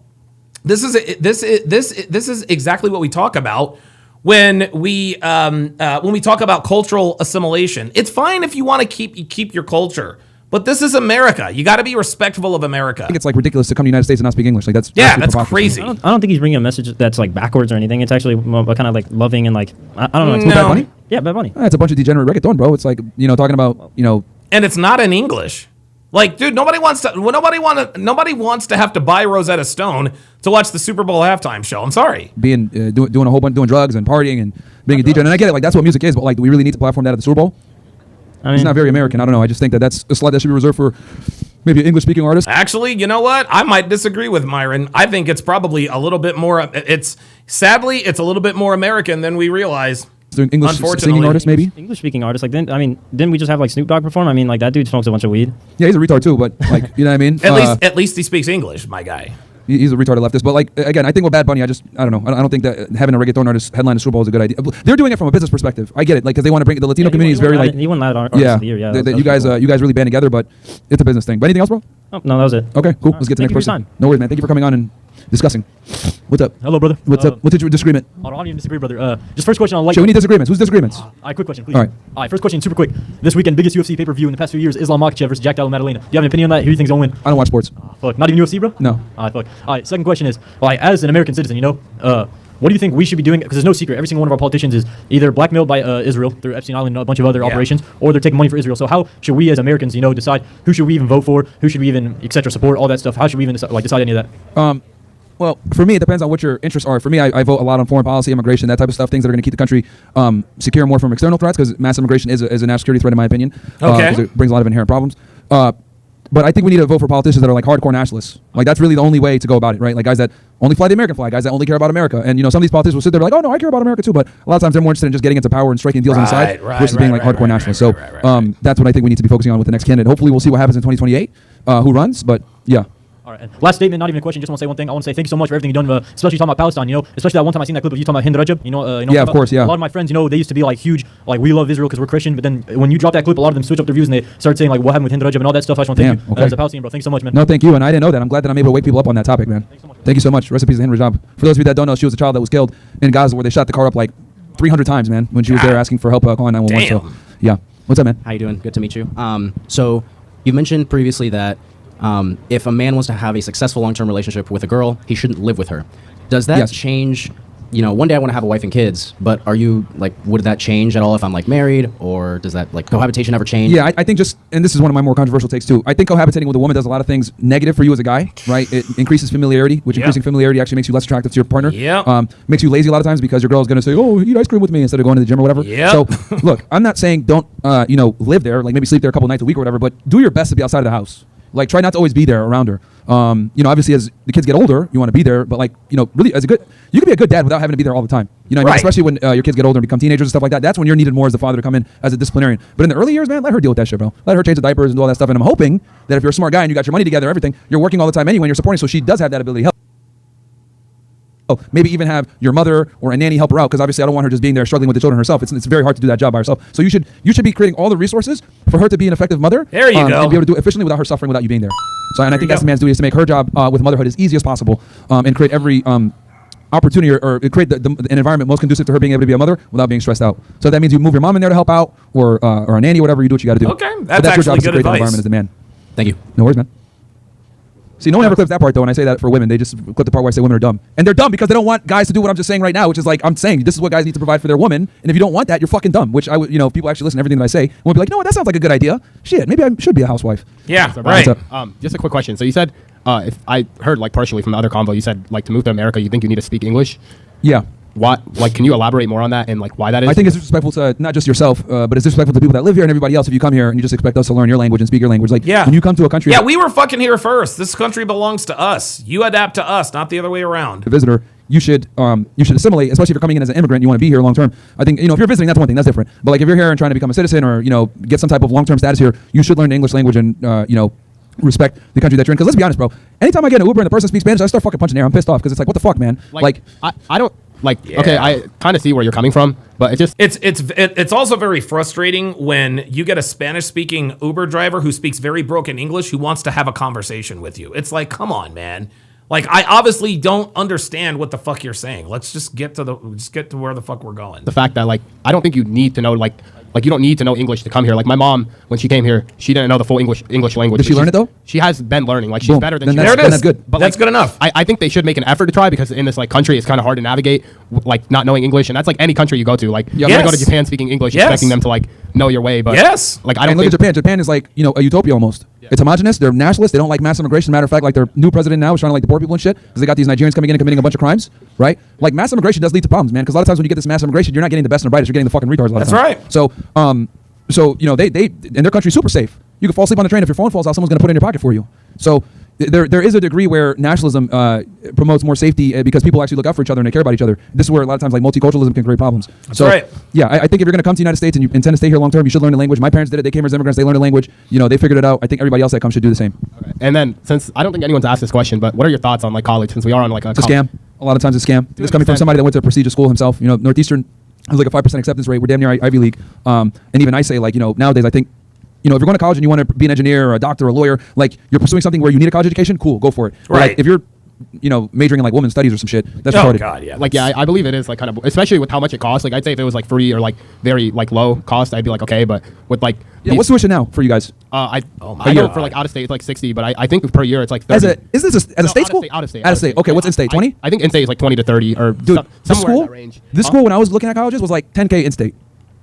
This is exactly what we talk about when we talk about cultural assimilation. It's fine if you want to keep your culture. But this is America. You got to be respectful of America. I think it's like ridiculous to come to the United States and not speak English. Like that's crazy. I don't think he's bringing a message that's like backwards or anything. It's actually kind of like loving and like I don't know. Like, No. Bad Bunny? Yeah, Bad Bunny. It's a bunch of degenerate reggaeton, bro. It's like talking about And it's not in English. Like, dude, nobody wants to have to buy Rosetta Stone to watch the Super Bowl halftime show. I'm sorry. Being doing a whole bunch, doing drugs and partying and being a DJ. And I get it. Like that's what music is. But like, do we really need to platform that at the Super Bowl? I mean, it's not very American. I don't know. I just think that's a slot that should be reserved for maybe an English-speaking artist. Actually, you know what? I might disagree with Myron. I think it's probably a little bit more. Sadly, it's a little bit more American than we realize. English singing artist, maybe English-speaking artist. Like, didn't we just have like Snoop Dogg perform? I mean, like that dude smokes a bunch of weed. Yeah, he's a retard too. But like, you know what I mean? At least he speaks English, my guy. He's a retarded leftist. But like again, I think with Bad Bunny, I don't know. I don't think that having a reggaeton artist headline the Super Bowl is a good idea. They're doing it from a business perspective. I get it, like because they want to bring the Latino community is very like. He won that artist of the year. Yeah, you guys really band together, but it's a business thing. But anything else, bro? Oh, no, that was it. Okay, cool. Let's get to the next person. No worries, man. Thank you for coming on and discussing. What's up? Hello, brother. What's up? What's your disagreement? I don't even disagree, brother. Just first question on like. Shit, we need disagreements. Who's disagreements? All right, quick question, please. All right. First question, super quick. This weekend, biggest UFC pay-per-view in the past few years, Islam Makhachev versus Jack Della Maddalena. Do you have an opinion on that? Who do you think's gonna win? I don't watch sports. Fuck. Not even UFC, bro? No. All right, fuck. All right, second question is, like, as an American citizen, what do you think we should be doing? Because there's no secret. Every single one of our politicians is either blackmailed by Israel through Epstein Island and a bunch of other operations, or they're taking money for Israel. So how should we as Americans, decide who should we even vote for, who should we even, etc., support, all that stuff? How should we even decide any of that? Well, for me, it depends on what your interests are. For me, I vote a lot on foreign policy, immigration, that type of stuff, things that are going to keep the country secure more from external threats, because mass immigration is a national security threat, in my opinion. Okay. Because it brings a lot of inherent problems. But I think we need to vote for politicians that are like hardcore nationalists. Like, that's really the only way to go about it, right? Like, guys that only fly the American flag, guys that only care about America. And, some of these politicians will sit there like, oh, no, I care about America too. But a lot of times they're more interested in just getting into power and striking deals on the side versus being like hardcore nationalists. So that's what I think we need to be focusing on with the next candidate. Hopefully we'll see what happens in 2028, who runs. But, yeah. All right. And last statement, not even a question. Just want to say one thing. I want to say thank you so much for everything you've done, especially talking about Palestine. Especially that one time I seen that clip of you talking about Hind Rajab. Yeah, of course, yeah. A lot of my friends, they used to be like huge, like we love Israel because we're Christian. But then when you drop that clip, a lot of them switch up their views and they start saying like what happened with Hind Rajab and all that stuff. I just want to thank you as a Palestinian, bro. Thanks so much, man. No, thank you. And I didn't know that. I'm glad that I'm able to wake people up on that topic, man. Thank you so much. Recipes to Hind Rajab. For those of you that don't know, she was a child that was killed in Gaza, where they shot the car up like 300 times, man, when she was there asking for help calling 911. So, yeah. What's up, man? How you doing? Good to meet you. So you mentioned previously that if a man wants to have a successful long-term relationship with a girl, he shouldn't live with her. Does that change? One day I want to have a wife and kids, but are you like, would that change at all if I'm like married, or does that like cohabitation ever change? Yeah, I think and this is one of my more controversial takes too. I think cohabitating with a woman does a lot of things negative for you as a guy, right? It increases familiarity, which increasing familiarity actually makes you less attractive to your partner. Yeah. Makes you lazy a lot of times because your girl is going to say, oh, eat ice cream with me instead of going to the gym or whatever. Yeah. So look, I'm not saying don't, live there, like maybe sleep there a couple nights a week or whatever, but do your best to be outside of the house. Like, try not to always be there around her. Obviously, as the kids get older, you want to be there, but like, really, you can be a good dad without having to be there all the time. What I mean? Especially when your kids get older and become teenagers and stuff like that. That's when you're needed more as the father to come in as a disciplinarian. But in the early years, man, let her deal with that shit, bro. Let her change the diapers and do all that stuff. And I'm hoping that if you're a smart guy and you got your money together, everything, you're working all the time anyway, and you're supporting, so she does have that ability to help. Maybe even have your mother or a nanny help her out, because obviously I don't want her just being there struggling with the children herself. It's very hard to do that job by herself. So you should be creating all the resources for her to be an effective mother. There you go. And be able to do it efficiently without her suffering, without you being there. So, and I think that's the man's duty, is to make her job with motherhood as easy as possible, and create every opportunity or create an environment most conducive to her being able to be a mother without being stressed out. So that means you move your mom in there to help out, or a nanny, whatever, you do what you got to do. Okay, that's actually your job, is to good create that advice. environment as a man. Thank you. No worries, man. See, no one ever clips that part, though, when I say that for women. They just clip the part where I say women are dumb. And they're dumb because they don't want guys to do what I'm just saying right now, which is like, I'm saying this is what guys need to provide for their woman. And if you don't want that, you're fucking dumb, which I would, if people actually listen to everything that I say, we'll be like, no, that sounds like a good idea. Shit, maybe I should be a housewife. Yeah, right. Just a quick question. So you said, if I heard like partially from the other convo, you said like to move to America, you think you need to speak English? Yeah. What, like, can you elaborate more on that and like why that is? I think it's disrespectful to not just yourself, but it's disrespectful to people that live here and everybody else if you come here and you just expect us to learn your language and speak your language. Like, when you come to a country, we were fucking here first. This country belongs to us. You adapt to us, not the other way around. a visitor, you should assimilate, especially if you're coming in as an immigrant, you want to be here long term. I think, if you're visiting, that's one thing, that's different. But like if you're here and trying to become a citizen or, get some type of long term status here, you should learn the English language and, respect the country that you're in. Because let's be honest, bro. Anytime I get an Uber and the person speaks Spanish, I start fucking punching air. I'm pissed off because it's like, what the fuck, man? Like I don't like. Yeah. Okay, I kind of see where you're coming from, but it's also very frustrating when you get a Spanish-speaking Uber driver who speaks very broken English who wants to have a conversation with you. It's like, come on, man. Like, I obviously don't understand what the fuck you're saying. Let's just get to where the fuck we're going. the fact that like I don't think you need to know like you don't need to know English to come here. Like my mom, when she came here, she didn't know the full English language. Did she learn it though? She has been learning. Like she's Boom. better than Then she that's- is. then that's good. But That's good enough. I think they should make an effort to try, because in this like country, it's kind of hard to navigate like not knowing English, and that's like any country you go to. Like you're gonna go to Japan speaking English, expecting them to like know your way. But like I don't look think at Japan. Japan is like, a utopia almost. It's homogenous. They're nationalists. They don't like mass immigration. Matter of fact, like their new president now is trying to like deport people and shit because they got these Nigerians coming in and committing a bunch of crimes, right? Like mass immigration does lead to problems, man. Because a lot of times when you get this mass immigration, you're not getting the best and the brightest. You're getting the fucking retards a lot of times. That's right. So they in their country super safe. You can fall asleep on the train. If your phone falls out, someone's gonna put it in your pocket for you. So there is a degree where nationalism promotes more safety because people actually look out for each other and they care about each other. This is where a lot of times like multiculturalism can create problems. That's right. Yeah, I think if you're gonna come to the United States and you intend to stay here long term, you should learn the language. My parents did it. They came here as immigrants. They learned the language. They figured it out. I think everybody else that comes should do the same. Okay. And then since I don't think anyone's asked this question, but what are your thoughts on like college? Since we are on like It's a scam. A lot of times it's a scam. This coming from somebody that went to a prestigious school himself. Northeastern has like a 5% acceptance rate. We're damn near Ivy League. And even I say like, nowadays I think, if you're going to college and you want to be an engineer or a doctor or a lawyer, like you're pursuing something where you need a college education, cool, go for it. But, Right. like, if you're, majoring in like women's studies or some shit, that's retarded. God, yeah. Like I believe it is like kind of, especially with how much it costs. Like I'd say if it was like free or like very like low cost, I'd be like okay. But with like What's tuition now for you guys? I know for like out of state it's like 60, but I think per year it's like 30. Is this a state school? Out of state. Out of state. Okay, what's in state? 20? I think in state is like 20 to 30 or Dude, this somewhere in school, that range. this school when I was looking at colleges was like 10K in state.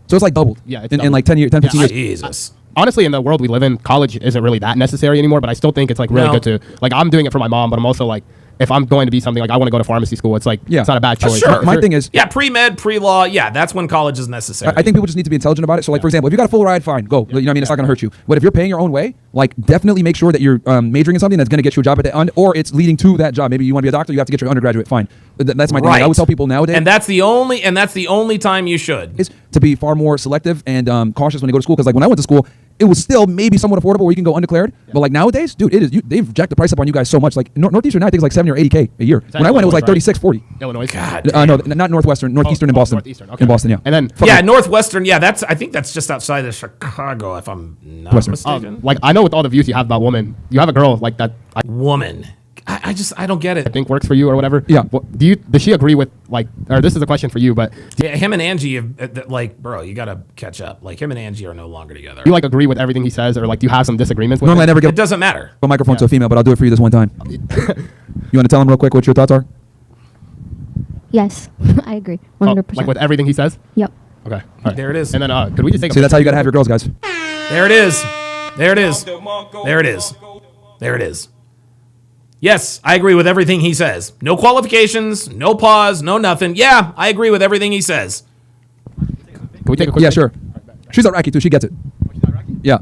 So it's like doubled. Yeah, it's in doubled. like 10 years, 10, 15 years. Jesus. Honestly, in the world we live in, college isn't really that necessary anymore. But I still think it's like really No. good to like. I'm doing it for my mom, but I'm also like if I'm going to be something like I want to go to pharmacy school, it's like it's not a bad choice. Sure. My thing is, pre-med, pre-law, that's when college is necessary. I think people just need to be intelligent about it. So, like, for example, if you got a full ride, fine, go. You know what I mean? It's not going to hurt you. But if you're paying your own way, like, definitely make sure that you're majoring in something that's going to get you a job at the end, or it's leading to that job. Maybe you want to be a doctor, you have to get your undergraduate. Fine. That's my thing. Like, I would tell people nowadays, and that's the only time you should is to be far more selective and cautious when you go to school. Because like when I went to school, it was still maybe somewhat affordable where you can go undeclared. But like nowadays, dude, they've jacked the price up on you guys so much. Like Northeastern now I think is like 70 or 80K a year. When I went, it was like 36, 40. Illinois. God. No, not Northwestern. Northeastern in Boston. Northeastern. Okay. In Boston, yeah. And then Northwestern. Yeah, I think that's just outside of Chicago, if I'm not mistaken. Like I know with all the views you have about women, you have a girl like that. Woman. I don't get it. I think works for you or whatever. Yeah. Does she agree with like, or this is a question for you, but him and Angie, like, bro, you gotta catch up. Like him and Angie are no longer together. Do you like agree with everything he says, or like do you have some disagreements with Normally him? I never give It doesn't matter. a microphone to a female, but I'll do it for you this one time. You want to tell him real quick what your thoughts are? Yes, I agree. 100%. Like with everything he says? Yep. Okay. All right. There it is. And then could we just take See, that's how you gotta have your girls, guys. There it is. There it is. There it is. There it is. Yes, I agree with everything he says. No qualifications, no pause, no nothing. Yeah, I agree with everything he says. Can we take a quick Yeah, break? sure. She's Iraqi too. She gets it. Yeah.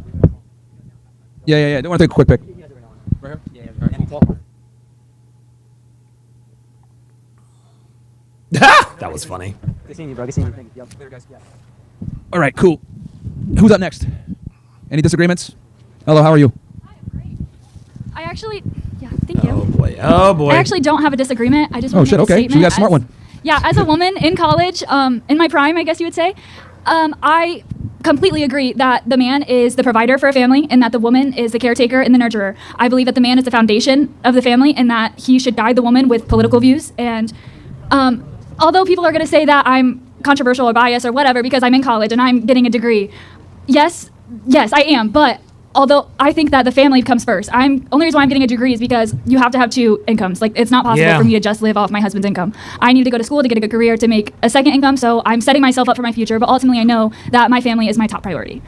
Yeah. Don't want to take a quick pick. That was funny. Good seeing you, bro. Good seeing you. All right, cool. Who's up next? Any disagreements? Hello, how are you? I actually, thank you. Oh boy. I actually don't have a disagreement. I just Oh want to shit. make a Okay, so you statement got a smart as- one. Yeah, as a woman in college, in my prime, I guess you would say, I completely agree that the man is the provider for a family and that the woman is the caretaker and the nurturer. I believe that the man is the foundation of the family and that he should guide the woman with political views. And although people are going to say that I'm controversial or biased or whatever because I'm in college and I'm getting a degree, yes, I am. But although I think that the family comes first, only reason why I'm getting a degree is because you have to have two incomes. Like it's not possible for me to just live off my husband's income. I need to go to school to get a good career to make a second income. So I'm setting myself up for my future. But ultimately, I know that my family is my top priority.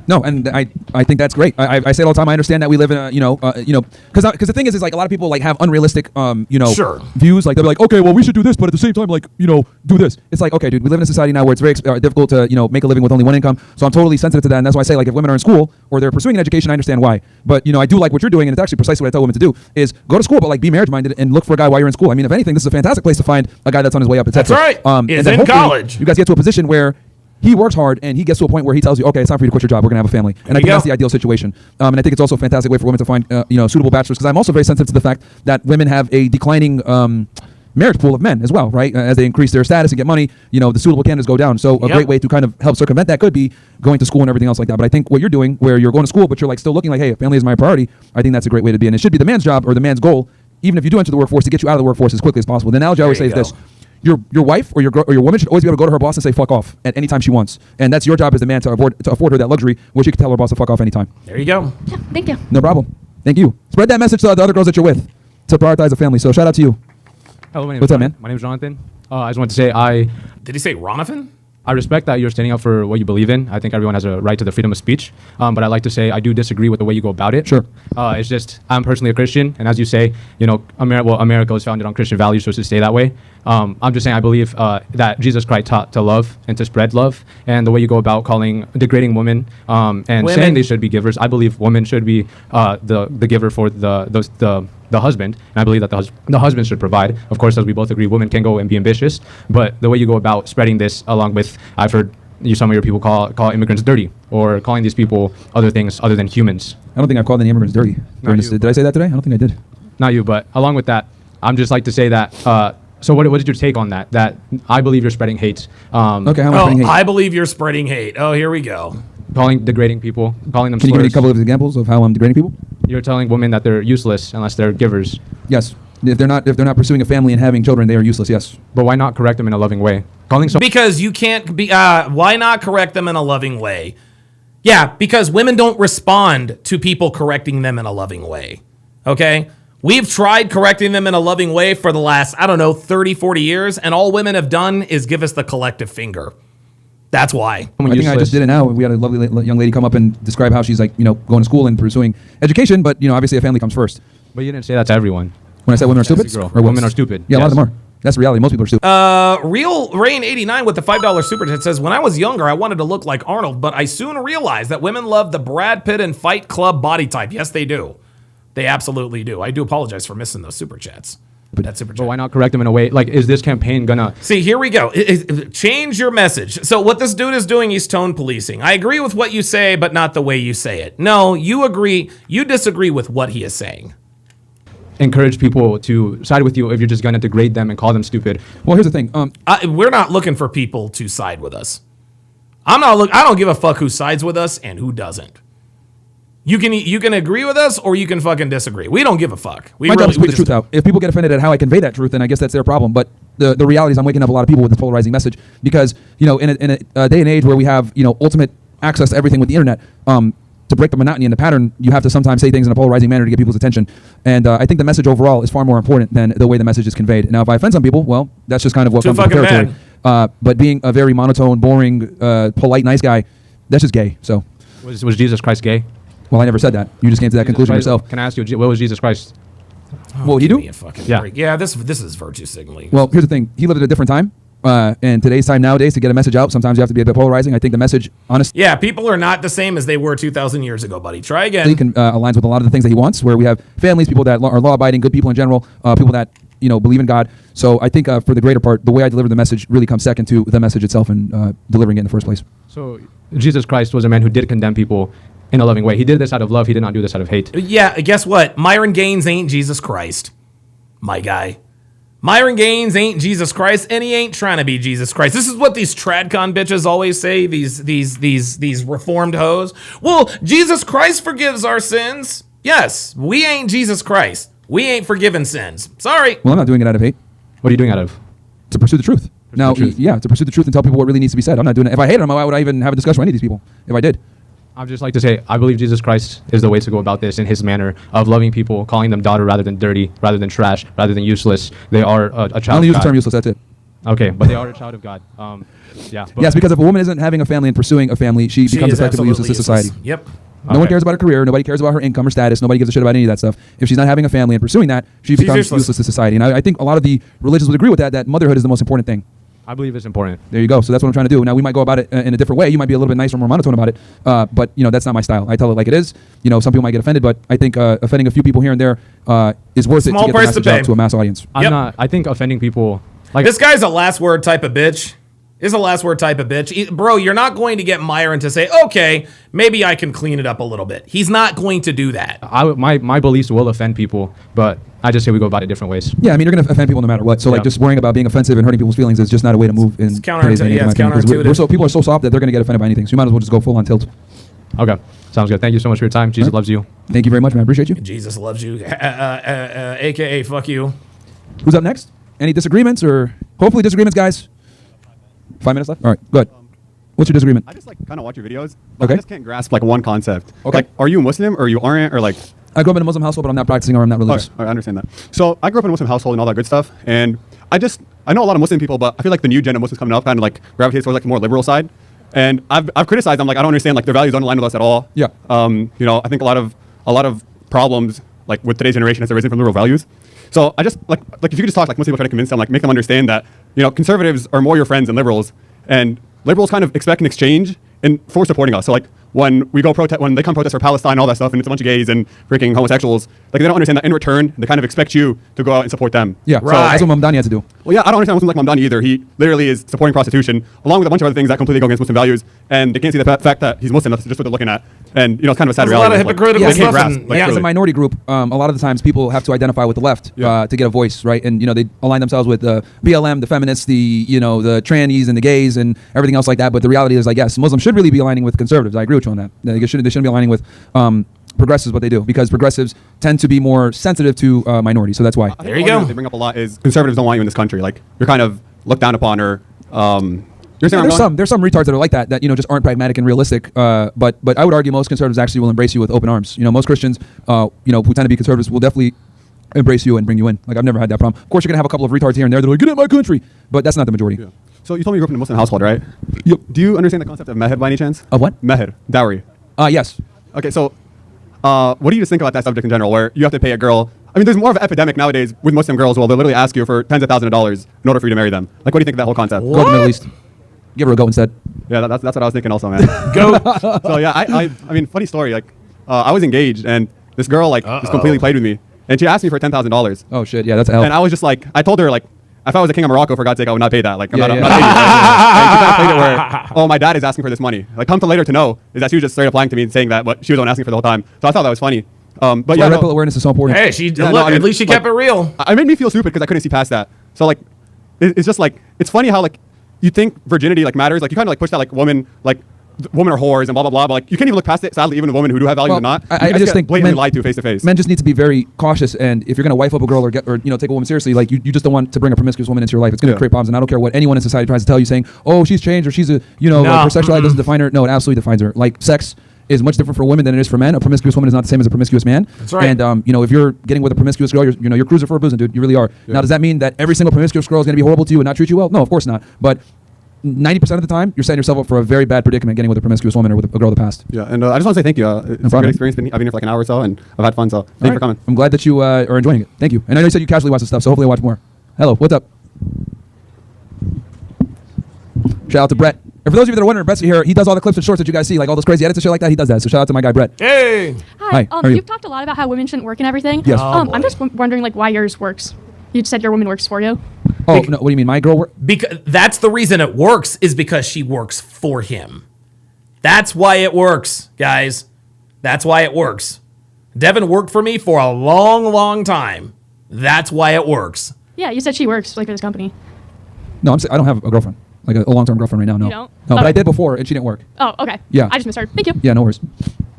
No, and I think that's great. I say it all the time. I understand that we live in a because the thing is like a lot of people like have unrealistic views. Like they'll be like, okay, well we should do this, but at the same time like do this. It's like, okay, dude, we live in a society now where it's very difficult to make a living with only one income. So I'm totally sensitive to that, and that's why I say like if women are in school or they're pursuing an education, I understand why. But I do like what you're doing, and it's actually precisely what I tell women to do is go to school, but like be marriage minded and look for a guy while you're in school. I mean, if anything, this is a fantastic place to find a guy that's on his way up. That's right. Is and then in hopefully college. You guys get to a position where he works hard and he gets to a point where he tells you, okay, it's time for you to quit your job. We're going to have a family. And I think that's the ideal situation. And I think it's also a fantastic way for women to find, suitable bachelors. Because I'm also very sensitive to the fact that women have a declining marriage pool of men as well, right? As they increase their status and get money, the suitable candidates go down. So a great way to kind of help circumvent that could be going to school and everything else like that. But I think what you're doing, where you're going to school, but you're like still looking like, hey, family is my priority, I think that's a great way to be. And it should be the man's job or the man's goal, even if you do enter the workforce, to get you out of the workforce as quickly as possible. The analogy I always say is this. Your wife or your woman should always be able to go to her boss and say fuck off at any time she wants, and that's your job as the man to afford her that luxury where she can tell her boss to fuck off anytime. There you go. Yeah, thank you. No problem. Thank you. Spread that message to the other girls that you're with to prioritize the family. So shout out to you. Hello, my name What's is up, man? My name is Jonathan. I just want to say Did he say Ronathan? I respect that you're standing up for what you believe in. I think everyone has a right to the freedom of speech. But I'd like to say I do disagree with the way you go about it. Sure. It's just I'm personally a Christian, and as you say, America was founded on Christian values, so it should stay that way. I'm just saying I believe that Jesus Christ taught to love and to spread love, and the way you go about degrading women and saying they should be givers. I believe women should be the giver for the husband, and I believe that the husband should provide. Of course, as we both agree, women can go and be ambitious, but the way you go about spreading this, along with, I've heard some of your people call immigrants dirty, or calling these people other things other than humans. I don't think I've called any immigrants dirty. Did I say that today? I don't think I did. Not you, but along with that, I'm just like to say that. So what is your take on that? That I believe you're spreading hate. Okay, how am I spreading hate? I believe you're spreading hate. Oh, here we go. Degrading people, calling them Can you give me a slurs. couple of examples of how I'm degrading people? You're telling women that they're useless unless they're givers. Yes. If they're not pursuing a family and having children, they are useless. Yes. But why not correct them in a loving way? Because you can't be. Why not correct them in a loving way? Yeah, because women don't respond to people correcting them in a loving way. Okay? We've tried correcting them in a loving way for the last, 30, 40 years, and all women have done is give us the collective finger. That's why. I think I just did it now. We had a lovely young lady come up and describe how she's going to school and pursuing education, but obviously a family comes first. But you didn't say that to everyone. When I say women are stupid, girl. or Women are stupid. Yeah, a lot of Yes. them are. That's the reality. Most people are stupid. Real Rain 89 with the $5 super chat says, when I was younger, I wanted to look like Arnold, but I soon realized that women love the Brad Pitt and Fight Club body type. Yes, they do. They absolutely do. I do apologize for missing those super chats. That super chat. But why not correct them in a way? Like, is this campaign gonna... See, here we go. Change your message. So what this dude is doing, he's tone policing. I agree with what you say, but not the way you say it. No, you disagree with what he is saying. Encourage people to side with you if you're just gonna degrade them and call them stupid. Well, here's the thing. We're not looking for people to side with us. I don't give a fuck who sides with us and who doesn't. You can agree with us or you can fucking disagree. We don't give a fuck. My job is to put the truth out. If people get offended at how I convey that truth, then I guess that's their problem. But the reality is I'm waking up a lot of people with this polarizing message because, in a day and age where we have, ultimate access to everything with the internet, to break the monotony and the pattern, you have to sometimes say things in a polarizing manner to get people's attention. And I think the message overall is far more important than the way the message is conveyed. Now, if I offend some people, well, that's just kind of what comes with the territory. But being a very monotone, boring, polite, nice guy, that's just gay. So, was Jesus Christ gay? Well, I never said that. You just came to that conclusion yourself. Can I ask you, what was Jesus Christ? What would he do? Yeah, this is virtue signaling. Well, here's the thing. He lived at a different time. And today's time nowadays to get a message out, sometimes you have to be a bit polarizing. I think the message, honestly, yeah, people are not the same as they were 2,000 years ago, buddy. Try again. Aligns with a lot of the things that he wants, where we have families, people that are law-abiding, good people in general, people that believe in God. So I think for the greater part, the way I deliver the message really comes second to the message itself and delivering it in the first place. So Jesus Christ was a man who did condemn people in a loving way. He did this out of love. He did not do this out of hate. Yeah, guess what? Myron Gaines ain't Jesus Christ, my guy. Myron Gaines ain't Jesus Christ, and he ain't trying to be Jesus Christ. This is what these tradcon bitches always say, these reformed hoes. Well, Jesus Christ forgives our sins. Yes, we ain't Jesus Christ. We ain't forgiven sins. Sorry. Well, I'm not doing it out of hate. What are you doing out of? To pursue the truth. To pursue the truth and tell people what really needs to be said. I'm not doing it. If I hated them, why would I even have a discussion with any of these people if I did? I'd just like to say, I believe Jesus Christ is the way to go about this in his manner of loving people, calling them daughter rather than dirty, rather than trash, rather than useless. They are a child of God. I only use the term useless, that's it. Okay, but they are a child of God. Yes, because if a woman isn't having a family and pursuing a family, she becomes effectively useless to society. Yep. No one cares about her career. Nobody cares about her income or status. Nobody gives a shit about any of that stuff. If she's not having a family and pursuing that, she becomes useless to society. And I think a lot of the religions would agree with that motherhood is the most important thing. I believe it's important. There you go. So that's what I'm trying to do. Now, we might go about it in a different way. You might be a little bit nicer, more monotone about it. But, that's not my style. I tell it like it is. Some people might get offended, but I think offending a few people here and there is worth it to get the message out to a mass audience. I think offending people... This guy's a last word type of bitch. Bro, you're not going to get Myron to say, okay, maybe I can clean it up a little bit. He's not going to do that. My beliefs will offend people, but I just say we go about it different ways. Yeah, I mean, you're going to offend people no matter what. So, just worrying about being offensive and hurting people's feelings is just not a way to move in today's day and age, in my opinion, because people are so soft that they're going to get offended by anything. So you might as well just go full on tilt. Okay, sounds good. Thank you so much for your time. Jesus loves you. Thank you very much, man. I appreciate you. Jesus loves you, a.k.a. fuck you. Who's up next? Any disagreements or hopefully disagreements, guys? 5 minutes left? All right, good. What's your disagreement? I just kind of watch your videos, but I just can't grasp one concept. Okay. Are you Muslim or you aren't, or I grew up in a Muslim household, but I'm not practicing or I'm not religious. I understand that. So I grew up in a Muslim household and all that good stuff, and I know a lot of Muslim people, but I feel like the new gen of Muslims coming up kind of gravitates towards the more liberal side. And I've criticized them, I don't understand their values don't align with us at all. Yeah. I think a lot of problems with today's generation has arisen from liberal values. So I just if you could just talk Muslim people, try to convince them, make them understand that conservatives are more your friends than liberals, and liberals kind of expect an exchange for supporting us. So when we go when they come protest for Palestine, all that stuff, and it's a bunch of gays and freaking homosexuals, they don't understand that in return they kind of expect you to go out and support them. Yeah, right. So that's what Mamdani had to do. Well, yeah, I don't understand Muslims like Mamdani either. He literally is supporting prostitution along with a bunch of other things that completely go against Muslim values, and they can't see the fact that he's Muslim. That's just what they're looking at, and it's kind of a sad reality. There's a lot of hypocritical stuff. As a minority group, a lot of the times people have to identify with the left to get a voice, right? And they align themselves with the BLM, the feminists, the trannies and the gays and everything else like that. But the reality is, yes, Muslims should really be aligning with conservatives. I agree with you on that. They shouldn't be aligning with progressives, what they do, because progressives tend to be more sensitive to minorities. So that's why. There you go. They bring up a lot is conservatives don't want you in this country. You're kind of looked down upon, or there's some retards that are like that just aren't pragmatic and realistic. But I would argue most conservatives actually will embrace you with open arms. Most Christians, who tend to be conservatives, will definitely embrace you and bring you in. I've never had that problem. Of course, you're gonna have a couple of retards here and there. They're like, get out of my country, but that's not the majority. Yeah. So you told me you grew up in a Muslim household, right? Yep. Do you understand the concept of meher by any chance? Of what? Meher, dowry. Yes. Okay, so what do you just think about that subject in general, where you have to pay a girl I mean, there's more of an epidemic nowadays with Muslim girls. Well, they'll literally ask you for tens of thousands of dollars in order for you to marry them. Like, what do you think of that whole concept? Go to the Middle East. Give her a goat instead. Yeah, that's what I was thinking also, man. Goat. So yeah, I mean, funny story. Like, I was engaged, and this girl like just completely played with me, and she asked me for $10,000. Oh shit, yeah, that's a hell. And I was just like, I told her like, if I was the king of Morocco, for God's sake, I would not pay that. Like, I'm not paying you. And she kind of played it where, oh, my dad is asking for this money. Like, come to later to know is that she was just straight up lying to me and saying that, but she was the one asking for the whole time. So I thought that was funny. But yeah, red pill awareness is so important. Hey, at least she kept it real. It made me feel stupid because I couldn't see past that. So like, it's just like, it's funny how like you think virginity like matters. Like you kind of like push that like women are whores and blah blah blah. But like you can't even look past it. Sadly, even the women who do have values or not, I just think blatantly lied to face to face. Men just need to be very cautious. And if you're gonna wife up a girl or take a woman seriously, like you just don't want to bring a promiscuous woman into your life. It's gonna create problems. And I don't care what anyone in society tries to tell you, saying, oh, she's changed or she's a like her sexuality doesn't define her. No, it absolutely defines her. Like sex is much different for women than it is for men. A promiscuous woman is not the same as a promiscuous man. That's right. And if you're getting with a promiscuous girl, you're cruising for a boozing, dude. You really are. Yeah. Now, does that mean that every single promiscuous girl is going to be horrible to you and not treat you well? No, of course not. But 90% of the time, you're setting yourself up for a very bad predicament getting with a promiscuous woman or with a girl of the past. Yeah, and I just want to say thank you. It's a great experience. I've been here for like an hour or so, and I've had fun. So thank you for coming. I'm glad that you are enjoying it. Thank you. And I know you said you casually watch this stuff, so hopefully I watch more. Hello, what's up? Shout out to Brett. And for those of you that are wondering, Brett's here. He does all the clips and shorts that you guys see, like all those crazy edits and shit like that. He does that. So shout out to my guy Brett. Hey. Hi. How are you? You've talked a lot about how women shouldn't work and everything. Yes. I'm just wondering like why yours works. You said your woman works for you. Oh no! What do you mean, my girl work? Because that's the reason it works is because she works for him. That's why it works, guys. That's why it works. Devin worked for me for a long, long time. That's why it works. Yeah, you said she works like for this company. No, I don't have a girlfriend, like a long-term girlfriend right now. No, you don't? No, but I did before, and she didn't work. Oh, okay. Yeah. I just misheard. Thank you. Yeah, no worries.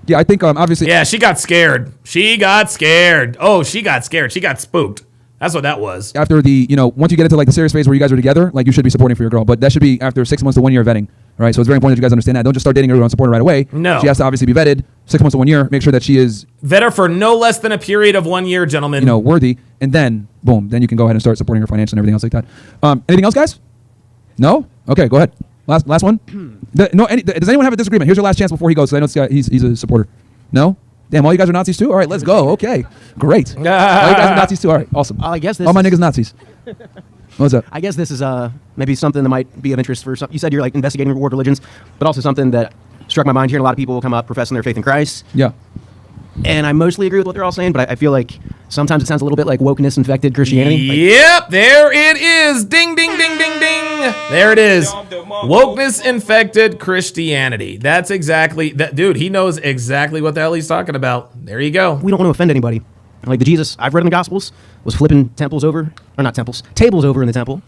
Yeah, I think obviously. Yeah, she got scared. She got scared. Oh, she got scared. She got spooked. That's what that was. After the, once you get into like the serious phase where you guys are together, like you should be supporting for your girl, but that should be after 6 months to 1 year of vetting, right? So it's very important that you guys understand that. Don't just start dating her and support her right away. No. She has to obviously be vetted 6 months to 1 year. Make sure that she is vet her for no less than a period of 1 year, gentlemen. Worthy, and then boom, then you can go ahead and start supporting her financially and everything else like that. Anything else, guys? No? Okay, go ahead. Last one. Does anyone have a disagreement? Here's your last chance before he goes. So I know this guy, he's a supporter. No? Damn, all you guys are Nazis too? All right, let's go. Okay, great. All you guys are Nazis too? All right, awesome. I guess this all my niggas Nazis. What's up? I guess this is maybe something that might be of interest for some. You said you're like investigating world religions, but also something that struck my mind here. A lot of people will come up professing their faith in Christ. Yeah. And I mostly agree with what they're all saying, but I feel like sometimes it sounds a little bit like wokeness infected Christianity. Yep, there it is. Ding, ding, ding, ding, ding. There it is. Wokeness infected Christianity. That's exactly that, dude. He knows exactly what the hell he's talking about. There you go. We don't want to offend anybody. Like the Jesus I've read in the Gospels was flipping tables over in the temple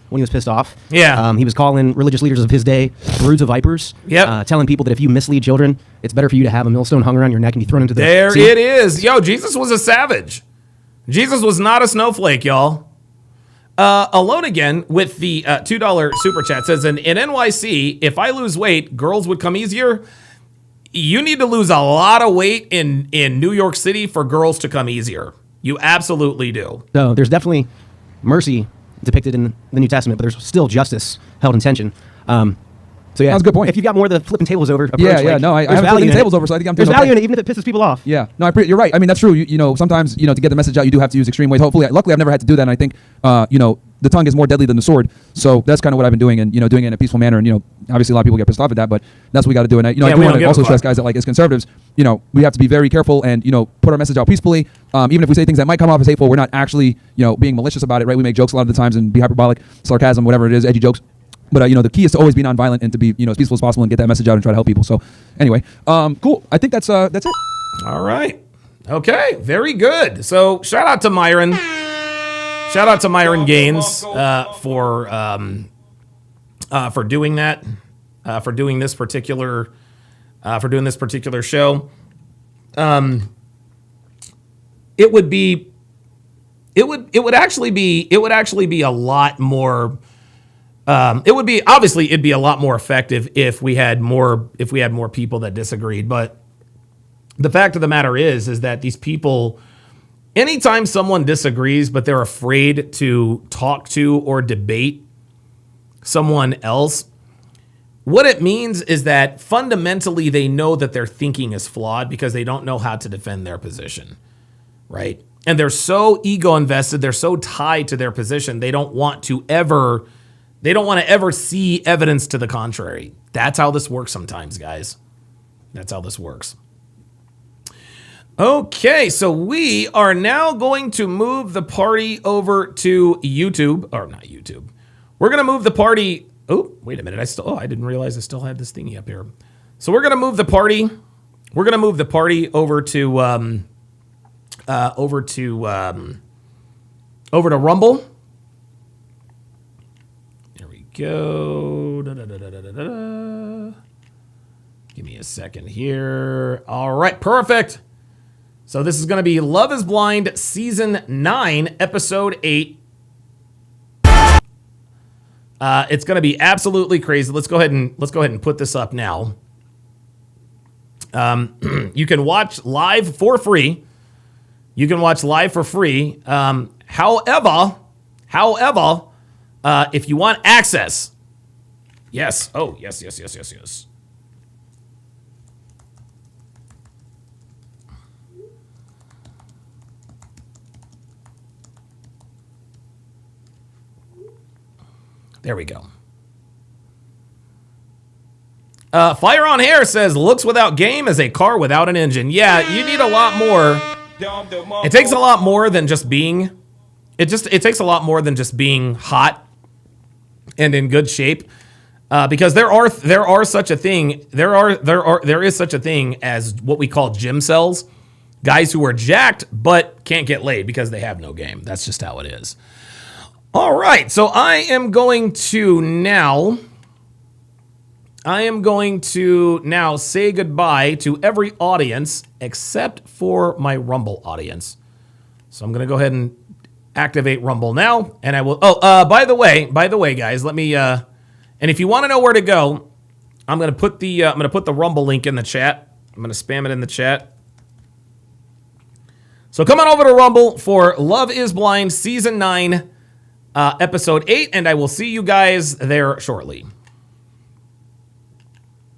when he was pissed off. Yeah. He was calling religious leaders of his day broods of vipers. Yep. Telling people that if you mislead children, it's better for you to have a millstone hung around your neck and be thrown into the There sea. it is. Yo, Jesus was a savage. Jesus was not a snowflake, y'all. Alone again with the $2 super chat says, in NYC, if I lose weight, girls would come easier. You need to lose a lot of weight in New York City for girls to come easier. You absolutely do. So there's definitely mercy depicted in the New Testament, but there's still justice held in tension. So yeah, that's a good point. If you've got more of the flipping tables over approach, I have flipping tables over, so I think I'm doing There's value okay. in it, even if it pisses people off. Yeah, no, you're right. I mean, that's true. Sometimes to get the message out, you do have to use extreme ways. Luckily, I've never had to do that. And I think the tongue is more deadly than the sword. So that's kind of what I've been doing, and doing it in a peaceful manner. And obviously a lot of people get pissed off at that, but that's what we got to do. And I do want to also stress, guys, that like as conservatives, we have to be very careful and put our message out peacefully. Even if we say things that might come off as hateful, we're not actually being malicious about it, right? We make jokes a lot of the times and be hyperbolic, sarcasm, whatever it is, edgy jokes. But the key is to always be nonviolent and to be as peaceful as possible and get that message out and try to help people. So anyway, cool. I think that's it. All right. Okay. Very good. So shout out to Myron. Shout out to Myron Gaines for doing that, for doing this particular show. It would actually be a lot more. It'd be a lot more effective if we had more people that disagreed. But the fact of the matter is that these people, anytime someone disagrees, but they're afraid to talk to or debate someone else, what it means is that fundamentally they know that their thinking is flawed because they don't know how to defend their position, right? And they're so ego invested. They're so tied to their position. They don't want to ever see evidence to the contrary. That's how this works sometimes, guys. That's how this works. Okay, so we are now going to move the party over to YouTube. Or not YouTube. We're going to move the party. Oh, wait a minute. I didn't realize I still had this thingy up here. So we're going to move the party. We're going to move the party over to Rumble. There we go. Give me a second here. All right, perfect. So this is going to be Love is Blind Season 9, Episode 8. It's going to be absolutely crazy. Let's go ahead and put this up now. You can watch live for free. However, if you want access, yes. Oh, yes. There we go. Fire on Hair says, looks without game is a car without an engine. Yeah, you need a lot more. It takes a lot more than just being, it takes a lot more than just being hot and in good shape. Because there is such a thing as what we call gym cells. Guys who are jacked but can't get laid because they have no game. That's just how it is. All right, so I am going to now say goodbye to every audience except for my Rumble audience. So I'm going to go ahead and activate Rumble now, and I will. Oh, by the way, guys, let me. And if you want to know where to go, I'm going to put the Rumble link in the chat. I'm going to spam it in the chat. So come on over to Rumble for Love is Blind Season 9. Episode 8, and I will see you guys there shortly.